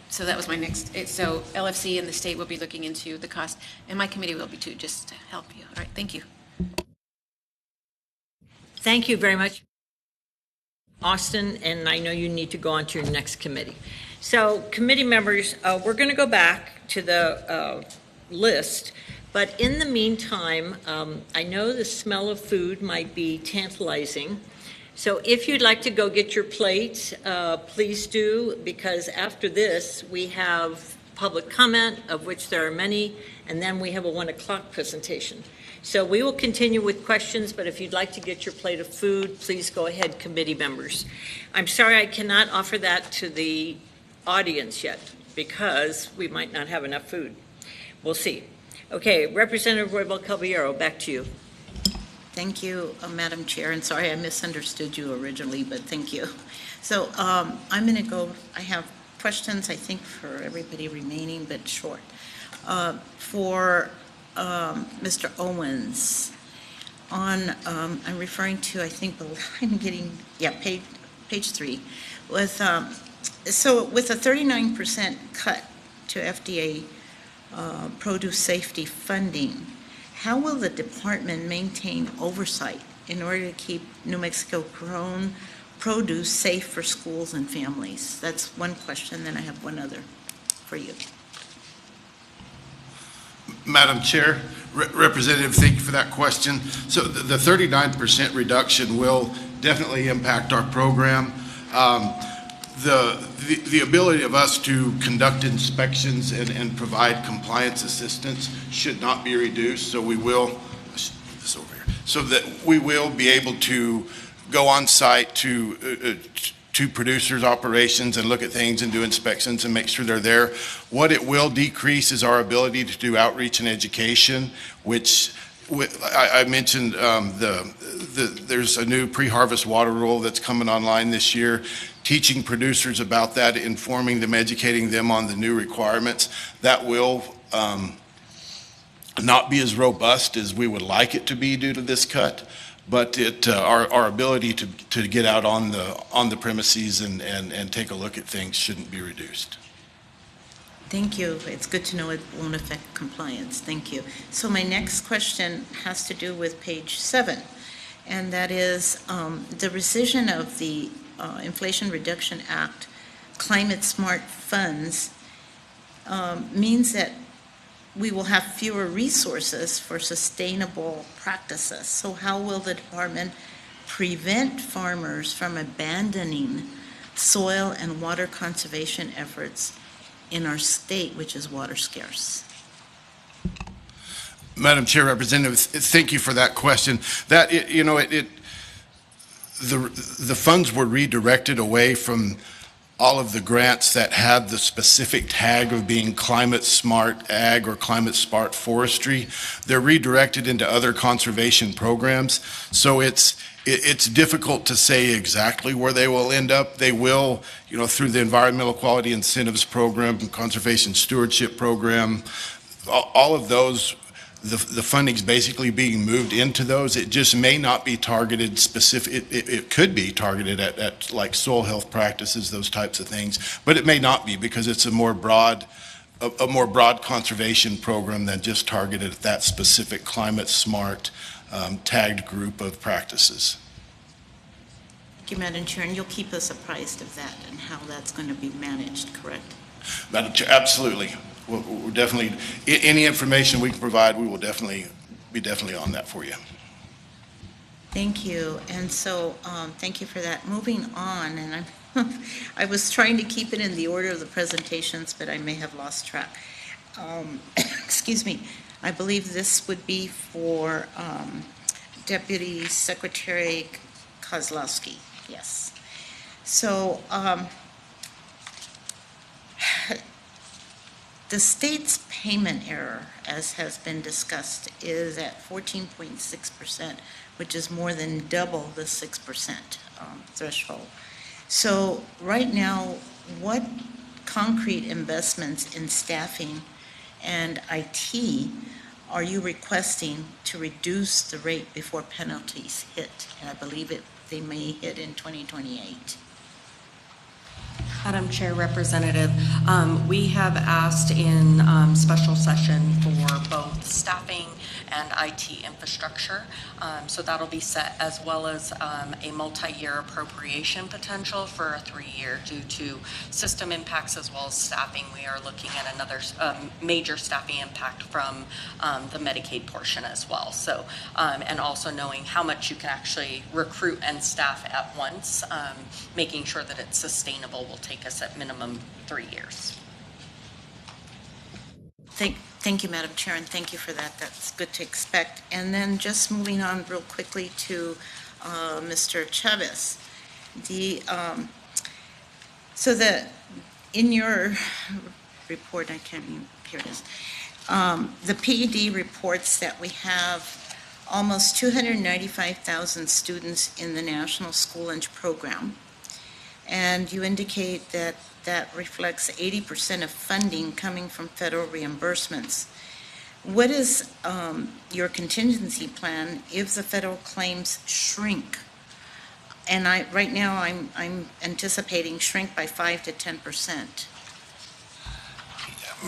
So that was my next, so LFC and the state will be looking into the cost, and my committee will be too, just to help you. All right, thank you. Thank you very much, Austin, and I know you need to go on to your next committee. So committee members, we're going to go back to the list, but in the meantime, I know the smell of food might be tantalizing. So if you'd like to go get your plate, please do, because after this, we have public comment, of which there are many, and then we have a 1 o'clock presentation. So we will continue with questions, but if you'd like to get your plate of food, please go ahead, committee members. I'm sorry I cannot offer that to the audience yet, because we might not have enough food. We'll see. Okay, Representative Roybal Caballero, back to you. Thank you, Madam Chair, and sorry I misunderstood you originally, but thank you. So I'm going to go, I have questions, I think, for everybody remaining, but short. For Mr. Owens, on, I'm referring to, I think, I'm getting, yeah, page 3. With, so with a 39% cut to FDA produce safety funding, how will the department maintain oversight in order to keep New Mexico-grown produce safe for schools and families? That's one question, then I have one other for you. Madam Chair, Representative, thank you for that question. So the 39% reduction will definitely impact our program. The ability of us to conduct inspections and provide compliance assistance should not be reduced, so we will, this over here, so that we will be able to go on site to producers' operations and look at things and do inspections and make sure they're there. What it will decrease is our ability to do outreach and education, which I mentioned there's a new pre-harvest water rule that's coming online this year, teaching producers about that, informing them, educating them on the new requirements. That will not be as robust as we would like it to be due to this cut, but our ability to get out on the premises and take a look at things shouldn't be reduced. Thank you. It's good to know it won't affect compliance. Thank you. So my next question has to do with page 7, and that is the rescission of the Inflation Reduction Act climate smart funds means that we will have fewer resources for sustainable practices. So how will the department prevent farmers from abandoning soil and water conservation efforts in our state, which is water scarce? Madam Chair, Representative, thank you for that question. That, the funds were redirected away from all of the grants that had the specific tag of being climate smart ag or climate smart forestry. They're redirected into other conservation programs. So it's difficult to say exactly where they will end up. They will, through the Environmental Quality Incentives Program, Conservation Stewardship Program, all of those, the funding's basically being moved into those. It just may not be targeted specific. It could be targeted at like soil health practices, those types of things, but it may not be because it's a more broad conservation program than just targeted at that specific climate smart tagged group of practices. Thank you, Madam Chair, and you'll keep us apprised of that and how that's going to be managed, correct? Madam Chair, absolutely. We're definitely, any information we can provide, we will definitely be on that for you. Thank you. And so, thank you for that. Moving on, and I was trying to keep it in the order of the presentations, but I may have lost track. Excuse me. I believe this would be for Deputy Secretary Kozlowski. Yes. So, the state's payment error, as has been discussed, is at 14.6%, which is more than double the 6% threshold. So right now, what concrete investments in staffing and IT are you requesting to reduce the rate before penalties hit? And I believe they may hit in 2028. Madam Chair, Representative, we have asked in special session for both staffing and IT infrastructure. So that'll be set, as well as a multi-year appropriation potential for a 3-year due to system impacts as well as staffing. We are looking at another major staffing impact from the Medicaid portion as well. So, and also knowing how much you can actually recruit and staff at once, making sure that it's sustainable will take us at minimum 3 years. Thank you, Madam Chair, and thank you for that. That's good to expect. And then just moving on real quickly to Mr. Chavez. In your report, I can't even, here it is. The PED reports that we have almost 295,000 students in the National School Lunch Program. And you indicate that reflects 80% of funding coming from federal reimbursements. What is your contingency plan if the federal claims shrink? And right now I'm anticipating shrink by 5 to 10%.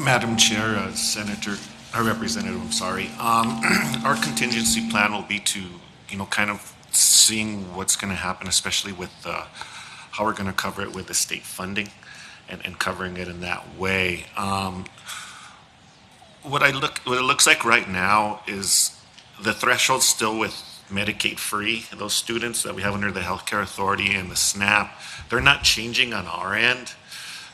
Madam Chair, Representative, I'm sorry. Our contingency plan will be to, kind of seeing what's going to happen, especially with how we're going to cover it with the state funding and covering it in that way. What it looks like right now is the threshold still with Medicaid free, those students that we have under the Healthcare Authority and the SNAP, they're not changing on our end.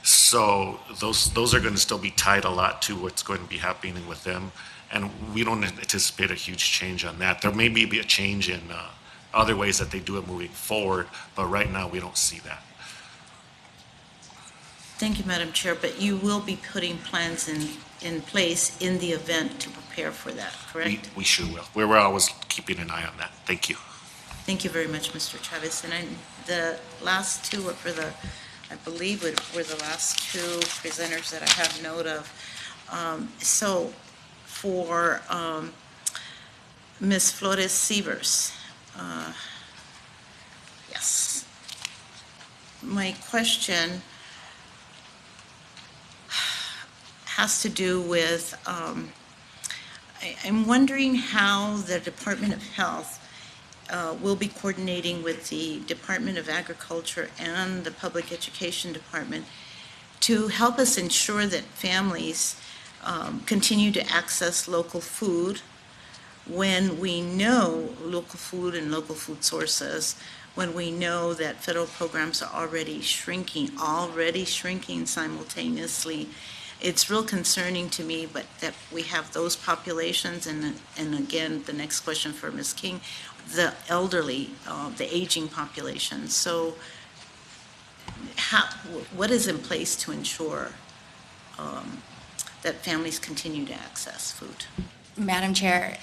So those are going to still be tied a lot to what's going to be happening with them. And we don't anticipate a huge change on that. There may be a change in other ways that they do it moving forward, but right now we don't see that. Thank you, Madam Chair, but you will be putting plans in place in the event to prepare for that, correct? We sure will. We're always keeping an eye on that. Thank you. Thank you very much, Mr. Chavez. And the last two are I believe were the last two presenters that I have note of. So for Ms. Flores-Sievers, yes. My question has to do with, I'm wondering how the Department of Health will be coordinating with the Department of Agriculture and the Public Education Department to help us ensure that families continue to access local food when we know local food and local food sources, when we know that federal programs are already shrinking simultaneously. it's real concerning to me, but that we have those populations, and again, the next question for Ms. King, the elderly, the aging population. So how, what is in place to ensure that families continue to access food? Madam Chair,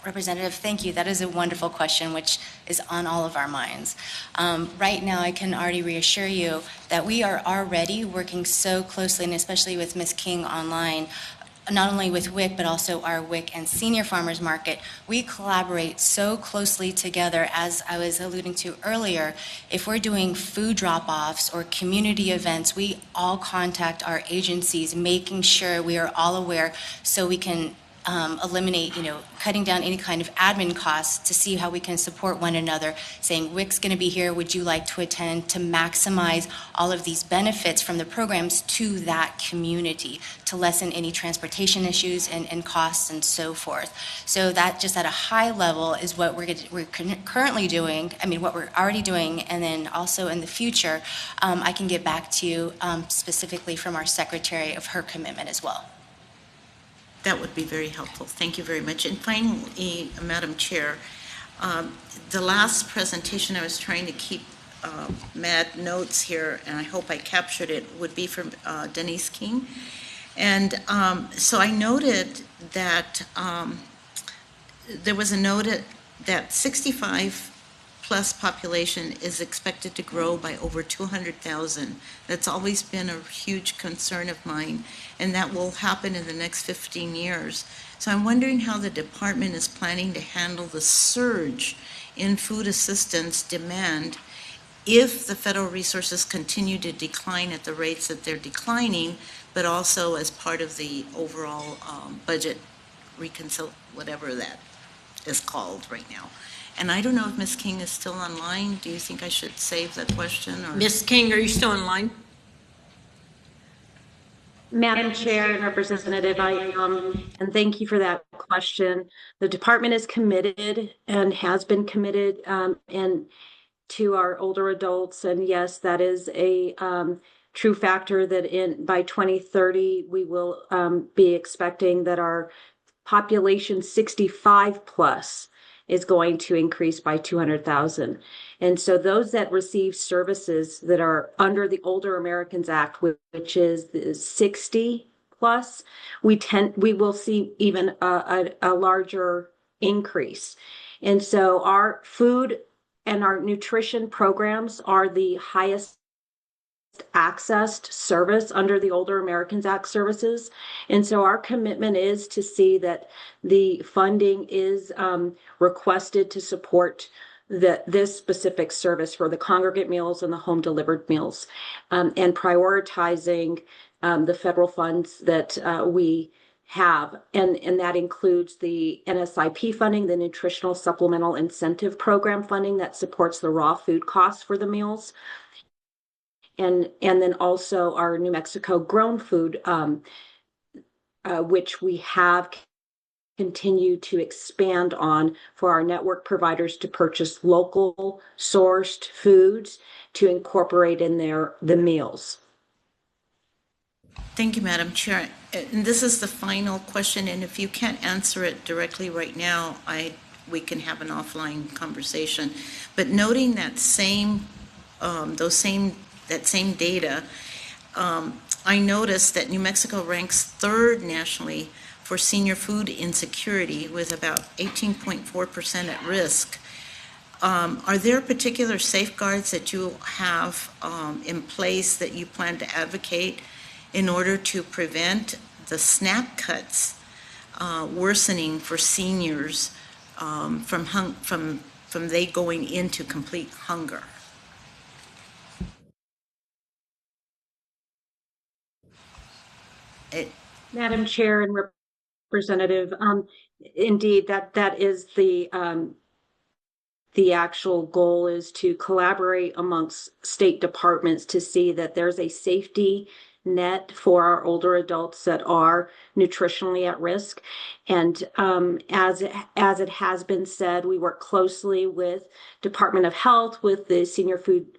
Representative, thank you. That is a wonderful question, which is on all of our minds. Right now, I can already reassure you that we are already working so closely, and especially with Ms. King online, not only with WIC, but also our WIC and Senior Farmers Market. We collaborate so closely together, as I was alluding to earlier. If we're doing food drop-offs or community events, we all contact our agencies, making sure we are all aware so we can eliminate, cutting down any kind of admin costs to see how we can support one another, saying, WIC's going to be here, would you like to attend, to maximize all of these benefits from the programs to that community, to lessen any transportation issues and costs and so forth. So that just at a high level is what we're currently doing, what we're already doing, and then also in the future, I can get back to you specifically from our secretary of her commitment as well. That would be very helpful. Thank you very much. And finally, Madam Chair, the last presentation, I was trying to keep mad notes here, and I hope I captured it, would be from Denise King. And so I noted that there was a note that 65 plus population is expected to grow by over 200,000. That's always been a huge concern of mine, and that will happen in the next 15 years. So I'm wondering how the department is planning to handle the surge in food assistance demand if the federal resources continue to decline at the rates that they're declining, but also as part of the overall budget whatever that is called right now. And I don't know if Ms. King is still online. Do you think I should save that question? Or Ms. King, are you still online? Madam Chair and Representative, I am, and thank you for that question. The department is committed and has been committed and to our older adults, and yes, that is a true factor that by 2030 we will be expecting that our population 65 plus is going to increase by 200,000. And so those that receive services that are under the Older Americans Act, which is the 60 plus, we will see even a larger increase. And so our food and our nutrition programs are the highest accessed service under the Older Americans Act services. And so our commitment is to see that the funding is requested to support this specific service for the congregate meals and the home delivered meals, and prioritizing the federal funds that we have. And that includes the NSIP funding, the Nutritional Supplemental Incentive Program funding that supports the raw food costs for the meals. And then also our New Mexico grown food, which we have continued to expand on for our network providers to purchase local sourced foods to incorporate in the meals. Thank you, Madam Chair. And this is the final question, and if you can't answer it directly right now, we can have an offline conversation. But noting that same data, I noticed that New Mexico ranks third nationally for senior food insecurity with about 18.4% at risk. Are there particular safeguards that you have in place that you plan to advocate in order to prevent the SNAP cuts worsening for seniors from they going into complete hunger? Madam Chair and Representative, indeed, that is the actual goal, is to collaborate amongst state departments to see that there's a safety net for our older adults that are nutritionally at risk. And as it has been said, we work closely with Department of Health, with the Senior Food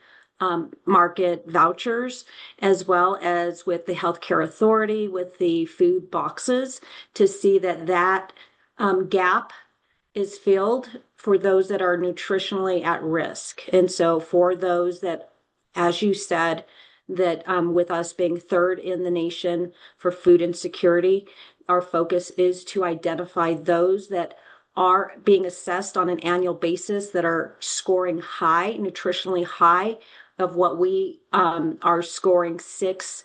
market vouchers, as well as with the healthcare authority, with the food boxes, to see that that gap is filled for those that are nutritionally at risk. And so for those that, as you said, that with us being third in the nation for food insecurity, our focus is to identify those that are being assessed on an annual basis that are scoring high, nutritionally high, of what we are scoring 6+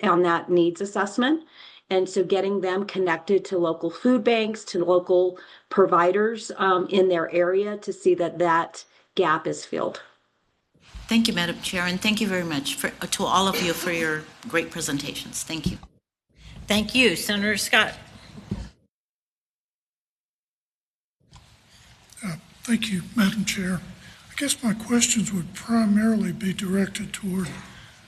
on that needs assessment. And so getting them connected to local food banks, to local providers in their area to see that that gap is filled. Thank you, Madam Chair, and thank you very much to all of you for your great presentations. Thank you. Thank you. Senator Scott. Thank you, Madam Chair. I guess my questions would primarily be directed toward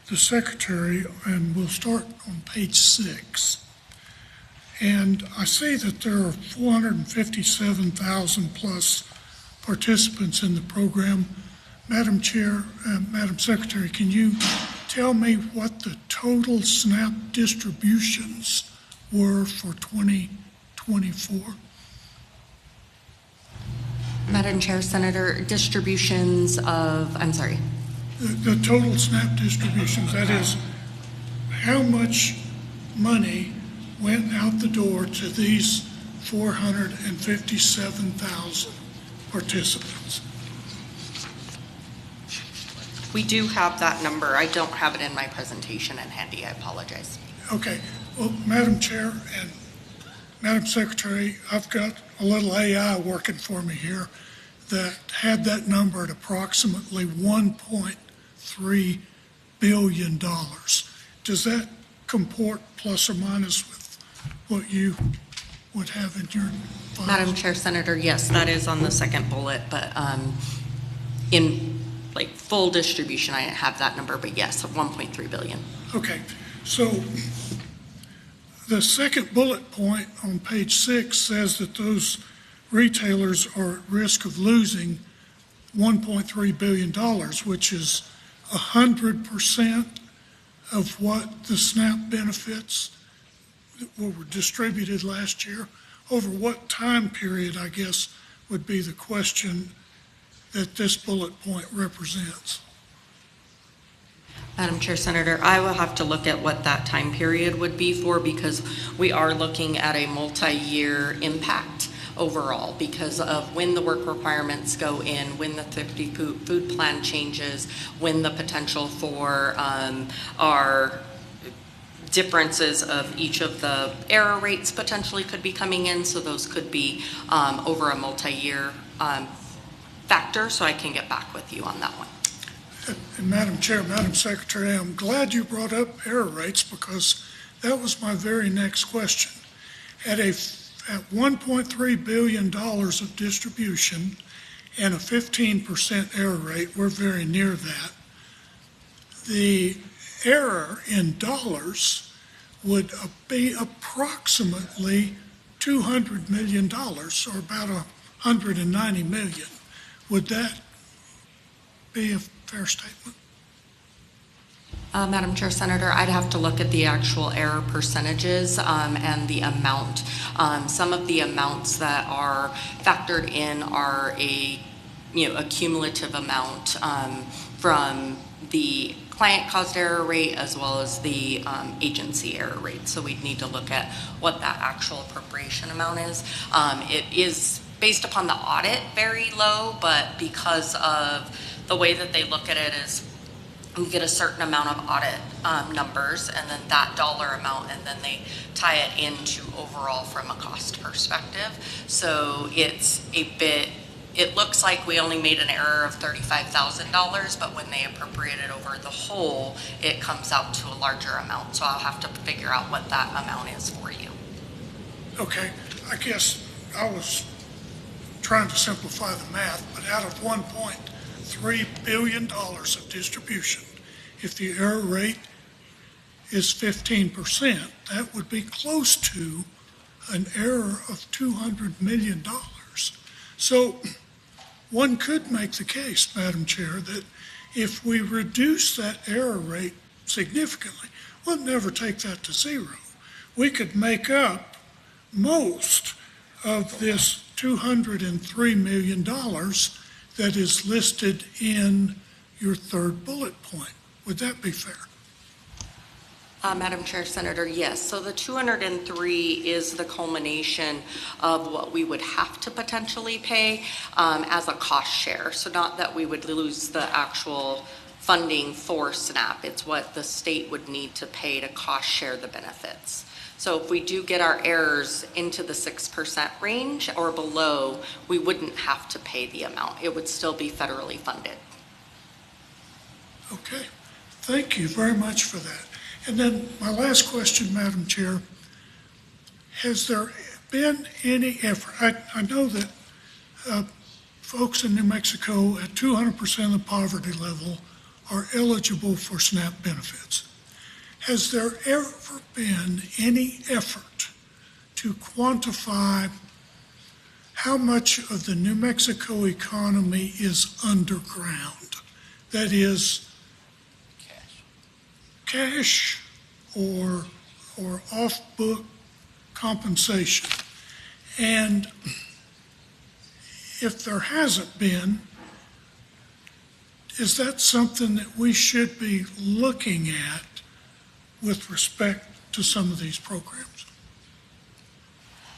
the Secretary, and we'll start on page 6. And I see that there are 457,000 plus participants in the program. Madam Chair, Madam Secretary, can you tell me what the total SNAP distributions were for 2024? Madam Chair, Senator, distributions of, I'm sorry. The total SNAP distributions, that is, how much money went out the door to these 457,000 participants? We do have that number. I don't have it in my presentation and handy. I apologize. Okay. Well, Madam Chair and Madam Secretary, I've got a little AI working for me here that had that number at approximately $1.3 billion. Does that comport plus or minus with what you would have in your files? Madam Chair, Senator, yes, that is on the second bullet, but in like full distribution, I didn't have that number, but yes, 1.3 billion. Okay, so the second bullet point on page 6 says that those retailers are at risk of losing $1.3 billion, which is 100% of what the SNAP benefits that were distributed last year. Over what time period, I guess, would be the question that this bullet point represents? Madam Chair, Senator, I will have to look at what that time period would be for, because we are looking at a multi-year impact overall because of when the work requirements go in, when the 50 food plan changes, when the potential for our differences of each of the error rates potentially could be coming in. So those could be over a multi-year factor. So I can get back with you on that one. And Madam Chair, Madam Secretary, I'm glad you brought up error rates because that was my very next question. At $1.3 billion of distribution and a 15% error rate, we're very near that. The error in dollars would be approximately $200 million, or about $190 million. Would that be a fair statement? Madam Chair, Senator, I'd have to look at the actual error percentages and the amount. Some of the amounts that are factored in are a cumulative amount from the client-caused error rate as well as the agency error rate. So we'd need to look at what that actual appropriation amount is. It is based upon the audit very low, but because of the way that they look at it is we get a certain amount of audit numbers and then that dollar amount, and then they tie it into overall from a cost perspective. So it's it looks like we only made an error of $35,000, but when they appropriate it over the whole, it comes out to a larger amount. So I'll have to figure out what that amount is for you. Okay, I guess I was trying to simplify the math, but out of $1.3 billion of distribution, if the error rate is 15%, that would be close to an error of $200 million. So one could make the case, Madam Chair, that if we reduce that error rate significantly, we'll never take that to zero. We could make up most of this $203 million that is listed in your third bullet point. Would that be fair? Madam Chair, Senator, yes. So the 203 is the culmination of what we would have to potentially pay as a cost share. So not that we would lose the actual funding for SNAP. It's what the state would need to pay to cost share the benefits. So if we do get our errors into the 6% range or below, we wouldn't have to pay the amount. It would still be federally funded. Okay. Thank you very much for that. And then my last question, Madam Chair, has there been any effort? I know that folks in New Mexico at 200% of the poverty level are eligible for SNAP benefits. Has there ever been any effort to quantify how much of the New Mexico economy is underground? That is, cash or off-book compensation. And if there hasn't been, is that something that we should be looking at with respect to some of these programs?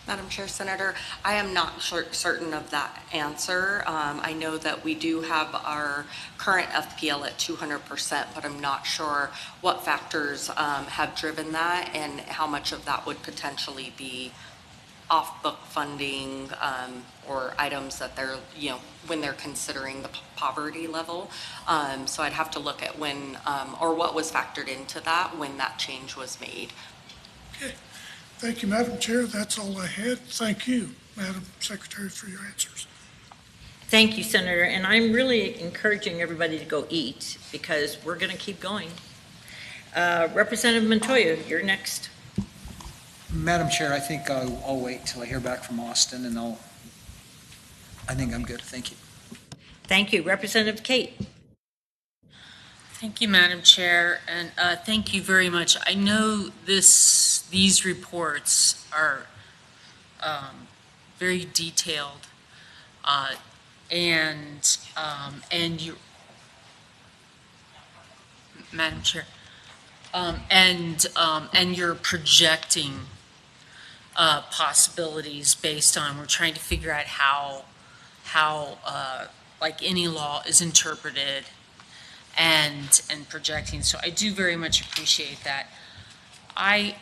Madam Chair, Senator, I am not certain of that answer. I know that we do have our current FPL at 200%, but I'm not sure what factors have driven that and how much of that would potentially be off-book funding or items that they're, when they're considering the poverty level. So I'd have to look at when or what was factored into that when that change was made. Okay. Thank you, Madam Chair. That's all I had. Thank you, Madam Secretary, for your answers. Thank you, Senator. And I'm really encouraging everybody to go eat because we're going to keep going. Representative Montoya, you're next. Madam Chair, I think I'll wait till I hear back from Austin, and I think I'm good. Thank you. Thank you. Representative Kate. Thank you, Madam Chair, and thank you very much. I know these reports are very detailed, and you, Madam Chair, and you're projecting possibilities based on. We're trying to figure out how like any law is interpreted. And projecting. So I do very much appreciate that. I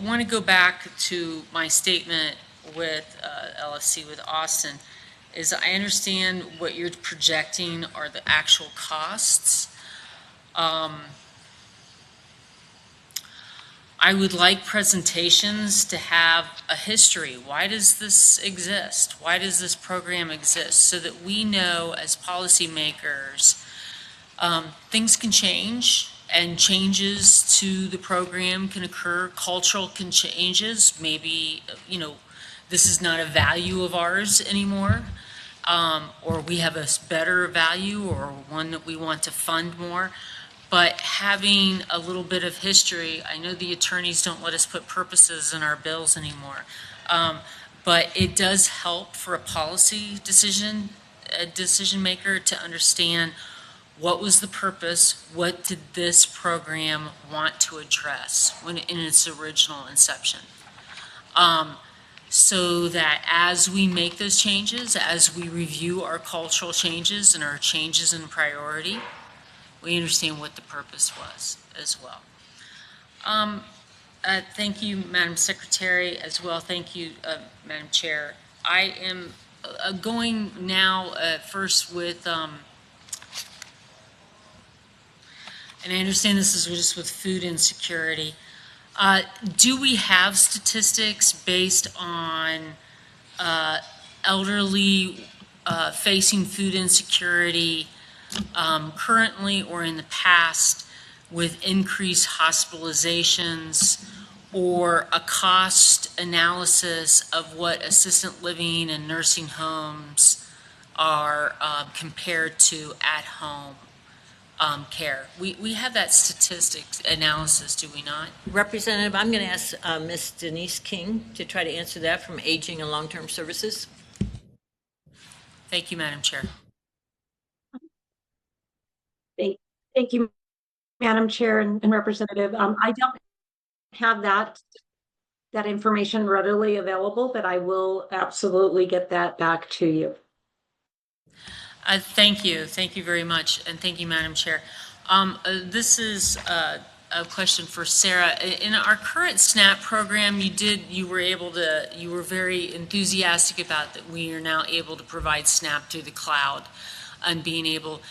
want to go back to my statement with LSC with Austin, is I understand what you're projecting are the actual costs. I would like presentations to have a history. Why does this exist? Why does this program exist? So that we know as policymakers things can change and changes to the program can occur. Cultural changes. Maybe, this is not a value of ours anymore, or we have a better value or one that we want to fund more. But having a little bit of history, I know the attorneys don't let us put purposes in our bills anymore, but it does help for a policy decision maker to understand what was the purpose, what did this program want to address when in its original inception. So that as we make those changes, as we review our cultural changes and our changes in priority, we understand what the purpose was as well. Thank you, Madam Secretary, as well. Thank you, Madam Chair. I am going now first with, and I understand this is just with food insecurity. Do we have statistics based on elderly facing food insecurity currently or in the past with increased hospitalizations or a cost analysis of what assisted living and nursing homes are compared to at-home care. We have that statistics analysis, do we not? Representative, I'm going to ask Ms. Denise King to try to answer that from Aging and Long-Term Services. Thank you, Madam Chair. Thank you, Madam Chair and Representative. I don't have that information readily available, but I will absolutely get that back to you. Thank you. Thank you very much. And thank you, Madam Chair. This is a question for Sarah. In our current SNAP program, you were very enthusiastic about that we are now able to provide SNAP through the cloud and being able.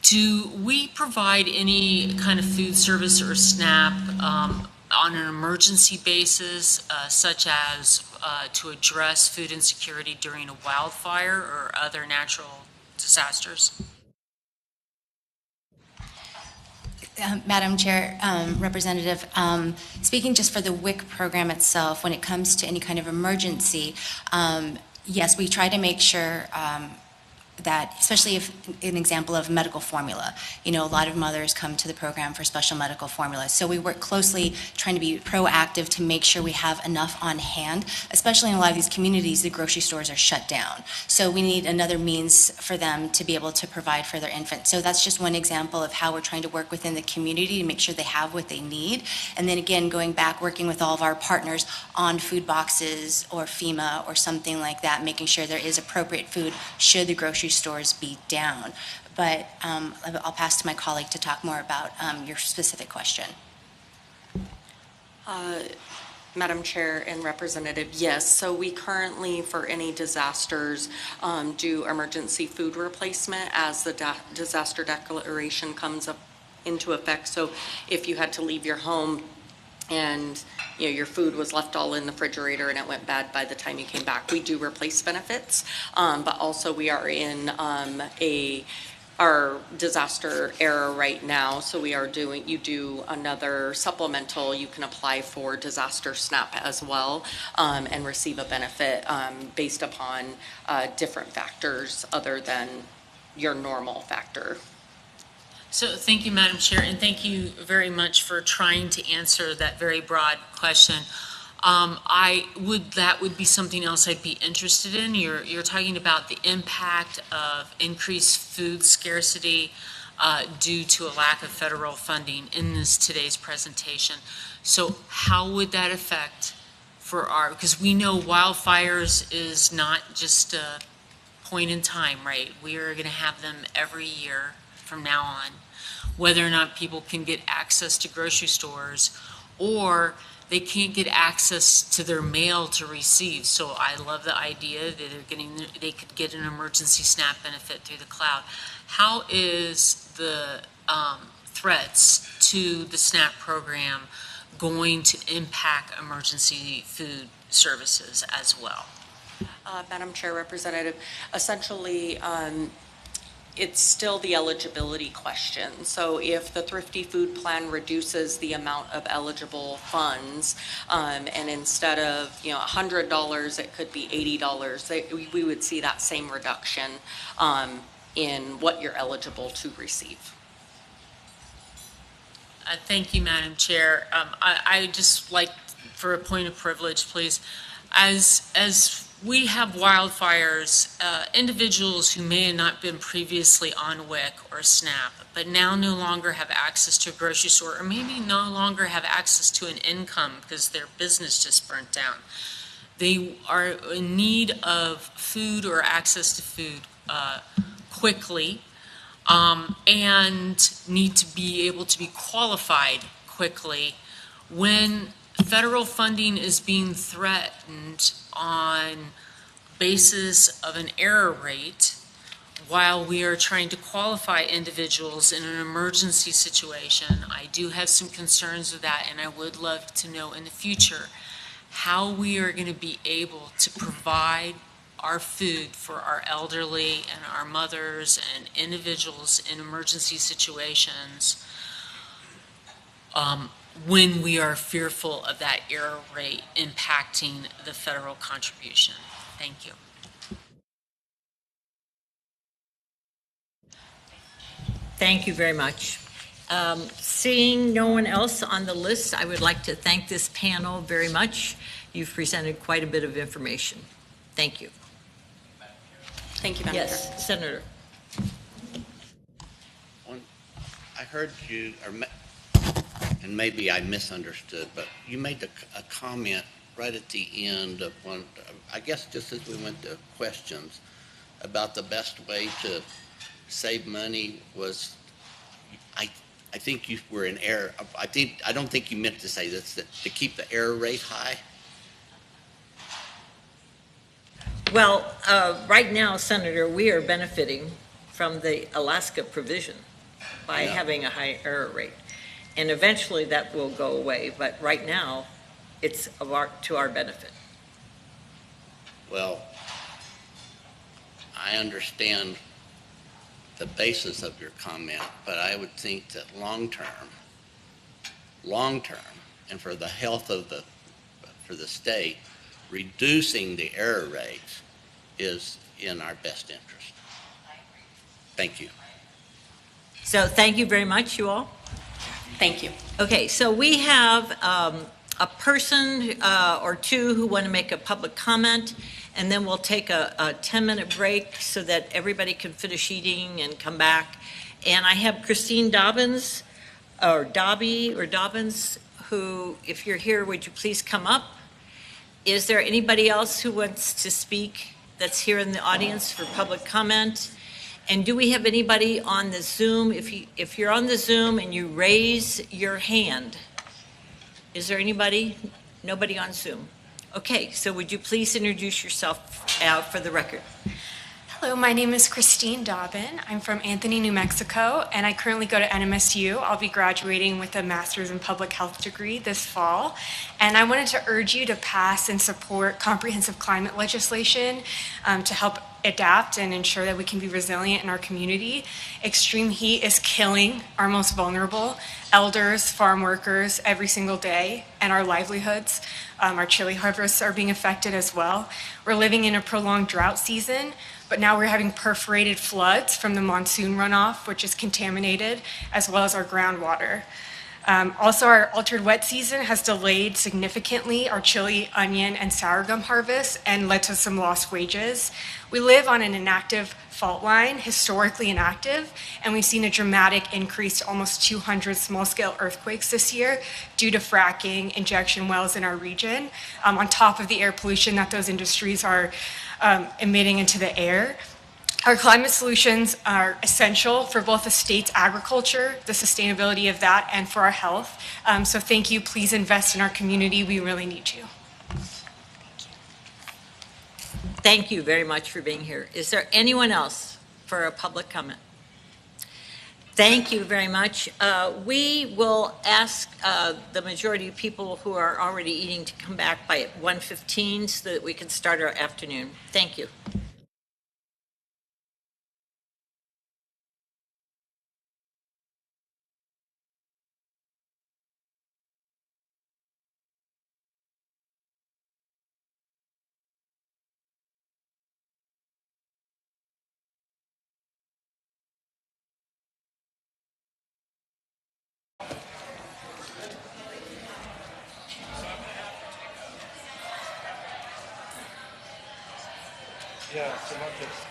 Do we provide any kind of food service or SNAP on an emergency basis, such as to address food insecurity during a wildfire or other natural disasters? Madam Chair, Representative, speaking just for the WIC program itself, when it comes to any kind of emergency, yes, we try to make sure that, especially if an example of medical formula, a lot of mothers come to the program for special medical formula. So we work closely trying to be proactive to make sure we have enough on hand, especially in a lot of these communities, the grocery stores are shut down. So we need another means for them to be able to provide for their infant. So that's just one example of how we're trying to work within the community to make sure they have what they need. And then again, going back, working with all of our partners on food boxes or FEMA or something like that, making sure there is appropriate food should the grocery stores be down. But I'll pass to my colleague to talk more about your specific question. Madam Chair and Representative, yes. So we currently, for any disasters, do emergency food replacement as the disaster declaration comes up into effect. So if you had to leave your home and your food was left all in the refrigerator and it went bad by the time you came back, we do replace benefits. But also we are in our disaster era right now, so you do another supplemental, you can apply for disaster SNAP as well, and receive a benefit based upon different factors other than your normal factor. So thank you, Madam Chair, and thank you very much for trying to answer that very broad question. That would be something else I'd be interested in. You're talking about the impact of increased food scarcity due to a lack of federal funding in today's presentation. So how would that affect because we know wildfires is not just a point in time, right? We are going to have them every year from now on, whether or not people can get access to grocery stores or they can't get access to their mail to receive. So I love the idea that they could get an emergency SNAP benefit through the cloud. How is the threats to the SNAP program going to impact emergency food services as well? Madam Chair, Representative, essentially, it's still the eligibility question. So if the Thrifty Food Plan reduces the amount of eligible funds, and instead of $100, it could be $80, we would see that same reduction in what you're eligible to receive. Thank you, Madam Chair. I just like, for a point of privilege, please, as we have wildfires, individuals who may have not been previously on WIC or SNAP, but now no longer have access to a grocery store, or maybe no longer have access to an income because their business just burnt down. They are in need of food or access to food quickly, and need to be able to be qualified quickly when federal funding is being threatened on basis of an error rate while we are trying to qualify individuals in an emergency situation. I do have some concerns with that, and I would love to know in the future how we are going to be able to provide our food for our elderly and our mothers and individuals in emergency situations when we are fearful of that error rate impacting the federal contribution. Thank you. Thank you very much. Seeing no one else on the list, I would like to thank this panel very much. You've presented quite a bit of information. Thank you. Thank you, Madam Chair. Yes, Senator. I heard you, and maybe I misunderstood, but you made a comment right at the end of one, I guess just as we went to questions, about the best way to save money was, I think you were in error. I don't think you meant to say this, that to keep the error rate high. Well, right now, Senator, we are benefiting from the Alaska provision by having a high error rate. And eventually that will go away, but right now it's to our benefit. Well, I understand the basis of your comment, but I would think that long term, and for the health of for the state, reducing the error rates is in our best interest. Thank you. So thank you very much, you all. Thank you. Okay, so we have a person or two who want to make a public comment, and then we'll take a 10-minute break so that everybody can finish eating and come back. And I have Christine Dobbins, or Dobbins, who, if you're here, would you please come up? Is there anybody else who wants to speak that's here in the audience for public comment? And do we have anybody on the Zoom? If you're on the Zoom and you raise your hand, is there anybody? Nobody on Zoom. Okay, so would you please introduce yourself for the record? Hello, my name is Christine Dobbin. I'm from Anthony, New Mexico, and I currently go to NMSU. I'll be graduating with a master's in public health degree this fall. And I wanted to urge you to pass and support comprehensive climate legislation to help adapt and ensure that we can be resilient in our community. Extreme heat is killing our most vulnerable, elders, farm workers, every single day, and our livelihoods. Our chili harvests are being affected as well. We're living in a prolonged drought season, but now we're having perforated floods from the monsoon runoff, which is contaminated, as well as our groundwater. Also, our altered wet season has delayed significantly our chili, onion, and sorghum harvests and led to some lost wages. We live on an inactive fault line, historically inactive, and we've seen a dramatic increase to almost 200 small-scale earthquakes this year due to fracking injection wells in our region, on top of the air pollution that those industries are emitting into the air. Our climate solutions are essential for both the state's agriculture, the sustainability of that, and for our health. So thank you. Please invest in our community. We really need you. Thank you very much for being here. Is there anyone else for a public comment? Thank you very much. We will ask the majority of people who are already eating to come back by 1:15 so that we can start our afternoon. Thank you. Yeah, so much as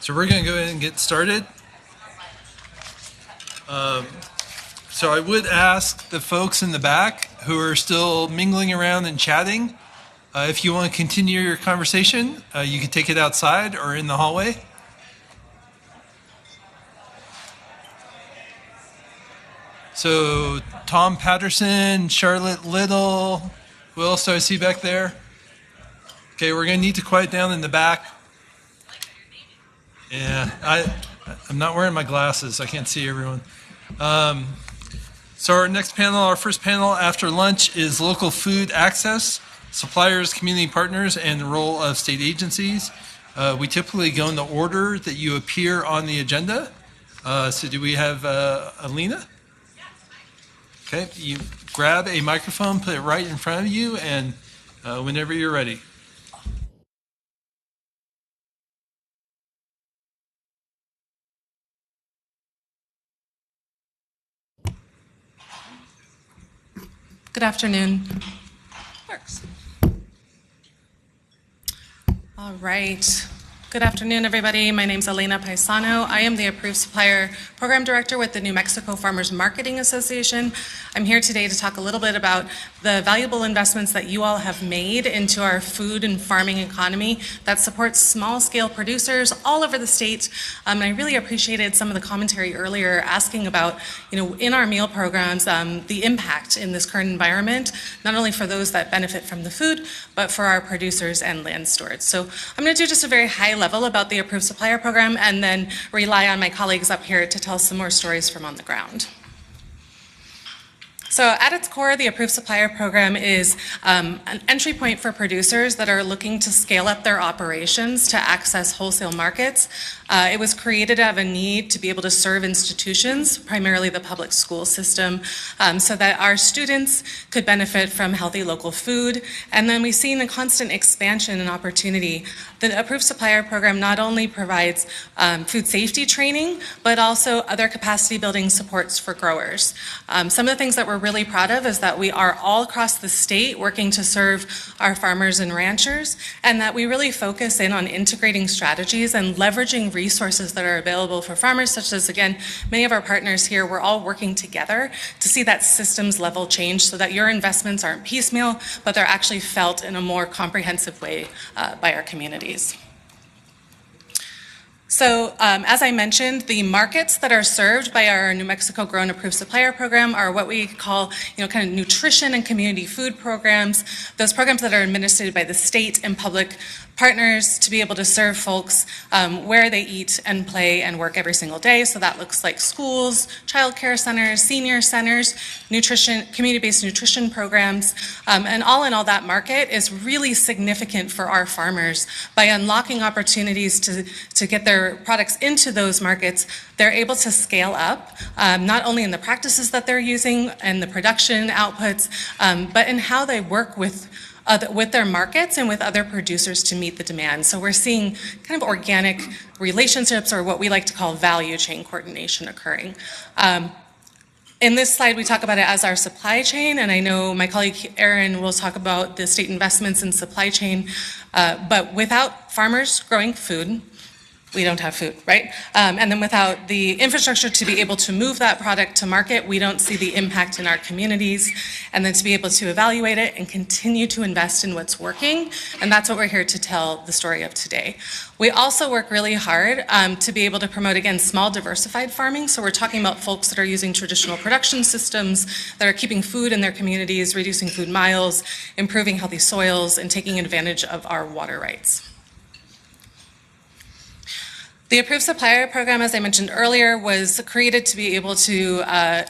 So we're going to go ahead and get started. So I would ask the folks in the back who are still mingling around and chatting, if you want to continue your conversation, you can take it outside or in the hallway. So Tom Patterson, Charlotte Little, who else do I see back there? Okay, we're going to need to quiet down in the back. Yeah, I'm not wearing my glasses. I can't see everyone. So our next panel, our first panel after lunch is local food access, suppliers, community partners, and the role of state agencies. We typically go in the order that you appear on the agenda. So do we have Alina? Okay, you grab a microphone, put it right in front of you, and whenever you're ready. Good afternoon. Works. All right. Good afternoon, everybody. My name is Elena Paisano. I am the Approved Supplier Program Director with the New Mexico Farmers Marketing Association. I'm here today to talk a little bit about the valuable investments that you all have made into our food and farming economy that supports small-scale producers all over the state. And I really appreciated some of the commentary earlier asking about, in our meal programs, the impact in this current environment, not only for those that benefit from the food, but for our producers and land stewards. So I'm going to do just a very high level about the Approved Supplier Program and then rely on my colleagues up here to tell some more stories from on the ground. So at its core, the Approved Supplier Program is an entry point for producers that are looking to scale up their operations to access wholesale markets. It was created out of a need to be able to serve institutions, primarily the public school system, so that our students could benefit from healthy local food. And then we've seen a constant expansion and opportunity. The Approved Supplier Program not only provides food safety training, but also other capacity building supports for growers. Some of the things that we're really proud of is that we are all across the state working to serve our farmers and ranchers, and that we really focus in on integrating strategies and leveraging resources that are available for farmers, such as, again, many of our partners here. We're all working together to see that systems level change so that your investments aren't piecemeal, but they're actually felt in a more comprehensive way by our communities. So as I mentioned, the markets that are served by our New Mexico Grown Approved Supplier Program are what we call, kind of nutrition and community food programs, those programs that are administered by the state and public partners to be able to serve folks where they eat and play and work every single day. So that looks like schools, child care centers, senior centers, nutrition, community-based nutrition programs, and all in all, that market is really significant for our farmers. By unlocking opportunities to get their products into those markets, they're able to scale up, not only in the practices that they're using and the production outputs, but in how they work with their markets and with other producers to meet the demand. So we're seeing kind of organic relationships, or what we like to call value chain coordination, occurring. In this slide, we talk about it as our supply chain, and I know my colleague Erin will talk about the state investments in supply chain, but without farmers growing food, we don't have food, right? And then without the infrastructure to be able to move that product to market, we don't see the impact in our communities. And then to be able to evaluate it and continue to invest in what's working. And that's what we're here to tell the story of today. We also work really hard to be able to promote, again, small diversified farming. So we're talking about folks that are using traditional production systems, that are keeping food in their communities, reducing food miles, improving healthy soils, and taking advantage of our water rights. The Approved Supplier Program, as I mentioned earlier, was created to be able to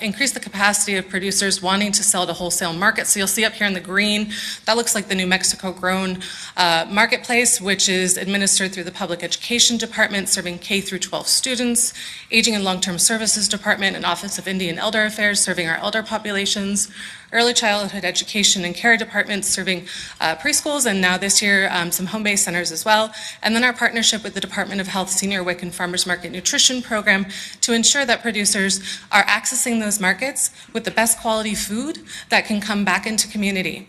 increase the capacity of producers wanting to sell to wholesale markets. So you'll see up here in the green, that looks like the New Mexico Grown Marketplace, which is administered through the Public Education Department, serving K through 12 students, Aging and Long-Term Services Department, and Office of Indian Elder Affairs, serving our elder populations, Early Childhood Education and Care Departments, serving preschools, and now this year some home-based centers as well. And then our partnership with the Department of Health Senior WIC and Farmers Market Nutrition Program to ensure that producers are accessing those markets with the best quality food that can come back into community.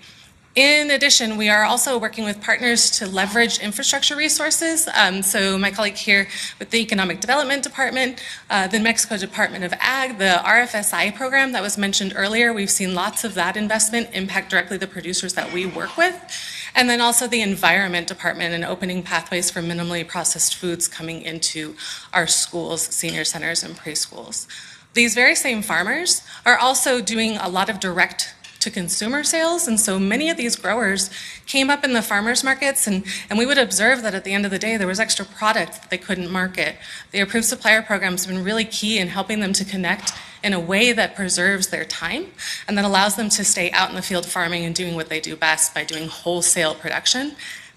In addition, we are also working with partners to leverage infrastructure resources. So my colleague here with the Economic Development Department, the New Mexico Department of Ag, the RFSI program that was mentioned earlier, we've seen lots of that investment impact directly the producers that we work with. And then also the Environment Department and opening pathways for minimally processed foods coming into our schools, senior centers, and preschools. These very same farmers are also doing a lot of direct to consumer sales, and so many of these growers came up in the farmers markets, and we would observe that at the end of the day there was extra product that they couldn't market. The approved supplier program has been really key in helping them to connect in a way that preserves their time and that allows them to stay out in the field farming and doing what they do best by doing wholesale production.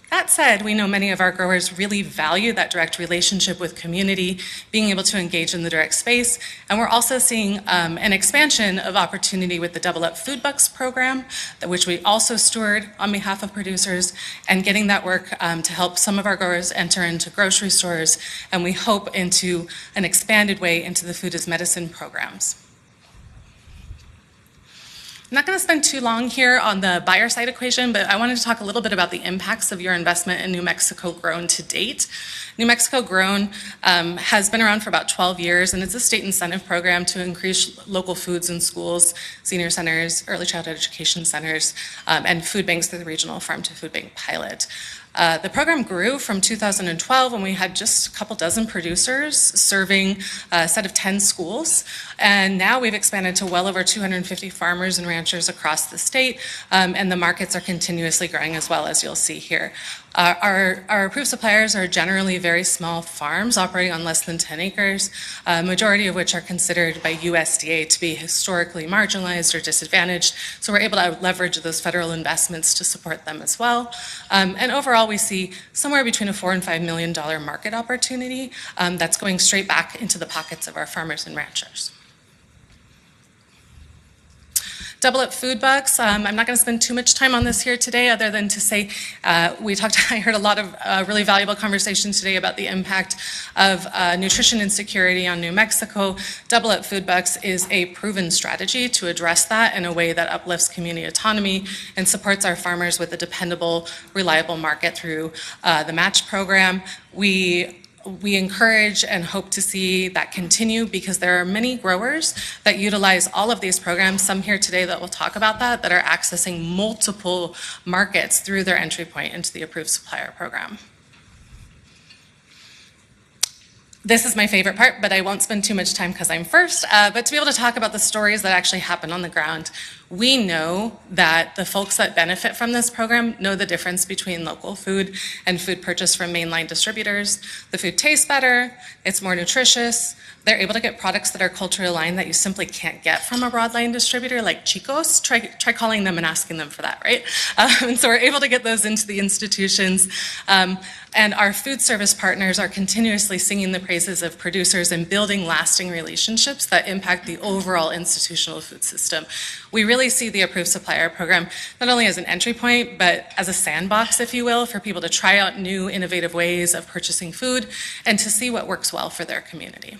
That said, we know many of our growers really value that direct relationship with community, being able to engage in the direct space, and we're also seeing an expansion of opportunity with the Double Up Food Bucks program, which we also steward on behalf of producers, and getting that work to help some of our growers enter into grocery stores, and we hope into an expanded way into the Food as Medicine programs. I'm not going to spend too long here on the buyer side equation, but I wanted to talk a little bit about the impacts of your investment in New Mexico Grown to date. New Mexico Grown has been around for about 12 years, and it's a state incentive program to increase local foods in schools, senior centers, early childhood education centers, and food banks through the regional farm to food bank pilot. The program grew from 2012 when we had just a couple dozen producers serving a set of 10 schools, and now we've expanded to well over 250 farmers and ranchers across the state, and the markets are continuously growing as well, as you'll see here. Our approved suppliers are generally very small farms operating on less than 10 acres, majority of which are considered by USDA to be historically marginalized or disadvantaged, so we're able to leverage those federal investments to support them as well. And overall, we see somewhere between a $4 and $5 million market opportunity that's going straight back into the pockets of our farmers and ranchers. Double Up Food Bucks. I'm not going to spend too much time on this here today other than to say I heard a lot of really valuable conversations today about the impact of nutrition insecurity on New Mexico. Double Up Food Bucks is a proven strategy to address that in a way that uplifts community autonomy and supports our farmers with a dependable, reliable market through the match program. We encourage and hope to see that continue because there are many growers that utilize all of these programs, some here today that will talk about that are accessing multiple markets through their entry point into the approved supplier program. This is my favorite part, but I won't spend too much time because I'm first, but to be able to talk about the stories that actually happen on the ground. We know that the folks that benefit from this program know the difference between local food and food purchased from mainline distributors. The food tastes better, it's more nutritious, they're able to get products that are culturally aligned that you simply can't get from a broadline distributor like Chico's. Try calling them and asking them for that, right? And so we're able to get those into the institutions. And our food service partners are continuously singing the praises of producers and building lasting relationships that impact the overall institutional food system. We really see the approved supplier program not only as an entry point, but as a sandbox, if you will, for people to try out new innovative ways of purchasing food and to see what works well for their community.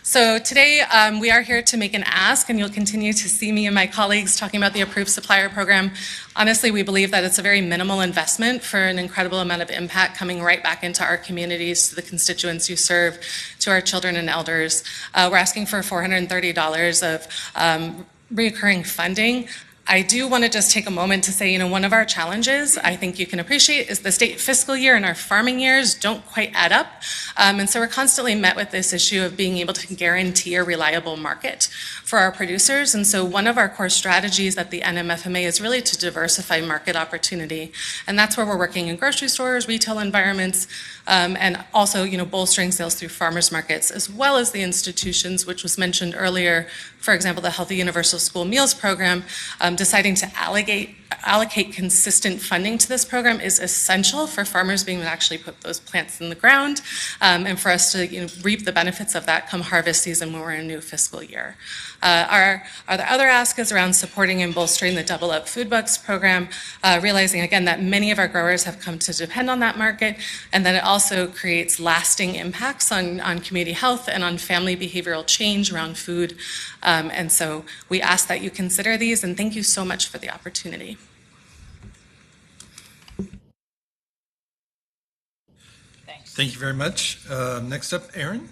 So today we are here to make an ask, and you'll continue to see me and my colleagues talking about the approved supplier program. Honestly, we believe that it's a very minimal investment for an incredible amount of impact coming right back into our communities, to the constituents you serve, to our children and elders. We're asking for $430 of recurring funding. I do want to just take a moment to say, one of our challenges, I think you can appreciate, is the state fiscal year and our farming years don't quite add up. And so we're constantly met with this issue of being able to guarantee a reliable market for our producers. And so one of our core strategies at the NMFMA is really to diversify market opportunity. And that's where we're working in grocery stores, retail environments, and also, bolstering sales through farmers markets, as well as the institutions, which was mentioned earlier. For example, the Healthy Universal School Meals Program, deciding to allocate consistent funding to this program is essential for farmers being able to actually put those plants in the ground, and for us to reap the benefits of that come harvest season when we're in a new fiscal year. The other ask is around supporting and bolstering the Double Up Food Bucks program, realizing again that many of our growers have come to depend on that market, and that it also creates lasting impacts on community health and on family behavioral change around food. And so we ask that you consider these, and thank you so much for the opportunity. Thank you very much. Next up, Aaron.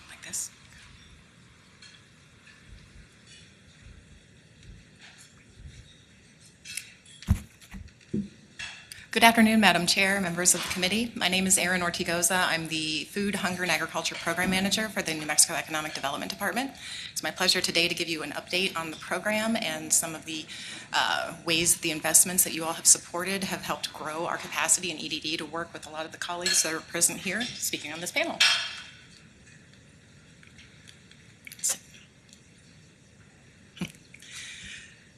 Like this. Good afternoon, Madam Chair, members of the committee. My name is Erin Ortigoza. I'm the Food, Hunger, and Agriculture Program Manager for the New Mexico Economic Development Department. It's my pleasure today to give you an update on the program and some of the ways the investments that you all have supported have helped grow our capacity in EDD to work with a lot of the colleagues that are present here speaking on this panel.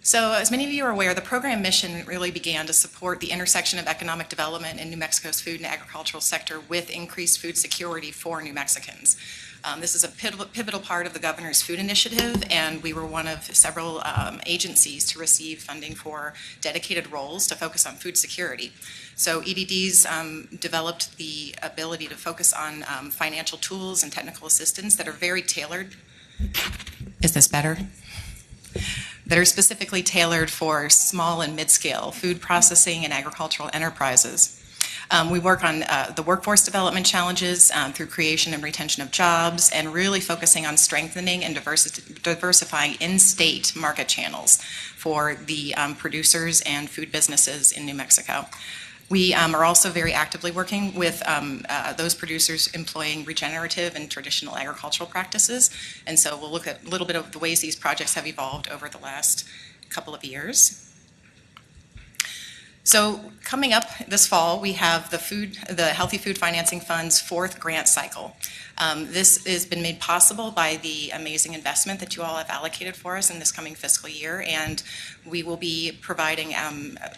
So as many of you are aware, the program mission really began to support the intersection of economic development in New Mexico's food and agricultural sector with increased food security for New Mexicans. This is a pivotal part of the governor's food initiative, and we were one of several agencies to receive funding for dedicated roles to focus on food security. So EDDs developed the ability to focus on financial tools and technical assistance that are very tailored. Is this better? That are specifically tailored for small and mid-scale food processing and agricultural enterprises. We work on the workforce development challenges through creation and retention of jobs, and really focusing on strengthening and diversifying in-state market channels for the producers and food businesses in New Mexico. We are also very actively working with those producers employing regenerative and traditional agricultural practices. And so we'll look at a little bit of the ways these projects have evolved over the last couple of years. So coming up this fall, we have the Healthy Food Financing Fund's fourth grant cycle. This has been made possible by the amazing investment that you all have allocated for us in this coming fiscal year, and we will be providing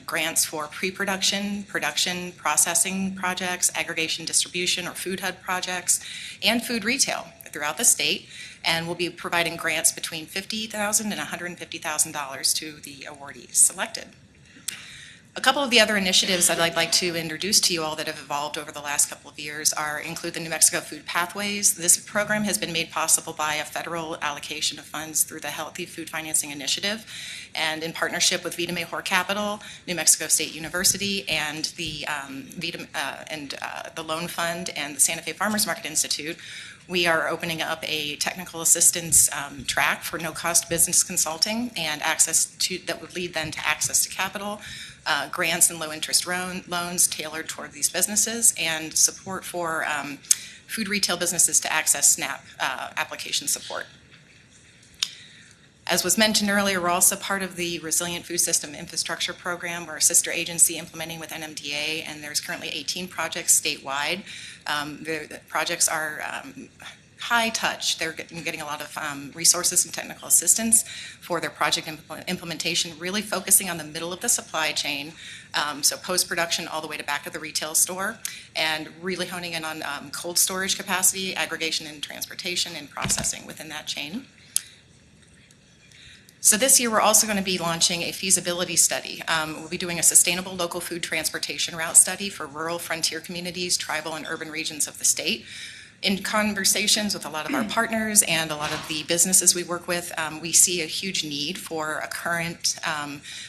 grants for pre-production, production, processing projects, aggregation, distribution, or food hub projects, and food retail throughout the state, and we'll be providing grants between $50,000 and $150,000 to the awardees selected. A couple of the other initiatives that I'd like to introduce to you all that have evolved over the last couple of years include the New Mexico Food Pathways. This program has been made possible by a federal allocation of funds through the Healthy Food Financing Initiative, and in partnership with Vida Mejor Capital, New Mexico State University, and the Loan Fund and the Santa Fe Farmers Market Institute. We are opening up a technical assistance track for no-cost business consulting and that would lead then to access to capital, grants and low-interest loans tailored toward these businesses, and support for food retail businesses to access SNAP application support. As was mentioned earlier, we're also part of the Resilient Food System Infrastructure Program. We're a sister agency implementing with NMDA, and there's currently 18 projects statewide. The projects are high touch. They're getting a lot of resources and technical assistance for their project implementation, really focusing on the middle of the supply chain, so post-production all the way to back of the retail store, and really honing in on cold storage capacity, aggregation and transportation, and processing within that chain. So this year, we're also going to be launching a feasibility study. We'll be doing a sustainable local food transportation route study for rural frontier communities, tribal and urban regions of the state. In conversations with a lot of our partners and a lot of the businesses we work with, we see a huge need for a current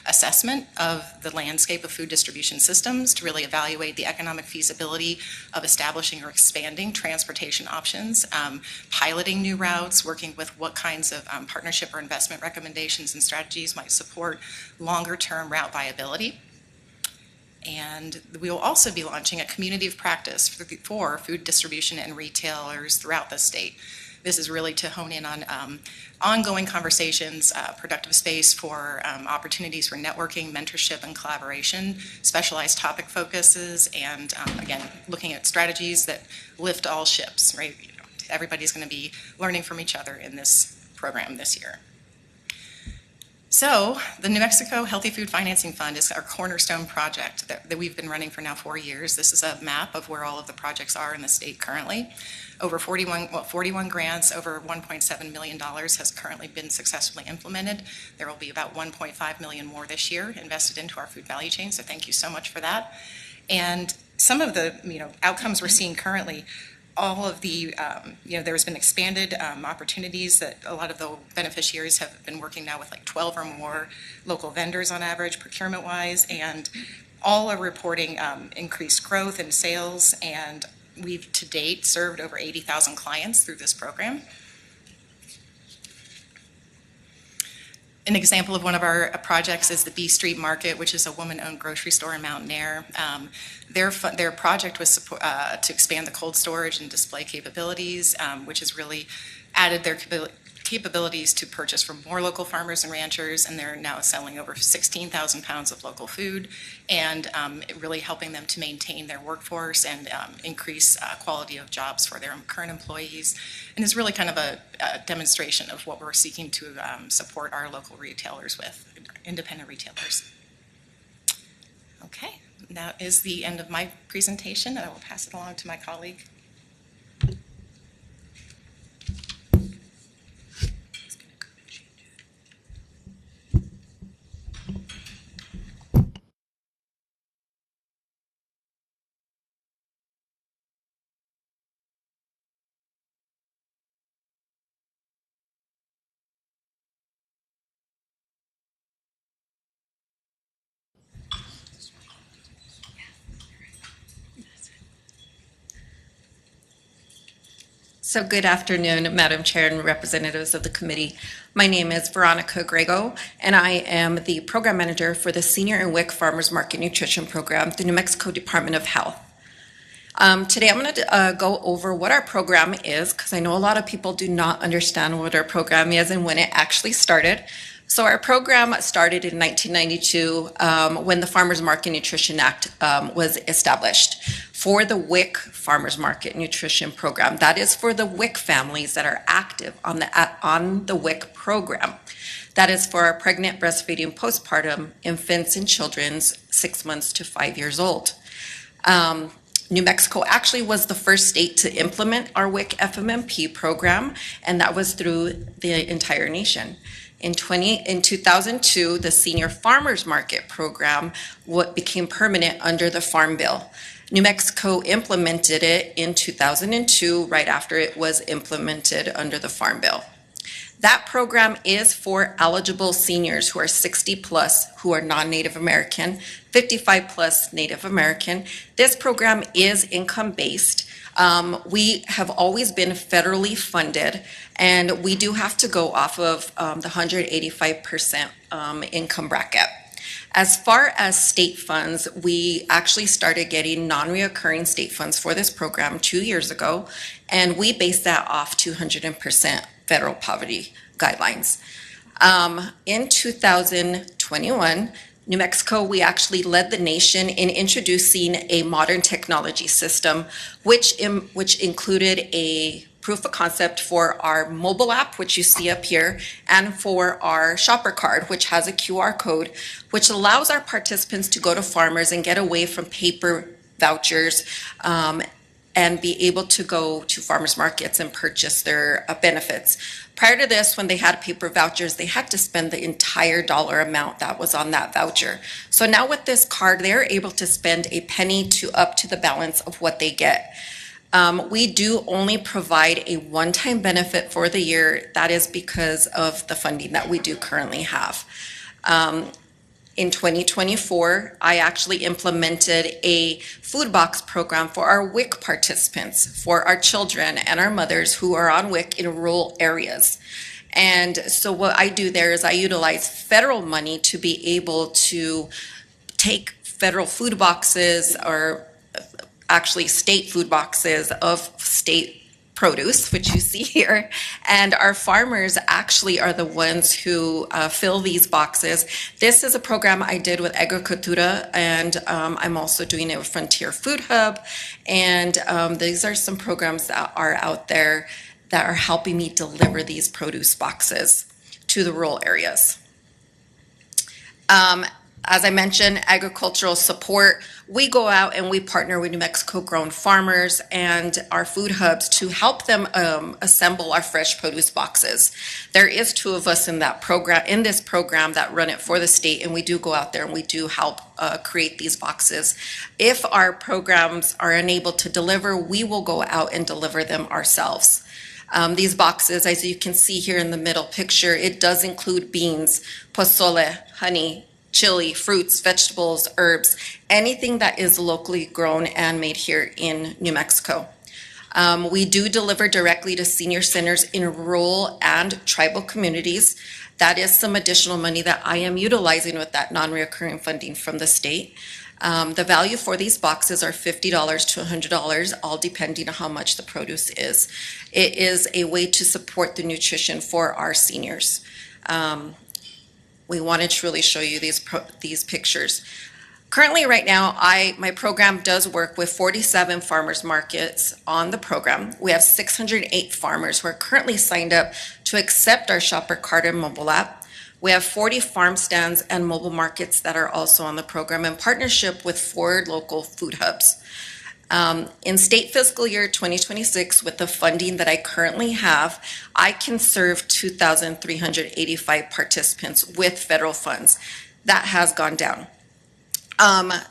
assessment of the landscape of food distribution systems to really evaluate the economic feasibility of establishing or expanding transportation options, piloting new routes, working with what kinds of partnership or investment recommendations and strategies might support longer-term route viability. And we will also be launching a community of practice for food distribution and retailers throughout the state. This is really to hone in on ongoing conversations, productive space for opportunities for networking, mentorship, and collaboration, specialized topic focuses, and again, looking at strategies that lift all ships, right? Everybody's going to be learning from each other in this program this year. So the New Mexico Healthy Food Financing Fund is our cornerstone project that we've been running for now 4 years. This is a map of where all of the projects are in the state currently. Over 41 grants, over $1.7 million has currently been successfully implemented. There will be about 1.5 million more this year invested into our food value chain, so thank you so much for that. And some of the outcomes we're seeing currently, all of the, there's been expanded opportunities that a lot of the beneficiaries have been working now with like 12 or more local vendors on average, procurement-wise, and all are reporting increased growth in sales, and we've to date served over 80,000 clients through this program. An example of one of our projects is the B Street Market, which is a woman-owned grocery store in Mountain Air. Their project was to expand the cold storage and display capabilities, which has really added their capabilities to purchase from more local farmers and ranchers, and they're now selling over 16,000 pounds of local food, and really helping them to maintain their workforce and increase quality of jobs for their current employees. And it's really kind of a demonstration of what we're seeking to support our local retailers with, independent retailers. Okay, that is the end of my presentation, and I will pass it along to my colleague. So good afternoon, Madam Chair and representatives of the committee. My name is Veronica Grego, and I am the program manager for the Senior and WIC Farmers Market Nutrition Program, the New Mexico Department of Health. Today I'm going to go over what our program is, because I know a lot of people do not understand what our program is and when it actually started. So our program started in 1992 when the Farmers Market Nutrition Act was established for the WIC Farmers Market Nutrition Program. That is for the WIC families that are active on the WIC program. That is for our pregnant, breastfeeding, postpartum infants and children 6 months to 5 years old. New Mexico actually was the first state to implement our WIC FMMP program, and that was through the entire nation. In 2002, the Senior Farmers Market Program became permanent under the Farm Bill. New Mexico implemented it in 2002, right after it was implemented under the Farm Bill. That program is for eligible seniors who are 60 plus, who are non-Native American, 55 plus Native American. This program is income-based. We have always been federally funded, and we do have to go off of the 185% income bracket. As far as state funds, we actually started getting non-reoccurring state funds for this program 2 years ago, and we base that off 200% federal poverty guidelines. In 2021, New Mexico, we actually led the nation in introducing a modern technology system, which included a proof of concept for our mobile app, which you see up here, and for our shopper card, which has a QR code, which allows our participants to go to farmers and get away from paper vouchers and be able to go to farmers markets and purchase their benefits. Prior to this, when they had paper vouchers, they had to spend the entire dollar amount that was on that voucher. So now with this card, they're able to spend a penny to up to the balance of what they get. We do only provide a one-time benefit for the year. That is because of the funding that we do currently have. In 2024, I actually implemented a food box program for our WIC participants, for our children and our mothers who are on WIC in rural areas. And so what I do there is I utilize federal money to be able to take federal food boxes, or actually state food boxes of state produce, which you see here, and our farmers actually are the ones who fill these boxes. This is a program I did with Agricultura, and I'm also doing it with Frontier Food Hub, and these are some programs that are out there that are helping me deliver these produce boxes to the rural areas. As I mentioned, agricultural support. We go out and we partner with New Mexico grown farmers and our food hubs to help them assemble our fresh produce boxes. There is 2 of us in this program that run it for the state, and we do go out there and we do help create these boxes. If our programs are unable to deliver, we will go out and deliver them ourselves. These boxes, as you can see here in the middle picture, it does include beans, pozole, honey, chili, fruits, vegetables, herbs, anything that is locally grown and made here in New Mexico. We do deliver directly to senior centers in rural and tribal communities. That is some additional money that I am utilizing with that non-recurring funding from the state. The value for these boxes are $50 to $100, all depending on how much the produce is. It is a way to support the nutrition for our seniors. We wanted to really show you these pictures. Currently, right now, my program does work with 47 farmers markets on the program. We have 608 farmers who are currently signed up to accept our shopper cart and mobile app. We have 40 farm stands and mobile markets that are also on the program in partnership with 4 local food hubs. In state fiscal year 2026, with the funding that I currently have, I can serve 2,385 participants with federal funds. That has gone down.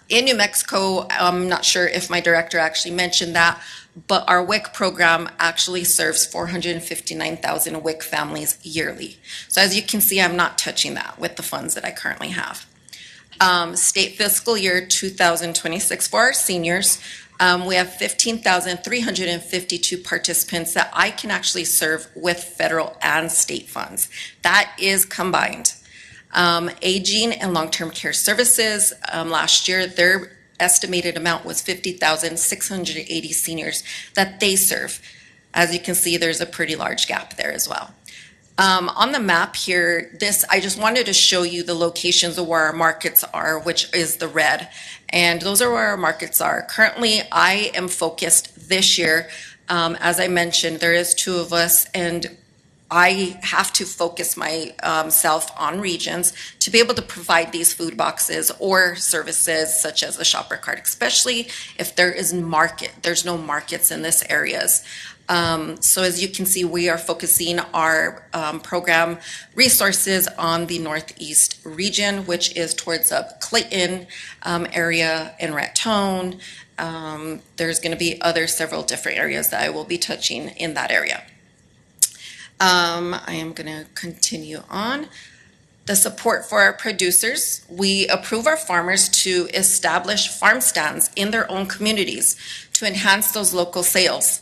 In New Mexico, I'm not sure if my director actually mentioned that, but our WIC program actually serves 459,000 WIC families yearly. So as you can see, I'm not touching that with the funds that I currently have. State fiscal year 2026 for our seniors, we have 15,352 participants that I can actually serve with federal and state funds. That is combined. Aging and long-term care services, last year, their estimated amount was 50,680 seniors that they serve. As you can see, there's a pretty large gap there as well. On the map here, I just wanted to show you the locations of where our markets are, which is the red. And those are where our markets are. Currently, I am focused this year. As I mentioned, there is 2 of us, and I have to focus myself on regions to be able to provide these food boxes or services such as the shopper cart, especially if there's no markets in this areas. So as you can see, we are focusing our program resources on the Northeast region, which is towards the Clayton area and Raton. There's going to be several different areas that I will be touching in that area. I am going to continue on. The support for our producers. We approve our farmers to establish farm stands in their own communities to enhance those local sales,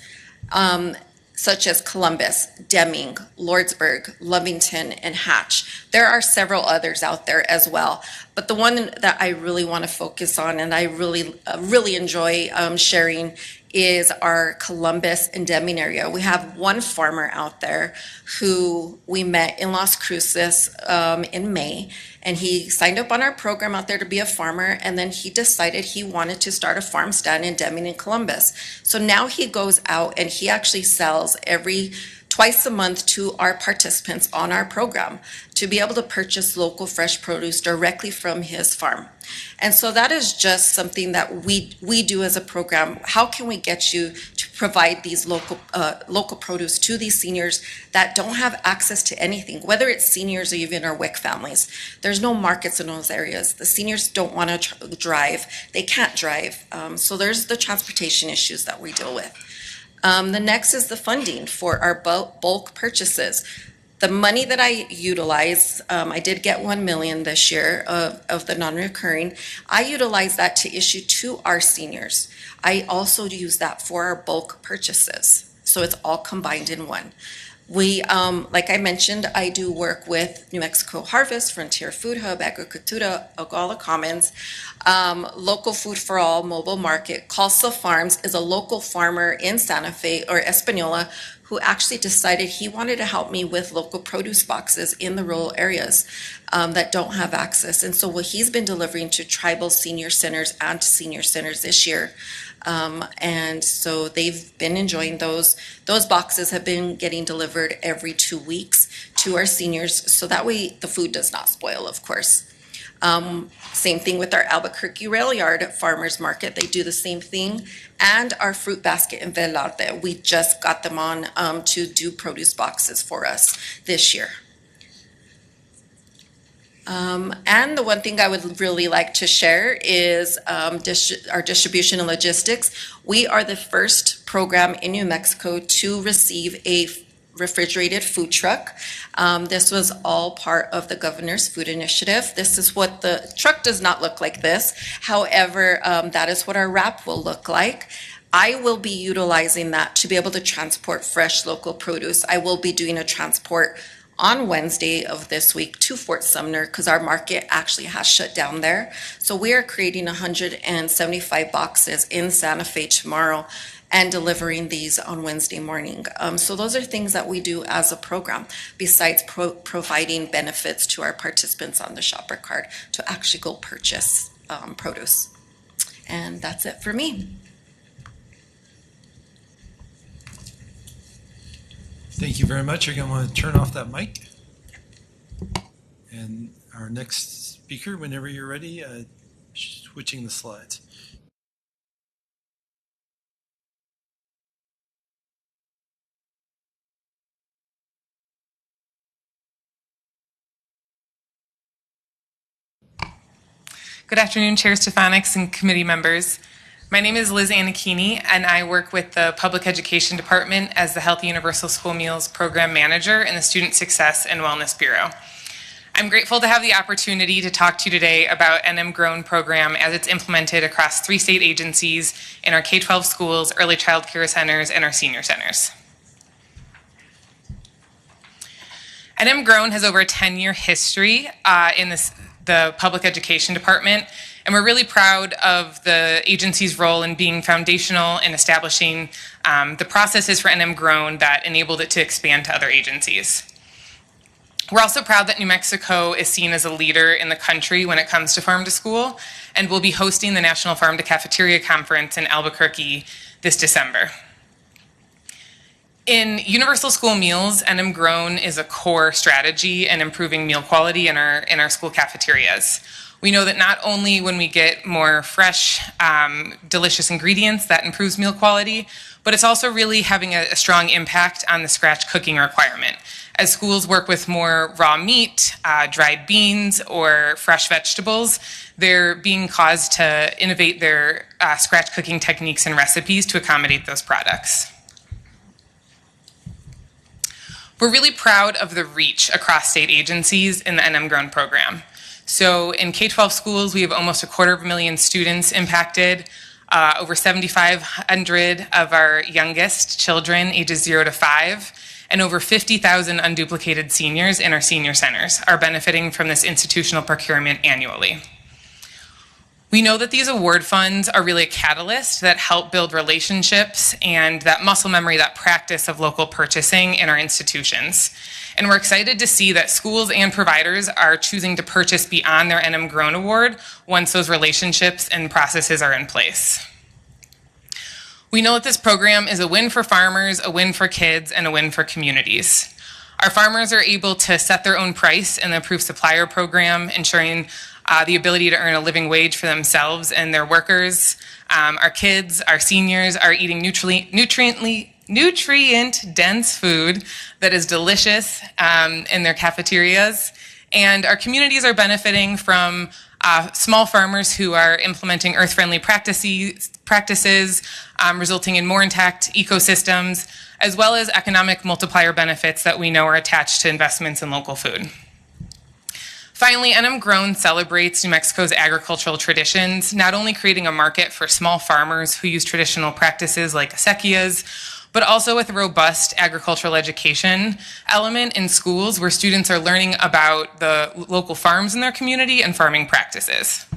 such as Columbus, Deming, Lordsburg, Lovington, and Hatch. There are several others out there as well, but the one that I really want to focus on and I really enjoy sharing is our Columbus and Deming area. We have one farmer out there who we met in Las Cruces in May, and he signed up on our program out there to be a farmer, and then he decided he wanted to start a farm stand in Deming and Columbus. So now he goes out and he actually sells twice a month to our participants on our program to be able to purchase local fresh produce directly from his farm. And so that is just something that we do as a program. How can we get you to provide these local produce to these seniors that don't have access to anything, whether it's seniors or even our WIC families? There's no markets in those areas. The seniors don't want to drive. They can't drive. So there's the transportation issues that we deal with. The next is the funding for our bulk purchases. The money that I utilize, I did get $1 million this year of the non-recurring. I utilize that to issue to our seniors. I also use that for our bulk purchases. So it's all combined in one. We, like I mentioned, I do work with New Mexico Harvest, Frontier Food Hub, Agricultura, Agala Commons, Local Food for All Mobile Market. Calsa Farms is a local farmer in Santa Fe or Espanola who actually decided he wanted to help me with local produce boxes in the rural areas that don't have access. And so what he's been delivering to tribal senior centers and to senior centers this year. And so they've been enjoying those. Those boxes have been getting delivered every 2 weeks to our seniors, so that way the food does not spoil, of course. Same thing with our Albuquerque Rail Yard Farmers Market. They do the same thing. And our fruit basket in Velarde. We just got them on to do produce boxes for us this year. And the one thing I would really like to share is our distribution and logistics. We are the first program in New Mexico to receive a refrigerated food truck. This was all part of the governor's food initiative. This is what the truck does not look like this. However, that is what our wrap will look like. I will be utilizing that to be able to transport fresh local produce. I will be doing a transport on Wednesday of this week to Fort Sumner because our market actually has shut down there. So we are creating 175 boxes in Santa Fe tomorrow and delivering these on Wednesday morning. So those are things that we do as a program besides providing benefits to our participants on the shopper card to actually go purchase produce. And that's it for me. Thank you very much. You're going to want to turn off that mic. And our next speaker, whenever you're ready, switching the slides. Good afternoon, Chair Stefanix and committee members. My name is Liz Anachini, and I work with the Public Education Department as the Healthy Universal School Meals Program Manager in the Student Success and Wellness Bureau. I'm grateful to have the opportunity to talk to you today about NM Grown program as it's implemented across 3 state agencies in our K-12 schools, early child care centers, and our senior centers. NM Grown has over a 10-year history in the Public Education Department, and we're really proud of the agency's role in being foundational in establishing the processes for NM Grown that enabled it to expand to other agencies. We're also proud that New Mexico is seen as a leader in the country when it comes to farm to school, and we'll be hosting the National Farm to Cafeteria Conference in Albuquerque this December. In Universal School Meals, NM Grown is a core strategy in improving meal quality in our school cafeterias. We know that not only when we get more fresh, delicious ingredients that improves meal quality, but it's also really having a strong impact on the scratch cooking requirement. As schools work with more raw meat, dried beans, or fresh vegetables, they're being caused to innovate their scratch cooking techniques and recipes to accommodate those products. We're really proud of the reach across state agencies in the NM Grown program. So in K-12 schools, we have almost 250,000 students impacted, over 7,500 of our youngest children, ages 0 to 5, and over 50,000 unduplicated seniors in our senior centers are benefiting from this institutional procurement annually. We know that these award funds are really a catalyst that help build relationships and that muscle memory, that practice of local purchasing in our institutions. And we're excited to see that schools and providers are choosing to purchase beyond their NM Grown Award once those relationships and processes are in place. We know that this program is a win for farmers, a win for kids, and a win for communities. Our farmers are able to set their own price in the approved supplier program, ensuring the ability to earn a living wage for themselves and their workers. Our kids, our seniors are eating nutrient-dense food that is delicious in their cafeterias. And our communities are benefiting from small farmers who are implementing earth-friendly practices, resulting in more intact ecosystems, as well as economic multiplier benefits that we know are attached to investments in local food. Finally, NM Grown celebrates New Mexico's agricultural traditions, not only creating a market for small farmers who use traditional practices like acequias, but also with a robust agricultural education element in schools where students are learning about the local farms in their community and farming practices.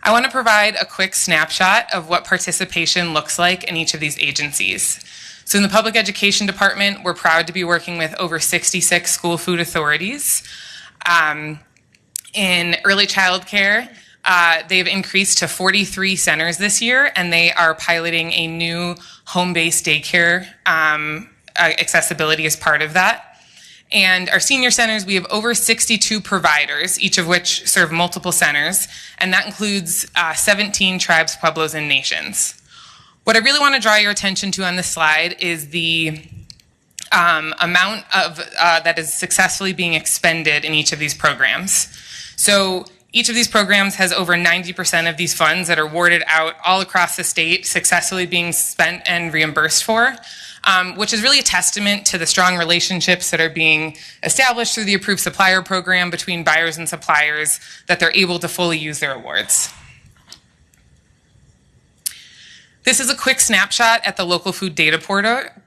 I want to provide a quick snapshot of what participation looks like in each of these agencies. So in the Public Education Department, we're proud to be working with over 66 school food authorities. In early child care, they've increased to 43 centers this year, and they are piloting a new home-based daycare accessibility as part of that. And our senior centers, we have over 62 providers, each of which serve multiple centers, and that includes 17 tribes, pueblos, and nations. What I really want to draw your attention to on this slide is the amount of that is successfully being expended in each of these programs. So each of these programs has over 90% of these funds that are awarded out all across the state, successfully being spent and reimbursed for, which is really a testament to the strong relationships that are being established through the approved supplier program between buyers and suppliers, that they're able to fully use their awards. This is a quick snapshot at the local food data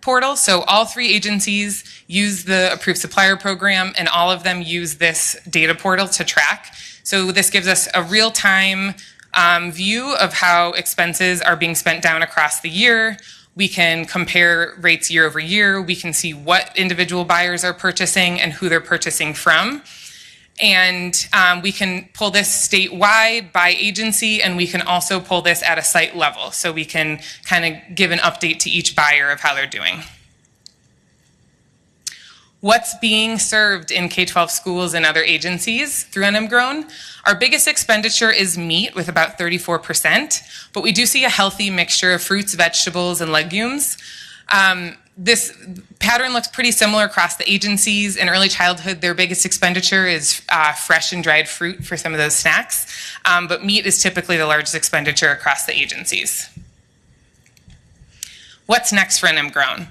portal. So all 3 agencies use the approved supplier program, and all of them use this data portal to track. So this gives us a real-time view of how expenses are being spent down across the year. We can compare rates year over year. We can see what individual buyers are purchasing and who they're purchasing from. And we can pull this statewide by agency, and we can also pull this at a site level. So we can kind of give an update to each buyer of how they're doing. What's being served in K-12 schools and other agencies through NM Grown? Our biggest expenditure is meat with about 34%, but we do see a healthy mixture of fruits, vegetables, and legumes. This pattern looks pretty similar across the agencies. In early childhood, their biggest expenditure is fresh and dried fruit for some of those snacks, but meat is typically the largest expenditure across the agencies. What's next for NM Grown?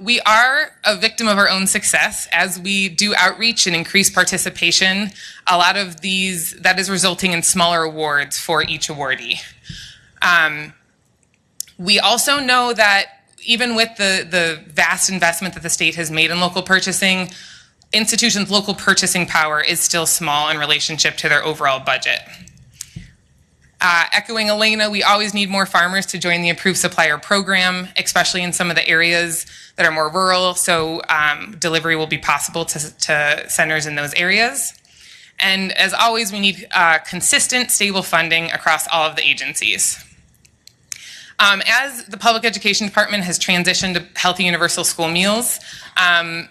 We are a victim of our own success. As we do outreach and increase participation, a lot of these, that is resulting in smaller awards for each awardee. We also know that even with the vast investment that the state has made in local purchasing, institutions' local purchasing power is still small in relationship to their overall budget. Echoing Elena, we always need more farmers to join the approved supplier program, especially in some of the areas that are more rural, so delivery will be possible to centers in those areas. And as always, we need consistent, stable funding across all of the agencies. As the Public Education Department has transitioned to healthy universal school meals, and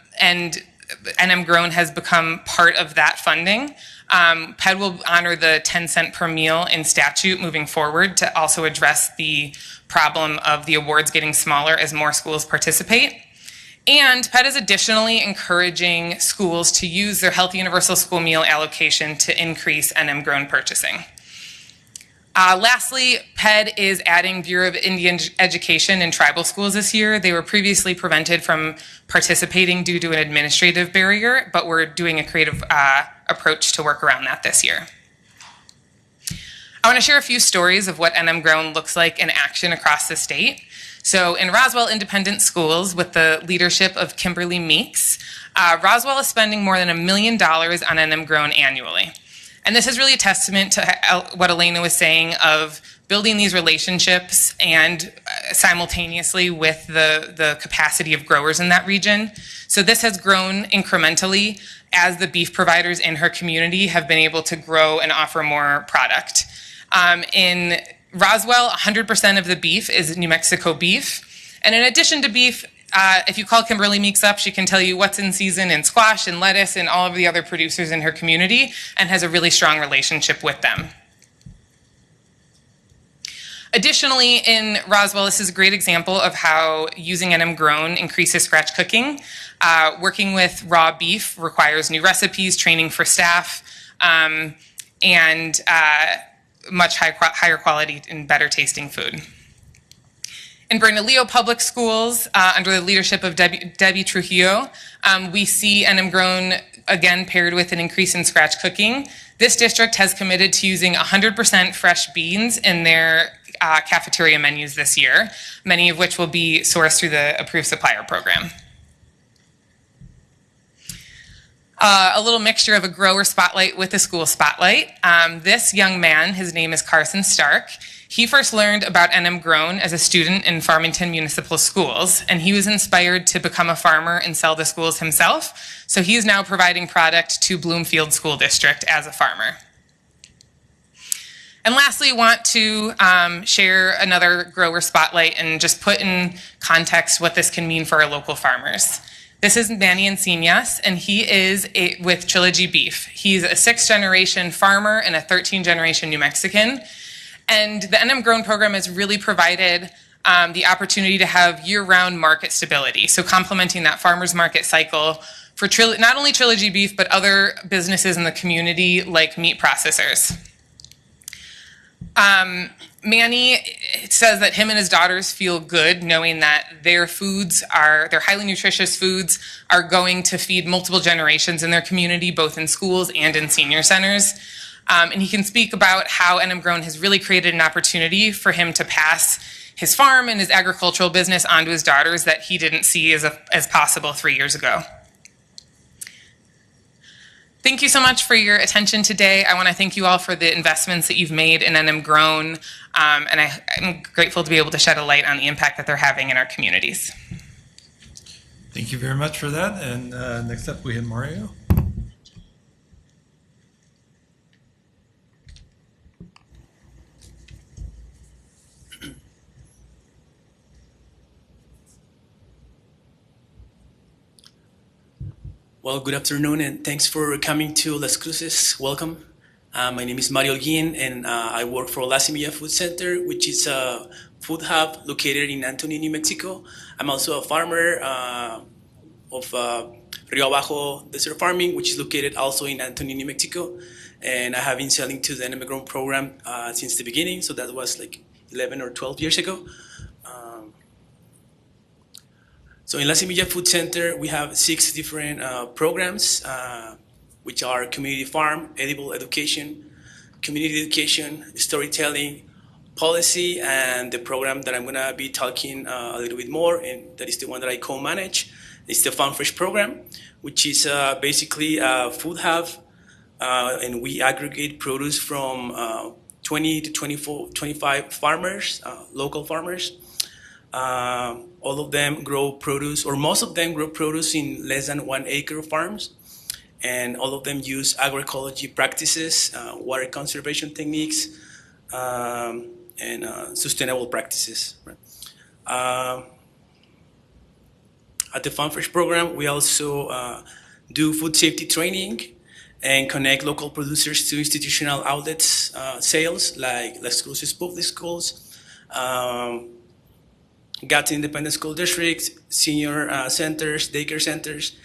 NM Grown has become part of that funding, PED will honor the 10 cent per meal in statute moving forward to also address the problem of the awards getting smaller as more schools participate. And PED is additionally encouraging schools to use their healthy universal school meal allocation to increase NM Grown purchasing. Lastly, PED is adding Bureau of Indian Education in tribal schools this year. They were previously prevented from participating due to an administrative barrier, but we're doing a creative approach to work around that this year. I want to share a few stories of what NM Grown looks like in action across the state. So in Roswell Independent Schools, with the leadership of Kimberly Meeks, Roswell is spending more than $1 million on NM Grown annually. And this is really a testament to what Elena was saying of building these relationships and simultaneously with the capacity of growers in that region. So this has grown incrementally as the beef providers in her community have been able to grow and offer more product. In Roswell, 100% of the beef is New Mexico beef. And in addition to beef, if you call Kimberly Meeks up, she can tell you what's in season in squash and lettuce and all of the other producers in her community, and has a really strong relationship with them. Additionally, in Roswell, this is a great example of how using NM Grown increases scratch cooking. Working with raw beef requires new recipes, training for staff, and much higher quality and better tasting food. In Bernalillo Public Schools, under the leadership of Debbie Trujillo, we see NM Grown again paired with an increase in scratch cooking. This district has committed to using 100% fresh beans in their cafeteria menus this year, many of which will be sourced through the approved supplier program. A little mixture of a grower spotlight with a school spotlight. This young man, his name is Carson Stark. He first learned about NM Grown as a student in Farmington Municipal Schools, and he was inspired to become a farmer and sell to schools himself. So he is now providing product to Bloomfield School District as a farmer. And lastly, want to share another grower spotlight and just put in context what this can mean for our local farmers. This is Manny Encinas, and he is with Trilogy Beef. He's a 6th-generation farmer and a 13th-generation New Mexican. And the NM Grown program has really provided the opportunity to have year-round market stability. So complementing that farmer's market cycle for not only Trilogy Beef, but other businesses in the community like meat processors. Manny says that him and his daughters feel good knowing that their highly nutritious foods are going to feed multiple generations in their community, both in schools and in senior centers. And he can speak about how NM Grown has really created an opportunity for him to pass his farm and his agricultural business onto his daughters that he didn't see as possible 3 years ago. Thank you so much for your attention today. I want to thank you all for the investments that you've made in NM Grown, and I'm grateful to be able to shed a light on the impact that they're having in our communities. Thank you very much for that. And next up, we have Mario. Well, good afternoon, and thanks for coming to Las Cruces. Welcome. My name is Mario Guin, and I work for La Semilla Food Center, which is a food hub located in Anthony, New Mexico. I'm also a farmer of Rio Abajo Desert Farming, which is located also in Anthony, New Mexico. And I have been selling to the NM Grown program since the beginning, so that was like 11 or 12 years ago. So in La Semilla Food Center, we have 6 different programs, which are community farm, edible education, community education, storytelling, policy, and the program that I'm going to be talking a little bit more, and that is the one that I co-manage. It's the Farm Fresh program, which is basically a food hub, and we aggregate produce from 20 to 25 farmers, local farmers. All of them grow produce, or most of them grow produce in less than 1 acre farms. And all of them use agroecology practices, water conservation techniques, and sustainable practices. Right? At the Farm Fresh program, we also do food safety training and connect local producers to institutional outlets, sales like Las Cruces Public Schools, Gadsden Independent School Districts, senior centers, daycare centers,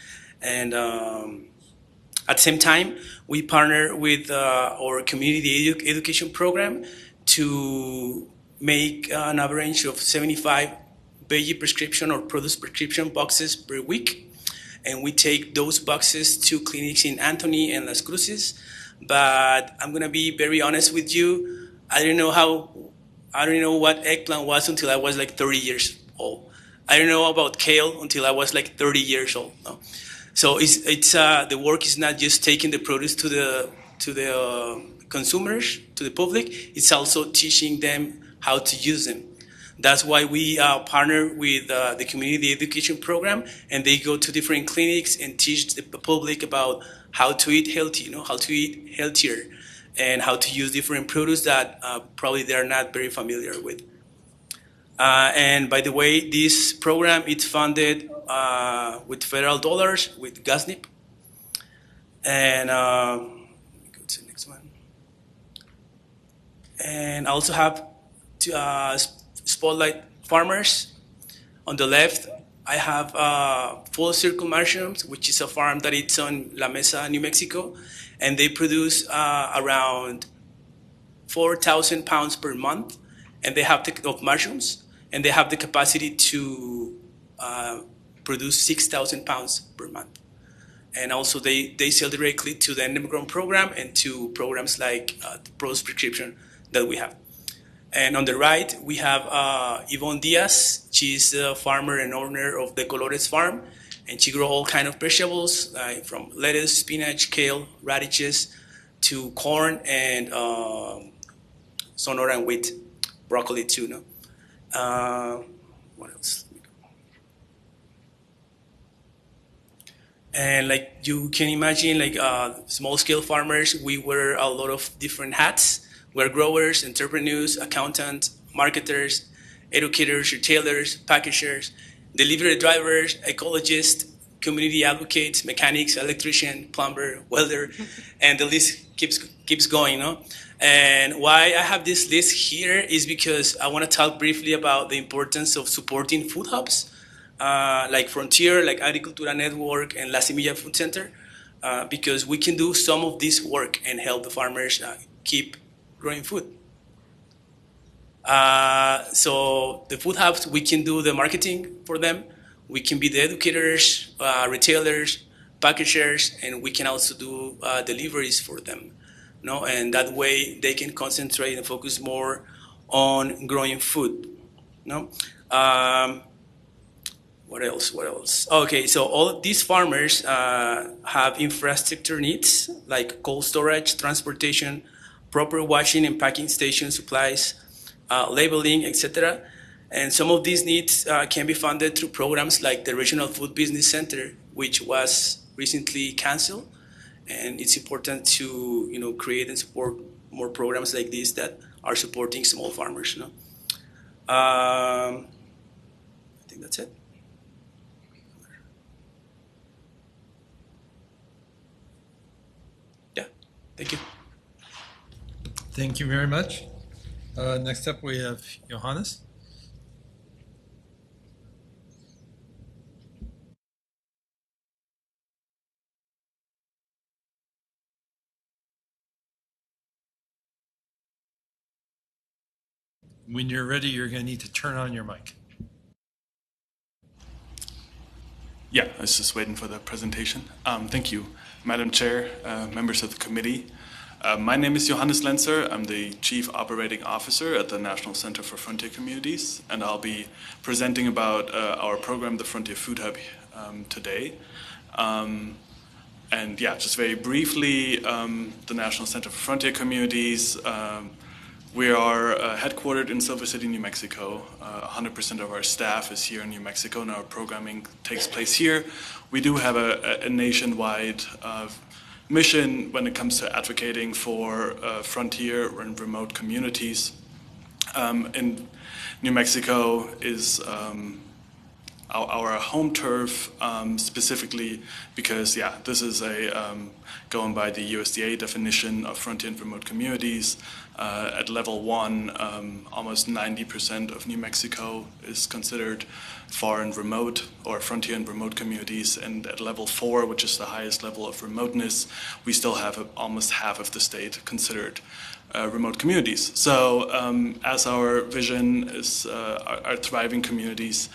and at the same time, we partner with our community education program to make an average of 75 veggie prescription or produce prescription boxes per week. And we take those boxes to clinics in Anthony and Las Cruces. But I'm going to be very honest with you. I didn't know what eggplant was until I was like 30 years old. I didn't know about kale until I was like 30 years old. No? So it's the work is not just taking the produce to the consumers, to the public. It's also teaching them how to use them. That's why we partner with the community education program, and they go to different clinics and teach the public about how to eat healthy, how to eat healthier, and how to use different produce that probably they're not very familiar with. And by the way, this program is funded with federal dollars, with GASNIP. And go to the next one. And I also have Spotlight Farmers. On the left, I have Full Circle Mushrooms, which is a farm that it's on La Mesa, New Mexico. And they produce around 4,000 pounds per month, and they have of mushrooms, and they have the capacity to produce 6,000 pounds per month. And also they sell directly to the NM Grown program and to programs like the Produce Prescription that we have. And on the right, we have Yvonne Diaz. She's the farmer and owner of the Colores Farm, and she grows all kinds of vegetables, like from lettuce, spinach, kale, radishes, to corn and Sonora and wheat, broccoli too. No? What else? And like you can imagine, like small-scale farmers, we wear a lot of different hats. We're growers, entrepreneurs, accountants, marketers, educators, retailers, packagers, delivery drivers, ecologists, community advocates, mechanics, electrician, plumber, welder, and the list keeps going, no? And why I have this list here is because I want to talk briefly about the importance of supporting food hubs, like Frontier, like Agricultura Network, and La Semilla Food Center, because we can do some of this work and help the farmers keep growing food. So the food hubs, we can do the marketing for them. We can be the educators, retailers, packagers, and we can also do deliveries for them. No, and that way they can concentrate and focus more on growing food. No, what else? What else? Okay, so all of these farmers have infrastructure needs like cold storage, transportation, proper washing and packing station supplies, labeling, etc. And some of these needs can be funded through programs like the Regional Food Business Center, which was recently canceled. And it's important to create and support more programs like this that are supporting small farmers. I think that's it. Yeah, thank you. Thank you very much. Next up, we have Johannes. When you're ready, you're going to need to turn on your mic. Yeah, I was just waiting for the presentation. Thank you, Madam Chair, members of the committee. My name is Johannes Lenzer. I'm the Chief Operating Officer at the National Center for Frontier Communities, and I'll be presenting about our program, the Frontier Food Hub, today. And yeah, just very briefly, the National Center for Frontier Communities, we are headquartered in Silver City, New Mexico. 100% of our staff is here in New Mexico, and our programming takes place here. We do have a nationwide mission when it comes to advocating for frontier and remote communities. In New Mexico is our home turf, specifically because, yeah, this is going by the USDA definition of frontier and remote communities. At level 1, almost 90% of New Mexico is considered far and remote or frontier and remote communities. And at level 4, which is the highest level of remoteness, we still have almost half of the state considered remote communities. So as our vision is our thriving communities,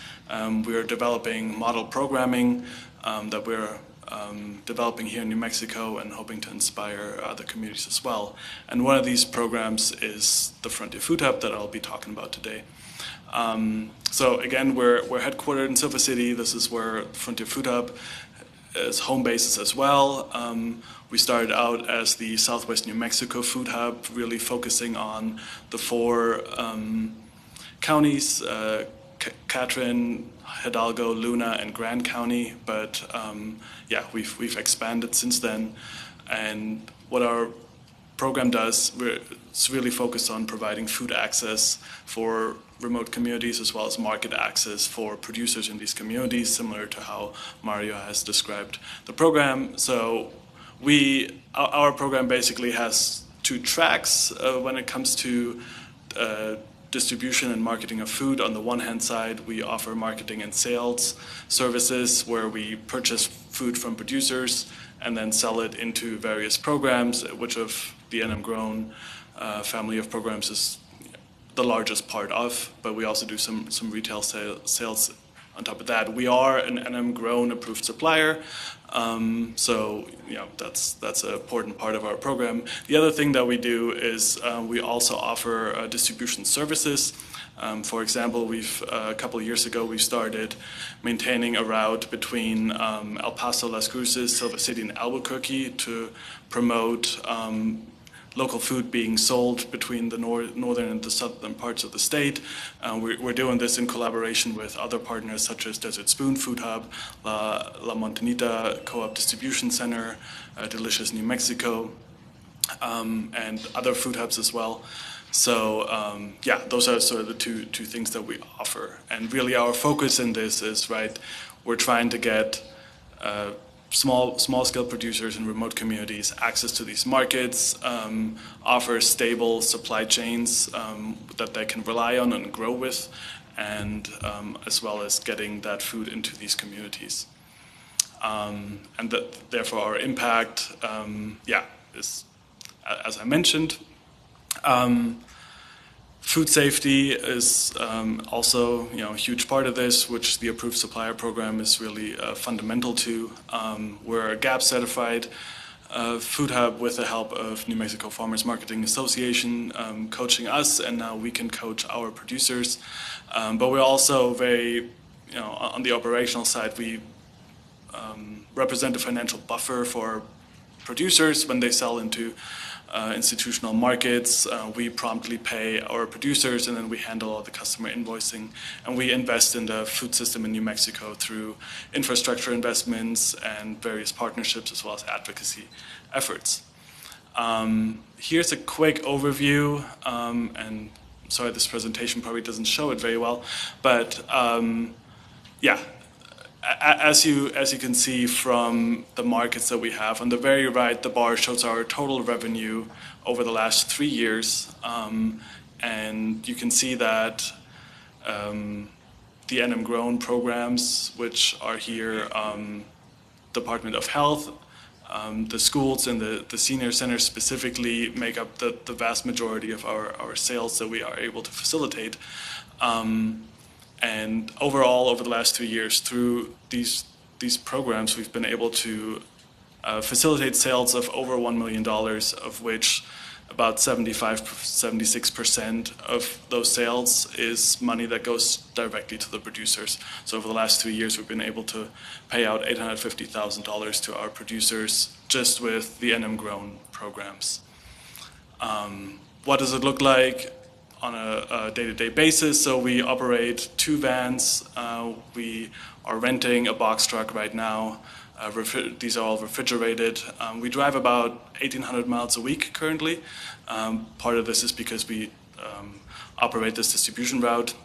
we are developing model programming that we're developing here in New Mexico and hoping to inspire other communities as well. And one of these programs is the Frontier Food Hub that I'll be talking about today. So again, we're headquartered in Silver City. This is where Frontier Food Hub is home bases as well. We started out as the Southwest New Mexico Food Hub, really focusing on the 4 counties, Catron, Hidalgo, Luna, and Grand County. But yeah, we've expanded since then. And what our program does, it's really focused on providing food access for remote communities as well as market access for producers in these communities, similar to how Mario has described the program. So our program basically has 2 tracks when it comes to distribution and marketing of food. On the one hand side, we offer marketing and sales services where we purchase food from producers and then sell it into various programs, which of the NM Grown family of programs is the largest part of, but we also do some retail sales on top of that. We are an NM Grown approved supplier, so that's an important part of our program. The other thing that we do is we also offer distribution services. For example, a couple of years ago we started maintaining a route between El Paso, Las Cruces, Silver City, and Albuquerque to promote local food being sold between the northern and the southern parts of the state. We're doing this in collaboration with other partners such as Desert Spoon Food Hub, La Montanita Co-op Distribution Center, Delicious New Mexico, and other food hubs as well. So yeah, those are sort of the two things that we offer. And really our focus in this is, we're trying to get small-scale producers in remote communities access to these markets, offer stable supply chains that they can rely on and grow with, and as well as getting that food into these communities. And that, therefore, our impact, is, as I mentioned. Food safety is also, a huge part of this, which the Approved Supplier Program is really fundamental to. We're a GAP certified food hub with the help of New Mexico Farmers Marketing Association coaching us, and now we can coach our producers. But we're also very, on the operational side, we represent a financial buffer for producers when they sell into institutional markets. We promptly pay our producers, and then we handle all the customer invoicing. And we invest in the food system in New Mexico through infrastructure investments and various partnerships, as well as advocacy efforts. Here's a quick overview, and sorry, this presentation probably doesn't show it very well, but as you can see from the markets that we have, on the very right, the bar shows our total revenue over the last 3 years. And you can see that the NM Grown programs, which are here, Department of Health, the schools and the senior centers specifically make up the vast majority of our sales that we are able to facilitate. And overall, over the last 3 years, through these programs, we've been able to facilitate sales of over $1 million, of which about 76% of those sales is money that goes directly to the producers. So over the last 3 years, we've been able to pay out $850,000 to our producers just with the NM Grown programs. What does it look like on a day-to-day basis? So we operate 2 vans. We are renting a box truck right now. These are all refrigerated. We drive about 1,800 miles a week currently. Part of this is because we operate this distribution route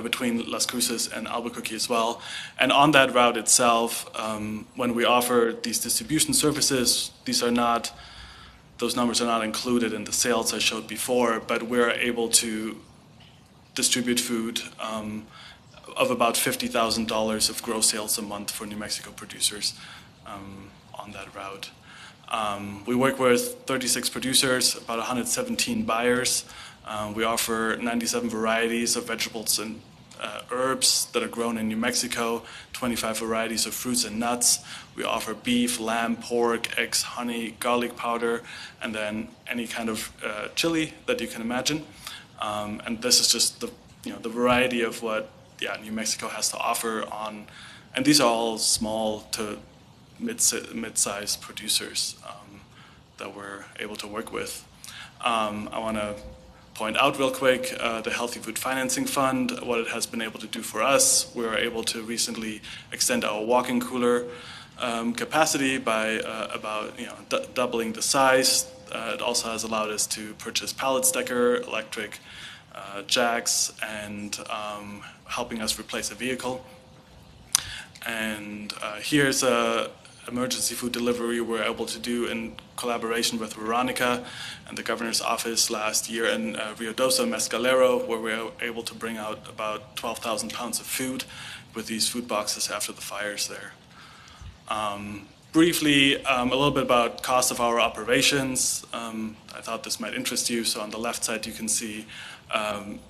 between Las Cruces and Albuquerque as well. And on that route itself, when we offer these distribution services, those numbers are not included in the sales I showed before, but we're able to distribute food of about $50,000 of gross sales a month for New Mexico producers on that route. We work with 36 producers, about 117 buyers. We offer 97 varieties of vegetables and herbs that are grown in New Mexico, 25 varieties of fruits and nuts. We offer beef, lamb, pork, eggs, honey, garlic powder, and then any kind of chili that you can imagine. And this is just the variety of what New Mexico has to offer on, and these are all small to mid-sized producers that we're able to work with. I want to point out real quick the Healthy Food Financing Fund, what it has been able to do for us. We were able to recently extend our walk-in cooler capacity by about doubling the size. It also has allowed us to purchase pallet stacker, electric jacks, and helping us replace a vehicle. And here's a emergency food delivery we're able to do in collaboration with Veronica and the governor's office last year in Rio Dosa, Mescalero, where we were able to bring out about 12,000 pounds of food with these food boxes after the fires there. Briefly, a little bit about cost of our operations. I thought this might interest you. So on the left side, you can see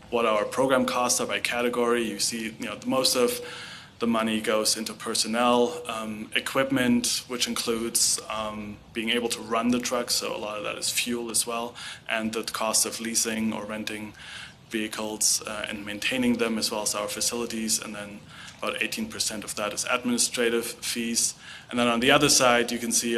what our program costs are by category. You see, most of the money goes into personnel, equipment, which includes being able to run the truck, so a lot of that is fuel as well, and the cost of leasing or renting vehicles and maintaining them, as well as our facilities, and then about 18% of that is administrative fees. And then on the other side, you can see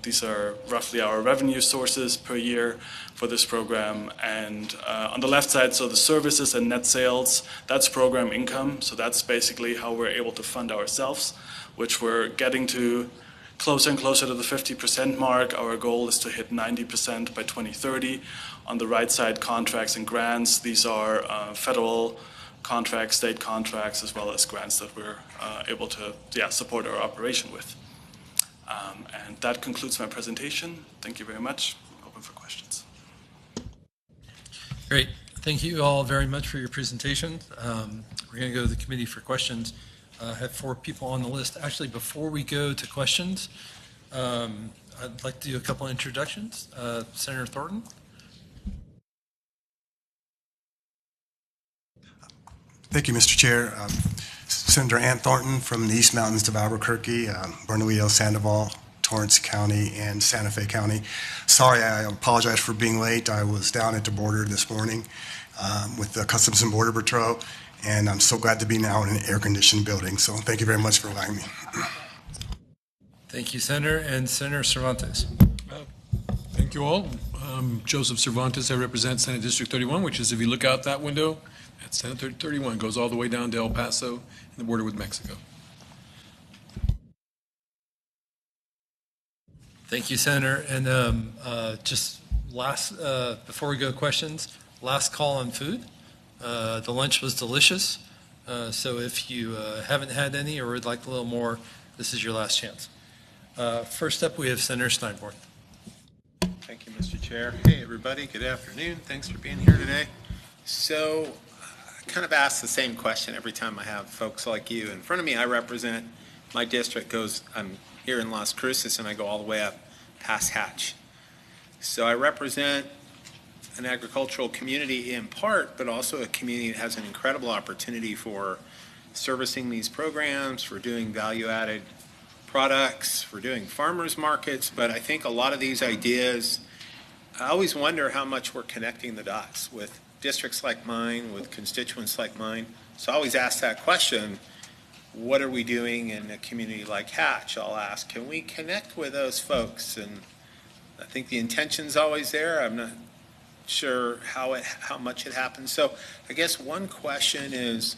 these are roughly our revenue sources per year for this program. And on the left side, so the services and net sales, that's program income. So that's basically how we're able to fund ourselves, which we're getting to closer and closer to the 50% mark. Our goal is to hit 90% by 2030. On the right side, contracts and grants. These are federal contracts, state contracts, as well as grants that we're able to support our operation with. And that concludes my presentation. Thank you very much. Open for questions. Great. Thank you all very much for your presentation. We're going to go to the committee for questions. I have 4 people on the list. Actually, before we go to questions, I'd like to do a couple introductions. Senator Thornton. Thank you, Mr. Chair. Senator Ann Thornton from the East Mountains of Albuquerque, Bernalillo, Sandoval, Torrance County, and Santa Fe County. Sorry, I apologize for being late. I was down at the border this morning with the Customs and Border Patrol, and I'm so glad to be now in an air-conditioned building. So thank you very much for allowing me. Thank you, Senator. And Senator Cervantes. Thank you all. Joseph Cervantes. I represent Senate District 31, which is, if you look out that window, that's Senate 31, goes all the way down to El Paso and the border with Mexico. Thank you, Senator. And just last, before we go to questions, last call on food. The lunch was delicious. So if you haven't had any or would like a little more, this is your last chance. First up, we have Senator Steinborn. Thank you, Mr. Chair. Hey, everybody. Good afternoon. Thanks for being here today. So I kind of ask the same question every time I have folks like you in front of me. I represent, my district I'm here in Las Cruces, and I go all the way up past Hatch. So I represent an agricultural community in part, but also a community that has an incredible opportunity for servicing these programs, for doing value-added products, for doing farmers markets. But I think a lot of these ideas, I always wonder how much we're connecting the dots with districts like mine, with constituents like mine. So I always ask that question, what are we doing in a community like Hatch? I'll ask, can we connect with those folks? And I think the intention's always there. I'm not sure how much it happens. So I guess one question is,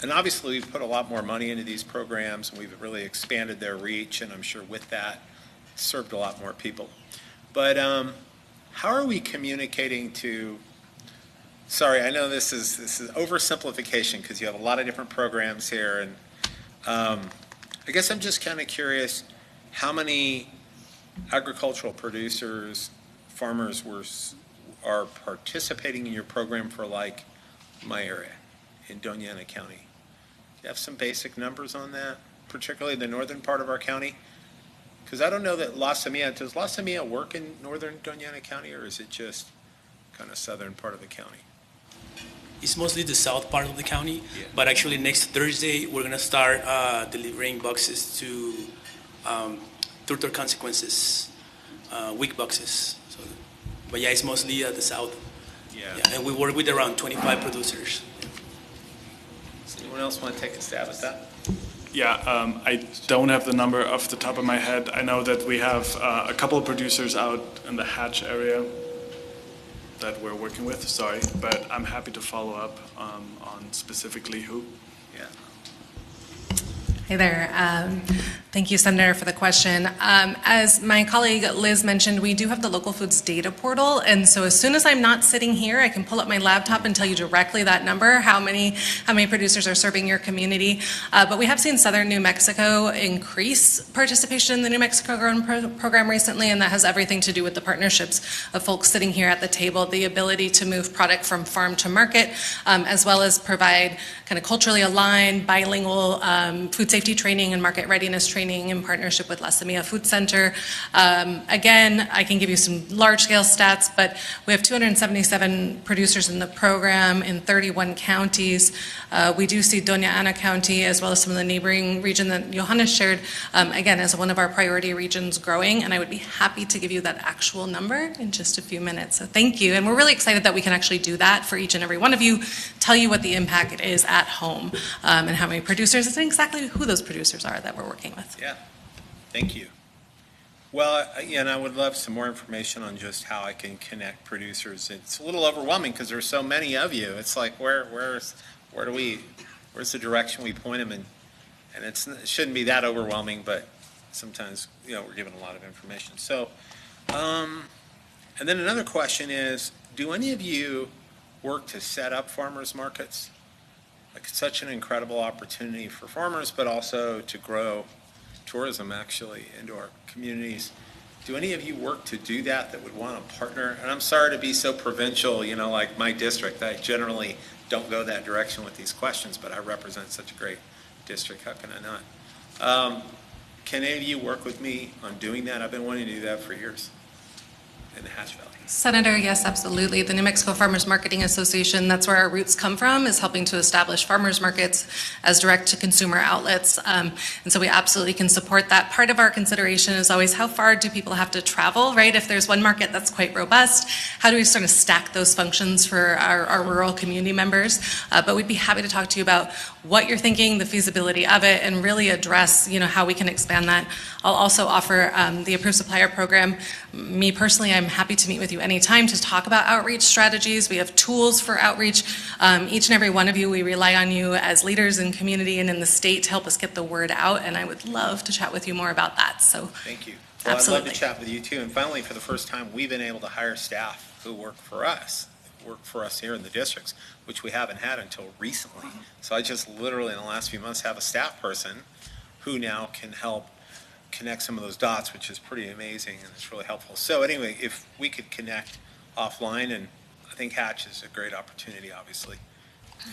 and obviously we've put a lot more money into these programs, and we've really expanded their reach, and I'm sure with that served a lot more people. But how are we communicating to, sorry, I know this is oversimplification because you have a lot of different programs here, and I guess I'm just kind of curious how many agricultural producers, farmers are participating in your program for, like, my area in Doña Ana County. Do you have some basic numbers on that, particularly the northern part of our county? Because I don't know that La Semilla, does La Semilla work in northern Doña Ana County, or is it just kind of southern part of the county? It's mostly the south part of the county, but actually next Thursday we're going to start delivering boxes to Turtle Consequences, week boxes. So, but yeah, it's mostly the south. Yeah, and we work with around 25 producers. Does anyone else want to take a stab at that? Yeah, I don't have the number off the top of my head. I know that we have a couple of producers out in the Hatch area that we're working with, sorry, but I'm happy to follow up on specifically who. Yeah. Hey there. Thank you, Senator, for the question. As my colleague Liz mentioned, we do have the local foods data portal, and so as soon as I'm not sitting here, I can pull up my laptop and tell you directly that number, how many producers are serving your community. But we have seen Southern New Mexico increase participation in the New Mexico Grown program recently, and that has everything to do with the partnerships of folks sitting here at the table, the ability to move product from farm to market, as well as provide kind of culturally aligned, bilingual food safety training and market readiness training in partnership with La Semilla Food Center. Again, I can give you some large-scale stats, but we have 277 producers in the program in 31 counties. We do see Doña Ana County, as well as some of the neighboring region that Johannes shared, again, as one of our priority regions growing, and I would be happy to give you that actual number in just a few minutes. So thank you, and we're really excited that we can actually do that for each and every one of you, tell you what the impact is at home, and how many producers, and exactly who those producers are that we're working with. Yeah, thank you. Well, and I would love some more information on just how I can connect producers. It's a little overwhelming because there's so many of you. It's like, where's the direction we point them in? And it shouldn't be that overwhelming, but sometimes, we're given a lot of information. So, and then another question is, do any of you work to set up farmers markets? such an incredible opportunity for farmers, but also to grow tourism actually into our communities. Do any of you work to do that would want to partner? And I'm sorry to be so provincial, like my district. I generally don't go that direction with these questions, but I represent such a great district. How can I not? Can any of you work with me on doing that? I've been wanting to do that for years in the Hatch Valley. Senator, yes, absolutely. The New Mexico Farmers Marketing Association, that's where our roots come from, is helping to establish farmers markets as direct-to-consumer outlets. And so we absolutely can support that. Part of our consideration is always how far do people have to travel, right? If there's one market that's quite robust, how do we sort of stack those functions for our rural community members? But we'd be happy to talk to you about what you're thinking, the feasibility of it, and really address, how we can expand that. I'll also offer the approved supplier program. Me personally, I'm happy to meet with you anytime to talk about outreach strategies. We have tools for outreach. Each and every one of you, we rely on you as leaders in community and in the state to help us get the word out, and I would love to chat with you more about that. So, thank you. Well, absolutely. I'd love to chat with you too. And finally, for the first time, we've been able to hire staff who work for us here in the districts, which we haven't had until recently. So I just literally in the last few months have a staff person who now can help connect some of those dots, which is pretty amazing and it's really helpful. So anyway, if we could connect offline, and I think Hatch is a great opportunity, obviously,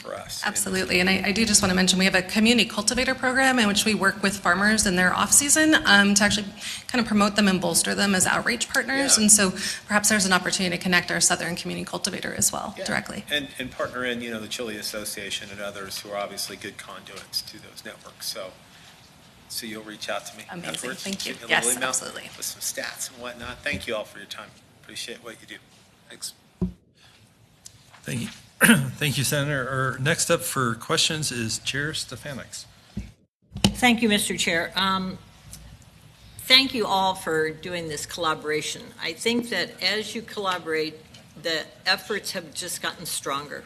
for us. Absolutely, and I do just want to mention we have a community cultivator program in which we work with farmers in their off-season to actually kind of promote them and bolster them as outreach partners, and so perhaps there's an opportunity to connect our Southern Community Cultivator as well directly. And partner in, the Chili Association and others who are obviously good conduits to those networks. So you'll reach out to me afterwards? Thank you. Shoot me a Yes, little email absolutely. with some stats and whatnot. Thank you all for your time. Appreciate what you do. Thanks. Thank you. Thank you, Senator. Our next up for questions is Chair Stefanix. Thank you, Mr. Chair. Thank you all for doing this collaboration. I think that as you collaborate, the efforts have just gotten stronger.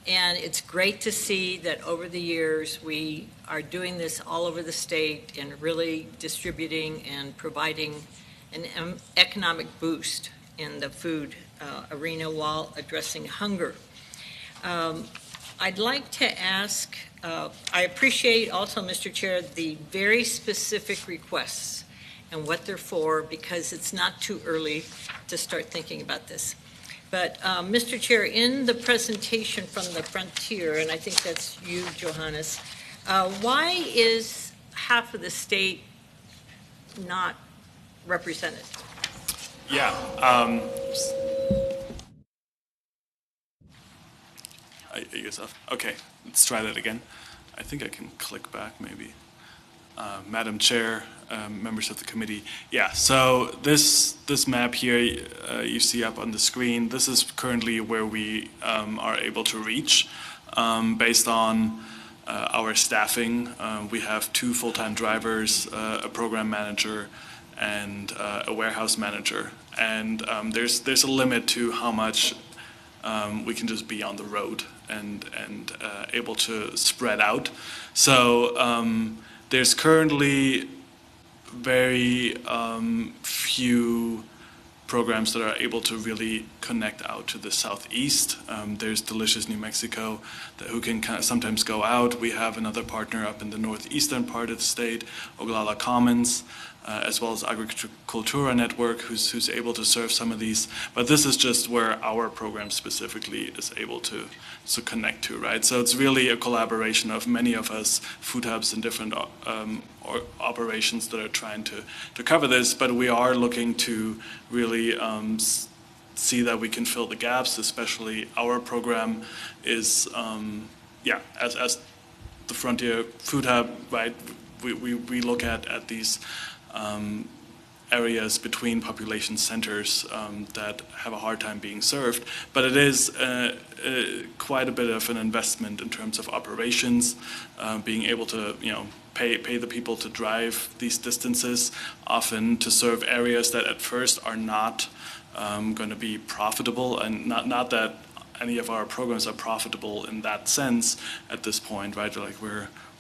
And it's great to see that over the years we are doing this all over the state and really distributing and providing an economic boost in the food arena while addressing hunger. I'd like to ask, I appreciate also, Mr. Chair, the very specific requests and what they're for, because it's not too early to start thinking about this. But, Mr. Chair, in the presentation from the Frontier, and I think that's you, Johannes, why is half of the state not represented? Yeah. I guess okay, let's try that again. I think I can click back maybe. Madam Chair, members of the committee. Yeah, so this map here you see up on the screen, this is currently where we are able to reach based on our staffing. We have 2 full-time drivers, a program manager, and a warehouse manager. And there's a limit to how much we can just be on the road and able to spread out. So there's currently very few programs that are able to really connect out to the southeast. There's Delicious New Mexico who can kind of sometimes go out. We have another partner up in the northeastern part of the state, Oglala Commons, as well as Agricultura Network, who's able to serve some of these. But this is just where our program specifically is able to connect to, right? So it's really a collaboration of many of us, food hubs and different operations that are trying to cover this. But we are looking to really see that we can fill the gaps, especially our program is, as the Frontier Food Hub, right? We look at these areas between population centers that have a hard time being served. But it is quite a bit of an investment in terms of operations, being able to, pay the people to drive these distances, often to serve areas that at first are not going to be profitable, and not that any of our programs are profitable in that sense at this point, right?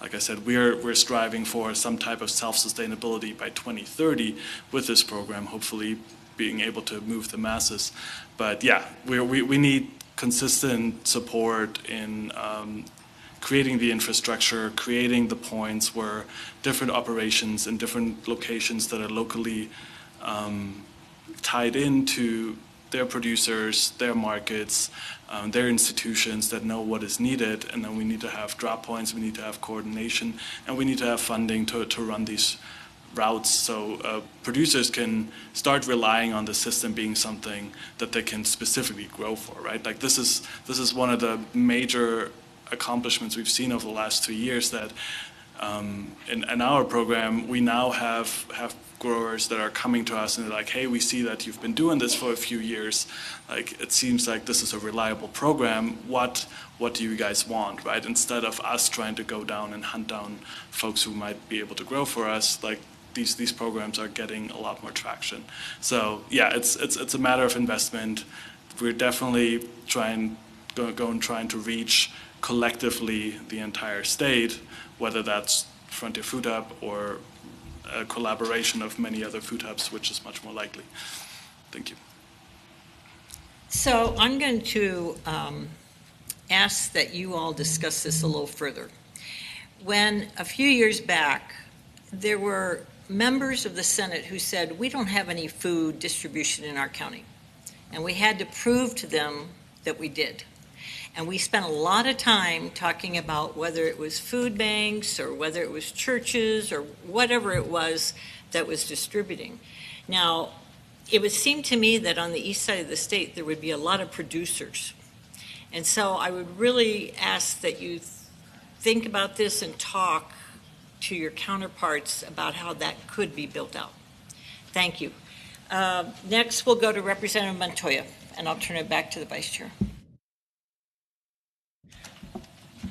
Like I said, we're striving for some type of self-sustainability by 2030 with this program, hopefully being able to move the masses. But yeah, we need consistent support in creating the infrastructure, creating the points where different operations in different locations that are locally tied into their producers, their markets, their institutions that know what is needed, and then we need to have drop points, we need to have coordination, and we need to have funding to run these routes so producers can start relying on the system being something that they can specifically grow for, right? Like this is one of the major accomplishments we've seen over the last 2 years, that in our program, we now have growers that are coming to us and they're like, hey, we see that you've been doing this for a few years. Like, it seems like this is a reliable program. What do you guys want, right? Instead of us trying to go down and hunt down folks who might be able to grow for us, like these programs are getting a lot more traction. So yeah, it's a matter of investment. We're definitely trying to reach collectively the entire state, whether that's Frontier Food Hub or a collaboration of many other food hubs, which is much more likely. Thank you. So I'm going to ask that you all discuss this a little further. When a few years back, there were members of the Senate who said, we don't have any food distribution in our county. And we had to prove to them that we did. And we spent a lot of time talking about whether it was food banks or whether it was churches or whatever it was that was distributing. Now, it would seem to me that on the east side of the state, there would be a lot of producers. And so I would really ask that you think about this and talk to your counterparts about how that could be built out. Thank you. Next, we'll go to Representative Montoya, and I'll turn it back to the Vice Chair.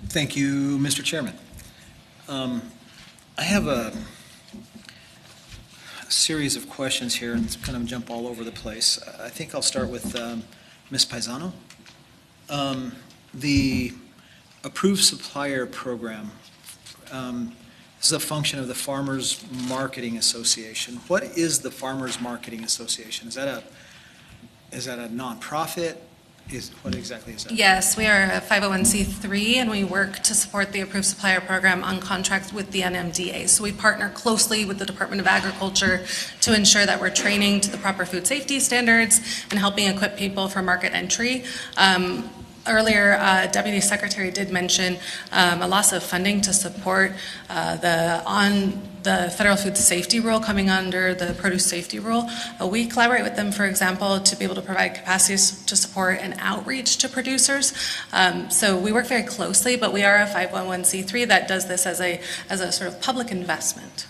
Thank you, Mr. Chairman. I have a series of questions here and kind of jump all over the place. I think I'll start with Ms. Paisano. The approved supplier program is a function of the Farmers Marketing Association. What is the Farmers Marketing Association? Is that a nonprofit? What exactly is that? Yes, we are a 501c3 and we work to support the approved supplier program on contract with the NMDA. So we partner closely with the Department of Agriculture to ensure that we're training to the proper food safety standards and helping equip people for market entry. Earlier, Deputy Secretary did mention a loss of funding to support the federal food safety rule coming under the produce safety rule. We collaborate with them, for example, to be able to provide capacities to support and outreach to producers. So we work very closely, but we are a 501c3 that does this as a sort of public investment.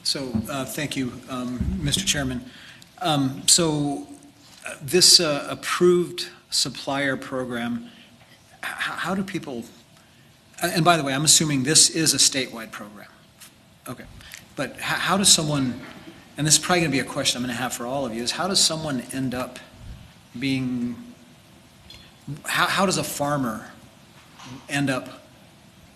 So thank you, Mr. Chairman. So this approved supplier program, how do people, and by the way, I'm assuming this is a statewide program. Okay. But how does someone, and this is probably going to be a question I'm going to have for all of you, is how does someone end up being, how does a farmer end up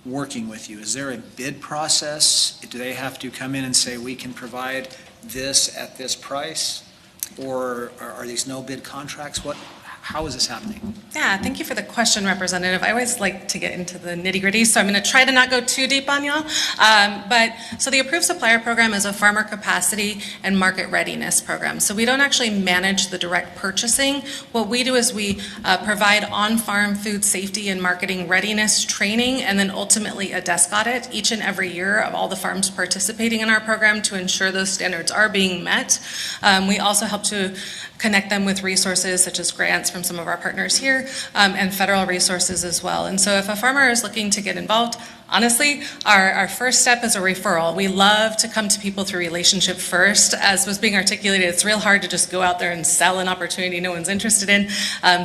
working with you? Is there a bid process? Do they have to come in and say, we can provide this at this price? Or are these no bid contracts? How is this happening? Yeah, thank you for the question, Representative. I always like to get into the nitty-gritty, so I'm going to try to not go too deep on y'all. So the Approved Supplier Program is a farmer capacity and market readiness program. So we don't actually manage the direct purchasing. What we do is we provide on-farm food safety and marketing readiness training, and then ultimately a desk audit each and every year of all the farms participating in our program to ensure those standards are being met. We also help to connect them with resources such as grants from some of our partners here and federal resources as well. And so if a farmer is looking to get involved, honestly, our first step is a referral. We love to come to people through relationship first. As was being articulated, it's real hard to just go out there and sell an opportunity no one's interested in.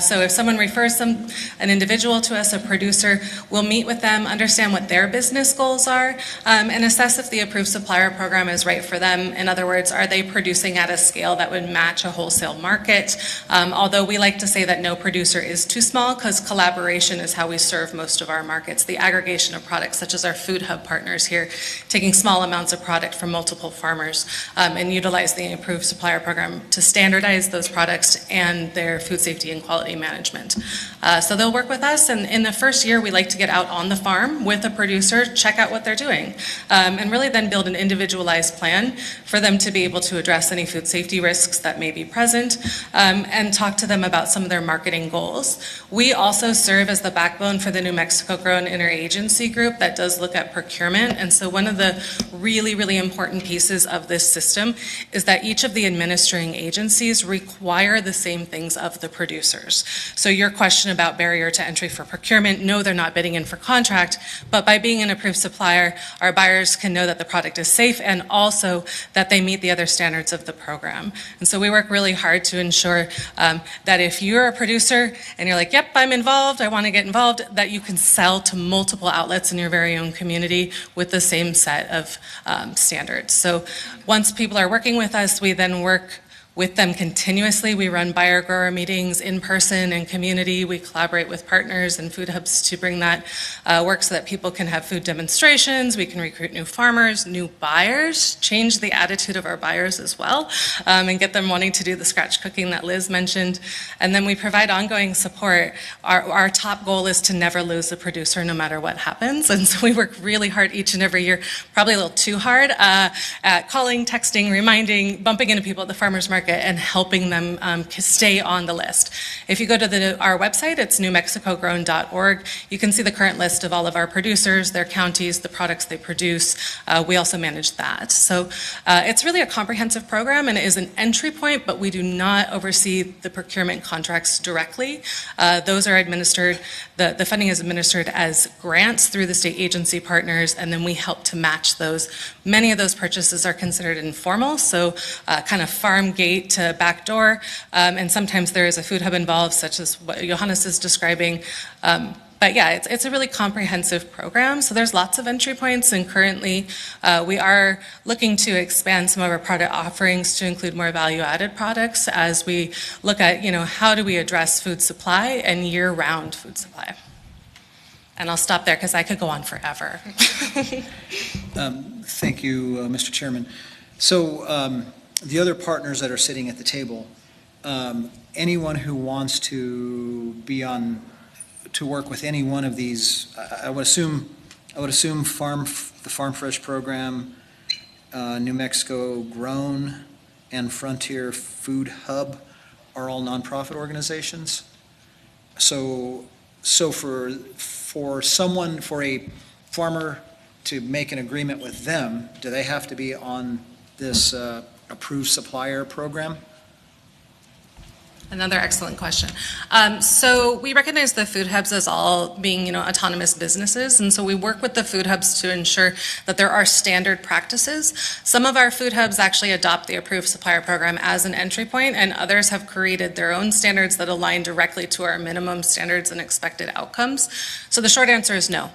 So if someone refers an individual to us, a producer, we'll meet with them, understand what their business goals are, and assess if the approved supplier program is right for them. In other words, are they producing at a scale that would match a wholesale market? Although we like to say that no producer is too small, because collaboration is how we serve most of our markets. The aggregation of products products, such as our food hub partners here, taking small amounts of product from multiple farmers and utilize the approved supplier program to standardize those products and their food safety and quality management. So they'll work with us, and in the first year, we like to get out on the farm with a producer, check out what they're doing, and really then build an individualized plan for them to be able to address any food safety risks that may be present, and talk to them about some of their marketing goals. We also serve as the backbone for the New Mexico Grown Interagency Group that does look at procurement, and so one of the really, really important pieces of this system is that each of the administering agencies require the same things of the producers. So your question about barrier to entry for procurement, no, they're not bidding in for contract, but by being an approved supplier, our buyers can know that the product is safe and also that they meet the other standards of the program. And so we work really hard to ensure that if you're a producer and you're like, yep, I'm involved, I want to get involved, that you can sell to multiple outlets in your very own community with the same set of standards. So once people are working with us, we then work with them continuously. We run buyer-grower meetings in person and community. We collaborate with partners and food hubs to bring that work so that people can have food demonstrations. We can recruit new farmers, new buyers, change the attitude of our buyers as well, and get them wanting to do the scratch cooking that Liz mentioned. And then we provide ongoing support. Our top goal is to never lose a producer no matter what happens. And so we work really hard each and every year, probably a little too hard, at calling, texting, reminding, bumping into people at the farmers market and helping them stay on the list. If you go to our website, it's newmexicogrown.org, you can see the current list of all of our producers, their counties, the products they produce. We also manage that. So it's really a comprehensive program, and it is an entry point, but we do not oversee the procurement contracts directly. Those are administered, the funding is administered as grants through the state agency partners, and then we help to match those. Many of those purchases are considered informal, so kind of farm gate to back door, and sometimes there is a food hub involved, such as what Johannes is describing. But yeah, it's a really comprehensive program, so there's lots of entry points, and currently we are looking to expand some of our product offerings to include more value-added products as we look at, how do we address food supply and year-round food supply. And I'll stop there because I could go on forever. Thank you, Mr. Chairman. So the other partners that are sitting at the table, anyone who wants to be to work with any one of these, I would assume the Farm Fresh program, New Mexico Grown, and Frontier Food Hub are all nonprofit organizations. So for a farmer to make an agreement with them, do they have to be on this approved supplier program? Another excellent question. So we recognize the food hubs as all being, autonomous businesses, and so we work with the food hubs to ensure that there are standard practices. Some of our food hubs actually adopt the approved supplier program as an entry point, and others have created their own standards that align directly to our minimum standards and expected outcomes. So the short answer is no.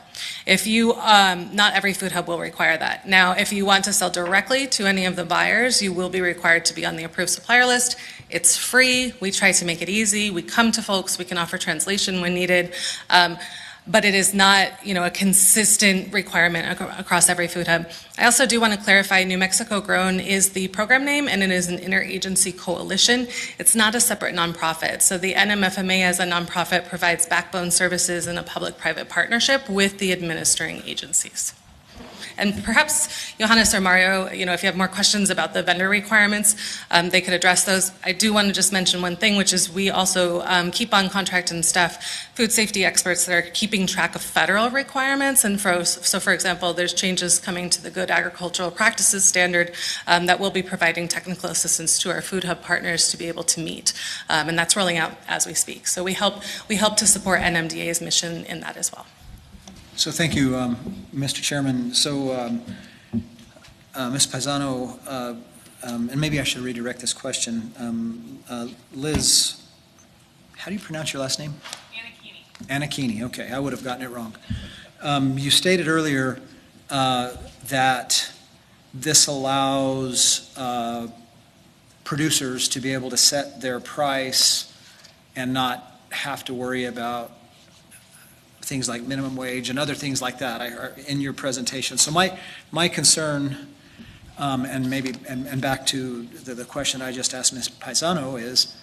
If you, not every food hub will require that. Now, if you want to sell directly to any of the buyers, you will be required to be on the approved supplier list. It's free. We try to make it easy. We come to folks. We can offer translation when needed. But it is not, a consistent requirement across every food hub. I also do want to clarify, New Mexico Grown is the program name, and it is an interagency coalition. It's not a separate nonprofit. So the NMFMA as a nonprofit provides backbone services in a public-private partnership with the administering agencies. And perhaps Johannes or Mario, if you have more questions about the vendor requirements, they could address those. I do want to just mention one thing, which is we also keep on contract and staff food safety experts that are keeping track of federal requirements. And so for example, there's changes coming to the Good Agricultural Practices Standard that will be providing technical assistance to our food hub partners to be able to meet. And that's rolling out as we speak. So we help to support NMDA's mission in that as well. So thank you, Mr. Chairman. So Ms. Paisano, and maybe I should redirect this question. Liz, how do you pronounce your last name? Anakini. Okay, I would have gotten it wrong. You stated earlier that this allows producers to be able to set their price and not have to worry about things like minimum wage and other things like that are in your presentation. So my concern, and back to the question I just asked Ms. Paisano, is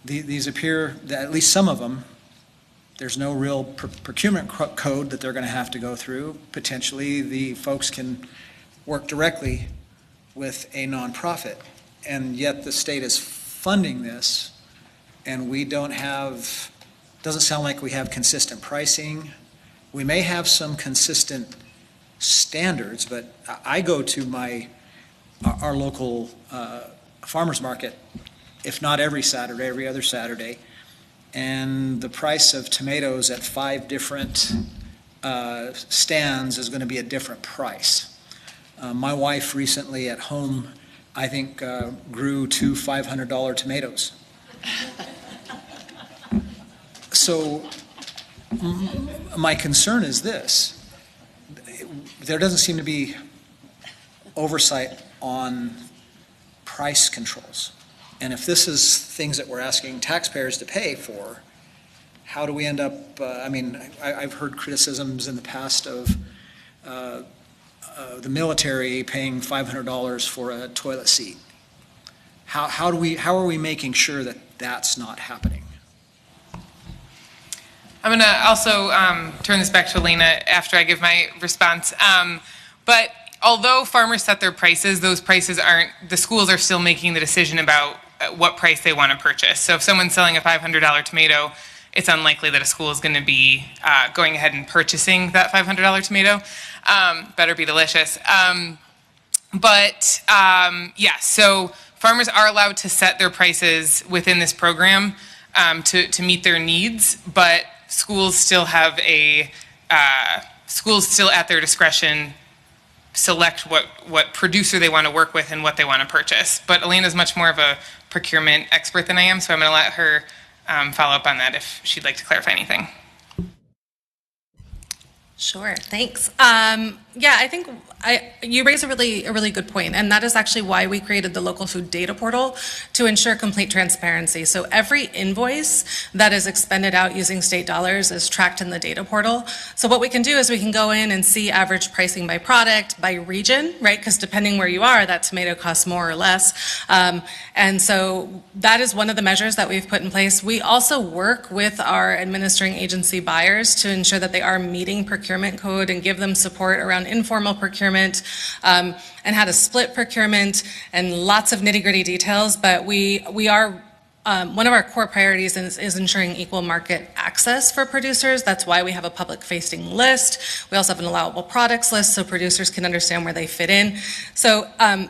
these appear, that at least some of them, there's no real procurement code that they're going to have to go through. Potentially, the folks can work directly with a nonprofit, and yet the state is funding this, and we don't have, doesn't sound like we have consistent pricing. We may have some consistent standards, but I go to our local farmers market, if not every Saturday, every other Saturday, and the price of tomatoes at 5 different stands is going to be a different price. My wife recently at home, I think, grew 2 $500 tomatoes. So my concern is this. There doesn't seem to be oversight on price controls. And if this is things that we're asking taxpayers to pay for, how do we end up, I've heard criticisms in the past of the military paying $500 for a toilet seat. How are we making sure that that's not happening? I'm going to also turn this back to Elena after I give my response. But although farmers set their prices, those prices aren't, the schools are still making the decision about what price they want to purchase. So if someone's selling a $500 tomato, it's unlikely that a school is going to be going ahead and purchasing that $500 tomato. Better be delicious. So farmers are allowed to set their prices within this program to meet their needs, but schools still have schools still at their discretion select what producer they want to work with and what they want to purchase. But Elena's much more of a procurement expert than I am, so I'm going to let her follow up on that if she'd like to clarify anything. Sure, thanks. I think you raise a really good point, and that is actually why we created the local food data portal, to ensure complete transparency. So every invoice that is expended out using state dollars is tracked in the data portal. So what we can do is we can go in and see average pricing by product, by region, right? Because depending where you are, that tomato costs more or less. And so that is one of the measures that we've put in place. We also work with our administering agency buyers to ensure that they are meeting procurement code and give them support around informal procurement and how to split procurement and lots of nitty-gritty details. But we are one of our core priorities is ensuring equal market access for producers. That's why we have a public-facing list. We also have an allowable products list so producers can understand where they fit in. So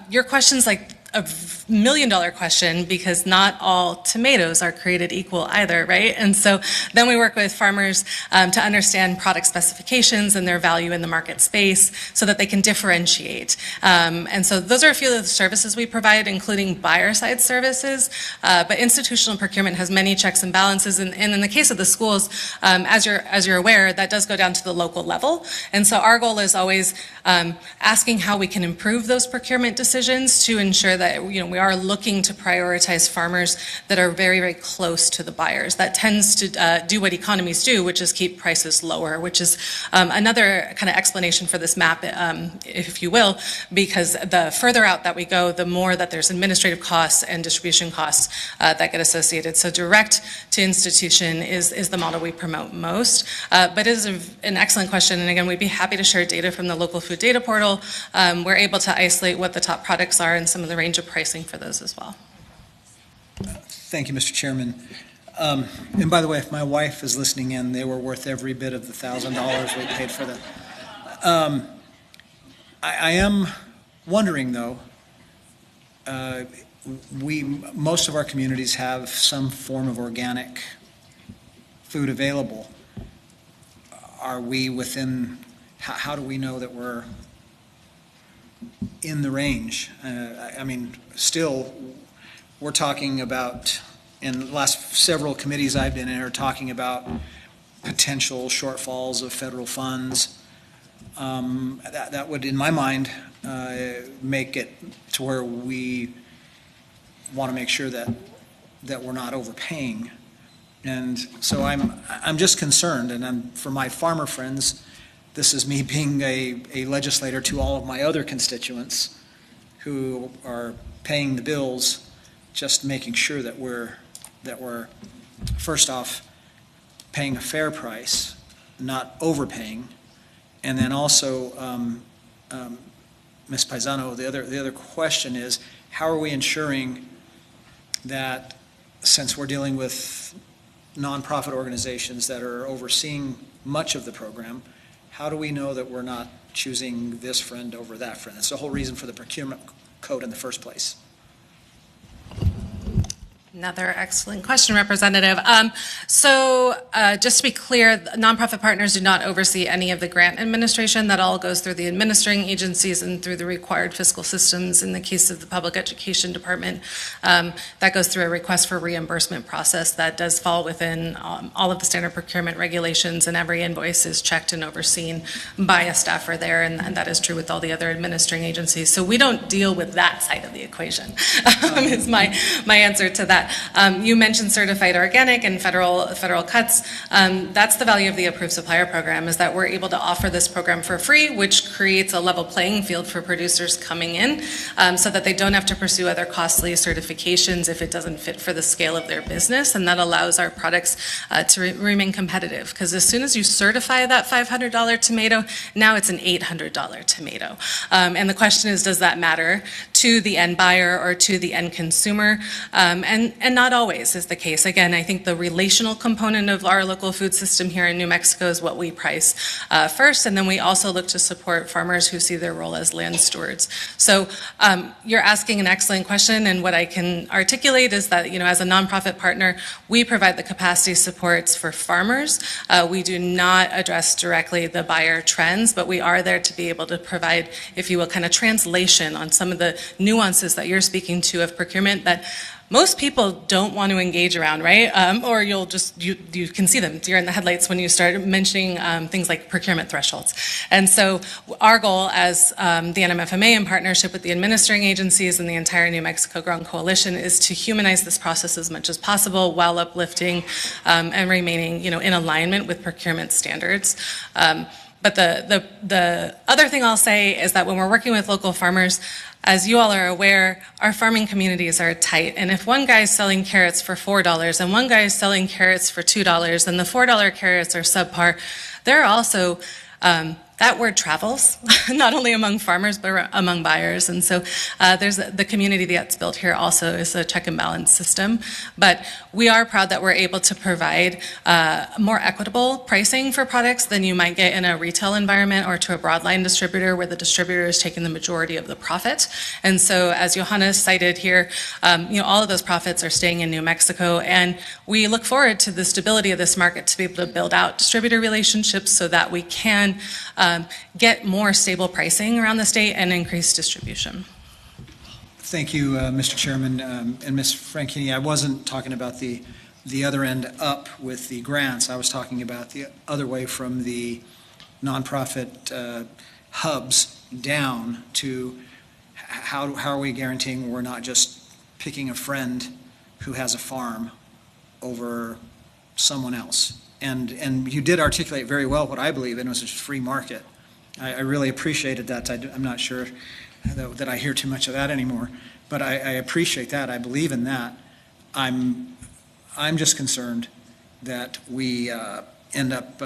your question's like a $1 million question, because not all tomatoes are created equal either, right? And so then we work with farmers to understand product specifications and their value in the market space so that they can differentiate. And so those are a few of the services we provide, including buyer-side services. But institutional procurement has many checks and balances. And in the case of the schools, as you're aware, that does go down to the local level. And so our goal is always asking how we can improve those procurement decisions to ensure that we are looking to prioritize farmers that are very, very close to the buyers. That tends to do what economies do, which is keep prices lower, which is another kind of explanation for this map, if you will, because the further out that we go, the more that there's administrative costs and distribution costs that get associated. So direct to institution is the model we promote most. But it is an excellent question, and again, we'd be happy to share data from the local food data portal. We're able to isolate what the top products are and some of the range of pricing for those as well. Thank you, Mr. Chairman. And by the way, if my wife is listening in, they were worth every bit of the $1,000 we paid for them. I am wondering, though, most of our communities have some form of organic food available. Are we within, how do we know that we're in the range? Still, we're talking about, in the last several committees I've been in, are talking about potential shortfalls of federal funds. That would, in my mind, make it to where we want to make sure that we're not overpaying. And so I'm just concerned, and for my farmer friends, this is me being a legislator to all of my other constituents who are paying the bills, just making sure that we're first off paying a fair price, not overpaying, and then also, Ms. Paisano, the other question is, how are we ensuring that, since we're dealing with nonprofit organizations that are overseeing much of the program, how do we know that we're not choosing this friend over that friend? That's the whole reason for the procurement code in the first place. Another excellent question, Representative. Just to be clear, nonprofit partners do not oversee any of the grant administration. That all goes through the administering agencies and through the required fiscal systems. In the case of the Public Education Department, that goes through a request for reimbursement process that does fall within all of the standard procurement regulations, and every invoice is checked and overseen by a staffer there, and that is true with all the other administering agencies. So we don't deal with that side of the equation, is my answer to that. You mentioned certified organic and federal cuts. That's the value of the approved supplier program, is that we're able to offer this program for free, which creates a level playing field for producers coming in, so that they don't have to pursue other costly certifications if it doesn't fit for the scale of their business, and that allows our products to remain competitive. Because as soon as you certify that $500 tomato, now it's an $800 tomato. And the question is, does that matter to the end buyer or to the end consumer? And not always is the case. Again, I think the relational component of our local food system here in New Mexico is what we price first, and then we also look to support farmers who see their role as land stewards. So you're asking an excellent question, and what I can articulate is that, as a nonprofit partner, we provide the capacity supports for farmers. We do not address directly the buyer trends, but we are there to be able to provide, if you will, kind of translation on some of the nuances that you're speaking to of procurement that most people don't want to engage around, right? Or you'll just, you can see them. You're in the headlights when you start mentioning things like procurement thresholds. And so our goal as the NMFMA, in partnership with the administering agencies and the entire New Mexico Grown Coalition, is to humanize this process as much as possible while uplifting and remaining, in alignment with procurement standards. But the other thing I'll say is that when we're working with local farmers, as you all are aware, our farming communities are tight. And if one guy is selling carrots for $4 and one guy is selling carrots for $2 and the $4 carrots are subpar, there are also that word travels, not only among farmers, but among buyers. And so there's the community that's built here also is a check and balance system. But we are proud that we're able to provide more equitable pricing for products than you might get in a retail environment or to a broadline distributor, where the distributor is taking the majority of the profit. And so, as Johanna cited here, all of those profits are staying in New Mexico. And we look forward to the stability of this market to be able to build out distributor relationships so that we can get more stable pricing around the state and increase distribution. Thank you, Mr. Chairman. And Ms. Franchini, I wasn't talking about the other end up with the grants. I was talking about the other way, from the nonprofit hubs down to how are we guaranteeing we're not just picking a friend who has a farm over someone else? And you did articulate very well what I believe in was a free market. I really appreciated that. I'm not sure that I hear too much of that anymore, but I appreciate that. I believe in that. I'm just concerned that we end up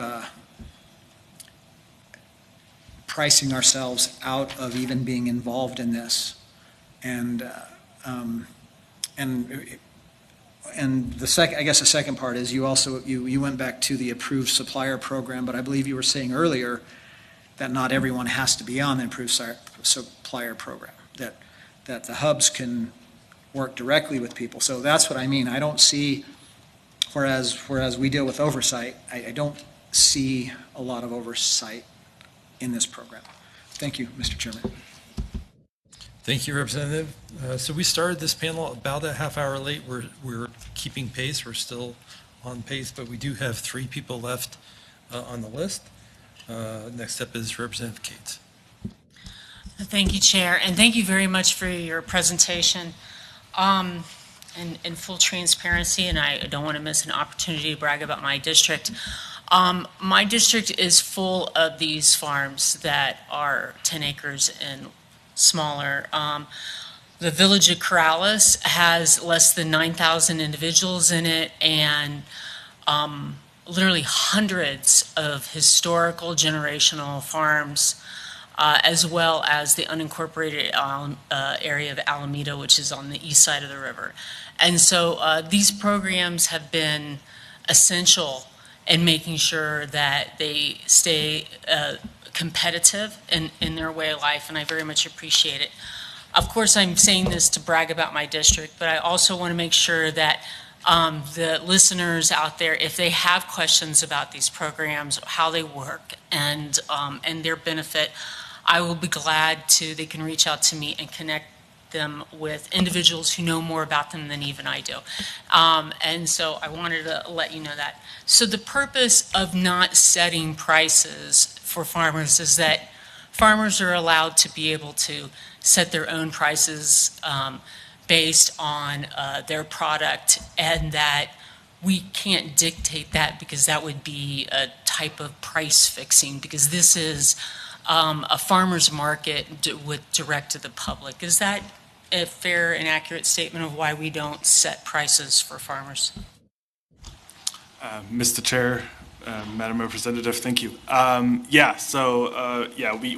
pricing ourselves out of even being involved in this, and the second part is you also went back to the approved supplier program, but I believe you were saying earlier that not everyone has to be on the approved supplier program, that the hubs can work directly with people. So that's what I mean. I don't see, whereas we deal with oversight, I don't see a lot of oversight in this program. Thank you, Mr. Chairman. Thank you, Representative. So we started this panel about a half hour late. We're keeping pace. We're still on pace, but we do have 3 people left on the list. Next up is Representative Cates. Thank you, Chair, and thank you very much for your presentation. in full transparency, and I don't want to miss an opportunity to brag about my district. My district is full of these farms that are 10 acres and smaller. The village of Corrales has less than 9,000 individuals in it, and literally hundreds of historical generational farms, as well as the unincorporated area of Alameda, which is on the east side of the river. And so these programs have been essential in making sure that they stay competitive in their way of life, and I very much appreciate it. Of course, I'm saying this to brag about my district, but I also want to make sure that the listeners out there, if they have questions about these programs, how they work, and their benefit, I will be glad to, they can reach out to me and connect them with individuals who know more about them than even I do. And so I wanted to let you know that. So the purpose of not setting prices for farmers is that farmers are allowed to be able to set their own prices based on their product, and that we can't dictate that, because that would be a type of price fixing, because this is a farmer's market direct to the public. Is that a fair and accurate statement of why we don't set prices for farmers? Mr. Chair, Madam Representative, thank you.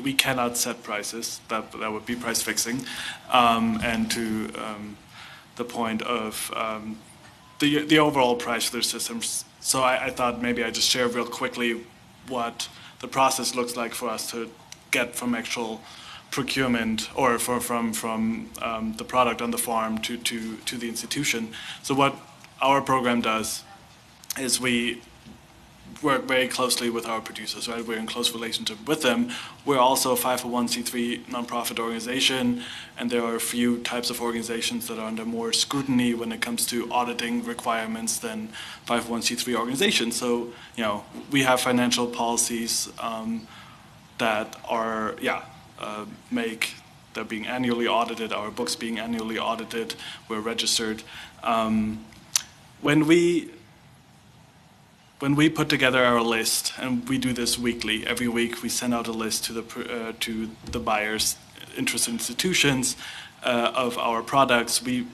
We cannot set prices. That would be price fixing. And to the point of the overall price for their systems. So I thought maybe I'd just share real quickly what the process looks like for us to get from actual procurement or from the product on the farm to the institution. So what our program does is we work very closely with our producers, right? We're in close relationship with them. We're also a 501c3 nonprofit organization, and there are a few types of organizations that are under more scrutiny when it comes to auditing requirements than 501c3 organizations. So, we have financial policies that are, they're being annually audited, our books being annually audited, we're registered. When we put together our list, and we do this weekly, every week we send out a list to the buyers, interested institutions of our products. We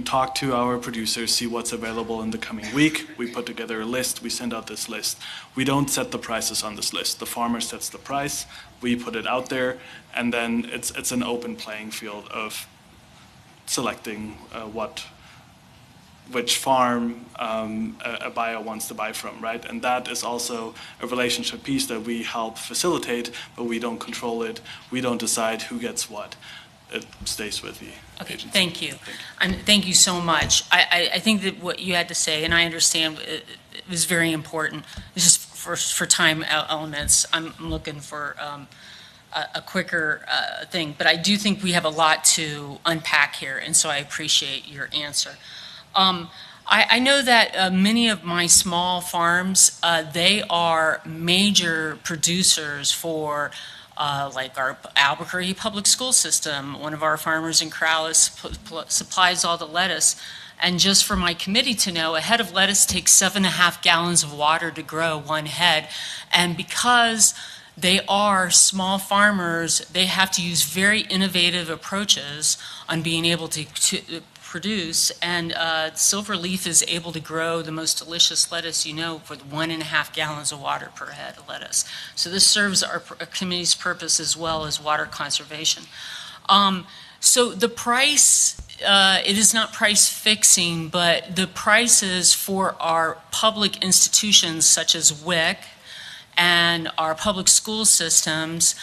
talk to our producers, see what's available in the coming week. We put together a list, we send out this list. We don't set the prices on this list. The farmer sets the price, we put it out there, and then it's an open playing field of selecting which farm a buyer wants to buy from, right? And that is also a relationship piece that we help facilitate, but we don't control it. We don't decide who gets what. It stays with the agency. Thank you. And thank you so much. I think that what you had to say, and I understand it was very important. It's just for time elements, I'm looking for a quicker thing. But I do think we have a lot to unpack here, and so I appreciate your answer. I know that many of my small farms, they are major producers for like our Albuquerque public school system. One of our farmers in Corrales supplies all the lettuce. And just for my committee to know, a head of lettuce takes 7.5 gallons of water to grow one head. And because they are small farmers, they have to use very innovative approaches on being able to produce, and Silverleaf is able to grow the most delicious lettuce with 1.5 gallons of water per head of lettuce. So this serves our committee's purpose as well as water conservation. So the price, it is not price fixing, but the prices for our public institutions such as WIC and our public school systems,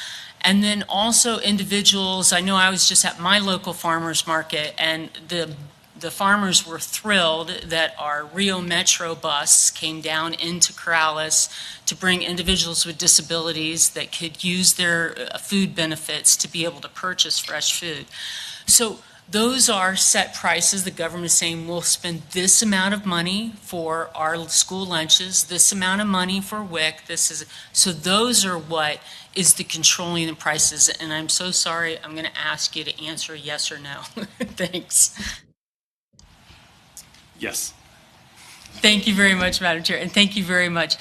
and then also individuals. I know I was just at my local farmers market, and the farmers were thrilled that our Rio Metro bus came down into Corrales to bring individuals with disabilities that could use their food benefits to be able to purchase fresh food. So those are set prices. The government is saying we'll spend this amount of money for our school lunches, this amount of money for WIC. So those are what is the controlling the prices. And I'm so sorry, I'm going to ask you to answer yes or no. Thanks. Yes. Thank you very much, Madam Chair, and thank you very much.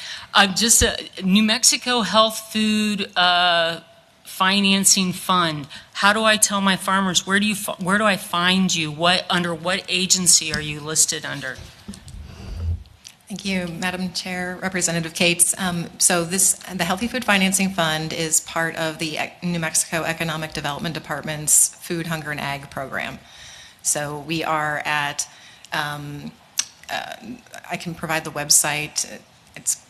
Just New Mexico Health Food Financing Fund. How do I tell my farmers, where do I find you? Under what agency are you listed under? Thank you, Madam Chair, Representative Cates. The Healthy Food Financing Fund is part of the New Mexico Economic Development Department's Food, Hunger, and Ag program. So we are at, I can provide the website. It's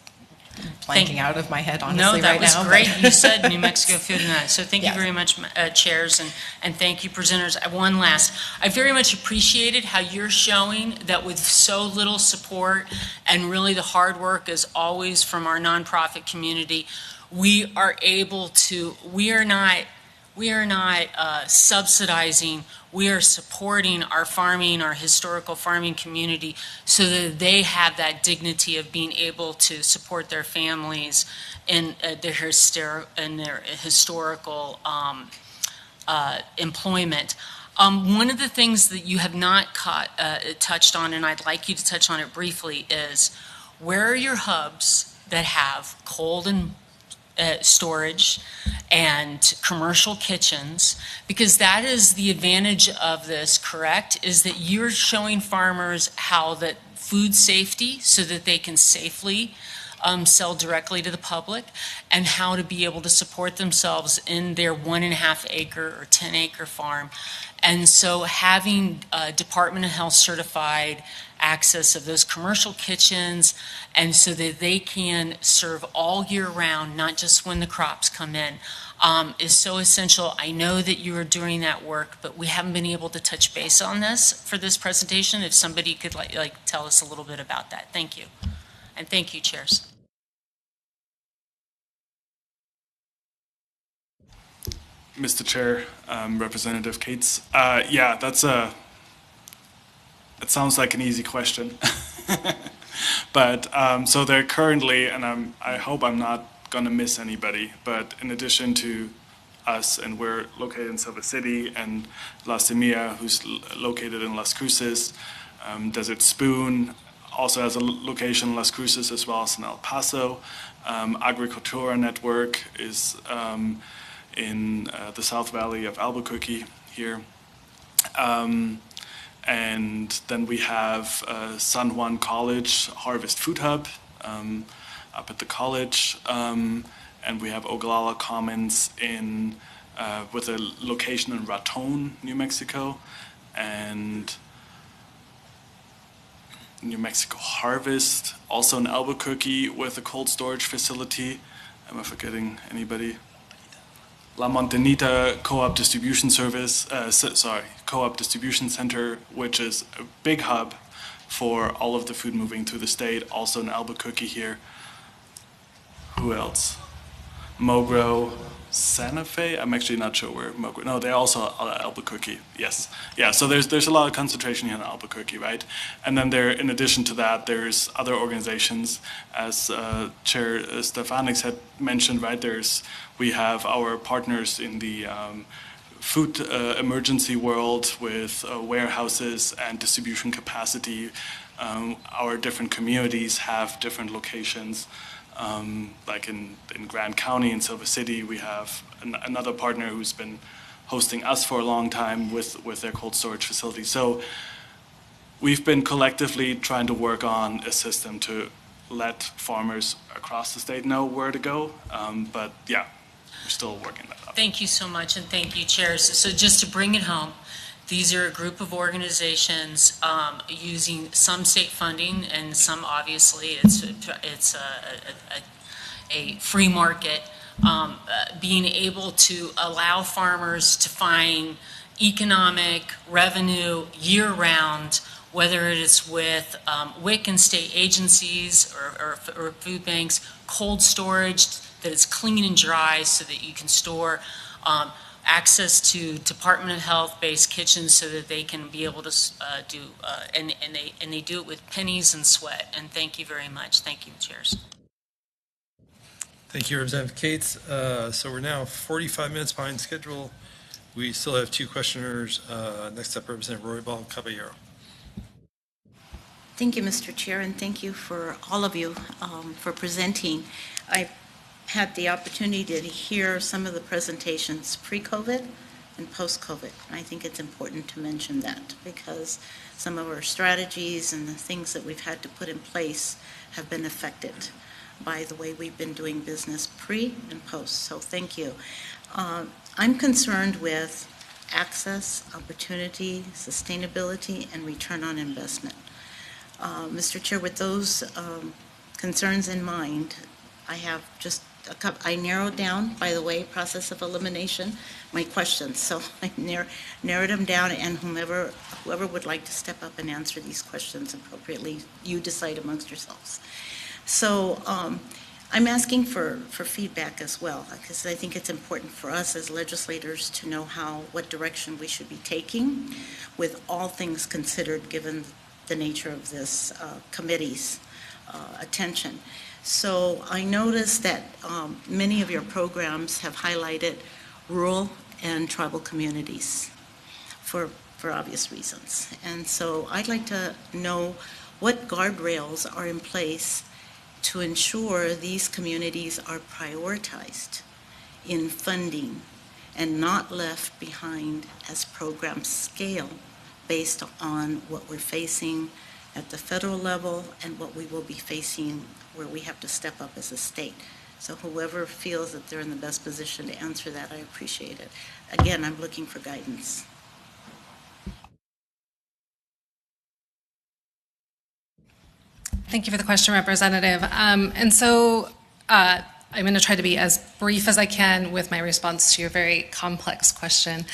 blanking out of my head, honestly, right now. No, that was great. You said New Mexico Food and Ag. So thank you Yes. very much, chairs, and thank you, presenters. One last. I very much appreciated how you're showing that with so little support and really the hard work as always from our nonprofit community, we are able to, we are not subsidizing, we are supporting our farming, our historical farming community so that they have that dignity of being able to support their families in their historical employment. One of the things that you have not touched on, and I'd like you to touch on it briefly, is where are your hubs that have cold and storage and commercial kitchens, because that is the advantage of this, correct? Is that you're showing farmers how that food safety so that they can safely sell directly to the public, and how to be able to support themselves in their 1.5 acre or 10 acre farm. And so having Department of Health certified access of those commercial kitchens, and so that they can serve all year round, not just when the crops come in, is so essential. I know that you are doing that work, but we haven't been able to touch base on this for this presentation. If somebody could tell us a little bit about that. Thank you. And thank you, chairs. Mr. Chair, Representative Cates. Yeah, it sounds like an easy question. But so they're currently, and I hope I'm not going to miss anybody, but in addition to us, and we're located in Silver City, and La Semilla, who's located in Las Cruces, Desert Spoon also has a location in Las Cruces as well as in El Paso. Agricultura Network is in the South Valley of Albuquerque here. And then we have San Juan College Harvest Food Hub up at the college. And we have Oglala Commons with a location in Raton, New Mexico. And New Mexico Harvest, also in Albuquerque with a cold storage facility. Am I forgetting anybody? La Montanita Co-op Distribution Co-op Distribution Center, which is a big hub for all of the food moving through the state, also in Albuquerque here. Who else? Mogro, Santa Fe? I'm actually not sure where Mogro, no, they're also Albuquerque, yes. Yeah, so there's a lot of concentration here in Albuquerque, right? And then in addition to that, there's other organizations, as Chair Stefanix had mentioned, right? We have our partners in the food emergency world with warehouses and distribution capacity. Our different communities have different locations. Like in Grand County in Silver City, we have another partner who's been hosting us for a long time with their cold storage facility. So we've been collectively trying to work on a system to let farmers across the state know where to go. But yeah, we're still working that out. Thank you so much, and thank you, chairs. So just to bring it home, these are a group of organizations using some state funding, and some obviously it's a free market, being able to allow farmers to find economic revenue year-round, whether it is with WIC and state agencies or food banks, cold storage that is clean and dry so that you can store, access to Department of Health-based kitchens so that they can be able to do, and they do it with pennies and sweat. And thank you very much. Thank you, chairs. Thank you, Representative Cates. So we're now 45 minutes behind schedule. We still have two questioners. Next up, Representative Roybal Caballero. Thank you, Mr. Chair, and thank you for all of you for presenting. I had the opportunity to hear some of the presentations pre-COVID and post-COVID. And I think it's important to mention that because some of our strategies and the things that we've had to put in place have been affected by the way we've been doing business pre and post. So thank you. I'm concerned with access, opportunity, sustainability, and return on investment. Mr. Chair, with those concerns in mind, I have just a couple, I narrowed down, by the way, process of elimination, my questions. So I narrowed them down, and whoever would like to step up and answer these questions appropriately, you decide amongst yourselves. So I'm asking for feedback as well, because I think it's important for us as legislators to know what direction we should be taking with all things considered, given the nature of this committee's attention. So I noticed that many of your programs have highlighted rural and tribal communities for obvious reasons. And so I'd like to know what guardrails are in place to ensure these communities are prioritized in funding and not left behind as programs scale based on what we're facing at the federal level and what we will be facing where we have to step up as a state. So whoever feels that they're in the best position to answer that, I appreciate it. Again, I'm looking for guidance. Thank you for the question, Representative. I'm going to try to be as brief as I can with my response to your very complex question.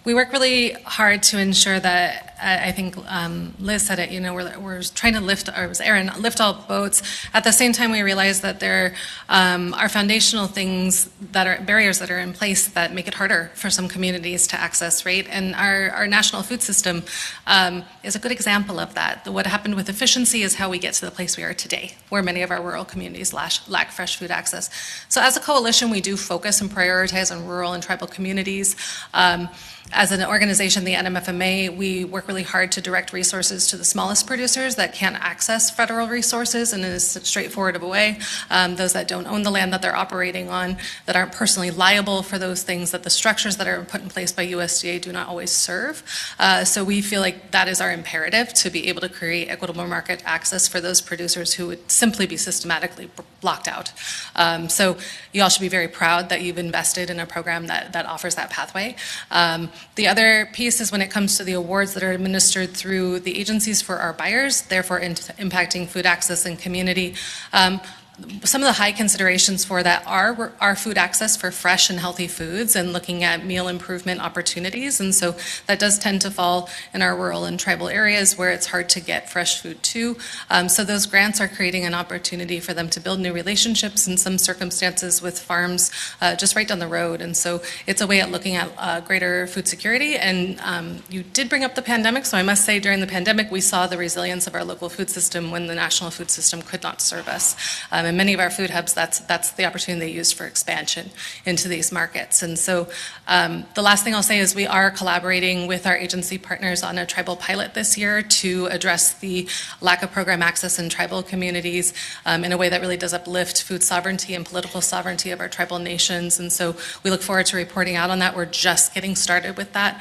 We work really hard to ensure that, I think Liz said it, we're trying to lift all boats. At the same time, we realize that there are foundational things that are barriers that are in place that make it harder for some communities to access, right? And our national food system is a good example of that. What happened with efficiency is how we get to the place we are today, where many of our rural communities lack fresh food access. So as a coalition, we do focus and prioritize on rural and tribal communities. As an organization, the NMFMA, we work really hard to direct resources to the smallest producers that can't access federal resources in as straightforward of a way, those that don't own the land that they're operating on, that aren't personally liable for those things, that the structures that are put in place by USDA do not always serve. So we feel like that is our imperative, to be able to create equitable market access for those producers who would simply be systematically blocked out. So you all should be very proud that you've invested in a program that offers that pathway. The other piece is when it comes to the awards that are administered through the agencies for our buyers, therefore impacting food access and community. Some of the high considerations for that are food access for fresh and healthy foods and looking at meal improvement opportunities. And so that does tend to fall in our rural and tribal areas where it's hard to get fresh food too. So those grants are creating an opportunity for them to build new relationships in some circumstances with farms just right down the road. And so it's a way at looking at greater food security. And you did bring up the pandemic. So I must say during the pandemic, we saw the resilience of our local food system when the national food system could not serve us. And many of our food hubs, that's the opportunity they used for expansion into these markets. And so the last thing I'll say is we are collaborating with our agency partners on a tribal pilot this year to address the lack of program access in tribal communities in a way that really does uplift food sovereignty and political sovereignty of our tribal nations. And so we look forward to reporting out on that. We're just getting started with that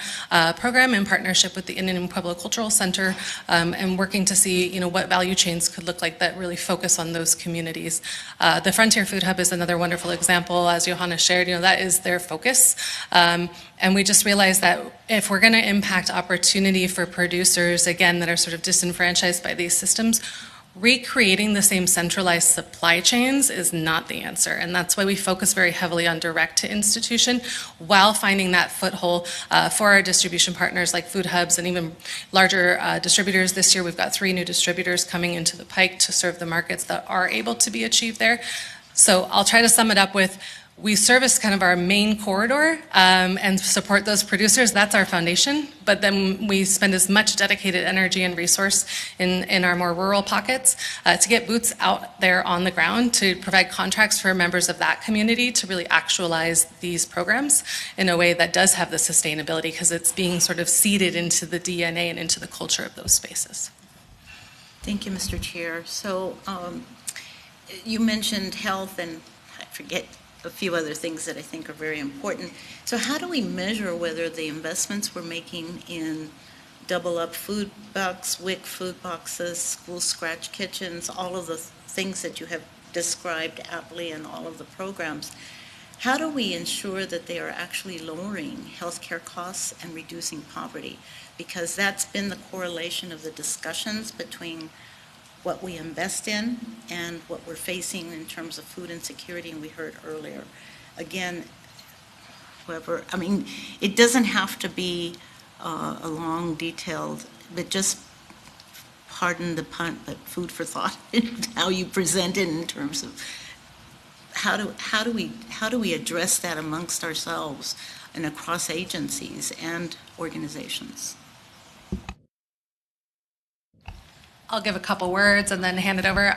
program in partnership with the Indian Pueblo Cultural Center and working to see what value chains could look like that really focus on those communities. The Frontier Food Hub is another wonderful example. As Johanna shared, that is their focus. And we just realized that if we're going to impact opportunity for producers, again, that are sort of disenfranchised by these systems, recreating the same centralized supply chains is not the answer. And that's why we focus very heavily on direct to institution while finding that foothold for our distribution partners like food hubs and even larger distributors. This year we've got 3 new distributors coming into the pike to serve the markets that are able to be achieved there. So I'll try to sum it up with, we service kind of our main corridor and support those producers. That's our foundation. But then we spend as much dedicated energy and resource in our more rural pockets to get boots out there on the ground, to provide contracts for members of that community to really actualize these programs in a way that does have the sustainability, because it's being sort of seeded into the DNA and into the culture of those spaces. Thank you, Mr. Chair. So you mentioned health, and I forget a few other things that I think are very important. So how do we measure whether the investments we're making in double up food box, WIC food boxes, school scratch kitchens, all of the things that you have described aptly in all of the programs, how do we ensure that they are actually lowering healthcare costs and reducing poverty? Because that's been the correlation of the discussions between what we invest in and what we're facing in terms of food insecurity, and we heard earlier. Again, whoever, I mean, it doesn't have to be a long, detailed, but just, pardon the pun, but food for thought, how you present it in terms of how do we address that amongst ourselves and across agencies and organizations? I'll give a couple words and then hand it over.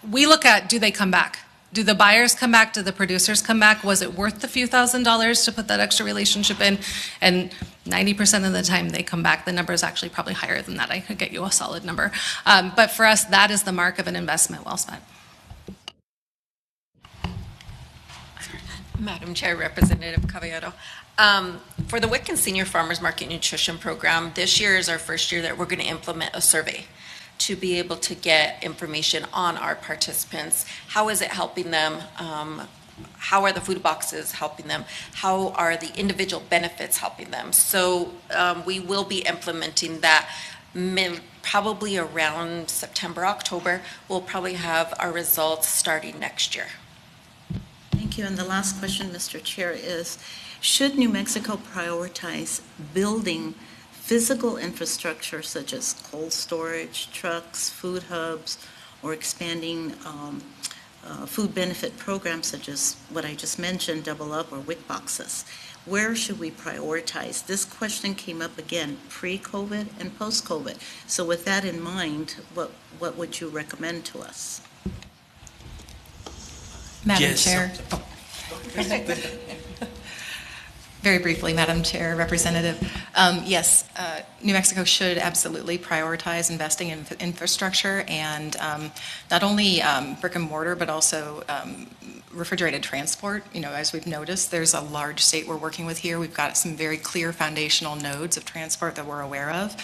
We look at, do they come back? Do the buyers come back? Do the producers come back? Was it worth the few $1,000s to put that extra relationship in? And 90% of the time they come back. The number is actually probably higher than that. I could get you a solid number. But for us, that is the mark of an investment well spent. Madam Chair, Representative Caballero. For the WIC and Senior Farmers Market Nutrition Program, this year is our first year that we're going to implement a survey to be able to get information on our participants. How is it helping them? How are the food boxes helping them? How are the individual benefits helping them? So we will be implementing that probably around September, October. We'll probably have our results starting next year. Thank you. And the last question, Mr. Chair, is should New Mexico prioritize building physical infrastructure such as cold storage, trucks, food hubs, or expanding food benefit programs such as what I just mentioned, Double Up or WIC boxes? Where should we prioritize? This question came up again pre-COVID and post-COVID. So with that in mind, what would you recommend to us? Madam Chair. Very briefly, Madam Chair, Representative. Yes, New Mexico should absolutely prioritize investing in infrastructure and not only brick and mortar, but also refrigerated transport. You know, as we've noticed, there's a large state we're working with here. We've got some very clear foundational nodes of transport that we're aware of.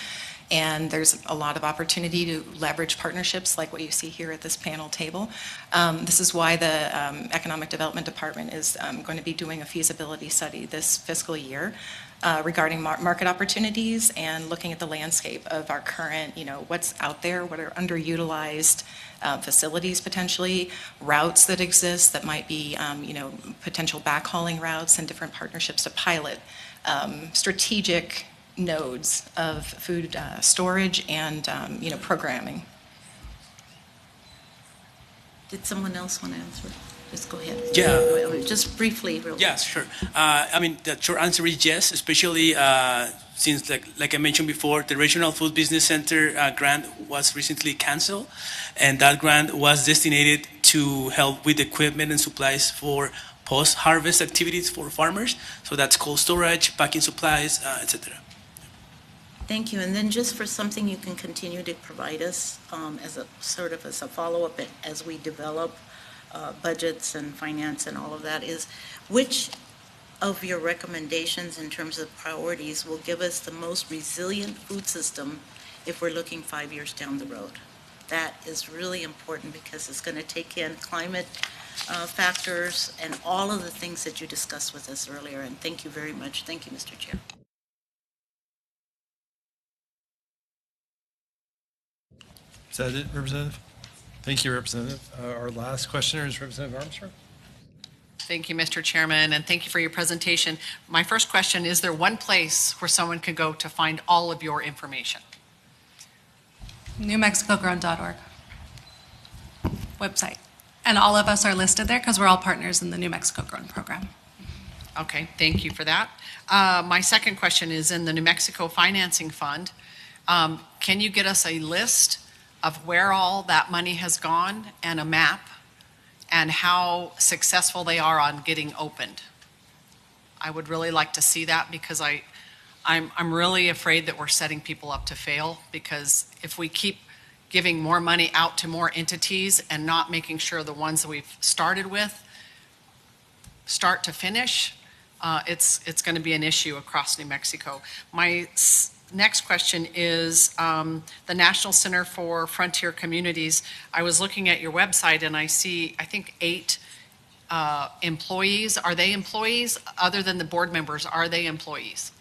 And there's a lot of opportunity to leverage partnerships like what you see here at this panel table. This is why the Economic Development Department is going to be doing a feasibility study this fiscal year regarding market opportunities and looking at the landscape of our current, what's out there, what are underutilized facilities potentially, routes that exist that might be, potential backhauling routes and different partnerships to pilot strategic nodes of food storage and programming. Did someone else want to answer? Just go ahead. Yeah. Just briefly. Yes, sure. I mean, the short answer is yes, especially since, like I mentioned before, the Regional Food Business Center grant was recently canceled, and that grant was destined to help with equipment and supplies for post-harvest activities for farmers. So that's cold storage, packing supplies, etc. Thank you. And then just for something you can continue to provide us as a follow-up as we develop budgets and finance and all of that, is which of your recommendations in terms of priorities will give us the most resilient food system if we're looking 5 years down the road? That is really important because it's going to take in climate factors and all of the things that you discussed with us earlier. And thank you very much. Thank you, Mr. Chair. Is that it, Representative? Thank you, Representative. Our last questioner is Representative Armstrong. Thank you, Mr. Chairman, and thank you for your presentation. My first question, is there one place where someone can go to find all of your information? NewMexicoGrown.org website. And all of us are listed there because we're all partners in the New Mexico Grown program. Okay, thank you for that. My second question is in the New Mexico Financing Fund. Can you get us a list of where all that money has gone and a map and how successful they are on getting opened? I would really like to see that because I'm really afraid that we're setting people up to fail, because if we keep giving more money out to more entities and not making sure the ones that we've started with, start to finish, it's going to be an issue across New Mexico. My next question is the National Center for Frontier Communities. I was looking at your website and I see, I think, 8 employees. Are they employees? Other than the board members, are they employees?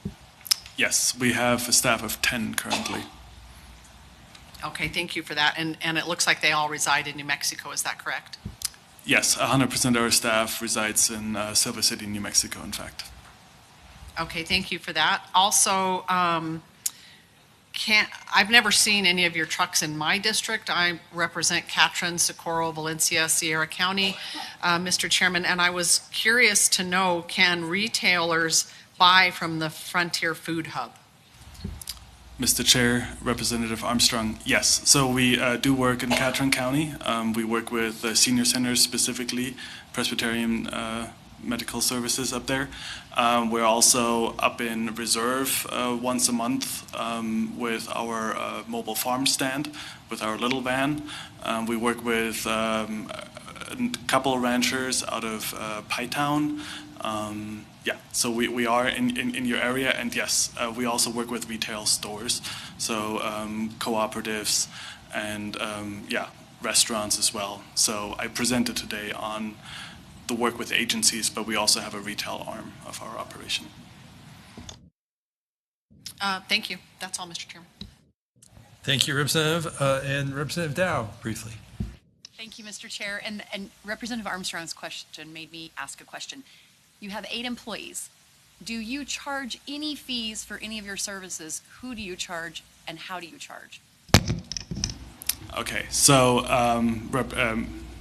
Yes, we have a staff of 10 currently. Okay, thank you for that. And it looks like they all reside in New Mexico, is that correct? Yes, 100% of our staff resides in Silver City, New Mexico, in fact. Okay, thank you for that. Also, I've never seen any of your trucks in my district. I represent Catron, Socorro, Valencia, Sierra County, Mr. Chairman, and I was curious to know, can retailers buy from the Frontier Food Hub? Mr. Chair, Representative Armstrong, yes. So we do work in Catron County. We work with senior centers, specifically Presbyterian Medical Services up there. We're also up in Reserve once a month with our mobile farm stand, with our little van. We work with a couple of ranchers out of Pytown. Yeah, so we are in your area, and yes, we also work with retail stores, so cooperatives and yeah, restaurants as well. So I presented today on the work with agencies, but we also have a retail arm of our operation. Thank you. That's all, Mr. Chairman. Thank you, Representative. And Representative Dow, briefly. Thank you, Mr. Chair. And Representative Armstrong's question made me ask a question. You have 8 employees. Do you charge any fees for any of your services? Who do you charge and how do you charge? Okay, so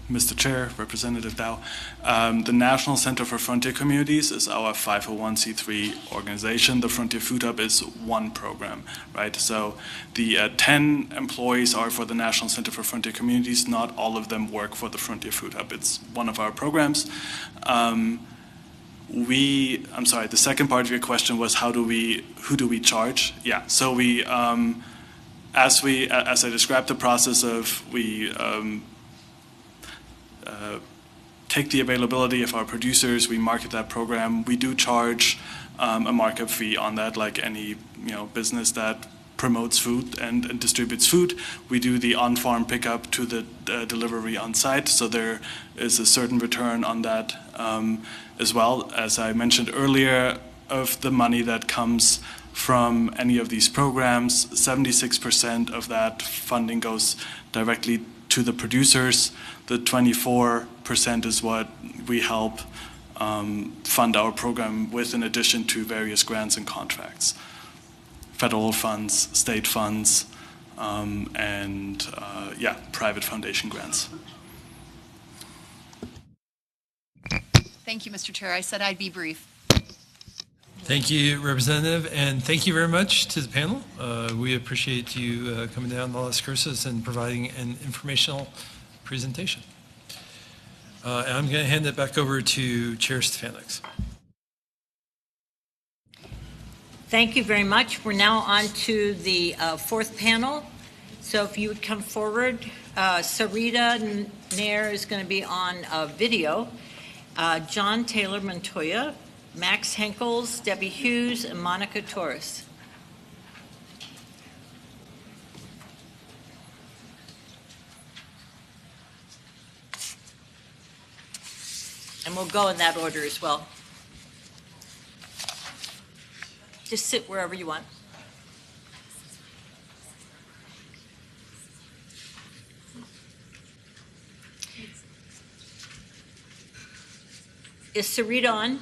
Mr. Chair, Representative Dow, the National Center for Frontier Communities is our 501c3 organization. The Frontier Food Hub is one program, right? So the 10 employees are for the National Center for Frontier Communities. Not all of them work for the Frontier Food Hub. It's one of our programs. I'm sorry, the second part of your question was who do we charge? Yeah, so we, as I described the process of, we take the availability of our producers, we market that program, we do charge a markup fee on that, like any business that promotes food and distributes food. We do the on-farm pickup to the delivery on site, so there is a certain return on that as well. As I mentioned earlier, of the money that comes from any of these programs, 76% of that funding goes directly to the producers. The 24% is what we help fund our program with, in addition to various grants and contracts. Federal funds, state funds, and yeah, private foundation grants. Thank you, Mr. Chair. I said I'd be brief. Thank you, Representative, and thank you very much to the panel. We appreciate you coming down to Las Cruces and providing an informational presentation. And I'm going to hand it back over to Chair Stefanix. Thank you very much. We're now on to the fourth panel. So if you would come forward, Sarita Nair is going to be on video. John Taylor Montoya, Max Henkels, Debbie Hughes, and Monica Torres. And we'll go in that order as well. Just sit wherever you want. Is Sarita on?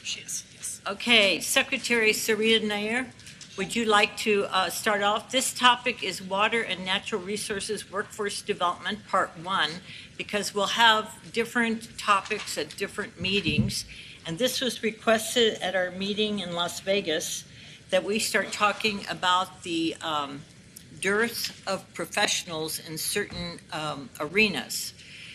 She is, yes. Okay, Secretary Sarita Nair, would you like to start off? This topic is Water and Natural Resources Workforce Development, Part 1, because we'll have different topics at different meetings. And this was requested at our meeting in Las Vegas, that we start talking about the dearth of professionals in certain arenas.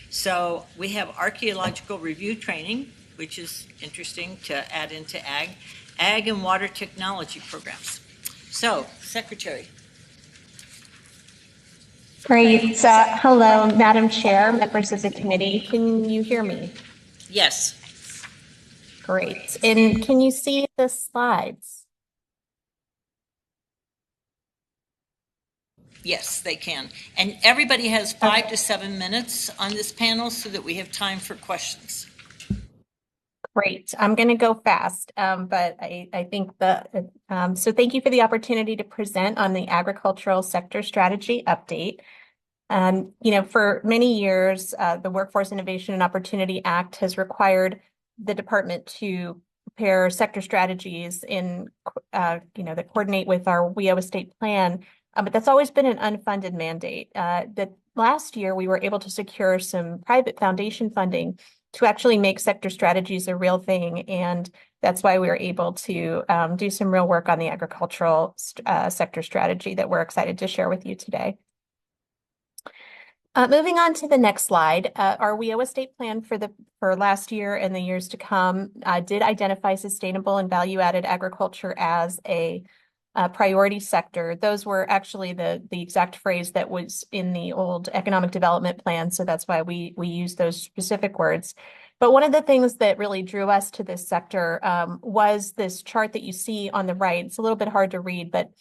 So we have archaeological review training, which is interesting to add into ag and water technology programs. So, Secretary. Great. Hello, Madam Chair, members of the committee. Can you hear me? Yes. Great. And can you see the slides? Yes, they can. And everybody has 5 to 7 minutes on this panel so that we have time for questions. Great. I'm going to go fast, but I think so thank you for the opportunity to present on the agricultural sector strategy update. For many years, the Workforce Innovation and Opportunity Act has required the department to prepare sector strategies that coordinate with our WEO estate plan. But that's always been an unfunded mandate. That last year, we were able to secure some private foundation funding to actually make sector strategies a real thing. And that's why we were able to do some real work on the agricultural sector strategy that we're excited to share with you today. Moving on to the next slide, our WEO estate plan for last year and the years to come did identify sustainable and value-added agriculture as a priority sector. Those were actually the exact phrase that was in the old economic development plan, so that's why we use those specific words. But one of the things that really drew us to this sector was this chart that you see on the right. It's a little bit hard to read, but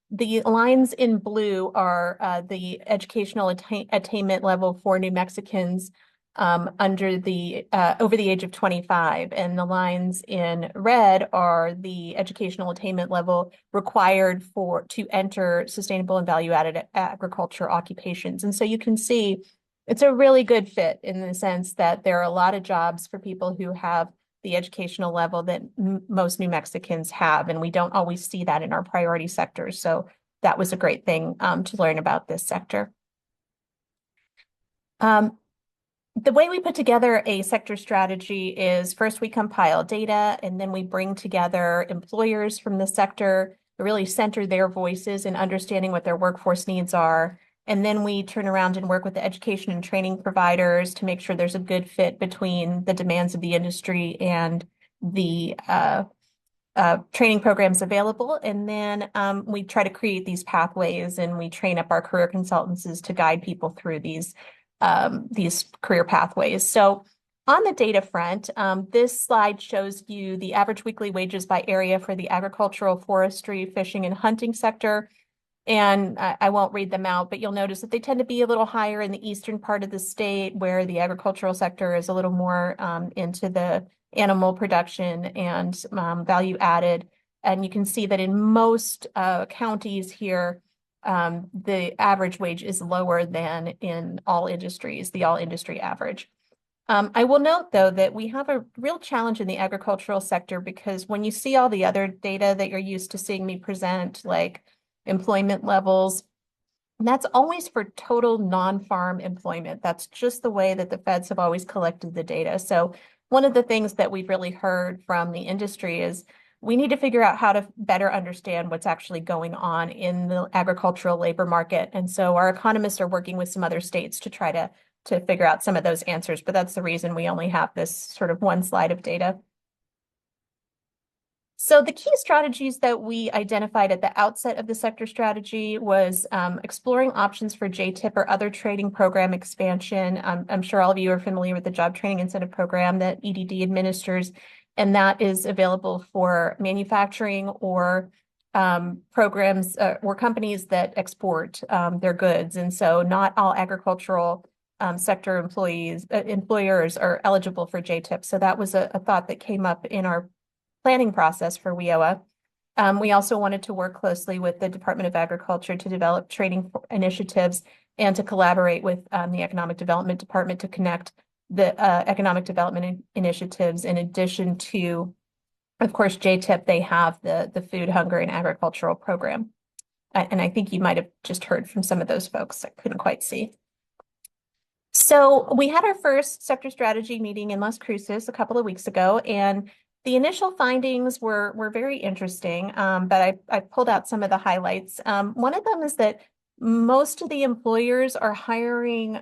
the lines in blue are the educational attainment level for New Mexicans over the age of 25, and the lines in red are the educational attainment level required to enter sustainable and value-added agriculture occupations. And so you can see it's a really good fit in the sense that there are a lot of jobs for people who have the educational level that most New Mexicans have, and we don't always see that in our priority sectors. So that was a great thing to learn about this sector. The way we put together a sector strategy is first we compile data, and then we bring together employers from the sector to really center their voices in understanding what their workforce needs are. And then we turn around and work with the education and training providers to make sure there's a good fit between the demands of the industry and the training programs available. And then we try to create these pathways, and we train up our career consultants to guide people through these career pathways. So on the data front, this slide shows you the average weekly wages by area for the agricultural, forestry, fishing, and hunting sector. And I won't read them out, but you'll notice that they tend to be a little higher in the eastern part of the state, where the agricultural sector is a little more into the animal production and value added. And you can see that in most counties here, the average wage is lower than in all industries, the all industry average. I will note, though, that we have a real challenge in the agricultural sector, because when you see all the other data that you're used to seeing me present, like employment levels, and that's always for total non-farm employment. That's just the way that the feds have always collected the data. So one of the things that we've really heard from the industry is we need to figure out how to better understand what's actually going on in the agricultural labor market. And so our economists are working with some other states to try to figure out some of those answers. But that's the reason we only have this sort of one slide of data. So the key strategies that we identified at the outset of the sector strategy was exploring options for JTIP or other training program expansion. I'm sure all of you are familiar with the Job Training Incentive Program that EDD administers, and that is available for manufacturing or programs or companies that export their goods. And so not all agricultural sector employers are eligible for JTIP. So that was a thought that came up in our planning process for WEOA. We also wanted to work closely with the Department of Agriculture to develop training initiatives and to collaborate with the Economic Development Department to connect the economic development initiatives. In addition to, of course, JTIP, they have the Food, Hunger, and Agricultural Program. And I think you might have just heard from some of those folks. I couldn't quite see. So we had our first sector strategy meeting in Las Cruces a couple of weeks ago, and the initial findings were very interesting, but I pulled out some of the highlights. One of them is that most of the employers are hiring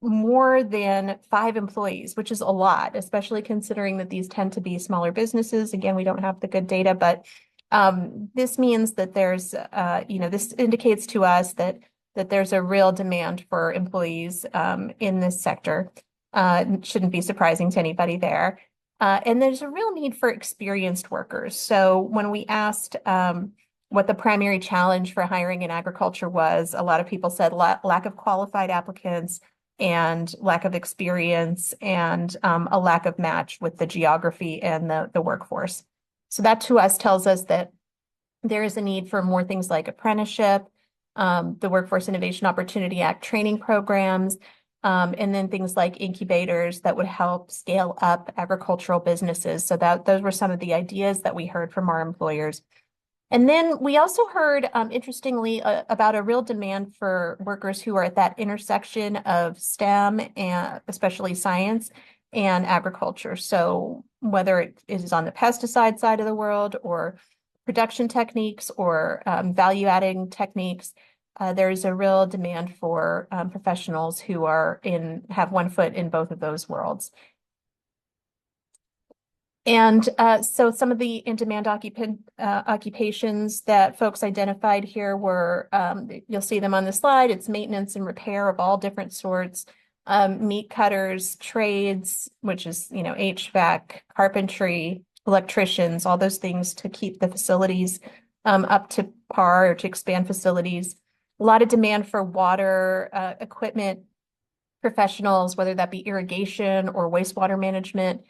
more than 5 employees, which is a lot, especially considering that these tend to be smaller businesses. Again, we don't have the good data, but this means that there's, this indicates to us that that there's a real demand for employees in this sector. It shouldn't be surprising to anybody there. And there's a real need for experienced workers. So when we asked what the primary challenge for hiring in agriculture was, a lot of people said lack of qualified applicants and lack of experience and a lack of match with the geography and the workforce. So that to us tells us that there is a need for more things like apprenticeship, the Workforce Innovation Opportunity Act training programs, and then things like incubators that would help scale up agricultural businesses. So those were some of the ideas that we heard from our employers. And then we also heard, interestingly, about a real demand for workers who are at that intersection of STEM and especially science and agriculture. So whether it is on the pesticide side of the world or production techniques or value-adding techniques, there's a real demand for professionals who have one foot in both of those worlds. And so some of the in-demand occupations that folks identified here were, you'll see them on the slide, it's maintenance and repair of all different sorts, meat cutters, trades, which is, HVAC, carpentry, electricians, all those things to keep the facilities up to par or to expand facilities. A lot of demand for water equipment professionals, whether that be irrigation or wastewater management.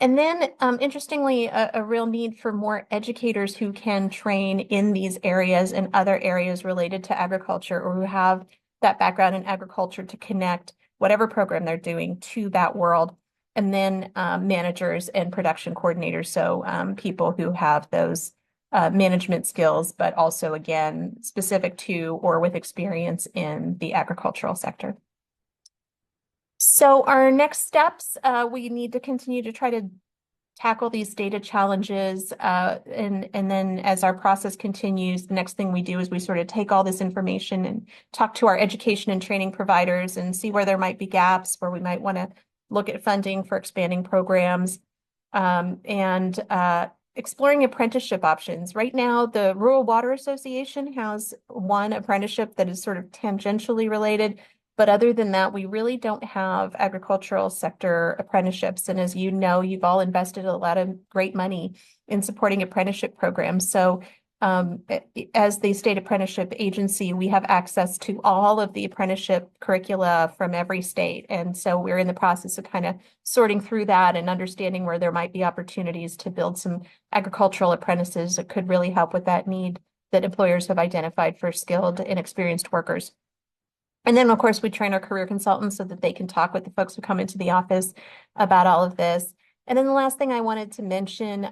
And then, interestingly, a real need for more educators who can train in these areas and other areas related to agriculture or who have that background in agriculture to connect whatever program they're doing to that world. And then managers and production coordinators, so people who have those management skills, but also, again, specific to or with experience in the agricultural sector. So our next steps, we need to continue to try to tackle these data challenges. And then as our process continues, the next thing we do is we sort of take all this information and talk to our education and training providers and see where there might be gaps, where we might want to look at funding for expanding programs, and exploring apprenticeship options. Right now, the Rural Water Association has one apprenticeship that is sort of tangentially related. But other than that, we really don't have agricultural sector apprenticeships. And as you know, you've all invested a lot of great money in supporting apprenticeship programs. So as the state apprenticeship agency, we have access to all of the apprenticeship curricula from every state. And so we're in the process of kind of sorting through that and understanding where there might be opportunities to build some agricultural apprentices that could really help with that need that employers have identified for skilled and experienced workers. And then, of course, we train our career consultants so that they can talk with the folks who come into the office about all of this. And then the last thing I wanted to mention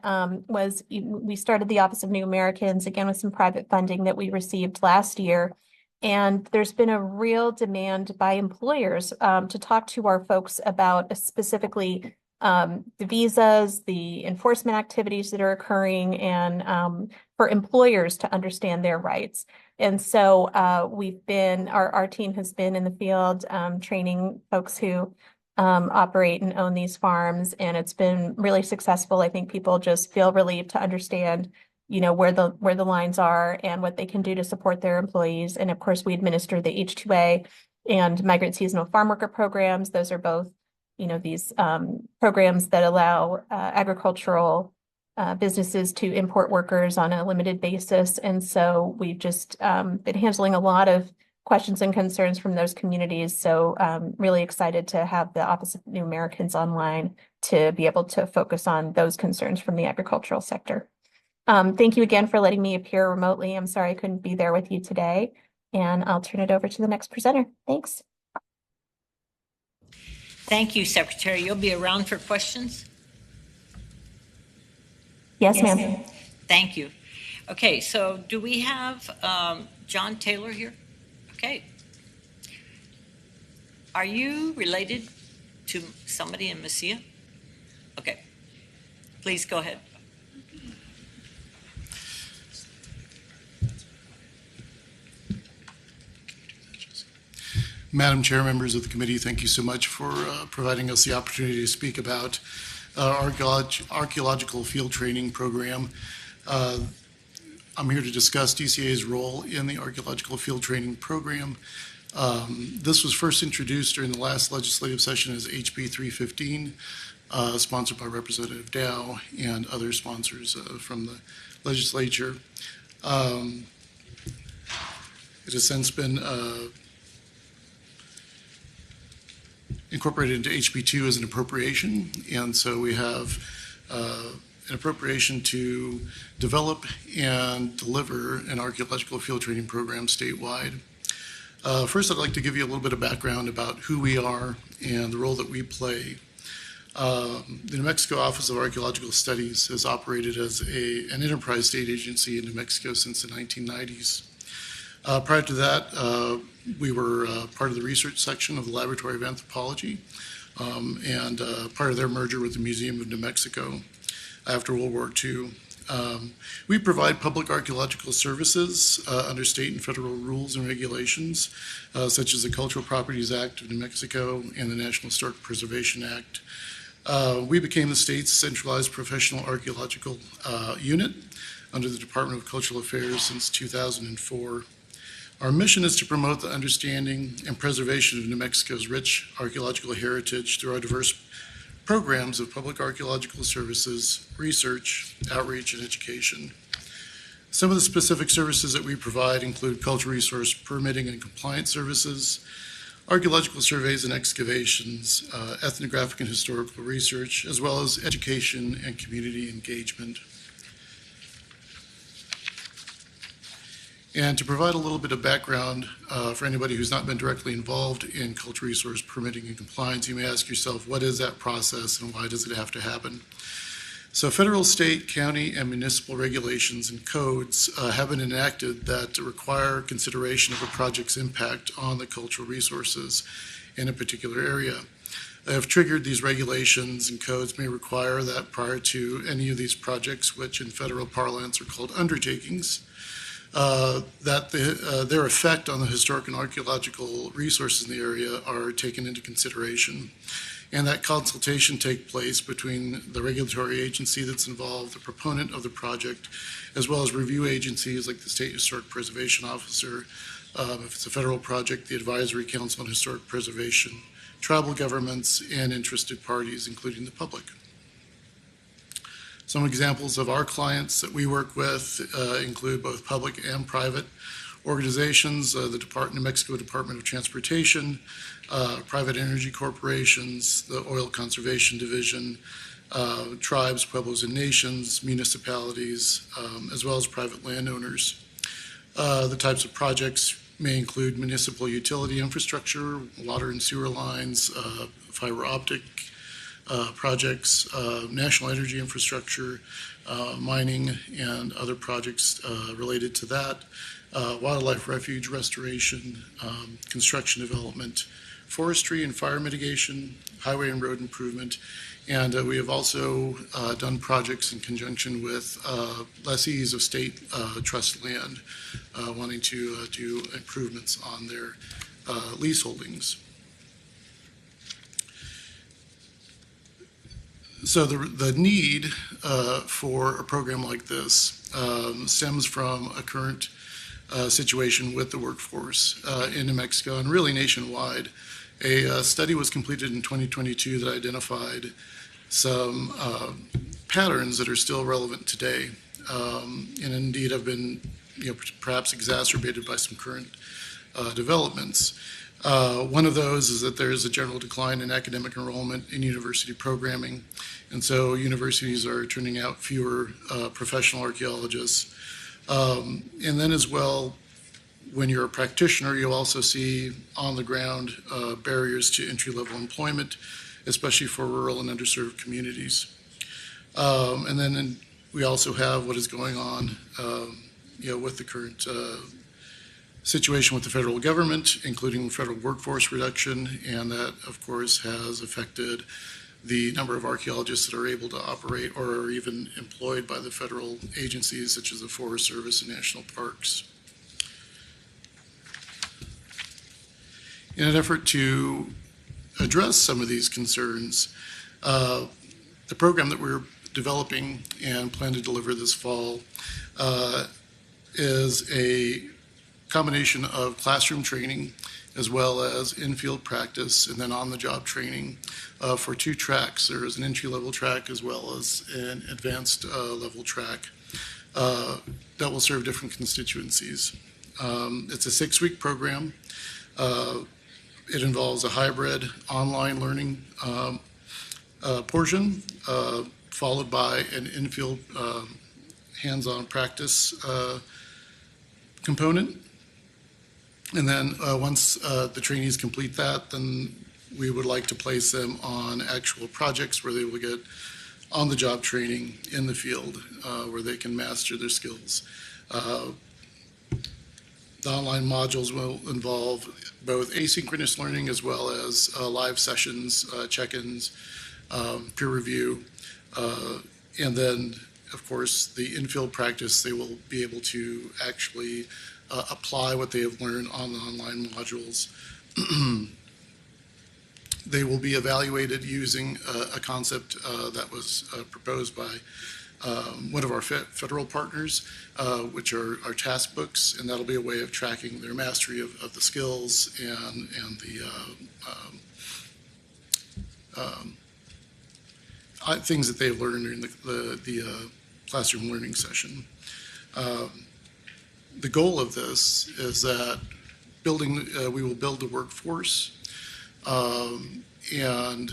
was we started the Office of New Americans, again, with some private funding that we received last year. And there's been a real demand by employers to talk to our folks about specifically the visas, the enforcement activities that are occurring, and for employers to understand their rights. And so our team has been in the field training folks who operate and own these farms, and it's been really successful. I think people just feel relieved to understand, where the lines are and what they can do to support their employees. And of course, we administer the H-2A and migrant seasonal farm worker programs. Those are both, these programs that allow agricultural businesses to import workers on a limited basis. And so we've just been handling a lot of questions and concerns from those communities. So really excited to have the Office of New Americans online to be able to focus on those concerns from the agricultural sector. Thank you again for letting me appear remotely. I'm sorry I couldn't be there with you today. And I'll turn it over to the next presenter. Thanks. Thank you, Secretary. You'll be around for questions? Yes, ma'am. Thank you. Okay, so do we have John Taylor here? Okay. Are you related to somebody in Mesilla? Okay. Please go ahead. Madam Chair, members of the committee, thank you so much for providing us the opportunity to speak about our archaeological field training program. I'm here to discuss DCA's role in the archaeological field training program. This was first introduced during the last legislative session as HB 315, sponsored by Representative Dow and other sponsors from the legislature. It has since been incorporated into HB 2 as an appropriation, and so we have an appropriation to develop and deliver an archaeological field training program statewide. First, I'd like to give you a little bit of background about who we are and the role that we play. The New Mexico Office of Archaeological Studies has operated as an enterprise state agency in New Mexico since the 1990s. Prior to that, we were part of the research section of the Laboratory of Anthropology and part of their merger with the Museum of New Mexico after World War II. We provide public archaeological services under state and federal rules and regulations, such as the Cultural Properties Act of New Mexico and the National Historic Preservation Act. We became the state's centralized professional archaeological unit under the Department of Cultural Affairs since 2004. Our mission is to promote the understanding and preservation of New Mexico's rich archaeological heritage through our diverse programs of public archaeological services, research, outreach, and education. Some of the specific services that we provide include cultural resource permitting and compliance services, archaeological surveys and excavations, ethnographic and historical research, as well as education and community engagement. And to provide a little bit of background for anybody who's not been directly involved in cultural resource permitting and compliance, you may ask yourself, what is that process and why does it have to happen? So federal, state, county, and municipal regulations and codes have been enacted that require consideration of a project's impact on the cultural resources in a particular area. If triggered, these regulations and codes may require that prior to any of these projects, which in federal parlance are called undertakings, that their effect on the historic and archaeological resources in the area are taken into consideration. And that consultation take place between the regulatory agency that's involved, the proponent of the project, as well as review agencies like the State Historic Preservation Officer, if it's a federal project, the Advisory Council on Historic Preservation, tribal governments, and interested parties, including the public. Some examples of our clients that we work with include both public and private organizations, the New Mexico Department of Transportation, private energy corporations, the Oil Conservation Division, tribes, pueblos, and nations, municipalities, as well as private landowners. The types of projects may include municipal utility infrastructure, water and sewer lines, fiber optic projects, national energy infrastructure, mining, and other projects related to that, wildlife refuge restoration, construction development, forestry and fire mitigation, highway and road improvement, and we have also done projects in conjunction with lessees of state trust land wanting to do improvements on their leaseholdings. So the need for a program like this stems from a current situation with the workforce in New Mexico and really nationwide. A study was completed in 2022 that identified some patterns that are still relevant today and indeed have been perhaps exacerbated by some current developments. One of those is that there is a general decline in academic enrollment in university programming, and so universities are turning out fewer professional archaeologists. And then as well, when you're a practitioner, you'll also see on the ground barriers to entry-level employment, especially for rural and underserved communities. And then we also have what is going on with the current situation with the federal government, including federal workforce reduction, and that, of course, has affected the number of archaeologists that are able to operate or are even employed by the federal agencies such as the Forest Service and national parks. In an effort to address some of these concerns, the program that we're developing and plan to deliver this fall is a combination of classroom training as well as in-field practice and then on-the-job training for 2 tracks. There is an entry-level track as well as an advanced level track that will serve different constituencies. It's a 6-week program. It involves a hybrid online learning portion, followed by an in-field hands-on practice component. And then once the trainees complete that, then we would like to place them on actual projects where they will get on-the-job training in the field where they can master their skills. The online modules will involve both asynchronous learning as well as live sessions, check-ins, peer review, and then, of course, the in-field practice. They will be able to actually apply what they have learned on the online modules. They will be evaluated using a concept that was proposed by one of our federal partners, which are our task books, and that'll be a way of tracking their mastery of the skills and the things that they've learned during the classroom learning session. The goal of this is that we will build the workforce, and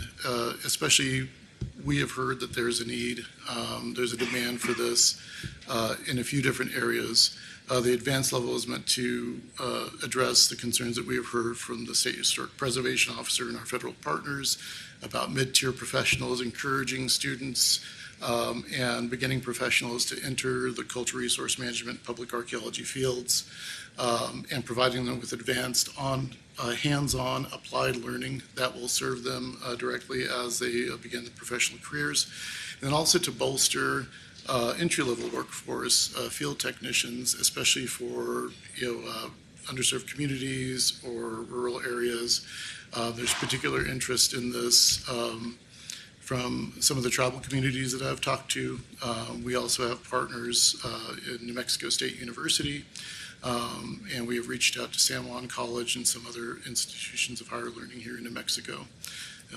especially we have heard that there's a need, there's a demand for this in a few different areas. The advanced level is meant to address the concerns that we have heard from the State Historic Preservation Officer and our federal partners about mid-tier professionals encouraging students and beginning professionals to enter the cultural resource management, public archaeology fields, and providing them with advanced hands-on applied learning that will serve them directly as they begin their professional careers. And also to bolster entry-level workforce, field technicians, especially for underserved communities or rural areas. There's particular interest in this from some of the tribal communities that I've talked to. We also have partners in New Mexico State University, and we have reached out to San Juan College and some other institutions of higher learning here in New Mexico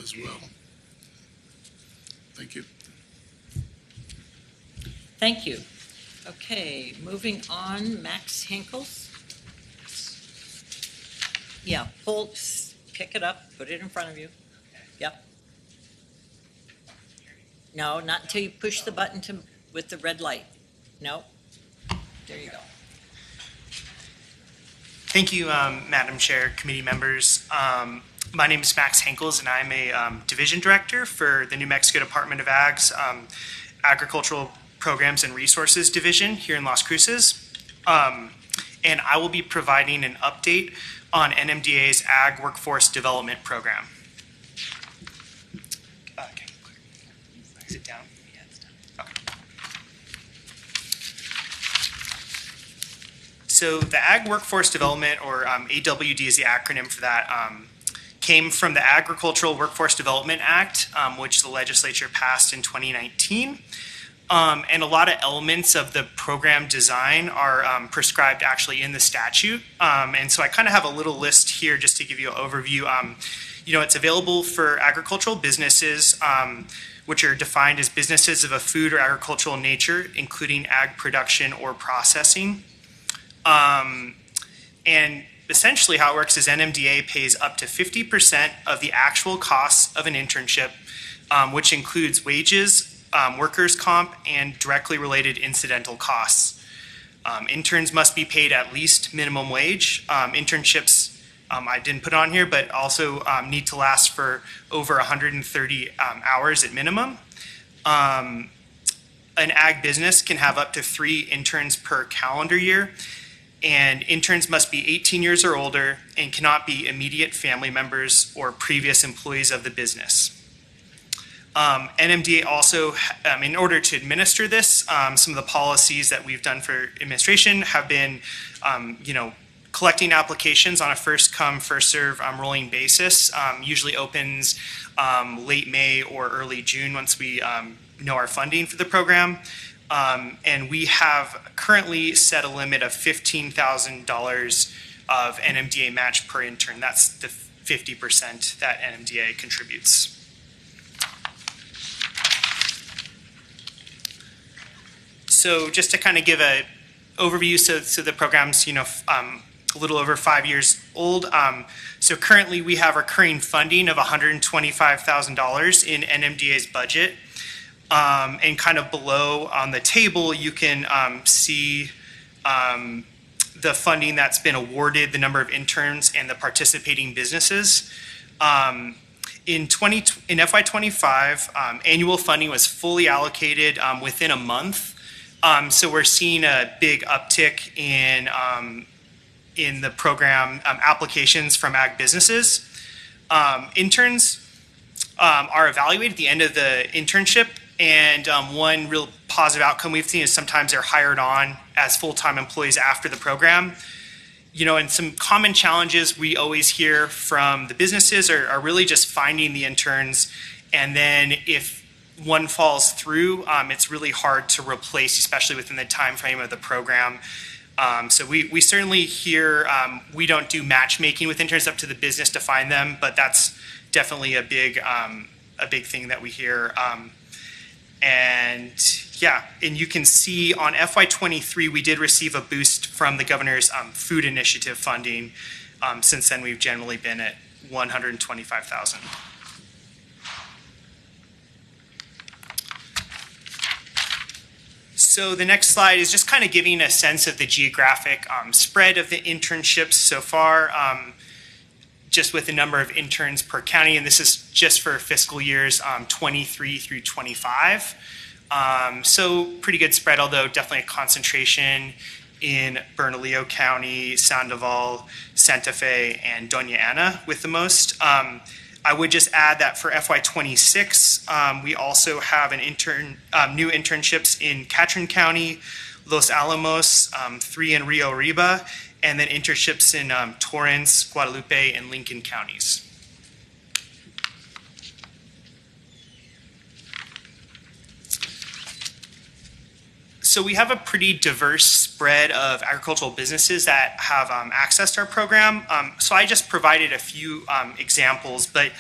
as well. Thank you. Thank you. Okay, moving on, Max Hinkles. Yeah, pick it up, put it in front of you. Yep. No, not until you push the button with the red light. No. There you go. Thank you, Madam Chair, committee members. My name is Max Hinkles, and I'm a division director for the New Mexico Department of Ag's Agricultural Programs and Resources Division here in Las Cruces. And I will be providing an update on NMDA's Ag Workforce Development Program. Okay, is it down? Yeah, it's down. Okay. So the Ag Workforce Development, or AWD is the acronym for that, came from the Agricultural Workforce Development Act, which the legislature passed in 2019. And a lot of elements of the program design are prescribed actually in the statute. And so I kind of have a little list here just to give you an overview. It's available for agricultural businesses, which are defined as businesses of a food or agricultural nature, including ag production or processing. And essentially how it works is NMDA pays up to 50% of the actual costs of an internship, which includes wages, workers' comp, and directly related incidental costs. Interns must be paid at least minimum wage. Internships, I didn't put on here, but also need to last for over 130 hours at minimum. An ag business can have up to 3 interns per calendar year, and interns must be 18 years or older and cannot be immediate family members or previous employees of the business. NMDA also, in order to administer this, some of the policies that we've done for administration have been, collecting applications on a first come, first serve rolling basis. Usually opens late May or early June once we know our funding for the program. And we have currently set a limit of $15,000 of NMDA match per intern. That's the 50% that NMDA contributes. So just to kind of give an overview, so the program's, a little over 5 years old. So currently we have recurring funding of $125,000 in NMDA's budget. And kind of below on the table, you can see the funding that's been awarded, the number of interns, and the participating businesses. In FY25, annual funding was fully allocated within a month. So we're seeing a big uptick in the program applications from ag businesses. Interns are evaluated at the end of the internship, and one real positive outcome we've seen is sometimes they're hired on as full-time employees after the program. And some common challenges we always hear from the businesses are really just finding the interns, and then if one falls through, it's really hard to replace, especially within the time frame of the program. So we certainly hear we don't do matchmaking with interns, up to the business to find them, but that's definitely a big thing that we hear. And you can see on FY23 we did receive a boost from the governor's food initiative funding. Since then we've generally been at $125,000. So the next slide is just kind of giving a sense of the geographic spread of the internships so far, just with the number of interns per county, and this is just for fiscal years 23 through 25. So pretty good spread, although definitely a concentration in Bernalillo County, Sandoval, Santa Fe, and Doña Ana with the most. I would just add that for FY26, we also have new internships in Catron County, Los Alamos, 3 in Rio Arriba, and then internships in Torrance, Guadalupe, and Lincoln counties. So we have a pretty diverse spread of agricultural businesses that have access to our program. So I just provided a few examples, but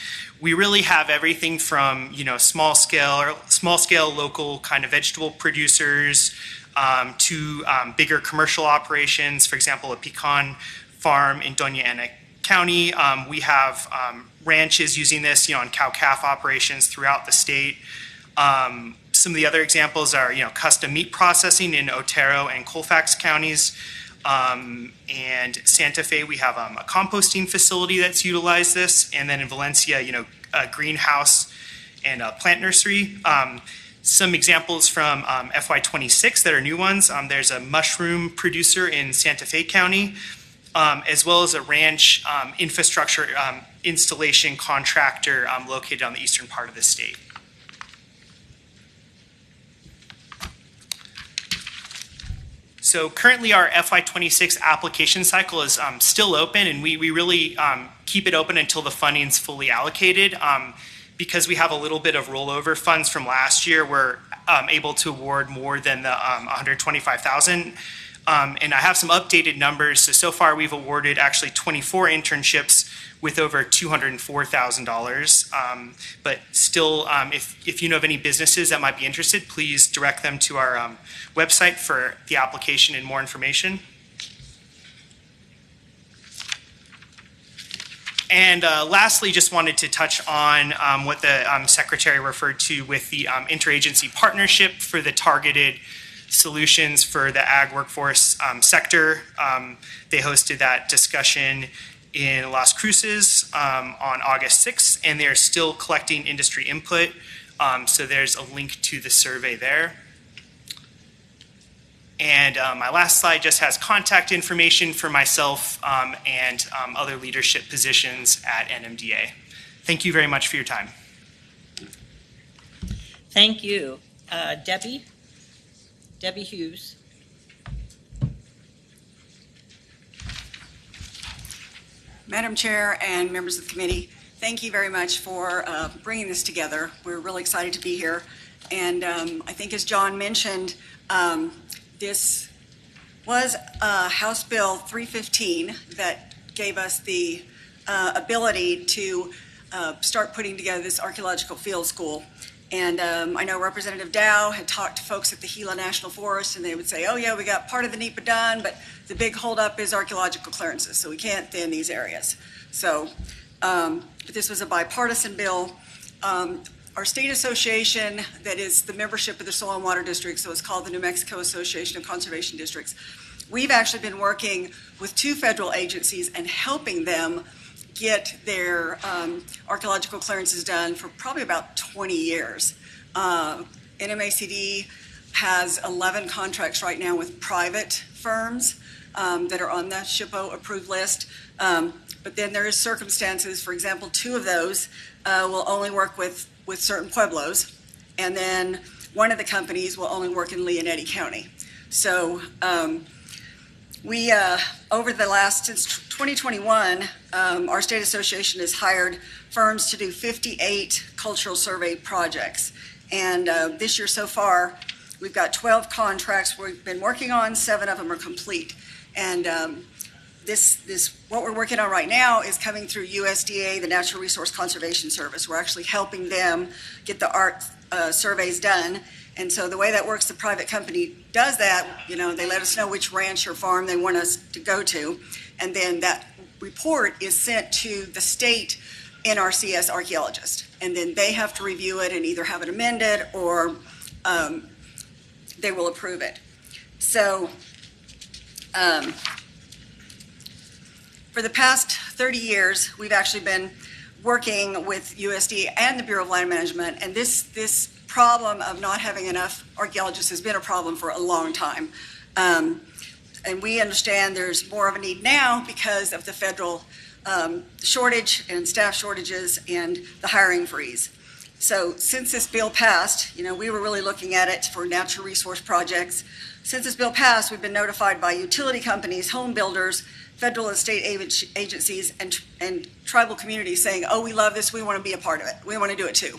we really have everything from small scale local kind of vegetable producers to bigger commercial operations. For example, a pecan farm in Doña Ana County. We have ranches using this, on cow-calf operations throughout the state. Some of the other examples are, custom meat processing in Otero and Colfax counties. And Santa Fe, we have a composting facility that's utilized this. And then in Valencia, a greenhouse and a plant nursery. Some examples from FY26 that are new ones. There's a mushroom producer in Santa Fe County, as well as a ranch infrastructure installation contractor located on the eastern part of the state. So currently our FY26 application cycle is still open, and we really keep it open until the funding's fully allocated. Because we have a little bit of rollover funds from last year, we're able to award more than the $125,000. And I have some updated numbers. So far we've awarded actually 24 internships with over $204,000. But still, if you know of any businesses that might be interested, please direct them to our website for the application and more information. And lastly, just wanted to touch on what the Secretary referred to with the interagency partnership for the targeted solutions for the ag workforce sector. They hosted that discussion in Las Cruces on August 6th, and they're still collecting industry input. So there's a link to the survey there. And my last slide just has contact information for myself and other leadership positions at NMDA. Thank you very much for your time. Thank you. Debbie Hughes. Madam Chair and members of the committee, thank you very much for bringing this together. We're really excited to be here. And I think as John mentioned, this was House Bill 315 that gave us the ability to start putting together this archaeological field school. And I know Representative Dow had talked to folks at the Gila National Forest, and they would say, oh yeah, we got part of the NEPA done, but the big holdup is archaeological clearances, so we can't thin these areas. So, but this was a bipartisan bill. Our state association, that is the membership of the Soil and Water District, so it's called the New Mexico Association of Conservation Districts, we've actually been working with 2 federal agencies and helping them get their archaeological clearances done for probably about 20 years. NMACD has 11 contracts right now with private firms that are on the SHPO approved list. But then there is circumstances, for example, 2 of those will only work with certain pueblos, and then one of the companies will only work in Leonetti County. So we, over the last, since 2021, our state association has hired firms to do 58 cultural survey projects. And this year so far, we've got 12 contracts we've been working on, 7 of them are complete. And what we're working on right now is coming through USDA, the Natural Resource Conservation Service. We're actually helping them get the art surveys done. And so the way that works, the private company does that, they let us know which ranch or farm they want us to go to. And then that report is sent to the state NRCS archaeologist. And then they have to review it and either have it amended or they will approve it. So for the past 30 years, we've actually been working with USD and the Bureau of Land Management, and this problem of not having enough archaeologists has been a problem for a long time. And we understand there's more of a need now because of the federal shortage and staff shortages and the hiring freeze. So since this bill passed, we were really looking at it for natural resource projects. Since this bill passed, we've been notified by utility companies, home builders, federal and state agencies, and tribal communities saying, oh, we love this, we want to be a part of it. We want to do it too.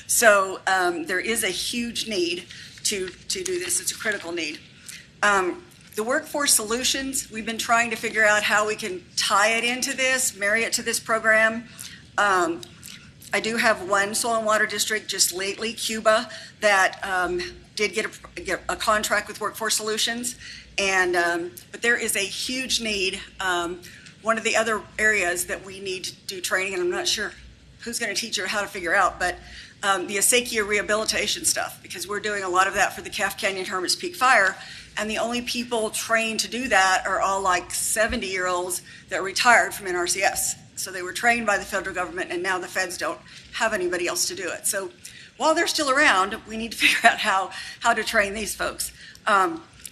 So there is a huge need to do this. It's a critical need. The workforce solutions, we've been trying to figure out how we can tie it into this, marry it to this program. I do have one soil and water district just lately, Cuba, that did get a contract with Workforce Solutions, but there is a huge need. One of the other areas that we need to do training, and I'm not sure who's going to teach her how to figure out, but the acequia rehabilitation stuff, because we're doing a lot of that for the Calf Canyon Hermit's Peak Fire, and the only people trained to do that are all like 70-year-olds that retired from NRCS. So they were trained by the federal government, and now the feds don't have anybody else to do it. So while they're still around, we need to figure out how to train these folks.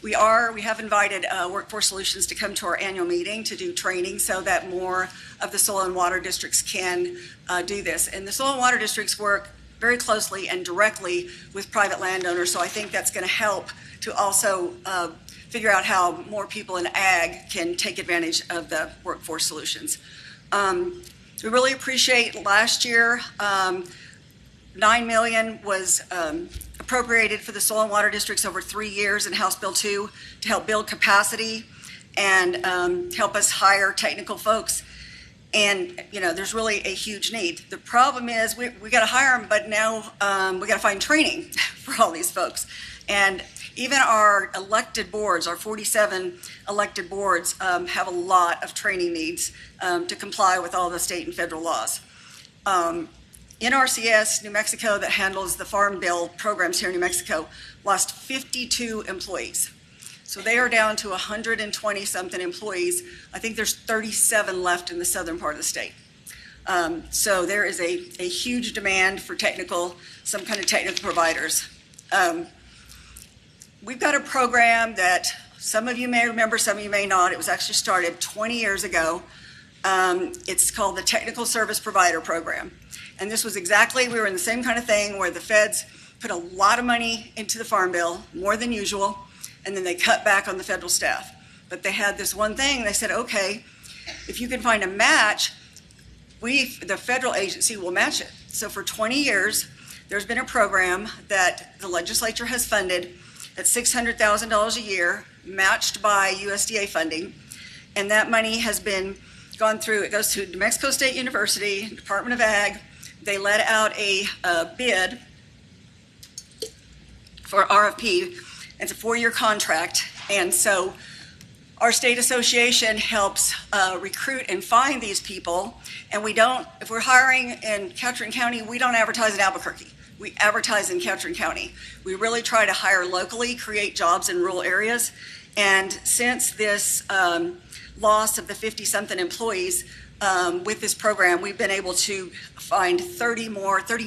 We have invited Workforce Solutions to come to our annual meeting to do training so that more of the soil and water districts can do this. And the soil and water districts work very closely and directly with private landowners, so I think that's going to help to also figure out how more people in ag can take advantage of the Workforce Solutions. We really appreciate last year, $9 million was appropriated for the soil and water districts over 3 years in House Bill 2 to help build capacity and help us hire technical folks. And, there's really a huge need. The problem is we got to hire them, but now we got to find training for all these folks. And even our elected boards, our 47 elected boards, have a lot of training needs to comply with all the state and federal laws. NRCS New Mexico, that handles the Farm Bill programs here in New Mexico, lost 52 employees. So they are down to 120-something employees. I think there's 37 left in the southern part of the state. So there is a huge demand for some kind of technical providers. We've got a program that some of you may remember, some of you may not. It was actually started 20 years ago. It's called the Technical Service Provider Program. And this was we were in the same kind of thing where the feds put a lot of money into the Farm Bill, more than usual, and then they cut back on the federal staff. But they had this one thing, they said, okay, if you can find a match, the federal agency will match it. So for 20 years, there's been a program that the legislature has funded at $600,000 a year, matched by USDA funding. And that money has been gone through, it goes to New Mexico State University, Department of Ag. They let out a bid for RFP. It's a 4-year contract. And so our state association helps recruit and find these people. And we don't, if we're hiring in Ketchikan County, we don't advertise in Albuquerque. We advertise in Ketchikan County. We really try to hire locally, create jobs in rural areas. And since this loss of the 50-something employees with this program, we've been able to find 30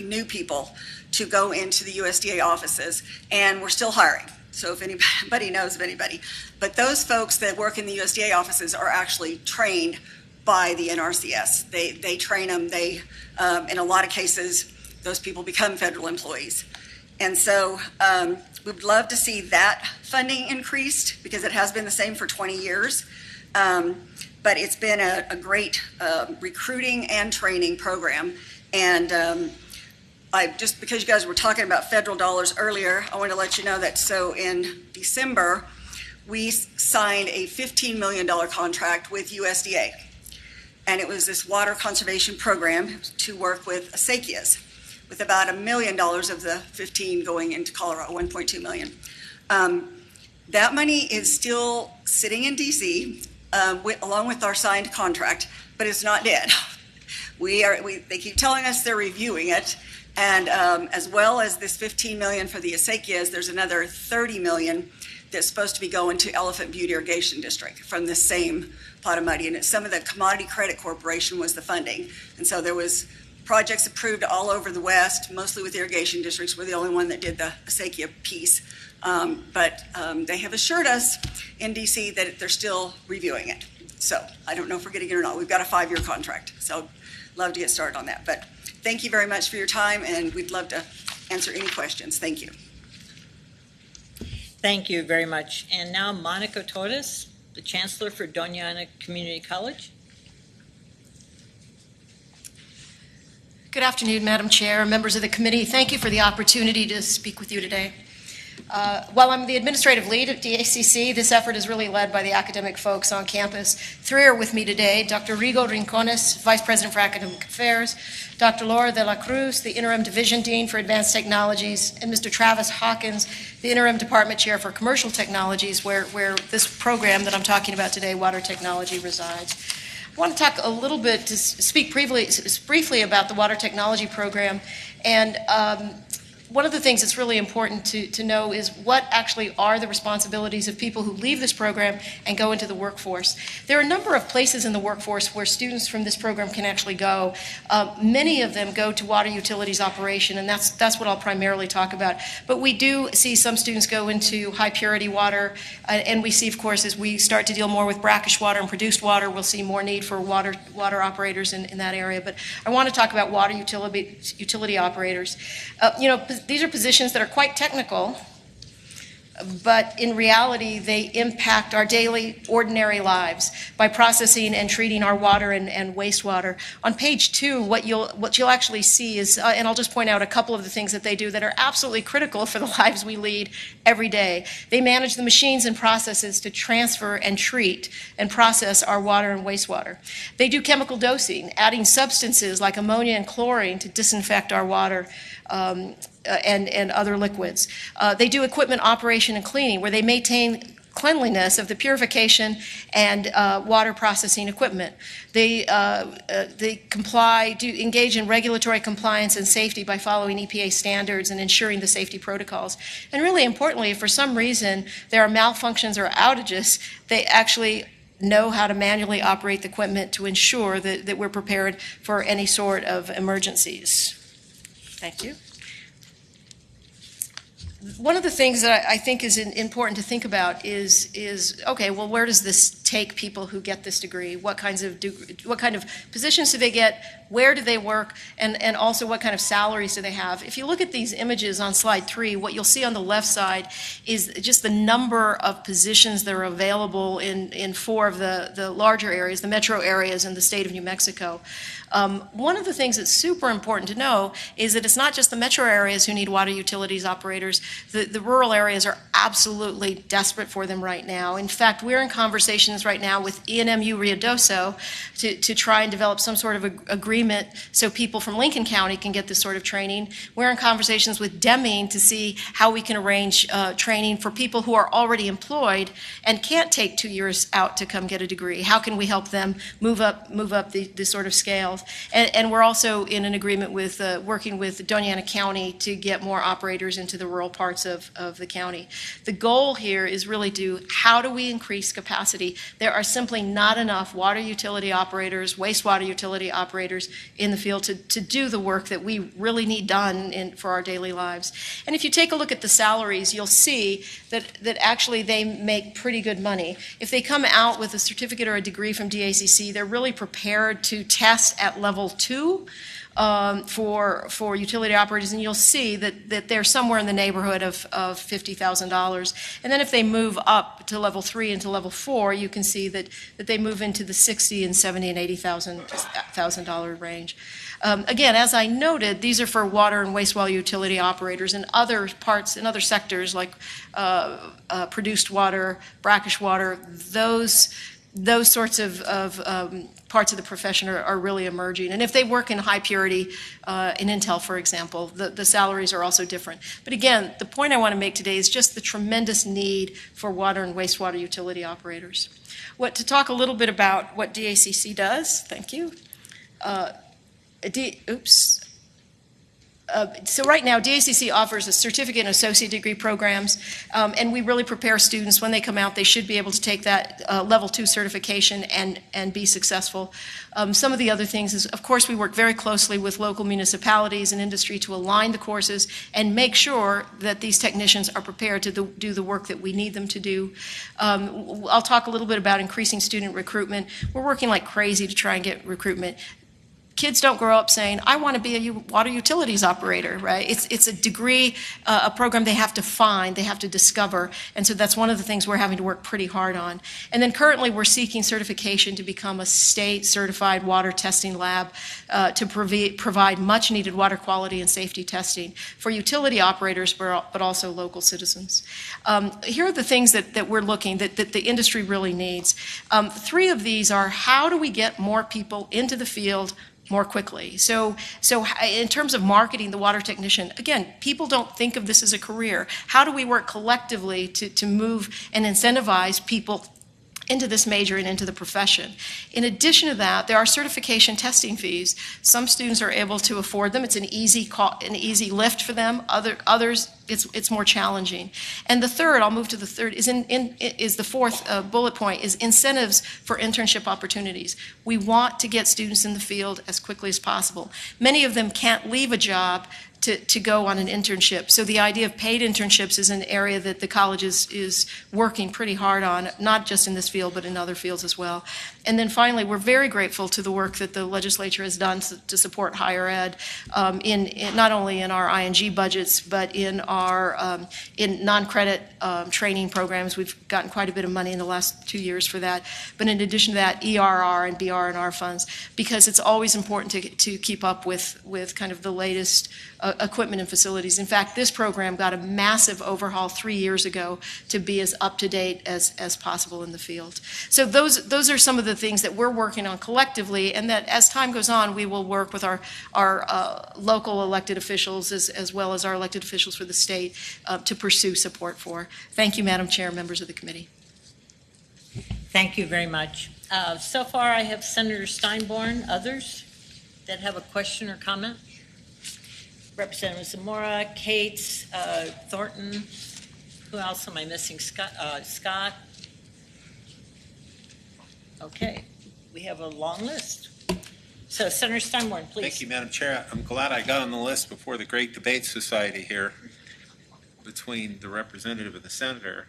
new people to go into the USDA offices, and we're still hiring. So if anybody knows of anybody. But those folks that work in the USDA offices are actually trained by the NRCS. They train them. They, in a lot of cases, those people become federal employees. And so we'd love to see that funding increased because it has been the same for 20 years. But it's been a great recruiting and training program. And just because you guys were talking about federal dollars earlier, I want to let you know that so in December, we signed a $15 million contract with USDA. And it was this water conservation program to work with acequias, with about $1 million of the 15 going into Colorado, 1.2 million. That money is still sitting in DC along with our signed contract, but it's not dead. They keep telling us they're reviewing it. And as well as this 15 million for the acequias, there's another 30 million that's supposed to be going to Elephant Butte Irrigation District from the same pot of money. And some of the Commodity Credit Corporation was the funding. And so there was projects approved all over the West, mostly with irrigation districts. We're the only one that did the acequia piece. But they have assured us in DC that they're still reviewing it. So I don't know if we're getting it or not. We've got a 5-year contract. So love to get started on that. But thank you very much for your time, and we'd love to answer any questions. Thank you. Thank you very much. And now Monica Torres, the Chancellor for Doña Ana Community College. Good afternoon, Madam Chair, members of the committee. Thank you for the opportunity to speak with you today. While I'm the administrative lead at DACC, this effort is really led by the academic folks on campus. 3 are with me today: Dr. Rigo Rincones, Vice President for Academic Affairs, Dr. Laura de la Cruz, the Interim Division Dean for Advanced Technologies, and Mr. Travis Hawkins, the Interim Department Chair for Commercial Technologies, where this program that I'm talking about today, Water Technology, resides. I want to talk a little bit, to speak briefly about the Water Technology Program. And one of the things that's really important to know is what actually are the responsibilities of people who leave this program and go into the workforce. There are a number of places in the workforce where students from this program can actually go. Many of them go to water utilities operation, and that's what I'll primarily talk about. But we do see some students go into high purity water, and we see, of course, as we start to deal more with brackish water and produced water, we'll see more need for water operators in that area. But I want to talk about water utility operators. These are positions that are quite technical, but in reality, they impact our daily, ordinary lives by processing and treating our water and wastewater. On page 2, what you'll actually see is, and I'll just point out a couple of the things that they do that are absolutely critical for the lives we lead every day. They manage the machines and processes to transfer and treat and process our water and wastewater. They do chemical dosing, adding substances like ammonia and chlorine to disinfect our water and other liquids. They do equipment operation and cleaning, where they maintain cleanliness of the purification and water processing equipment. They engage in regulatory compliance and safety by following EPA standards and ensuring the safety protocols. And really importantly, if for some reason there are malfunctions or outages, they actually know how to manually operate the equipment to ensure that we're prepared for any sort of emergencies. Thank you. One of the things that I think is important to think about is okay, well, where does this take people who get this degree? What kind of positions do they get? where do they work, and also what kind of salaries do they have. If you look at these images on slide 3, what you'll see on the left side is just the number of positions that are available in 4 of the larger areas, the metro areas in the state of New Mexico. One of the things that's super important to know is that it's not just the metro areas who need water utilities operators. The rural areas are absolutely desperate for them right now. In fact, we're in conversations right now with ENMU Ruidoso to try and develop some sort of agreement so people from Lincoln County can get this sort of training. We're in conversations with Deming to see how we can arrange training for people who are already employed and can't take 2 years out to come get a degree. How can we help them move up the sort of scales? And we're also in an agreement with working with Doña Ana County to get more operators into the rural parts of the county. The goal here is really how do we increase capacity? There are simply not enough water utility operators, wastewater utility operators in the field to do the work that we really need done for our daily lives. And if you take a look at the salaries, you'll see that actually they make pretty good money. If they come out with a certificate or a degree from DACC, they're really prepared to test at level 2 for utility operators, and you'll see that they're somewhere in the neighborhood of $50,000. And then if they move up to level 3 and to level 4, you can see that they move into the $60,000 and $70,000 and $80,000 range. Again, as I noted, these are for water and wastewater utility operators. In other parts, in other sectors like produced water, brackish water, those sorts of parts of the profession are really emerging. And if they work in high purity, in Intel, for example, the salaries are also different. But again, the point I want to make today is just the tremendous need for water and wastewater utility operators. To talk a little bit about what DACC does, thank you. So right now, DACC offers a certificate and associate degree programs, and we really prepare students when they come out. They should be able to take that level 2 certification and be successful. Some of the other things is, of course, we work very closely with local municipalities and industry to align the courses and make sure that these technicians are prepared to do the work that we need them to do. I'll talk a little bit about increasing student recruitment. We're working like crazy to try and get recruitment. Kids don't grow up saying, I want to be a water utilities operator, right? It's a degree, a program they have to find, they have to discover. And so that's one of the things we're having to work pretty hard on. And then currently we're seeking certification to become a state certified water testing lab to provide much needed water quality and safety testing for utility operators, but also local citizens. Here are the things that we're looking, that the industry really needs. 3 of these are, how do we get more people into the field more quickly? So in terms of marketing the water technician, again, people don't think of this as a career. How do we work collectively to move and incentivize people into this major and into the profession? In addition to that, there are certification testing fees. Some students are able to afford them. It's an easy lift for them. Others, it's more challenging. And the third, I'll move to the third, is the fourth bullet point, is incentives for internship opportunities. We want to get students in the field as quickly as possible. Many of them can't leave a job to go on an internship. So the idea of paid internships is an area that the college is working pretty hard on, not just in this field, but in other fields as well. And then finally, we're very grateful to the work that the legislature has done to support higher ed, in not only in our ING budgets, but in our in non-credit training programs. We've gotten quite a bit of money in the last 2 years for that. But in addition to that, ERR and BR&R funds, because it's always important to keep up with kind of the latest equipment and facilities. In fact, this program got a massive overhaul 3 years ago to be as up-to-date as possible in the field. So those are some of the things that we're working on collectively, and that as time goes on, we will work with our local elected officials as well as our elected officials for the state to pursue support for. Thank you, Madam Chair, members of the committee. Thank you very much. So far, I have Senator Steinborn. Others that have a question or comment? Representative Zamora, Cates, Thornton. Who else am I missing? Scott. Okay, we have a long list. So Senator Steinborn, please. Thank you, Madam Chair. I'm glad I got on the list before the Great Debate Society here between the representative and the senator,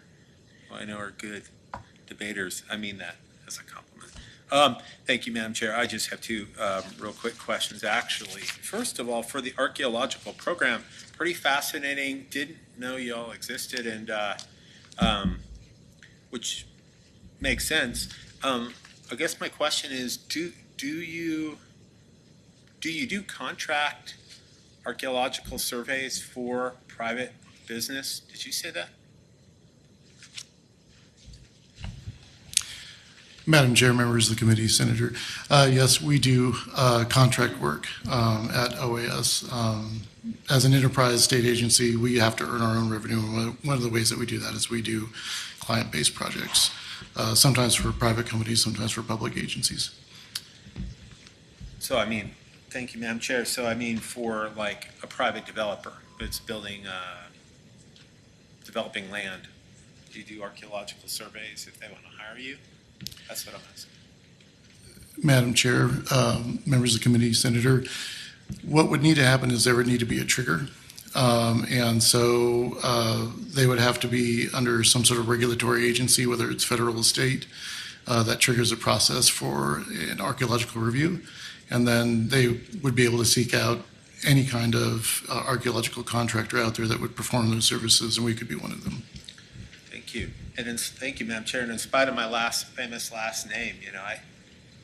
who I know are good debaters. I mean that as a compliment. Thank you, Madam Chair. I just have two real quick questions, actually. First of all, for the archaeological program, pretty fascinating. Didn't know y'all existed, and which makes sense. I guess my question is, do you do contract archaeological surveys for private business? Did you say that? Madam Chair, members of the committee, Senator, yes, we do contract work at OAS. As an enterprise state agency, we have to earn our own revenue. And one of the ways that we do that is we do client-based projects, sometimes for private companies, sometimes for public agencies. So, I mean, thank you, Madam Chair. So, I mean, for like a private developer that's building, developing land, do you do archaeological surveys if they want to hire you? That's what I'm asking. Madam Chair, members of the committee, Senator, what would need to happen is there would need to be a trigger. And so they would have to be under some sort of regulatory agency, whether it's federal or state, that triggers a process for an archaeological review. And then they would be able to seek out any kind of archaeological contractor out there that would perform those services, and we could be one of them. Thank you. And then, thank you, Madam Chair. And in spite of my famous last name, you know,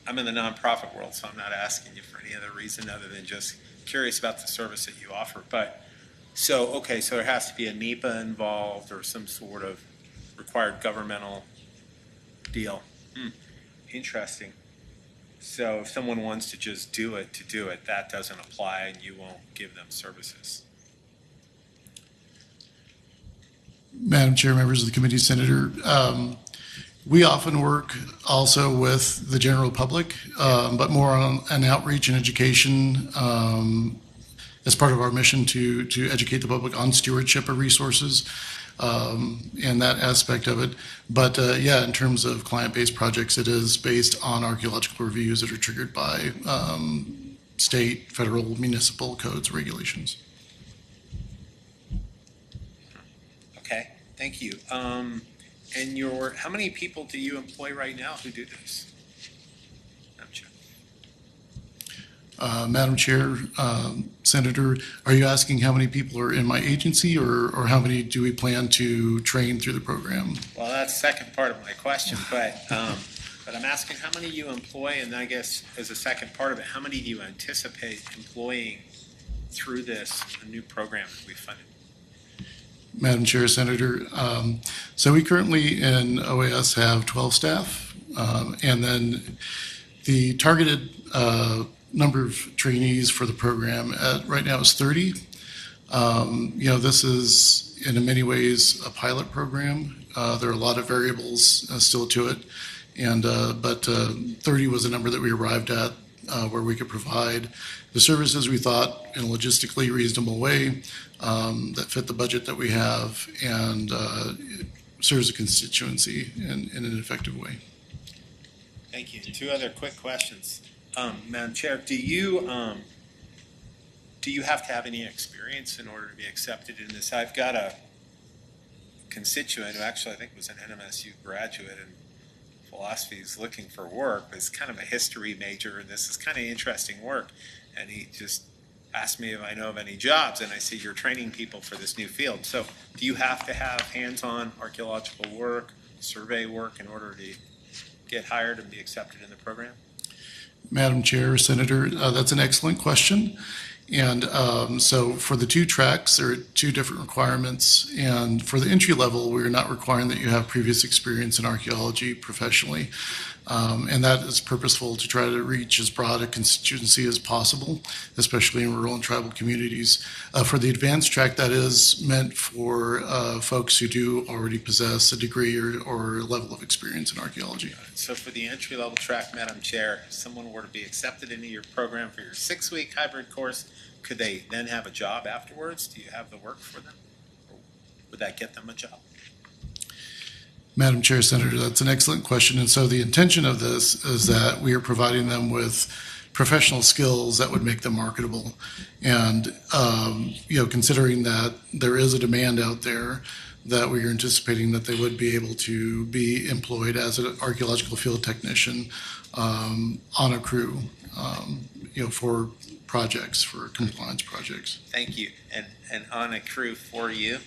I'm in the nonprofit world, so I'm not asking you for any other reason other than just curious about the service that you offer. But so, okay, so there has to be a NEPA involved or some sort of required governmental deal. Interesting. So if someone wants to just do it, that doesn't apply and you won't give them services. Madam Chair, members of the committee, Senator, we often work also with the general public, but more on an outreach and education as part of our mission to educate the public on stewardship of resources and that aspect of it. But yeah, in terms of client-based projects, it is based on archaeological reviews that are triggered by state, federal, municipal codes, regulations. Okay, thank you. And how many people do you employ right now who do this? Madam Chair, Senator, are you asking how many people are in my agency or how many do we plan to train through the program? Well, that's the second part of my question, but I'm asking how many you employ, and I guess as a second part of it, how many do you anticipate employing through this new program that we funded? Madam Chair, Senator, so we currently in OAS have 12 staff, and then the targeted number of trainees for the program right now is 30. You know, this is in many ways a pilot program. There are a lot of variables still to it, and but 30 was a number that we arrived at where we could provide the services we thought in a logistically reasonable way that fit the budget that we have and serves a constituency in an effective way. Thank you. Two other quick questions. Madam Chair, do you have to have any experience in order to be accepted in this? I've got a constituent who actually I think was an NMSU graduate in philosophy. He's looking for work. He's kind of a history major, and this is kind of interesting work. And he just asked me if I know of any jobs, and I see you're training people for this new field. So do you have to have hands-on archaeological work, survey work in order to get hired and be accepted in the program? Madam Chair, Senator, that's an excellent question. And so for the two tracks, there are two different requirements. And for the entry level, we're not requiring that you have previous experience in archaeology professionally. And that is purposeful to try to reach as broad a constituency as possible, especially in rural and tribal communities. For the advanced track, that is meant for folks who do already possess a degree or level of experience in archaeology. So for the entry-level track, Madam Chair, if someone were to be accepted into your program for your 6-week hybrid course, could they then have a job afterwards? Do you have the work for them? Or would that get them a job? Madam Chair, Senator, that's an excellent question. And so the intention of this is that we are providing them with professional skills that would make them marketable. And, you know, considering that there is a demand out there, that we are anticipating that they would be able to be employed as an archaeological field technician on a crew, for projects, for compliance projects. Thank you. And on a crew for you,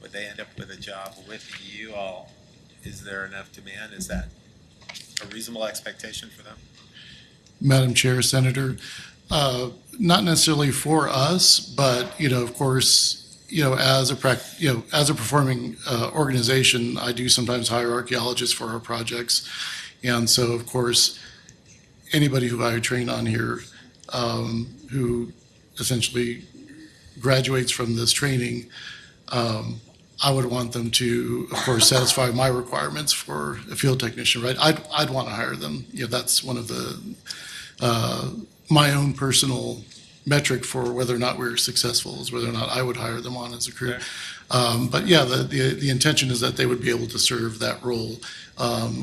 would they end up with a job with you all? Is there enough demand? Is that a reasonable expectation for them? Madam Chair, Senator, not necessarily for us, but, of course, as a performing organization, I do sometimes hire archaeologists for our projects. And so, of course, anybody who I train on here who essentially graduates from this training, I would want them to, of course, satisfy my requirements for a field technician, right? I'd want to hire them. That's one of the my own personal metric for whether or not we're successful is whether or not I would hire them on as a crew. But yeah, the intention is that they would be able to serve that role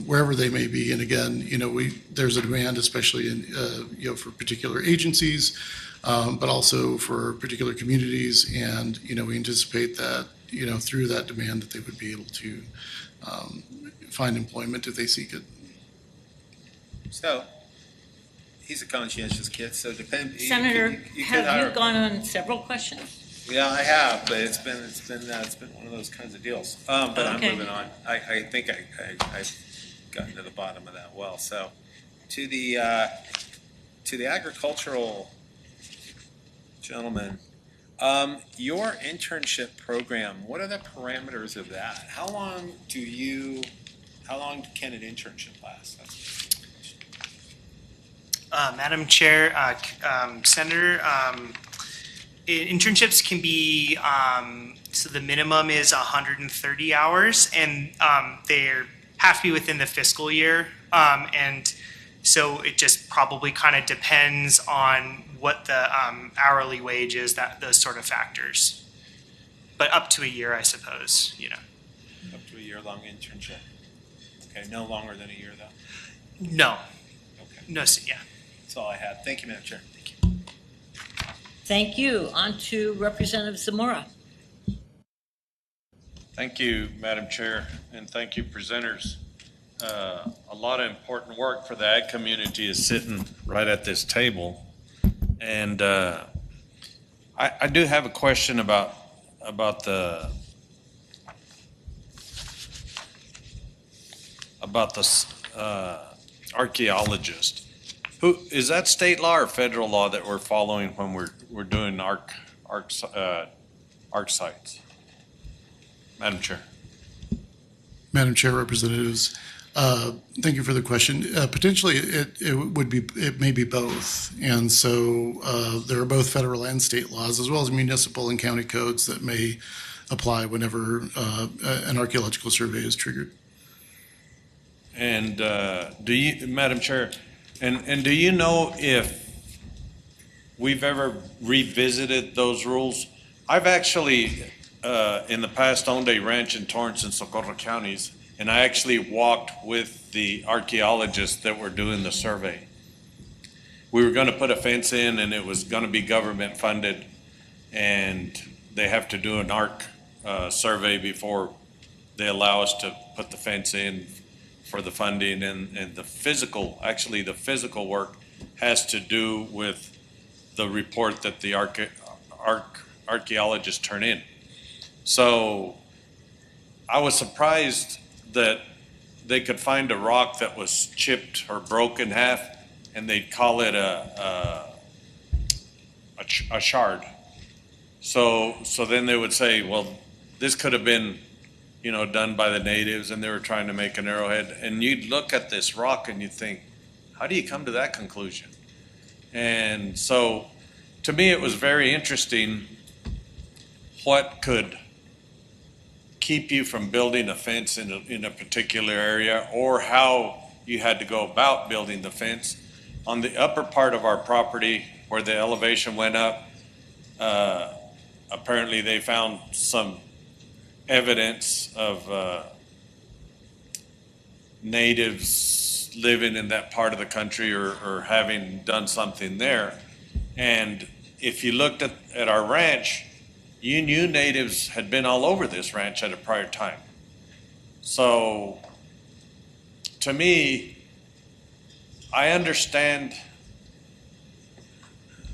wherever they may be. And again, there's a demand, especially in for particular agencies, but also for particular communities. And we anticipate that through that demand that they would be able to find employment if they seek it. So he's a conscientious kid, so Senator, you have you gone on several questions? Yeah, I have, but it's been one of those kinds of deals. But Okay. I'm moving on. I think I've gotten to the bottom of that well. So to the agricultural gentleman, your internship program, what are the parameters of that? How long can an internship last? Madam Chair, Senator, internships can be, so the minimum is 130 hours, and they have to be within the fiscal year. And so it just probably kind of depends on what the hourly wage is, those sort of factors. But up to a year, I suppose, Up to a year-long internship. Okay, no longer than a year, though? No. Okay. No, yeah. That's all I had. Thank you, Madam Chair. Thank you. On to Representative Zamora. Thank you, Madam Chair, and thank you, presenters. A lot of important work for the ag community is sitting right at this table. And I do have a question about the archaeologist. Who is that, state law or federal law that we're following when we're doing ARC sites? Madam Chair. Madam Chair, Representatives, thank you for the question. Potentially, it may be both, and so there are both federal and state laws, as well as municipal and county codes that may apply whenever an archaeological survey is triggered. And do you, Madam Chair, and do you know if we've ever revisited those rules? I've actually, in the past, owned a ranch in Torrance and Socorro counties, and I actually walked with the archaeologists that were doing the survey. We were going to put a fence in, and it was going to be government funded, and they have to do an ARC survey before they allow us to put the fence in for the funding, and the physical work has to do with the report that the archaeologists turn in. So I was surprised that they could find a rock that was chipped or broke in half, and they'd call it a shard. So then they would say, well, this could have been, done by the natives, and they were trying to make an arrowhead. And you'd look at this rock and you'd think, how do you come to that conclusion? And so to me, it was very interesting what could keep you from building a fence in a particular area, or how you had to go about building the fence. On the upper part of our property where the elevation went up, apparently they found some evidence of natives living in that part of the country, or having done something there. And if you looked at our ranch, you knew natives had been all over this ranch at a prior time. So, to me, I understand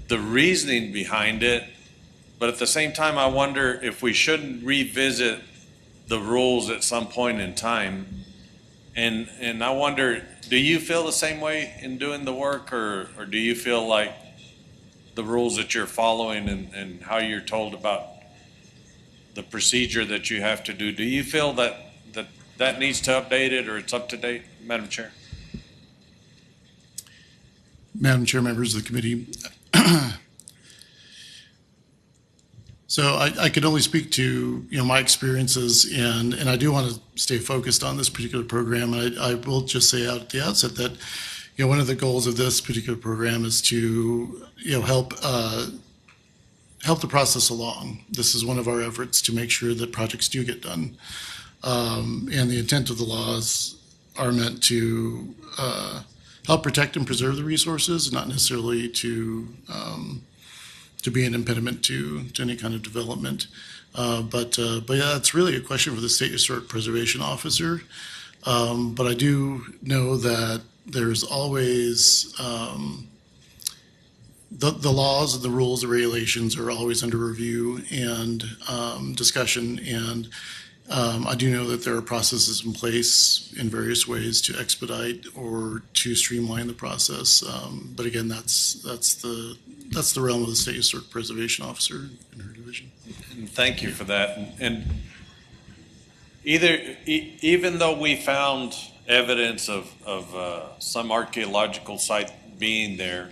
the reasoning behind it, but at the same time, I wonder if we shouldn't revisit the rules at some point in time. And I wonder, do you feel the same way in doing the work, or do you feel like the rules that you're following and how you're told about the procedure that you have to do you feel that needs to update it, or it's up to date, Madam Chair? Madam Chair, members of the committee. So I could only speak to my experiences, and I do want to stay focused on this particular program. And I will just say out at the outset that one of the goals of this particular program is to help the process along. This is one of our efforts to make sure that projects do get done, and the intent of the laws are meant to help protect and preserve the resources, not necessarily to be an impediment to any kind of development. But yeah, it's really a question for the State Historic Preservation Officer. But I do know that there's always, the laws and the rules, the regulations are always under review and discussion. And I do know that there are processes in place in various ways to expedite or to streamline the process. But again, that's the realm of the State Historic Preservation Officer in her division. And thank you for that. And even though we found evidence of some archaeological site being there,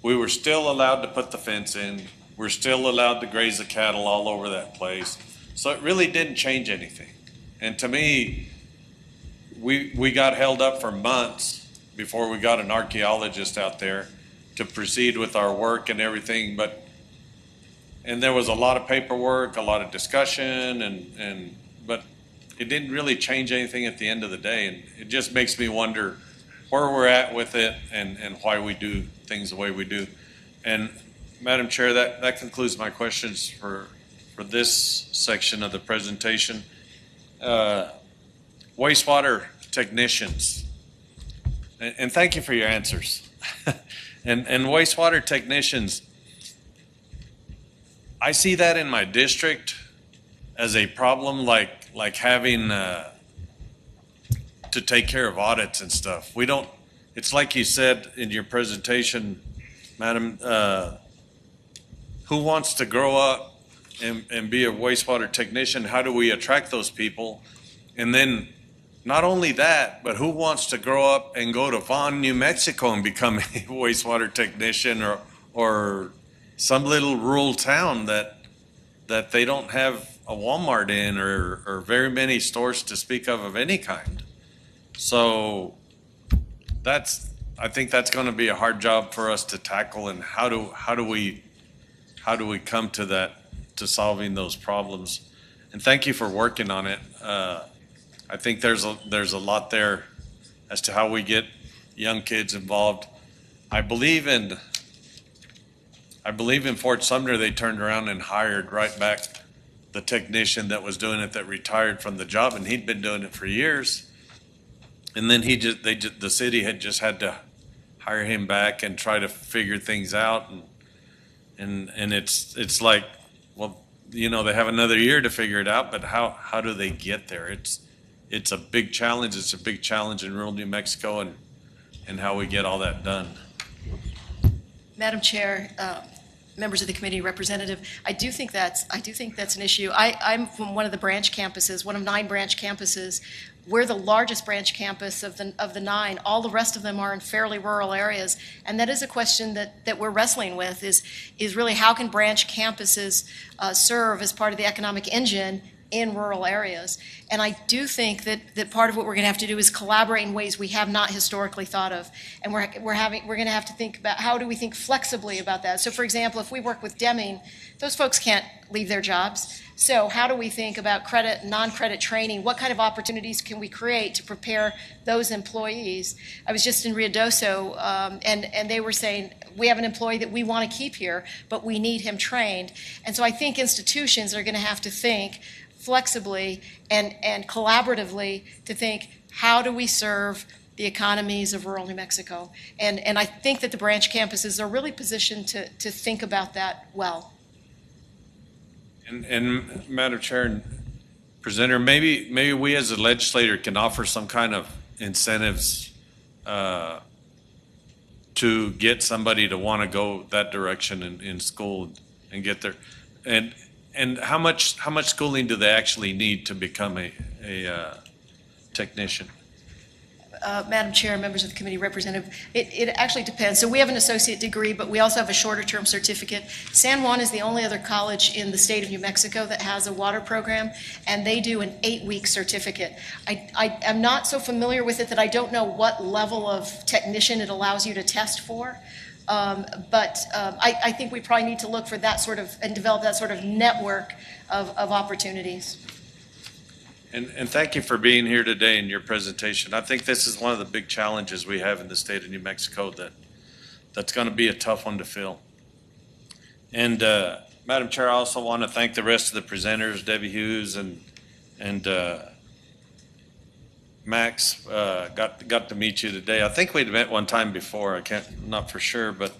we were still allowed to put the fence in. We're still allowed to graze the cattle all over that place. So it really didn't change anything. And to me, we got held up for months before we got an archaeologist out there to proceed with our work and everything. And there was a lot of paperwork, a lot of discussion, but it didn't really change anything at the end of the day. And it just makes me wonder where we're at with it and why we do things the way we do. And Madam Chair, that concludes my questions for this section of the presentation. Wastewater technicians, and thank you for your answers. and wastewater technicians, I see that in my district as a problem, like having to take care of audits and stuff. We don't. It's like you said in your presentation, Madam. Who wants to grow up and be a wastewater technician? How do we attract those people? And then not only that, but who wants to grow up and go to Vaughan, New Mexico and become a wastewater technician, or some little rural town that they don't have a Walmart in or very many stores to speak of any kind. So I think that's going to be a hard job for us to tackle. And how do we come to that, to solving those problems? And thank you for working on it. I think there's a lot there as to how we get young kids involved. I believe in Fort Sumner, they turned around and hired right back the technician that was doing it, that retired from the job, and he'd been doing it for years. And then the city had just had to hire him back and try to figure things out. And it's like, well, they have another year to figure it out, but how do they get there? It's a big challenge. It's a big challenge in rural New Mexico, and how we get all that done. Madam Chair, members of the committee, representative, I do think that's an issue. I'm from one of the branch campuses, one of 9 branch campuses. We're the largest branch campus of the 9. All the rest of them are in fairly rural areas, and that is a question that we're wrestling with. Is really how can branch campuses serve as part of the economic engine in rural areas. And I do think that part of what we're going to have to do is collaborate in ways we have not historically thought of. And we're going to have to think about how do we think flexibly about that. So for example, if we work with Deming, those folks can't leave their jobs. So how do we think about credit and non-credit training? What kind of opportunities can we create to prepare those employees? I was just in Ruidoso, and they were saying, we have an employee that we want to keep here, but we need him trained. And so I think institutions are going to have to think flexibly and collaboratively to think, how do we serve the economies of rural New Mexico? And I think that the branch campuses are really positioned to think about that well. And Madam Chair and Presenter, maybe we as a legislator can offer some kind of incentives to get somebody to want to go that direction in school and get there. And how much schooling do they actually need to become a technician? Madam Chair, members of the committee, Representative, it actually depends. So we have an associate degree, but we also have a shorter term certificate. San Juan is the only other college in the state of New Mexico that has a water program, and they do an 8-week certificate. I am not so familiar with it that I don't know what level of technician it allows you to test for. But I think we probably need to look for that sort of, and develop that sort of network of opportunities. And thank you for being here today in your presentation. I think this is one of the big challenges we have in the state of New Mexico that's going to be a tough one to fill. And Madam Chair, I also want to thank the rest of the presenters, Debbie Hughes and Max. Got to meet you today. I think we'd met one time before. I'm not for sure, but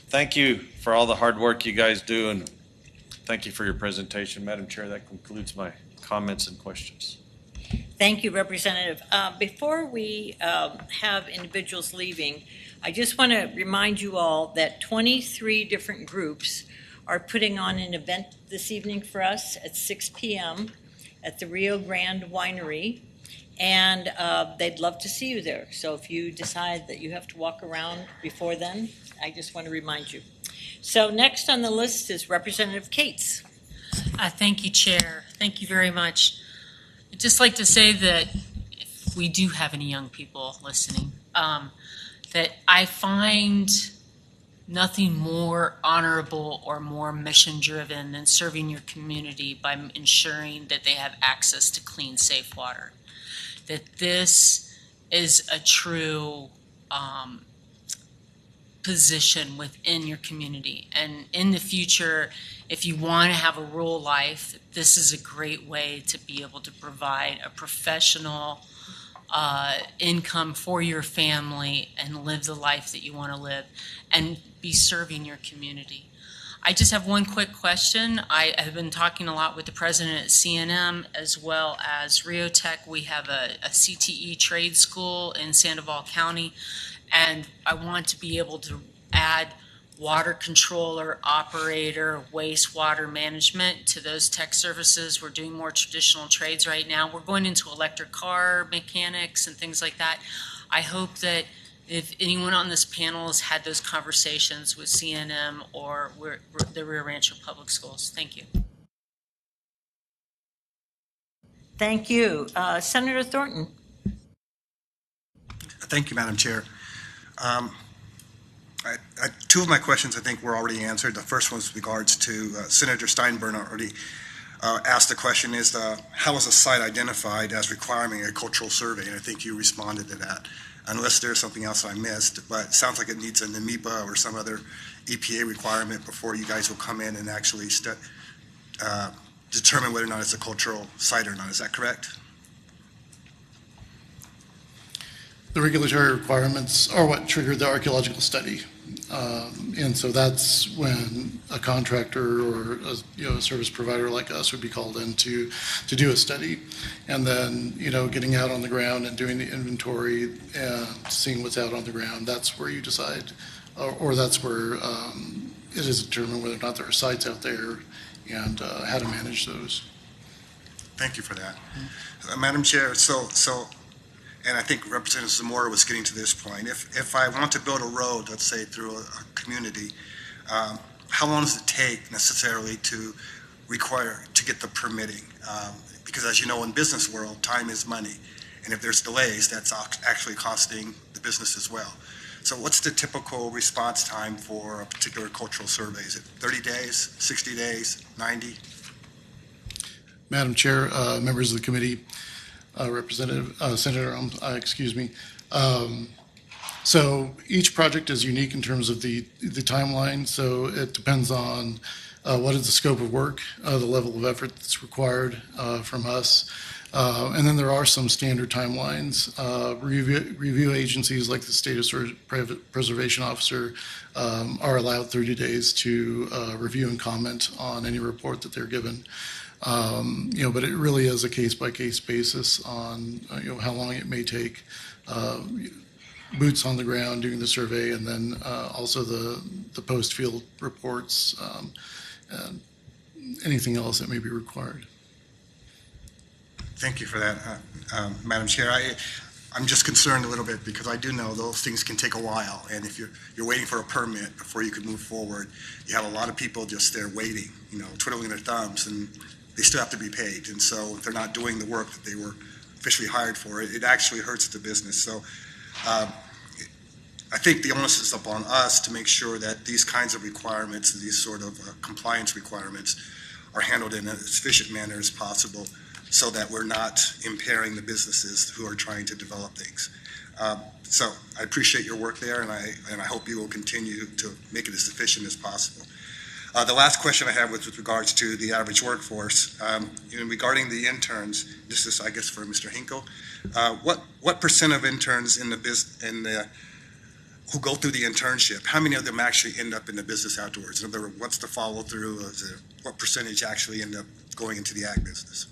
thank you for all the hard work you guys do, and thank you for your presentation. Madam Chair, that concludes my comments and questions. Thank you, Representative. Before we have individuals leaving, I just want to remind you all that 23 different groups are putting on an event this evening for us at 6 p.m. at the Rio Grande Winery, and they'd love to see you there. So if you decide that you have to walk around before then, I just want to remind you. So next on the list is Representative Cates. Thank you, Chair. Thank you very much. I'd just like to say that if we do have any young people listening, that I find nothing more honorable or more mission-driven than serving your community by ensuring that they have access to clean, safe water. That this is a true position within your community. And in the future, if you want to have a rural life, this is a great way to be able to provide a professional income for your family and live the life that you want to live and be serving your community. I just have one quick question. I have been talking a lot with the president at CNM as well as Rio Tech. We have a CTE trade school in Sandoval County, and I want to be able to add water controller, operator, wastewater management to those tech services. We're doing more traditional trades right now. We're going into electric car mechanics and things like that. I hope that if anyone on this panel has had those conversations with CNM or the Rio Rancho Public Schools. Thank you. Thank you. Senator Thornton. Thank you, Madam Chair. Two of my questions I think were already answered. The first one was with regards to Senator Steinbrenner already asked the question is how was a site identified as requiring a cultural survey? And I think you responded to that, unless there's something else I missed. But it sounds like it needs an NEPA or some other EPA requirement before you guys will come in and actually determine whether or not it's a cultural site or not. Is that correct? The regulatory requirements are what triggered the archaeological study. And so that's when a contractor or a service provider like us would be called in to do a study. And then, getting out on the ground and doing the inventory and seeing what's out on the ground, that's where you decide, or that's where it is determined whether or not there are sites out there and how to manage those. Thank you for that. Madam Chair, and I think Representative Zamora was getting to this point. If I want to build a road, let's say through a community, how long does it take necessarily to get the permitting? because as you know, in business world, time is money. And if there's delays, that's actually costing the business as well. So what's the typical response time for a particular cultural survey? Is it 30 days, 60 days, 90? Madam Chair, members of the committee, Representative, Senator, excuse me. So each project is unique in terms of the timeline. So it depends on what is the scope of work, the level of effort that's required from us. And then there are some standard timelines. Review agencies like the State Preservation Officer are allowed 30 days to review and comment on any report that they're given. But it really is a case-by-case basis on how long it may take. Boots on the ground doing the survey, and then also the post-field reports, and anything else that may be required. Thank you for that, Madam Chair. I'm just concerned a little bit because I do know those things can take a while, and if you're waiting for a permit before you can move forward, you have a lot of people just there waiting, twiddling their thumbs, and they still have to be paid. And so if they're not doing the work that they were officially hired for, it actually hurts the business. So I think the onus is upon us to make sure that these kinds of requirements, these sort of compliance requirements, are handled in as efficient manner as possible, so that we're not impairing the businesses who are trying to develop things. So I appreciate your work there, and I hope you will continue to make it as efficient as possible. The last question I have was with regards to the average workforce. Regarding the interns, this is, I guess, for Mr. Hinkle. What percent of interns who go through the internship, how many of them actually end up in the business afterwards? In other words, what's the follow through? What percentage actually end up going into the ag business?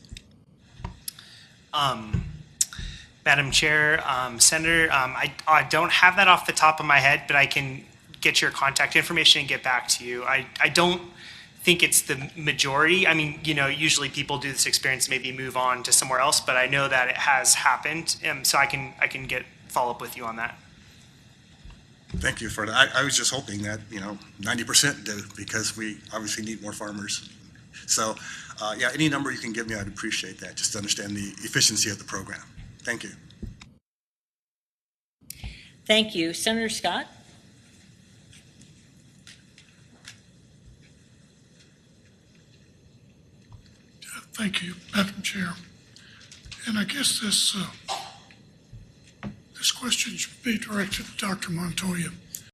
Madam Chair, Senator, I don't have that off the top of my head, but I can get your contact information and get back to you. I don't think it's the majority. I mean, usually people do this experience, maybe move on to somewhere else, but I know that it has happened, so I can follow up with you on that. Thank you for that. I was just hoping that 90% do, because we obviously need more farmers. So, any number you can give me, I'd appreciate that, just to understand the efficiency of the program. Thank you. Thank you. Senator Scott? Thank you, Madam Chair. And I guess this question should be directed to Dr. Montoya.